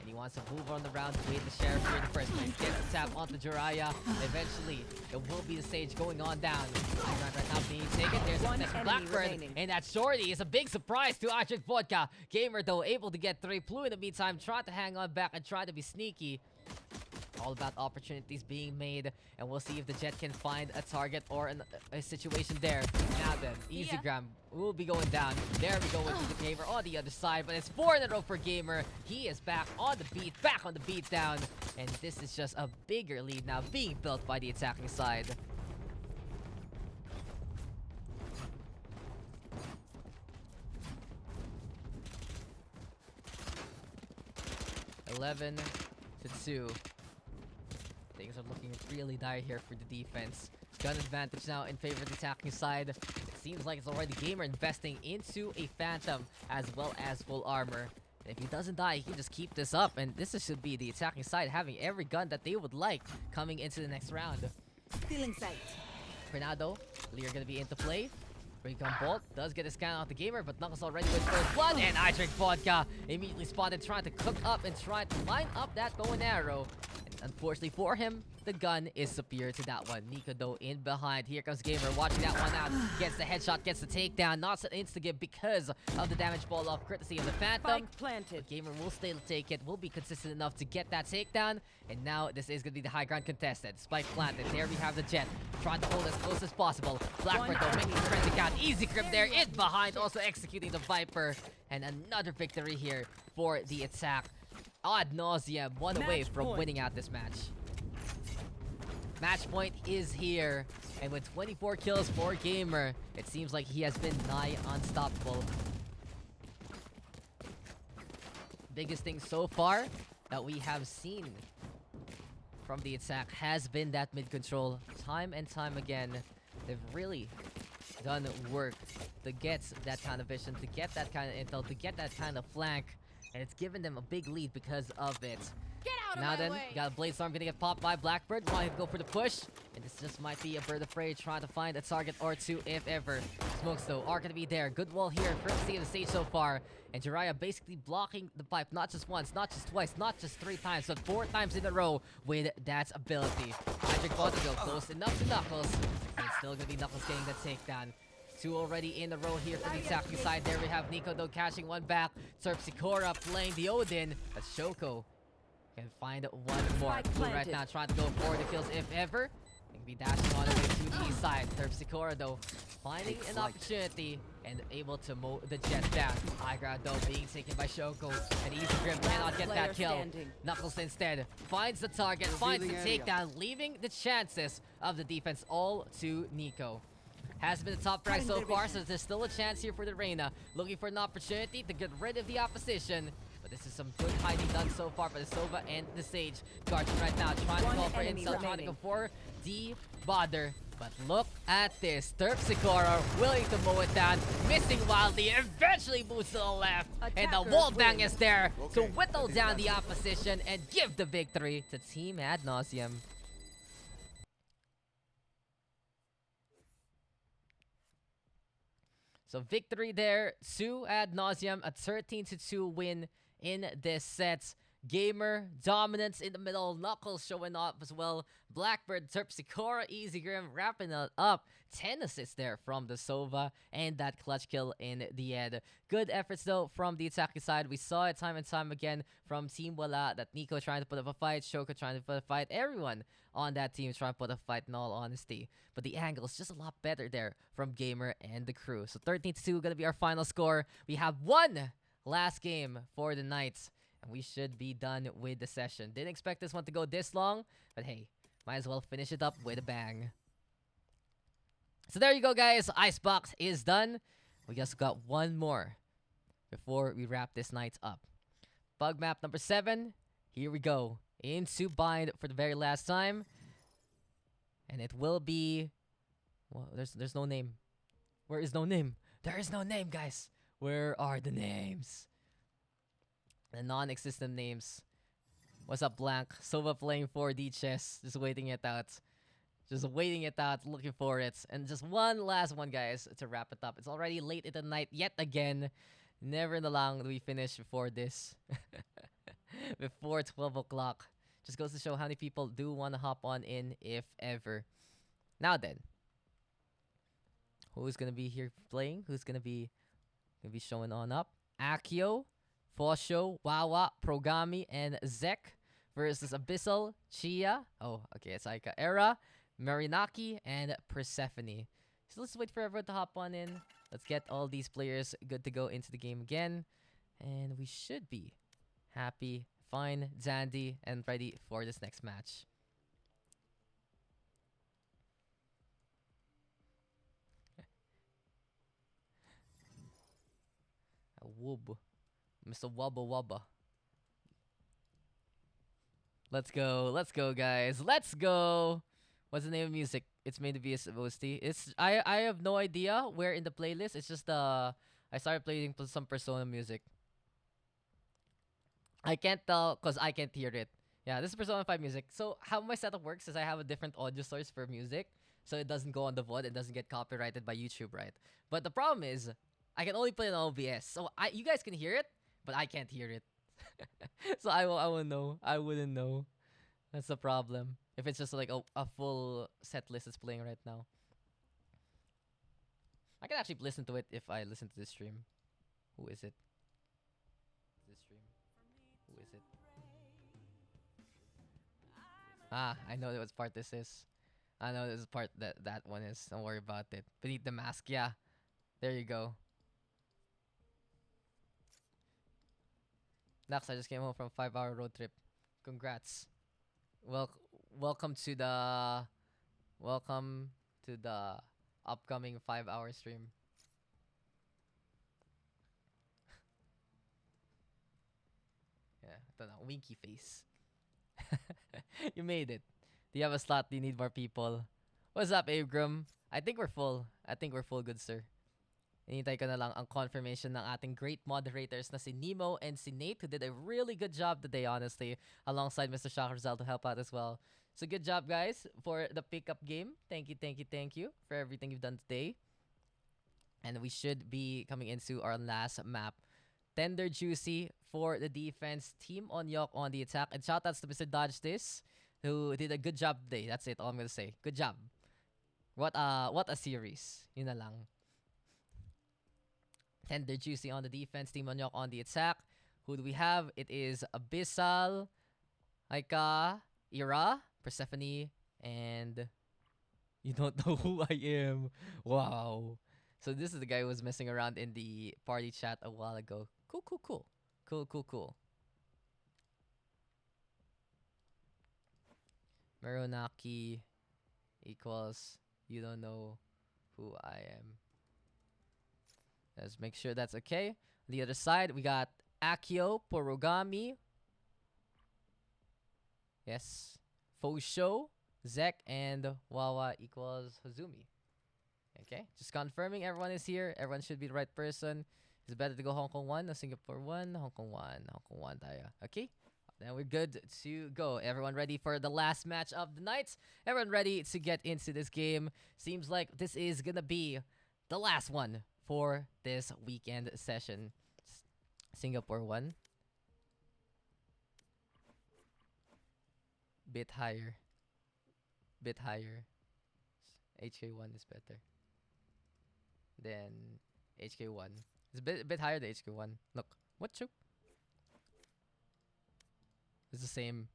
he wants to move on the round with the Sheriff here in the first place. Gets the tap onto Jiraiya. Eventually, it will be the Sage going on down. Round right now being taken. There's a One next enemy Blackbird. remaining. And that shorty is a big surprise to Icebox Vodka. Gamer though able to get 3. Plu in the meantime, trying to hang on back and try to be sneaky. All about opportunities being made, and we'll see if the Jet can find a target or a situation there. Now then, Easy Gram will be going down. There we go with the Gamer on the other side, but it's 4 in a row for Gamer. He is back on the beat down, and this is just a bigger lead now being built by the attacking side. (11-2). Things are looking really dire here for the defense. Gun advantage now in favor of the attacking side. It seems like it's already Gamer investing into a Phantom as well as full armor. And if he doesn't die, he can just keep this up. And this should be the attacking side having every gun that they would like coming into the next round. Feeling sight. For now though, Lear gonna be into play. Recon Bolt does get a scan off the Gamer, but Knuckles already with first blood, and Icebox Vodka immediately spotted, trying to cook up and trying to line up that bow and arrow. And unfortunately for him, the gun is superior to that one. Nico though in behind. Here comes Gamer watching that one out. Gets the headshot, gets the takedown. Not an insta-give because of the damage ball off courtesy of the Phantom. Spike planted. But Gamer will still take it, will be consistent enough to get that takedown. And now this is going to be the high ground contested. Spike planted. There we have the Jet. Trying to hold as close as possible. Blackbird though making the forensic count. Easy grip there in behind. Also executing the Viper. And another victory here for the attack. Ad Nauseam, one away Match from point. winning out this match. Match point is here. And with 24 kills for Gamer, it seems like he has been nigh unstoppable. Biggest thing so far that we have seen from the attack has been that mid control. Time and time again, they've really done work to get that kind of vision, to get that kind of intel, to get that kind of flank. And it's given them a big lead because of it. Get out of Now my then, way. got a Blade Storm gonna get popped by Blackbird. Wanting to go for the push. And this just might be a Bird of Prey trying to find a target or two if ever. Smokes though are gonna be there. Good wall here. First see of the stage so far. And Jiraiya basically blocking the pipe not just once, not just twice, not just 3 times, but 4 times in a row with that ability. Magic Ball to go close enough to Knuckles. And it's still gonna be Knuckles getting the takedown. 2 already in a row here for the attacking side. There we have Nico though catching one back. Terpsichore playing the Odin. As Shoko can find one more. Spike Blue right planted. now trying to go for the kills if ever. Can be dashing all the way to the east side. Terpsichore though finding an opportunity and able to mow the Jet down. High ground though being taken by Shoko. And Easy Grip cannot get that Player kill. standing. Knuckles instead finds the target, finds the Revealing area. takedown, leaving the chances of the defense all to Nico. Has been the top prize so far, so there's still a chance here for the Reyna. Looking for an opportunity to get rid of the opposition. But this is some good hiding done so far by the Sova and the Sage. Guardian right now trying to One call for enemy intel, trying to go remaining. for the Bother. But look at this. Terpsichore willing to mow it down, missing wildly, eventually moves to the left. And the Attackers wall bang win. is there to Okay, whittle I think down that's the it. opposition and give the victory to Team Ad Nauseam. So victory there to Ad Nauseam, a 13-2 win in this set. Gamer dominance in the middle, Knuckles showing off as well. Blackbird, Terpsichore, Easy Grim wrapping it up. 10 assists there from the Sova and that clutch kill in the end. Good efforts though from the attacking side. We saw it time and time again from Team Wala that Nico trying to put up a fight, Shoko trying to put up a fight, everyone on that team trying to put up a fight in all honesty. But the angle is just a lot better there from Gamer and the crew. So 13-2 gonna be our final score. We have one last game for the night. And we should be done with the session. Didn't expect this one to go this long, but hey, might as well finish it up with a bang. So there you go, guys. Icebox is done. We just got one more before we wrap this night up. Bug map number 7. Here we go. Into bind for the very last time. And it will be... Well, there's no name. Where is no name? There is no name, guys. Where are the names? The non-existent names. What's up, Blank? Sova playing 4D chess. Just waiting it out. Just waiting it out, looking for it. And just one last one, guys, to wrap it up. It's already late in the night yet again. Never in the long do we finish before this. Before 12 o'clock. Just goes to show how many people do want to hop on in, if ever. Now then. Who's going to be here playing? Who's going to be showing on up? Akio, Fosho, Wawa, Progami, and Zek versus Abyssal, Chia. Oh, okay, it's Aika. Era, Marinaki, and Persephone. So let's wait for everyone to hop on in. Let's get all these players good to go into the game again. And we should be happy, fine, dandy, and ready for this next match. Woob. Mr. Wubba Wubba. Let's go, guys. Let's go. What's the name of music? It's made to be a OST. I have no idea where in the playlist. It's just I started playing some Persona music. I can't tell because I can't hear it. Yeah, this is Persona 5 music. So how my setup works is I have a different audio source for music, so it doesn't go on the VOD. It doesn't get copyrighted by YouTube, right? But the problem is I can only play it on OBS. So you guys can hear it, but I can't hear it. So I won't know. I wouldn't know. That's the problem. If it's just like a full set list is playing right now. I can actually listen to it if I listen to this stream. Who is it? This stream. Who is it? Ah, I know what part this is. I know this is part that one is. Don't worry about it. Beneath the mask, yeah. There you go. Daks, I just came home from a 5-hour road trip. Congrats. Welcome to the upcoming 5-hour stream. Yeah, I don't know. Winky face. You made it. Do you have a slot? Do you need more people? What's up, Abram? I think we're full. Good sir. Hinihintay ko na lang ang confirmation ng ating great moderators na si Nemo and si Nate, who did a really good job today, honestly, alongside Mr. Shakrazal to help out as well. So good job, guys, for the pickup game. Thank you for everything you've done today. And we should be coming into our last map. Tender Juicy for the defense. Team Onyok on the attack. And shoutouts to Mr. Dodge This, who did a good job today. That's it, all I'm gonna say. Good job. What a series. Yun na lang. Tender Juicy on the defense. Team Onyok on the attack. Who do we have? It is Abyssal, Aika, Ira, Persephone, and you don't know who I am. Wow. So this is the guy who was messing around in the party chat a while ago. Cool. Meronaki equals you don't know who I am. Let's make sure that's okay. On the other side, we got Akio, Porogami. Yes. Fosho, Zek, and Wawa equals Hazumi. Okay, just confirming everyone is here. Everyone should be the right person. It's better to go Hong Kong 1 or Singapore 1. Hong Kong 1 tayo. Okay, then we're good to go. Everyone ready for the last match of the night? Everyone ready to get into this game? Seems like this is gonna be the last one for this weekend session. Singapore 1. Bit higher. HK1 is better. Then HK1. It's a bit higher than HK1. Look. What choke? It's the same.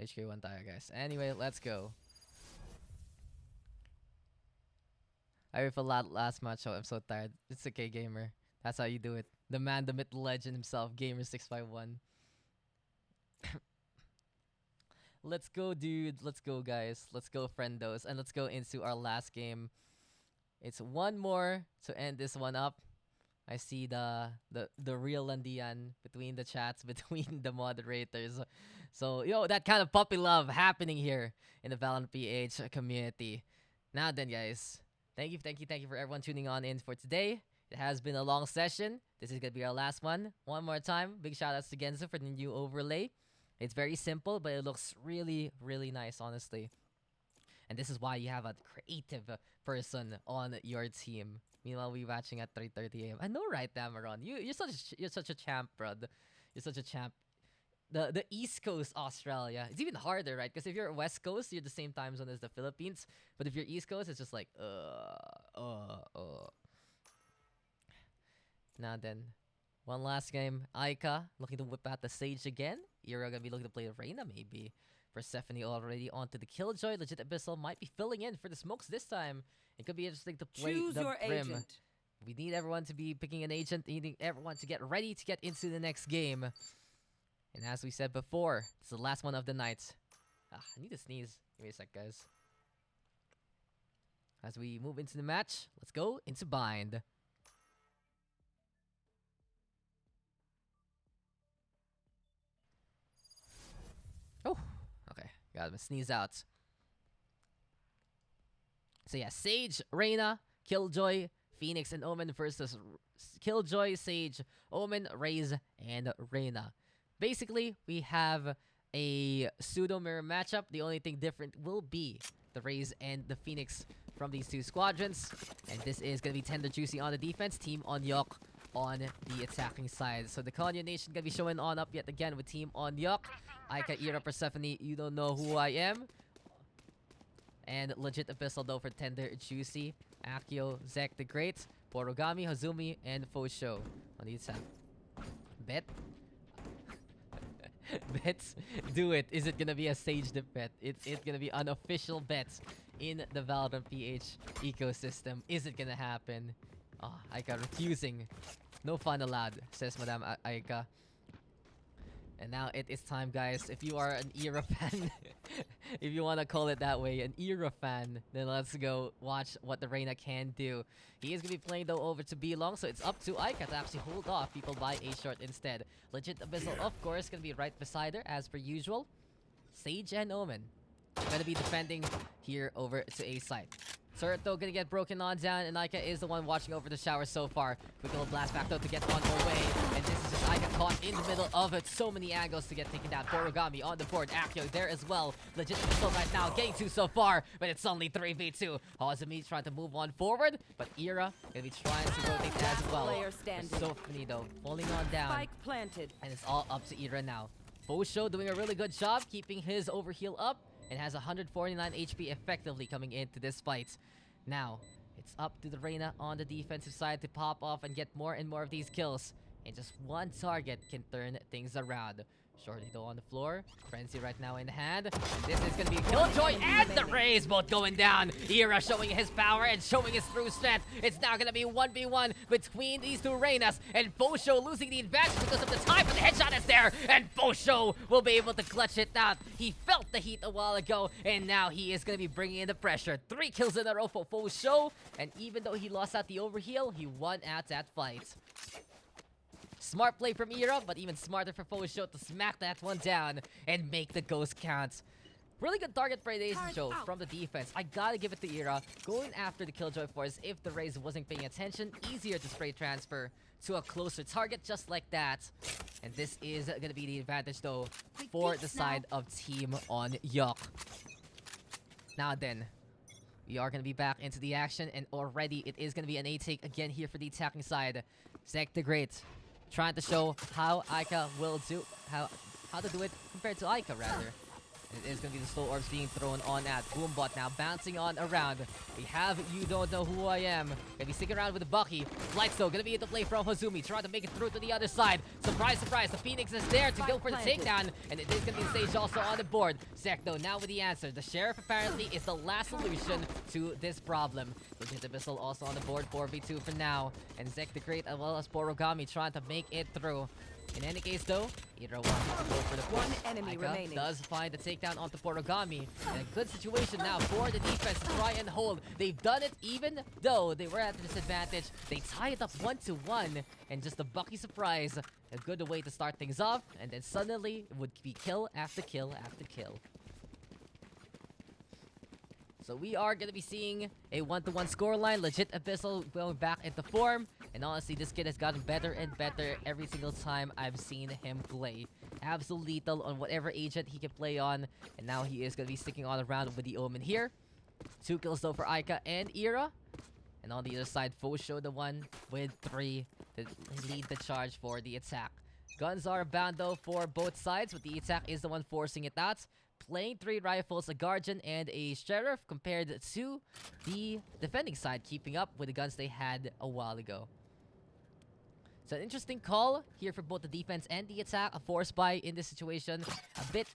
HK1 tayo, guys. Anyway, let's go. I riffed a lot last match, so I'm so tired. It's okay, gamer. That's how you do it. The man, the myth, the legend himself, Gamer651. Let's go, dude. Let's go, guys. Let's go, friendos. And let's go into our last game. It's one more to end this one up. I see the real Dalandaaaan between the chats, between the moderators. So, that kind of puppy love happening here in the Valorant PH community. Now then, guys. Thank you for everyone tuning on in for today. It has been a long session. This is going to be our last one. One more time, big shout outs to Jerenzo for the new overlay. It's very simple, but it looks really, really nice, honestly. And this is why you have a creative person on your team. Meanwhile, we're watching at 3:30 a.m. I know, right, Damaron? You're such a champ, bro. You're such a champ. The East Coast Australia, it's even harder, right? Because if you're West Coast, you're the same time zone as the Philippines. But if you're East Coast, it's just like Now then, one last game. Aika looking to whip out the Sage again. Ira gonna be looking to play Reyna maybe. Persephone already onto the Killjoy. Legit Abyssal might be filling in for the smokes this time. It could be interesting to play Choose the your Brim. agent. We need everyone to be picking an agent. Needing everyone to get ready to get into the next game. And as we said before, this is the last one of the night. I need to sneeze. Give me a sec, guys. As we move into the match, let's go into Bind. Oh, okay. Got him. Sneeze out. So yeah, Sage, Reyna, Killjoy, Phoenix, and Omen versus Killjoy, Sage, Omen, Raze, and Reyna. Basically, we have a pseudo mirror matchup. The only thing different will be the Raze and the Phoenix from these two squadrons. And this is going to be Tender Juicy on the defense. Team Onyok on the attacking side. So the Konya Nation gonna be showing on up yet again with Team Onyok. Aika, Ira, Persephone, you don't know who I am. And Legit Abyssal though for Tender, Juicy, Akio, Zek the Great, Porogami, Hazumi, and Fosho on the attack. Bet? Bets? Do it. Is it gonna be a staged bet? It's gonna be unofficial bets in the Valorant PH ecosystem. Is it gonna happen? Oh, Aika refusing. No fun allowed, says Madame Aika. And now it is time, guys. If you are an Era fan, if you want to call it that way, an Era fan, then let's go watch what the Reyna can do. He is going to be playing, though, over to B long, so it's up to Aika to actually hold off people by A short instead. Legit Abyssal, of course, going to be right beside her, as per usual. Sage and Omen going to be defending here over to A side. Turret though gonna get broken on down, and Aika is the one watching over the shower so far. Quick little blast back though to get on her way, and this is just Aika caught in the middle of it. So many angles to get taken down. Porogami on the board, Akio there as well. Legit still right now, getting 2 so far, but it's only 3v2. Hazumi trying to move on forward, but Ira gonna be trying to rotate as well. So funny though, falling on down, Spike planted. and it's all up to Ira now. Fosho doing a really good job keeping his overheal up, and has 149 HP effectively coming into this fight. Now, it's up to the Reyna on the defensive side to pop off and get more and more of these kills. And just one target can turn things around. Shorty though on the floor. Frenzy right now in hand. And this is gonna be a Killjoy and the Rays both going down. Ira showing his power and showing his true strength. It's now gonna be 1v1 between these two Reynas. And Fosho losing the advantage because of the time, but the headshot is there. And Fosho will be able to clutch it out. He felt the heat a while ago, and now he is gonna be bringing in the pressure. 3 kills in a row for Fosho. And even though he lost out the overheal, he won out that fight. Smart play from Ira, but even smarter for Fosho to smack that one down and make the ghost count. Really good target predation show from the defense. I gotta give it to Ira. Going after the Killjoy Force if the Raze wasn't paying attention. Easier to spray transfer to a closer target just like that. And this is gonna be the advantage though for the side of Team Onyok. Now then, we are gonna be back into the action, and already it is gonna be an A take again here for the attacking side. Zek the Great trying to show how Aika will do, how to do it compared to Aika rather. It is going to be the slow orbs being thrown on at Boombot now, bouncing on around. We have You Don't Know Who I Am. Going to be sticking around with the Bucky. Lights though, going to be in the play from Hazumi, trying to make it through to the other side. Surprise, surprise, the Phoenix is there to go for the takedown, and it is going to be the stage also on the board. Zek though, now with the answer. The Sheriff apparently is the last solution to this problem. Legit Abyssal also on the board, 4v2 for now. And Zek the Great as well as Porogami trying to make it through. In any case though, Ira wants to go for the push. One enemy Aika remaining. does find the takedown onto Porogami. In a good situation now for the defense to try and hold. They've done it even though they were at a disadvantage. They tie it up 1-1, and just a Bucky surprise. A good way to start things off, and then suddenly it would be kill after kill after kill. So we are going to be seeing a 1-1 scoreline. Legit Abyssal going back into form. And honestly, this kid has gotten better and better every single time I've seen him play. Absolute lethal on whatever agent he can play on. And now he is going to be sticking on around with the Omen here. 2 kills though for Aika and Ira. And on the other side, Fosho the one with 3 to lead the charge for the attack. Guns are bound though for both sides, but the attack is the one forcing it out. Playing 3 rifles, a Guardian, and a Sheriff compared to the defending side, keeping up with the guns they had a while ago. It's an interesting call here for both the defense and the attack. A force buy in this situation, a bit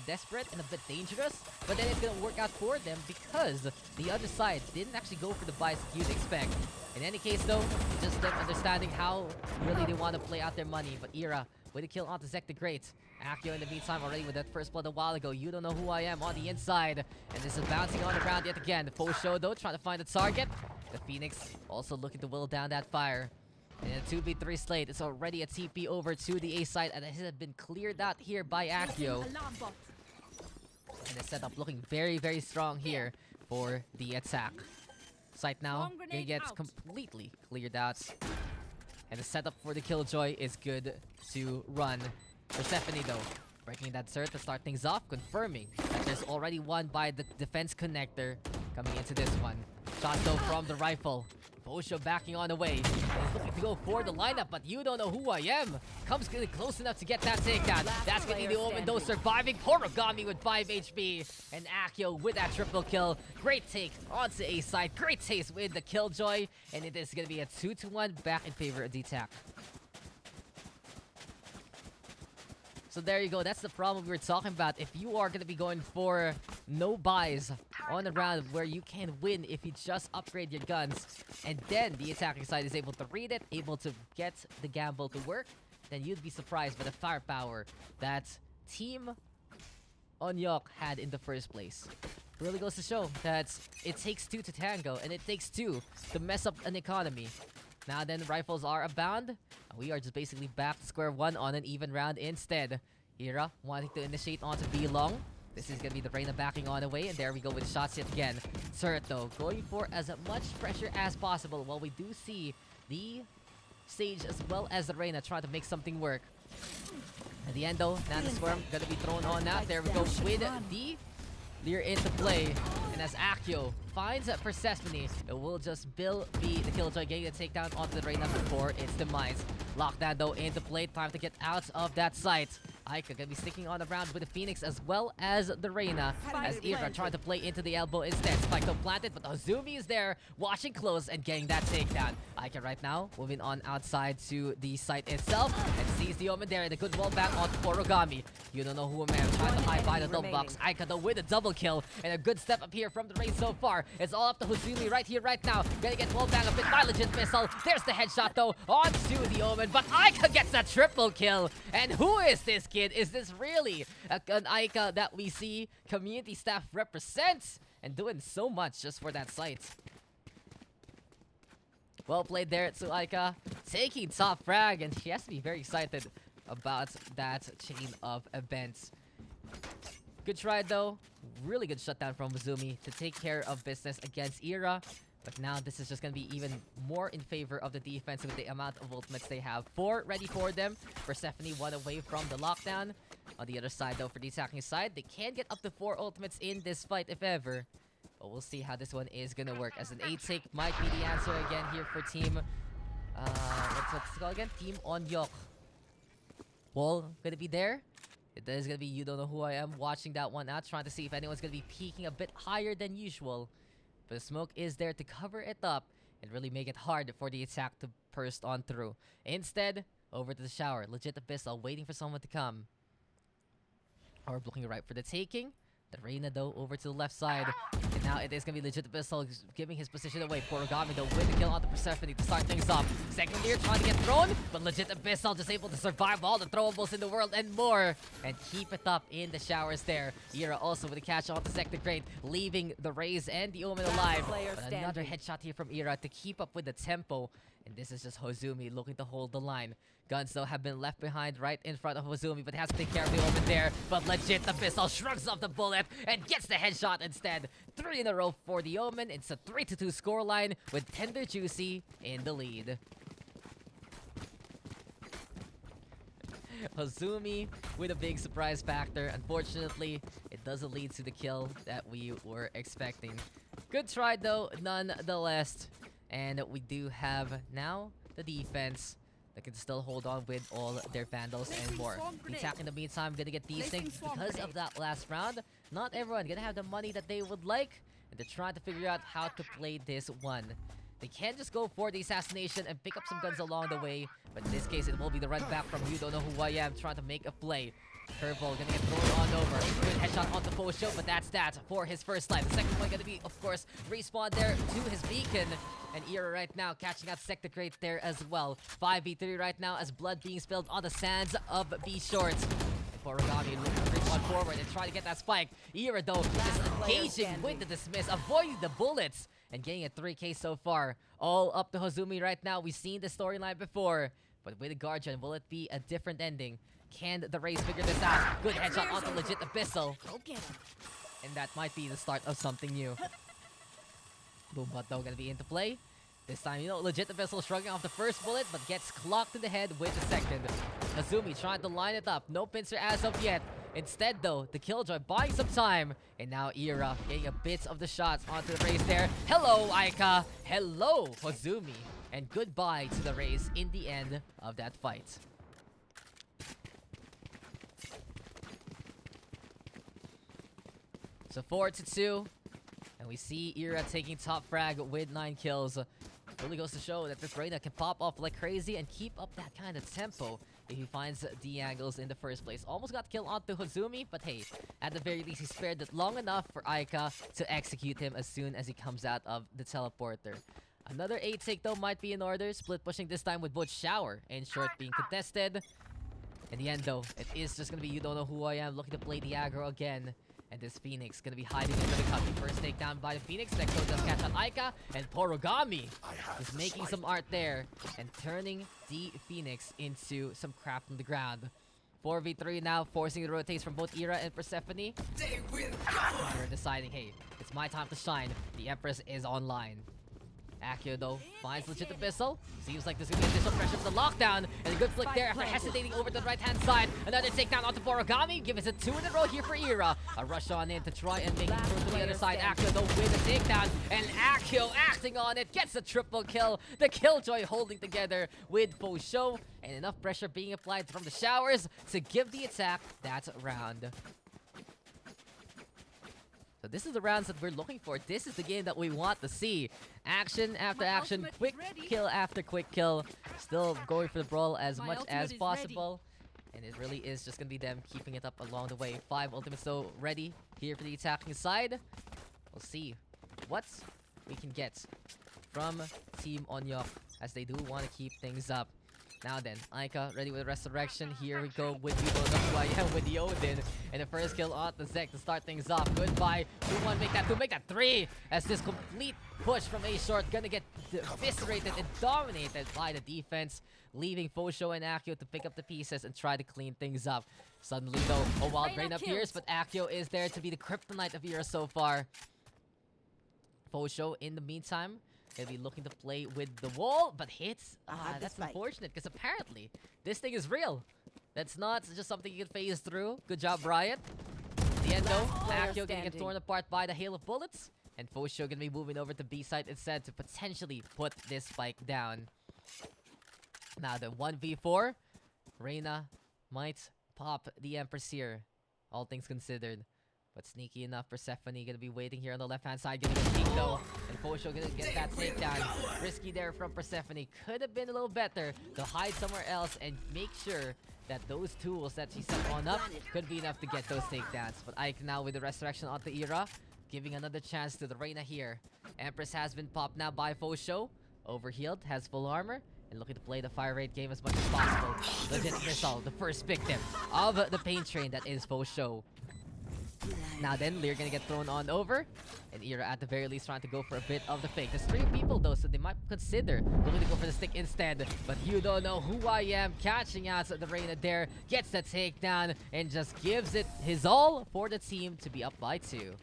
desperate and a bit dangerous, but then it's going to work out for them because the other side didn't actually go for the buys that you'd expect. In any case though, just them understanding how really they want to play out their money. But Ira with a kill onto Zek the Great. Akio in the meantime already with that first blood a while ago. You Don't Know Who I Am on the inside. And this is bouncing on the ground yet again. The Fosho though trying to find the target. The Phoenix also looking to whittle down that fire. And a 2v3 slate. It's already a TP over to the A side, and it has been cleared out here by Akio. And the setup looking very, very strong here for the attack. Site now it gets completely cleared out. And the setup for the Killjoy is good to run. Persephone though, breaking that cert to start things off, confirming that there's already one by the defense connector coming into this one. Shot though from the rifle. Posho backing on the way. He's looking to go for the lineup, but you don't know who I am. Comes getting close enough to get that takedown. That's gonna be the Omen though surviving. Porogami with 5 HP. And Akio with that triple kill. Great take onto A side. Great taste with the killjoy. And it is gonna be a 2-1 back in favor of DTAC. So there you go. That's the problem we were talking about. If you are going to be going for no buys on a round where you can win if you just upgrade your guns, and then the attacking side is able to read it, able to get the gamble to work, then you'd be surprised by the firepower that Team Onyok had in the first place. It really goes to show that it takes two to tango, and it takes two to mess up an economy. Now then, rifles are abound. We are just basically back to square one on an even round instead. Ira wanting to initiate onto B long. This is going to be the Reyna backing on the way, and there we go with shots yet again. Turret though, going for as much pressure as possible, while we do see the Sage as well as the Reyna trying to make something work. At the end though, Nana Swarm going to be thrown on that. There we go with the Lear into play. And as Akio finds Persephone, it will just be the Killjoy getting the takedown onto the Reyna before its demise. Lockdown though into play, time to get out of that site. Aika gonna be sticking on the round with the Phoenix as well as the Reyna, as Ira trying to play into the elbow instead. Spike though planted, but Ozumi is there, watching close and getting that takedown. Aika right now moving on outside to the site itself and sees the Omen there, and a good wall back on Porogami. You don't know who a man trying to hide by the double box. Aika though with a double kill, and a good step up here from the Rain so far. It's all up to Ozumi right here, right now. Gonna get wall bang a bit by Legit Missile. There's the headshot though onto the Omen, but Aika gets a triple kill. And who is this kid? Is this really an Aika that we see community staff represent and doing so much just for that site? Well played there to Aika, taking top frag, and she has to be very excited about that chain of events. Good try though, really good shutdown from Uzumi to take care of business against Ira. But now this is just going to be even more in favor of the defense with the amount of ultimates they have. 4 ready for them. Persephone 1 away from the lockdown. On the other side though, for the attacking side, they can get up to 4 ultimates in this fight if ever. But we'll see how this one is going to work, as an 8-take might be the answer again here for team... what's it called again? Team Onyok. Wall going to be there. It is going to be You Don't Know Who I Am watching that one out, trying to see if anyone's going to be peeking a bit higher than usual. But the smoke is there to cover it up and really make it hard for the attack to burst on through. Instead, over to the shower. Legit Abyssal waiting for someone to come. Orb looking right for the taking. The Reyna though over to the left side. And now it is going to be Legit Abyssal giving his position away. Porogami though with the kill on the Persephone to start things off. Second Lear trying to get thrown, but Legit Abyssal just able to survive all the throwables in the world and more. And keep it up in the showers there. Ira also with a catch on the Sector Grade, leaving the Raze and the Omen alive. But another headshot here from Ira to keep up with the tempo. And this is just Hozumi looking to hold the line. Guns though have been left behind right in front of Hozumi, but has to take care of the Omen there. But Legit Abyssal shrugs off the bullet and gets the headshot instead. 3 in a row for the Omen. It's a 3-2 scoreline with Tender Juicy in the lead. Hozumi with a big surprise factor. Unfortunately, it doesn't lead to the kill that we were expecting. Good try though, nonetheless. And we do have now the defense that can still hold on with all their vandals and more. The attack in the meantime gonna get desync because of that last round. Not everyone gonna have the money that they would like, and they're trying to figure out how to play this one. They can't just go for the assassination and pick up some guns along the way, but in this case it will be the run back from You Don't Know Who I Am trying to make a play. Curveball gonna get thrown on over. Good headshot on the Posho, but that's that for his first life. The second one gonna be, of course, respawn there to his beacon. And Ira right now catching out Sector Crate there as well. 5v3 right now as blood being spilled on the sands of B Shorts. And Porogami looking to creep on forward and try to get that spike. Ira though just engaging with the dismiss, avoiding the bullets, and getting a 3k so far. All up to Hozumi right now. We've seen the storyline before, but with the Guardian, will it be a different ending? Can the Raze figure this out? Good headshot onto Legit Abyssal. And that might be the start of something new. Boombot though gonna be into play. This time, Legit Abyssal shrugging off the first bullet, but gets clocked in the head with the second. Kazumi trying to line it up. No pincer as of yet. Instead, though, the Killjoy buying some time. And now Ira getting a bit of the shots onto the race there. Hello, Aika. Hello, Hozumi. And goodbye to the race in the end of that fight. So 4-2. And we see Ira taking top frag with 9 kills. Really goes to show that this Reyna can pop off like crazy and keep up that kind of tempo if he finds the angles in the first place. Almost got killed onto Hozumi, but hey, at the very least, he spared it long enough for Aika to execute him as soon as he comes out of the teleporter. Another 8 take though might be in order. Split pushing this time with both Shower and Short being contested. In the end though, it is just gonna be You Don't Know Who I Am looking to play the aggro again. And this Phoenix gonna be hiding into the cubby. First takedown by the Phoenix. Next one does catch on Aika. And Porogami is making some art there. And turning the Phoenix into some crap on the ground. 4v3 now, forcing the rotates from both Ira and Persephone. We're deciding, hey, it's my time to shine. The Empress is online. Accio though finds legit Abyssal. Seems like there's gonna be additional pressure from the lockdown. And a good flick there after hesitating over to the right hand side. Another takedown onto Porogami. Gives it 2 in a row here for Ira. A rush on in to try and make it through to the other side. Accio though with a takedown. And Accio acting on it. Gets a triple kill. The Killjoy holding together with Fosho. And enough pressure being applied from the Showers to give the attack that round. So this is the rounds that we're looking for. This is the game that we want to see. Action after action, quick kill after quick kill. Still going for the brawl as much as possible. And it really is just going to be them keeping it up along the way. 5 ultimates though ready here for the attacking side. We'll see what we can get from Team Onyok as they do want to keep things up. Now then, Aika ready with Resurrection. Here we go with You Don't Know Who I Am with the Odin. And the first kill on the Zek to start things off. Goodbye. 2-1, make that 2, make that 3. As this complete push from A-Short gonna get eviscerated and dominated by the defense. Leaving Fosho and Accio to pick up the pieces and try to clean things up. Suddenly though, a wild brain appears, but Accio is there to be the kryptonite of Ira so far. Fosho in the meantime gonna be looking to play with the wall, but hits. That's unfortunate because apparently this thing is real. That's not just something you can phase through. Good job, Riot. In the end though, Accio gonna get torn apart by the hail of bullets. And Fosho gonna be moving over to B side instead to potentially put this spike down. Now the 1v4, Reyna might pop the Empress here, all things considered. But sneaky enough, Persephone gonna be waiting here on the left-hand side, getting a peek though. And Fosho gonna get that takedown. Risky there from Persephone. Could have been a little better to hide somewhere else and make sure that those tools that she set on up could be enough to get those takedowns. But Ike now with the Resurrection onto Ira, giving another chance to the Reyna here. Empress has been popped now by Fosho. Overhealed, has full armor, and looking to play the fire rate game as much as possible. Legit Missile, the first victim of the pain train that is Fosho. Now then, Lear gonna get thrown on over. And Ira at the very least trying to go for a bit of the fake. There's 3 people though, so they might consider looking to go for the stick instead. But You Don't Know Who I Am, catching out the Reyna there. Gets the takedown and just gives it his all for the team to be up by 2.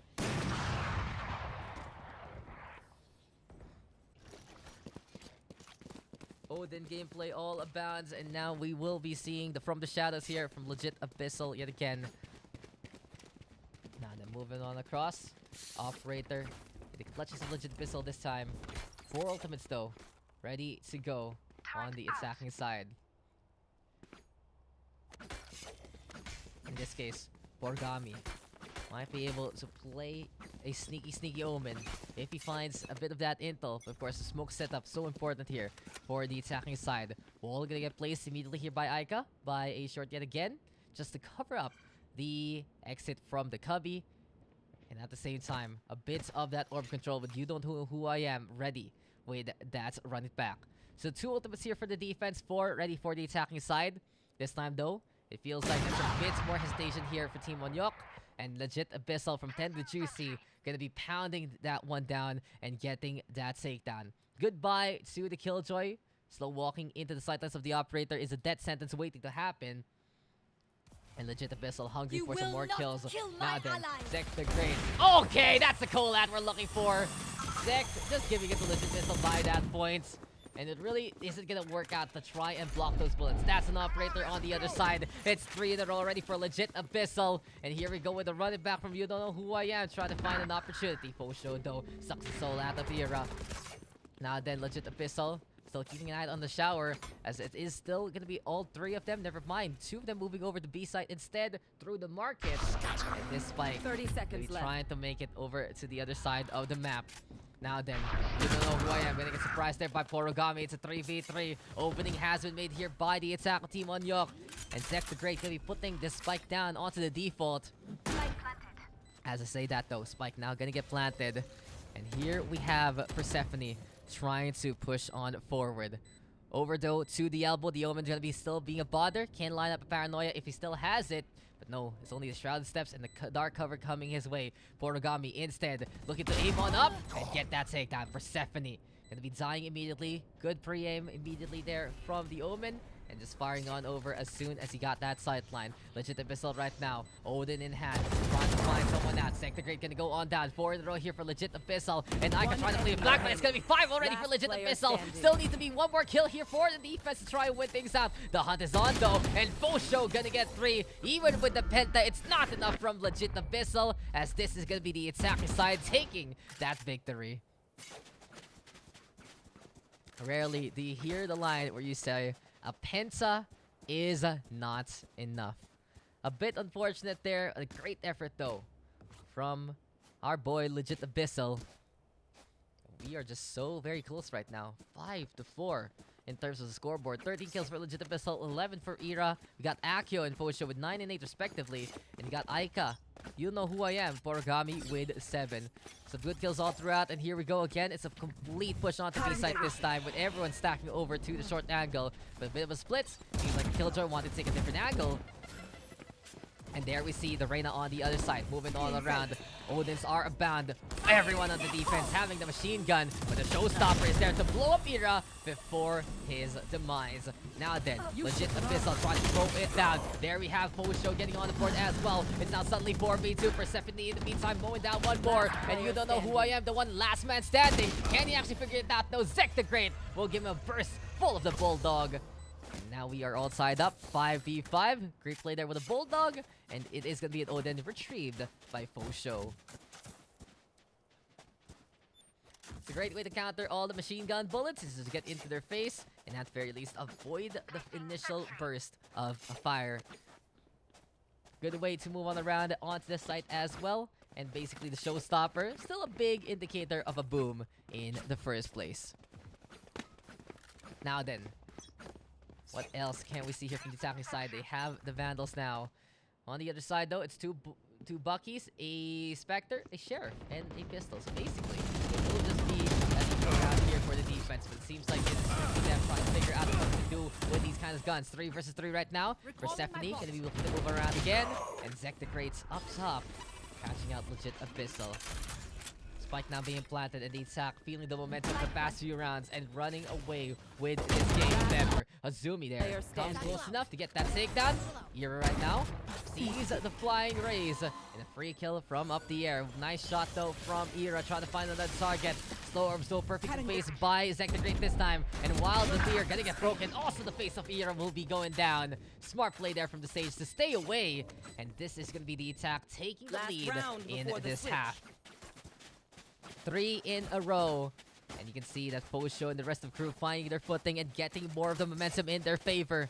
Odin gameplay all abounds, and now we will be seeing the From the Shadows here from legit Abyssal yet again. Now then, moving on across. Operator. The clutches of legit Abyssal this time. 4 ultimates though. Ready to go on the attacking side. In this case, Porogami might be able to play a sneaky Omen if he finds a bit of that intel. Of course, the smoke setup so important here for the attacking side. Wall gonna get placed immediately here by Aika, by A-Short yet again, just to cover up the exit from the cubby. And at the same time, a bit of that orb control with You Don't Know Who I Am ready with that run it back. So 2 ultimates here for the defense, 4 ready for the attacking side. This time though, it feels like there's a bit more hesitation here for Team Onyok. And legit Abyssal from 10 to Juicy gonna be pounding that one down and getting that takedown. Goodbye to the Killjoy. Slow walking into the sightlines of the operator is a death sentence waiting to happen. And legit Abyssal hungry for some more kills. Now then, Zek the Great. Okay, that's the collab we're looking for. Zek just giving it to legit Abyssal by that point. And it really isn't gonna work out to try and block those bullets. That's an operator on the other side. It's 3 in a row already for legit Abyssal. And here we go with the running back from You Don't Know Who I Am. Trying to find an opportunity. Fosho though sucks the soul out of Ira. Now then, legit Abyssal still keeping an eye on the shower, as it is still gonna be all 3 of them. Never mind, 2 of them moving over to B side instead through the market. And this spike 30 seconds left. trying to make it over to the other side of the map. Now then, You Don't Know Who I Am. Gonna get surprised there by Porogami. It's a 3v3. Opening has been made here by the attack team on Onyok. And Zek the Great gonna be putting this spike down onto the default. As I say that though, spike now gonna get planted. And here we have Persephone trying to push on forward. Over though to the elbow. The Omen's gonna be still being a bother. Can line up a Paranoia if he still has it. But no, it's only the Shrouded Steps and the dark cover coming his way. Porogami instead looking to aim on up and get that takedown. Persephone gonna be dying immediately. Good pre-aim immediately there from the Omen. And just firing on over as soon as he got that sight line. Legit Abyssal right now. Odin in hand. Trying to find someone out. Zek the Great gonna go on down. 4 in a row here for legit Abyssal. And Ica trying to play black, but it's gonna be 5 already for legit Abyssal. Still needs to be 1 more kill here for the defense to try and win things out. The hunt is on though. And Fosho gonna get 3. Even with the Penta, it's not enough from legit Abyssal, as this is gonna be the attacker side taking that victory. Rarely do you hear the line where you say, a Penta is not enough. A bit unfortunate there. A great effort though from our boy legit Abyssal. We are just so very close right now. 5-4 in terms of the scoreboard. 13 kills for legit Abyssal, 11 for Ira. We got Akio and Fosho with 9 and 8 respectively. And we got Aika, You Know Who I Am, Porogami with 7. Some good kills all throughout, and here we go again. It's a complete push onto B side this time, with everyone stacking over to the short angle. But a bit of a split. Seems like Killjoy wanted to take a different angle. And there we see the Reyna on the other side, moving all around. Odins are abound. Everyone on the defense having the machine gun, but the showstopper is there to blow up Ira before his demise. Now then, legit Abyssal trying to throw it down. There we have Fosho getting on the board as well. It's now suddenly 4v2. Persephone in the meantime mowing down 1 more. And You Don't Know Who I Am, the one last man standing. Can he actually figure it out? No, Zek the Great will give him a burst full of the Bulldog. And now we are all tied up, 5v5. Great play there with a Bulldog. And it is going to be an Odin retrieved by Fosho. It's a great way to counter all the machine gun bullets, is to get into their face and at the very least avoid the initial burst of fire. Good way to move on around onto the site as well. And basically the showstopper, still a big indicator of a boom in the first place. Now then, what else can we see here from the attacking side? They have the Vandals now. On the other side though, it's two Buckies, a Spectre, a Sheriff, and a Pistol. So basically, it will just be an around here for the defense. But it seems like it's them trying to figure out what to do with these kinds of guns. 3 versus 3 right now. Persephone gonna be looking to move around again. And Zek the Great's up top, catching out legit Abyssal. Spike now being planted, and the attack feeling the momentum for the past few rounds and running away with this game endeavor. Azumi there comes close enough to get that takedown. Ira right now sees the flying rays and a free kill from up the air. Nice shot though from Ira, trying to find another target. Slow orb so perfectly placed by Zek the Great this time. And while the fear gonna get broken, also the face of Ira will be going down. Smart play there from the stage to stay away. And this is gonna be the attack taking the lead in this half. 3 in a row. And you can see that Fosho and the rest of the crew finding their footing and getting more of the momentum in their favor.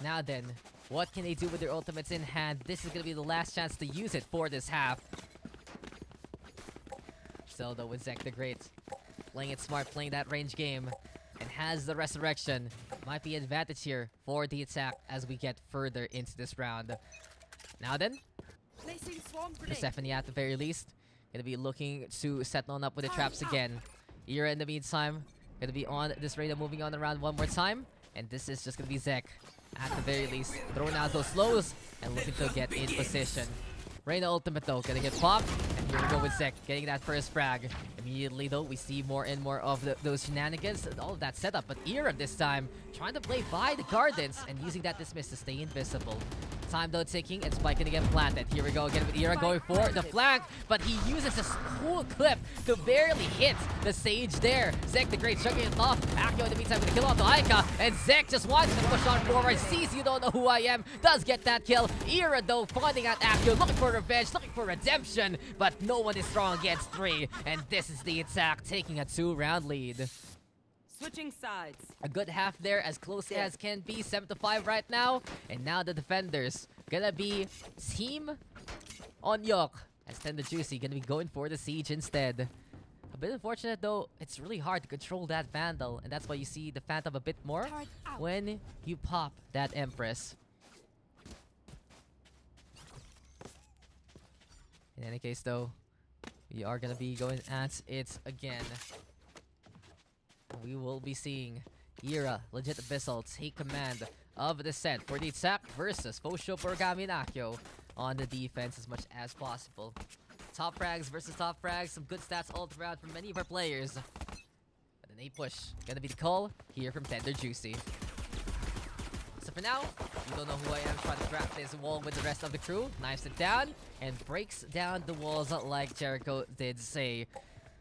Now then, what can they do with their ultimates in hand? This is going to be the last chance to use it for this half. Still though, with Zek the Great playing it smart, playing that range game, and has the resurrection. Might be an advantage here for the attack as we get further into this round. Now then, Persephone at the very least gonna be looking to set on up with the traps again. Ira in the meantime gonna be on this radar, moving on around 1 more time. And this is just gonna be Zek at the very least, throwing out those slows and looking to get in position. Reyna ultimate though, gonna get popped. And here we go with Zek, getting that first frag. Immediately though, we see more and more of those shenanigans and all of that setup. But Ira this time, trying to play by the Gardens and using that dismiss to stay invisible. Time though ticking, and Spike gonna get planted. Here we go again with Ira going for the flank, but he uses a cool clip to barely hit the Sage there. Zek the Great chugging it off. Accio in the meantime gonna kill off the Aika, and Zek just wants to push on forward. Sees you don't know who I am, does get that kill. Ira though finding out Accio, looking for revenge, looking for redemption, but no one is strong against 3, and this is the attack taking a 2-round lead. Switching sides. A good half there, as close as can be. 7-5 right now. And now the defenders gonna be Team Onyok. As DanJermeyCua gonna be going for the siege instead. A bit unfortunate though, it's really hard to control that Vandal. And that's why you see the Phantom a bit more when you pop that Empress. In any case though, we are gonna be going at it again. We will be seeing Ira, Legit Abyssal, take command of the Ascent for the attack versus Fosho, Origami, and Accio on the defense as much as possible. Top frags versus top frags, some good stats all throughout from many of our players. But an 8 push, gonna be the call here from DanJermeyCua. So for now, you don't know who I am, trying to crack this wall with the rest of the crew. Knifes it down and breaks down the walls like Jericho did say.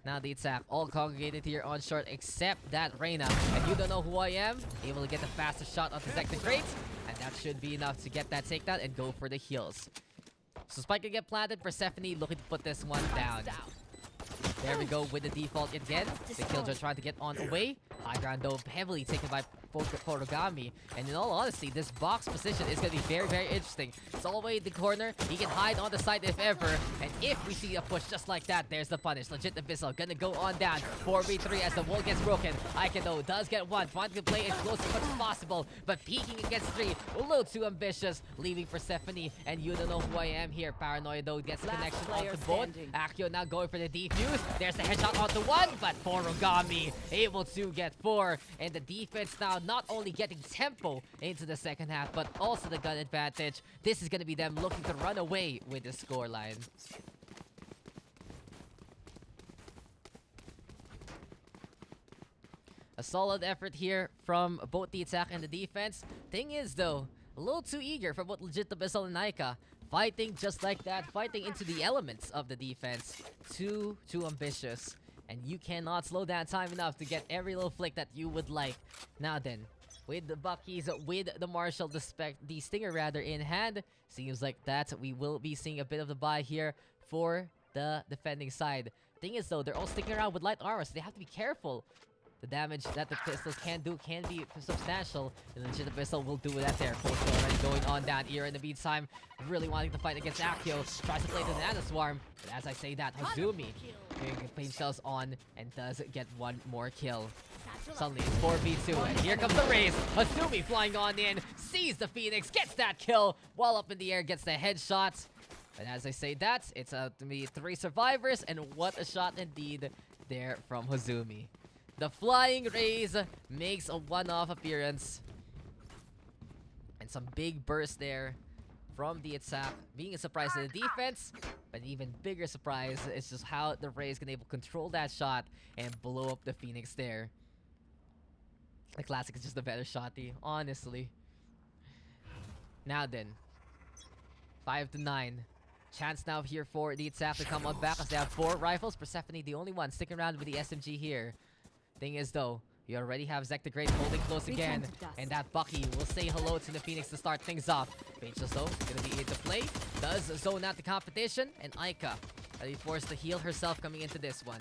Now the attack, all congregated here on short except that Reyna. And you don't know who I am, able to get the fastest shot onto Zek the Great. And that should be enough to get that takedown and go for the heals. So Spike can get planted, Persephone looking to put this one down. There we go with the default again. The Killjoy trying to get on away. High ground though heavily taken by Origami. And in all honesty, this box position is going to be very, very interesting. It's all the way in the corner. He can hide on the side if ever. And if we see a push just like that, there's the punish. Legit Abyssal gonna go on down. 4v3 as the wall gets broken. Aika though does get one. Trying to play as close as much as possible. But peeking against 3, a little too ambitious. Leaving Persephone. And you don't know who I am here. Paranoia though gets the connection onto both. Accio now going for the defuse. There's the headshot onto 1, but Origami able to get 4. And the defense now not only getting tempo into the second half, but also the gun advantage. This is going to be them looking to run away with the scoreline. A solid effort here from both the attack and the defense. Thing is though, a little too eager for both Legit Abyssal and Aika. Fighting just like that, fighting into the elements of the defense. Too ambitious. And you cannot slow down time enough to get every little flick that you would like. Now then, with the Buckies, with the Marshall, the Stinger rather in hand, seems like that we will be seeing a bit of the buy here for the defending side. Thing is though, they're all sticking around with light armor, so they have to be careful. The damage that the pistols can do can be substantial. And the Legit Abyssal will do that there. Post already going on down here in the meantime. Really wanting to fight against Accio. Tries to play the Nano Swarm. But as I say that, Hazumi getting pain shells on and does get one more kill. Suddenly it's 4v2 and here comes the raise. Hazumi flying on in. Sees the Phoenix. Gets that kill. While up in the air gets the headshot. And as I say that, it's to be 3 survivors. And what a shot indeed there from Hazumi. The Flying Raise makes a one-off appearance. And some big burst there from the attack. Being a surprise to the defense. But an even bigger surprise is just how the Raise can able to control that shot and blow up the Phoenix there. The Classic is just a better shotty, honestly. Now then. 5-9. Chance now here for the attack to come on back as they have 4 rifles. Persephone the only one sticking around with the SMG here. Thing is though, you already have Zek the Great holding close again. And that Bucky will say hello to the Phoenix to start things off. Pages though, gonna be into play. Does zone out the competition. And Aika, be forced to heal herself coming into this one.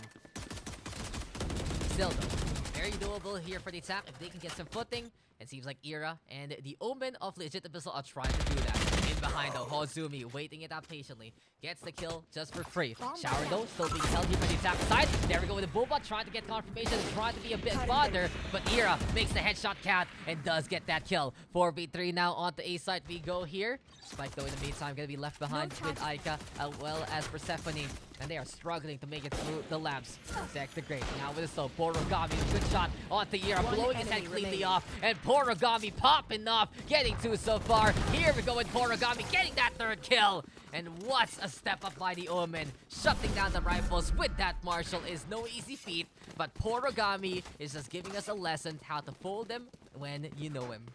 Still though, very doable here for the attack if they can get some footing. It seems like Ira and the Omen of Legit Abyssal are trying to do that. In behind though, Hazumi waiting it out patiently. Gets the kill just for free. Shower though, still being held here by the attack side. There we go with the Boba, trying to get confirmation, trying to be a bit bother. But Ira makes the headshot count and does get that kill. 4v3 now onto A side we go here. Spike though in the meantime gonna be left behind with Aika as well as Persephone. And they are struggling to make it through the lamps. Zek the Great now with a soap. Origami, good shot onto Ira, blowing his head cleanly off. And Origami popping off, getting 2 so far. Here we go with Origami getting that 3rd kill. And what a step up by the Omen. Shutting down the rifles with that Marshall is no easy feat. But Origami is just giving us a lesson how to fold him when you know him.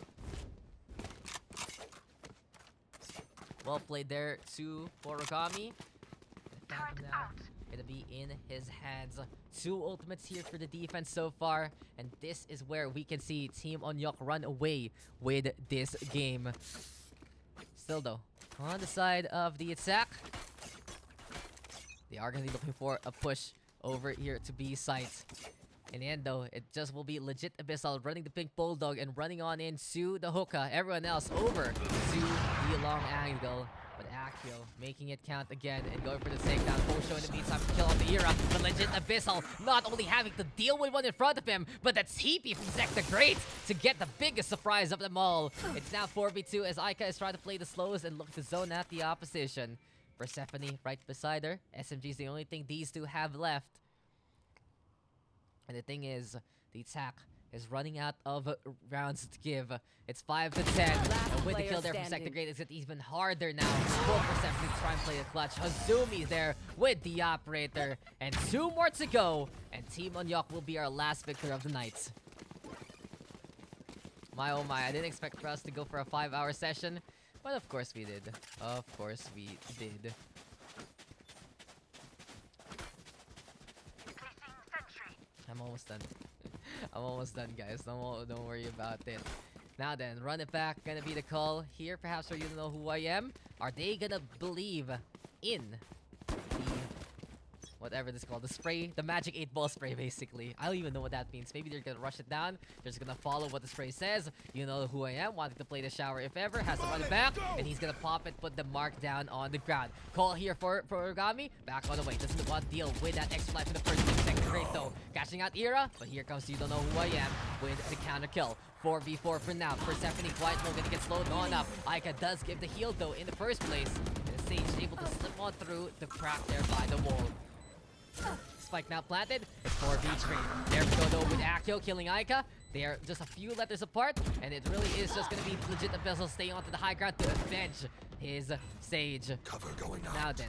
Well played there to Borogami. The Phantom now gonna be in his hands. 2 ultimates here for the defense so far, and this is where we can see Team Onyok run away with this game. Still though, on the side of the attack, they are gonna be looking for a push over here to B site. In the end though, it just will be legit Abyssal running the pink bulldog and running on into the hookah. Everyone else over to the long angle. But Akio making it count again and going for the takedown. Posho in the meantime to kill off the Era. The legit Abyssal not only having to deal with one in front of him, but the TP from Zek the Great to get the biggest surprise of them all. It's now 4v2 as Aika is trying to play the slows and look to zone at the opposition. Persephone right beside her. SMG is the only thing these two have left. And the thing is, the attack is running out of rounds to give. It's 5 to 10. And with the kill there from Zek the Great, it's even harder now. 4% to try and play the clutch. Hazumi's there with the operator. And 2 more to go. And Team Onyok will be our last victor of the night. My oh my, I didn't expect for us to go for a 5-hour session. But of course we did. Of course we did. I'm almost done. I'm almost done, guys. Don't worry about it. Now then, run it back. Gonna be the call here. Perhaps for you to know who I am. Are they gonna believe in the whatever this is called? The spray, the magic 8-ball spray, basically. I don't even know what that means. Maybe they're gonna rush it down. They're just gonna follow what the spray says. You know who I am. Wanting to play the shower if ever. Has to run it back. And he's gonna pop it, put the mark down on the ground. Call here for Origami. Back on the way. Doesn't want to deal with that extra life in the first place. Second great though. Cashing out Era. But here comes You Don't Know Who I Am with the counter kill. 4v4 for now. Persephone quiet mode gonna get slowed on up. Aika does give the heal though in the first place. And the Sage able to slip on through the crack there by the wall. Spike now planted. It's 4v3. There we go though with Akio killing Aika. They are just a few letters apart, and it really is just gonna be legit Abyssal staying onto the high ground to avenge his Sage. Cover going on. Now then,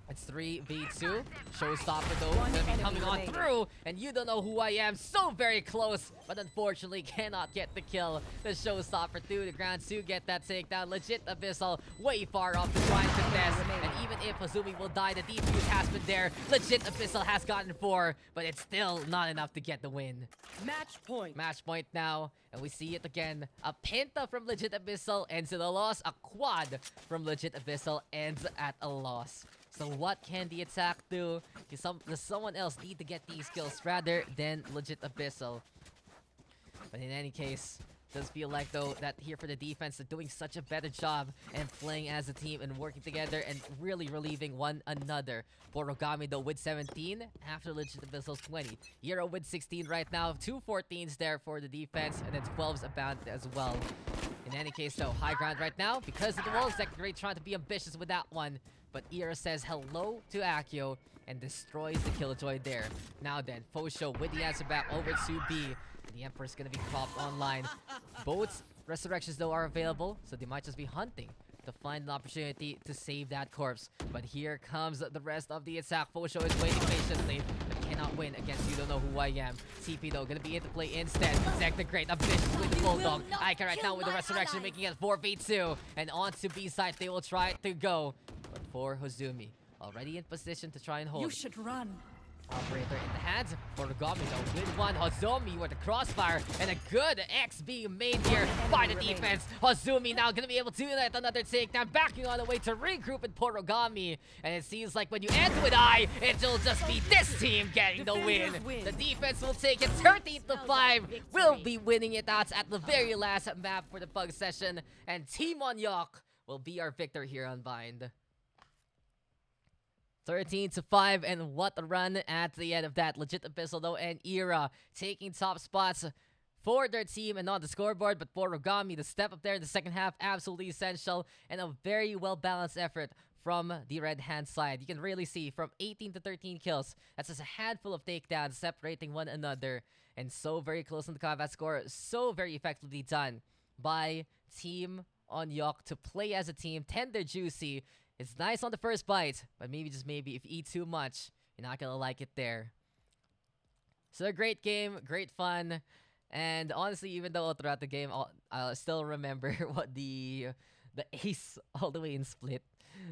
it's 3v2. Showstopper though, gonna be coming on through, and You Don't Know Who I Am. So very close, but unfortunately cannot get the kill. The Showstopper through the ground to get that takedown. Legit Abyssal way far off to try and contest. And even if Hazumi will die, the defuse has been there. Legit Abyssal has gotten 4, but it's still not enough to get the win. Match point. Match point now, and we see it again. A penta from Legit Abyssal ends in a loss. A quad from Legit Abyssal ends at a loss. So what can the attack do? Does someone else need to get these kills rather than Legit Abyssal? But in any case, does feel like though that here for the defense, they're doing such a better job and playing as a team and working together and really relieving one another. Borogami though with 17 after Legit Abyssal's 20. Euro with 16 right now. 2 14s there for the defense and then 12s about as well. In any case though, high ground right now because of the wall. Zek the Great trying to be ambitious with that one. But Ira says hello to Akio and destroys the Killjoy there. Now then, Fosho with the answer back over to B. The Emperor's gonna be popped online. Both resurrections though are available, so they might just be hunting to find an opportunity to save that corpse. But here comes the rest of the attack. Fosho is waiting patiently, but cannot win against You Don't Know Who I Am. TP though gonna be into play instead. Zek the Great, ambitious with the Bulldog. Aika right now with the resurrection, making it 4v2. And on to B side, they will try to go. But for Hazumi, already in position to try and hold. You should run. Operator in the hands. Borogami though with one. Hazumi with the crossfire. And a good X being made here by the defense. Hazumi now going to be able to let another takedown. Backing on the way to regroup with Borogami. And it seems like when you end with I, it'll just be this team getting the win. The defense will take it 13-5. We'll be winning it out at the very last map for the Pug session. And Team Onyok will be our victor here on Bind. 13-5, and what a run at the end of that. Legit Abyssal though and Era taking top spots for their team and on the scoreboard, but Borogami, the step up there in the second half, absolutely essential, and a very well-balanced effort from the red hand side. You can really see from 18 to 13 kills, that's just a handful of takedowns separating one another, and so very close on the combat score, so very effectively done by Team Onyok to play as a team, tender juicy. It's nice on the first bite, but maybe just maybe if you eat too much, you're not gonna like it there. So a great game, great fun, and honestly, even though throughout the game, I'll still remember what the the ace all the way in split.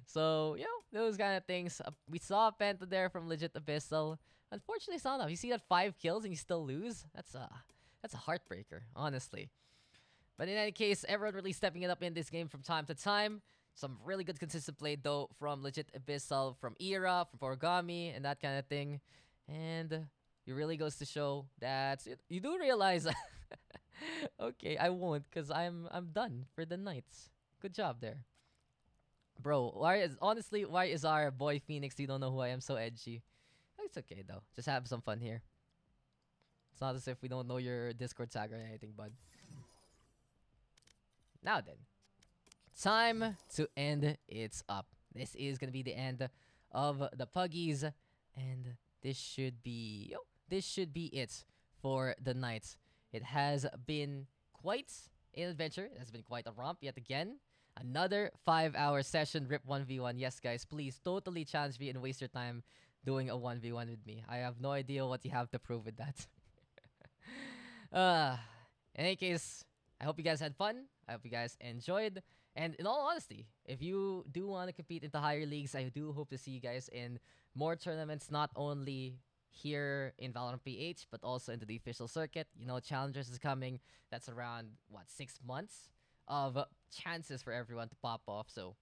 So, those kind of things. We saw a Penta there from Legit Abyssal. Unfortunately, it's not enough. You see that 5 kills and you still lose? That's a heartbreaker, honestly. But in any case, everyone really stepping it up in this game from time to time. Some really good consistent play, though, from Legit Abyssal, from Era, from Origami, and that kind of thing. And it really goes to show that you do realize... Okay, I won't, because I'm done for the nights. Good job there. Bro, why is our boy Phoenix, you don't know who I am, so edgy? It's okay, though. Just have some fun here. It's not as if we don't know your Discord tag or anything, bud. Now then. Time to end it up. This is going to be the end of the Puggies. And this should be... this should be it for the night. It has been quite an adventure. It has been quite a romp yet again. Another 5-hour session, RIP 1v1. Yes, guys, please totally challenge me and waste your time doing a 1v1 with me. I have no idea what you have to prove with that. In any case, I hope you guys had fun. I hope you guys enjoyed. And in all honesty, if you do want to compete into higher leagues, I do hope to see you guys in more tournaments, not only here in Valorant PH, but also into the official circuit. Challengers is coming. That's around, 6 months of chances for everyone to pop off. So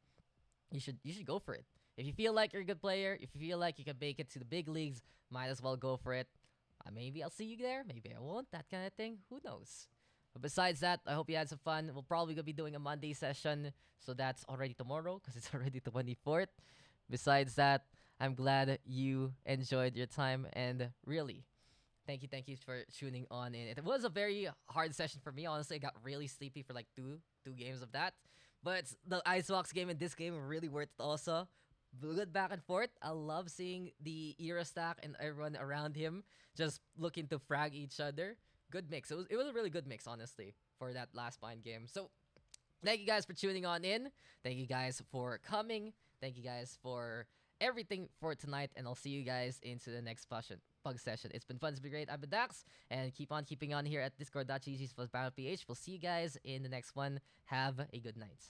you should go for it. If you feel like you're a good player, if you feel like you can make it to the big leagues, might as well go for it. Maybe I'll see you there. Maybe I won't. That kind of thing. Who knows? But besides that, I hope you had some fun. We'll probably be doing a Monday session. So that's already tomorrow because it's already the 24th. Besides that, I'm glad you enjoyed your time. And really, thank you for tuning on in. It was a very hard session for me. Honestly, I got really sleepy for like two games of that. But the Icebox game and this game were really worth it also. Good back and forth. I love seeing the Era stack and everyone around him just looking to frag each other. Good mix. It was a really good mix, honestly, for that last mind game. So, thank you guys for tuning on in. Thank you guys for coming. Thank you guys for everything for tonight. And I'll see you guys into the next Pug session. It's been fun. It's been great. I've been Daks. And keep on keeping on here at discord.gg/BattlePH. We'll see you guys in the next one. Have a good night.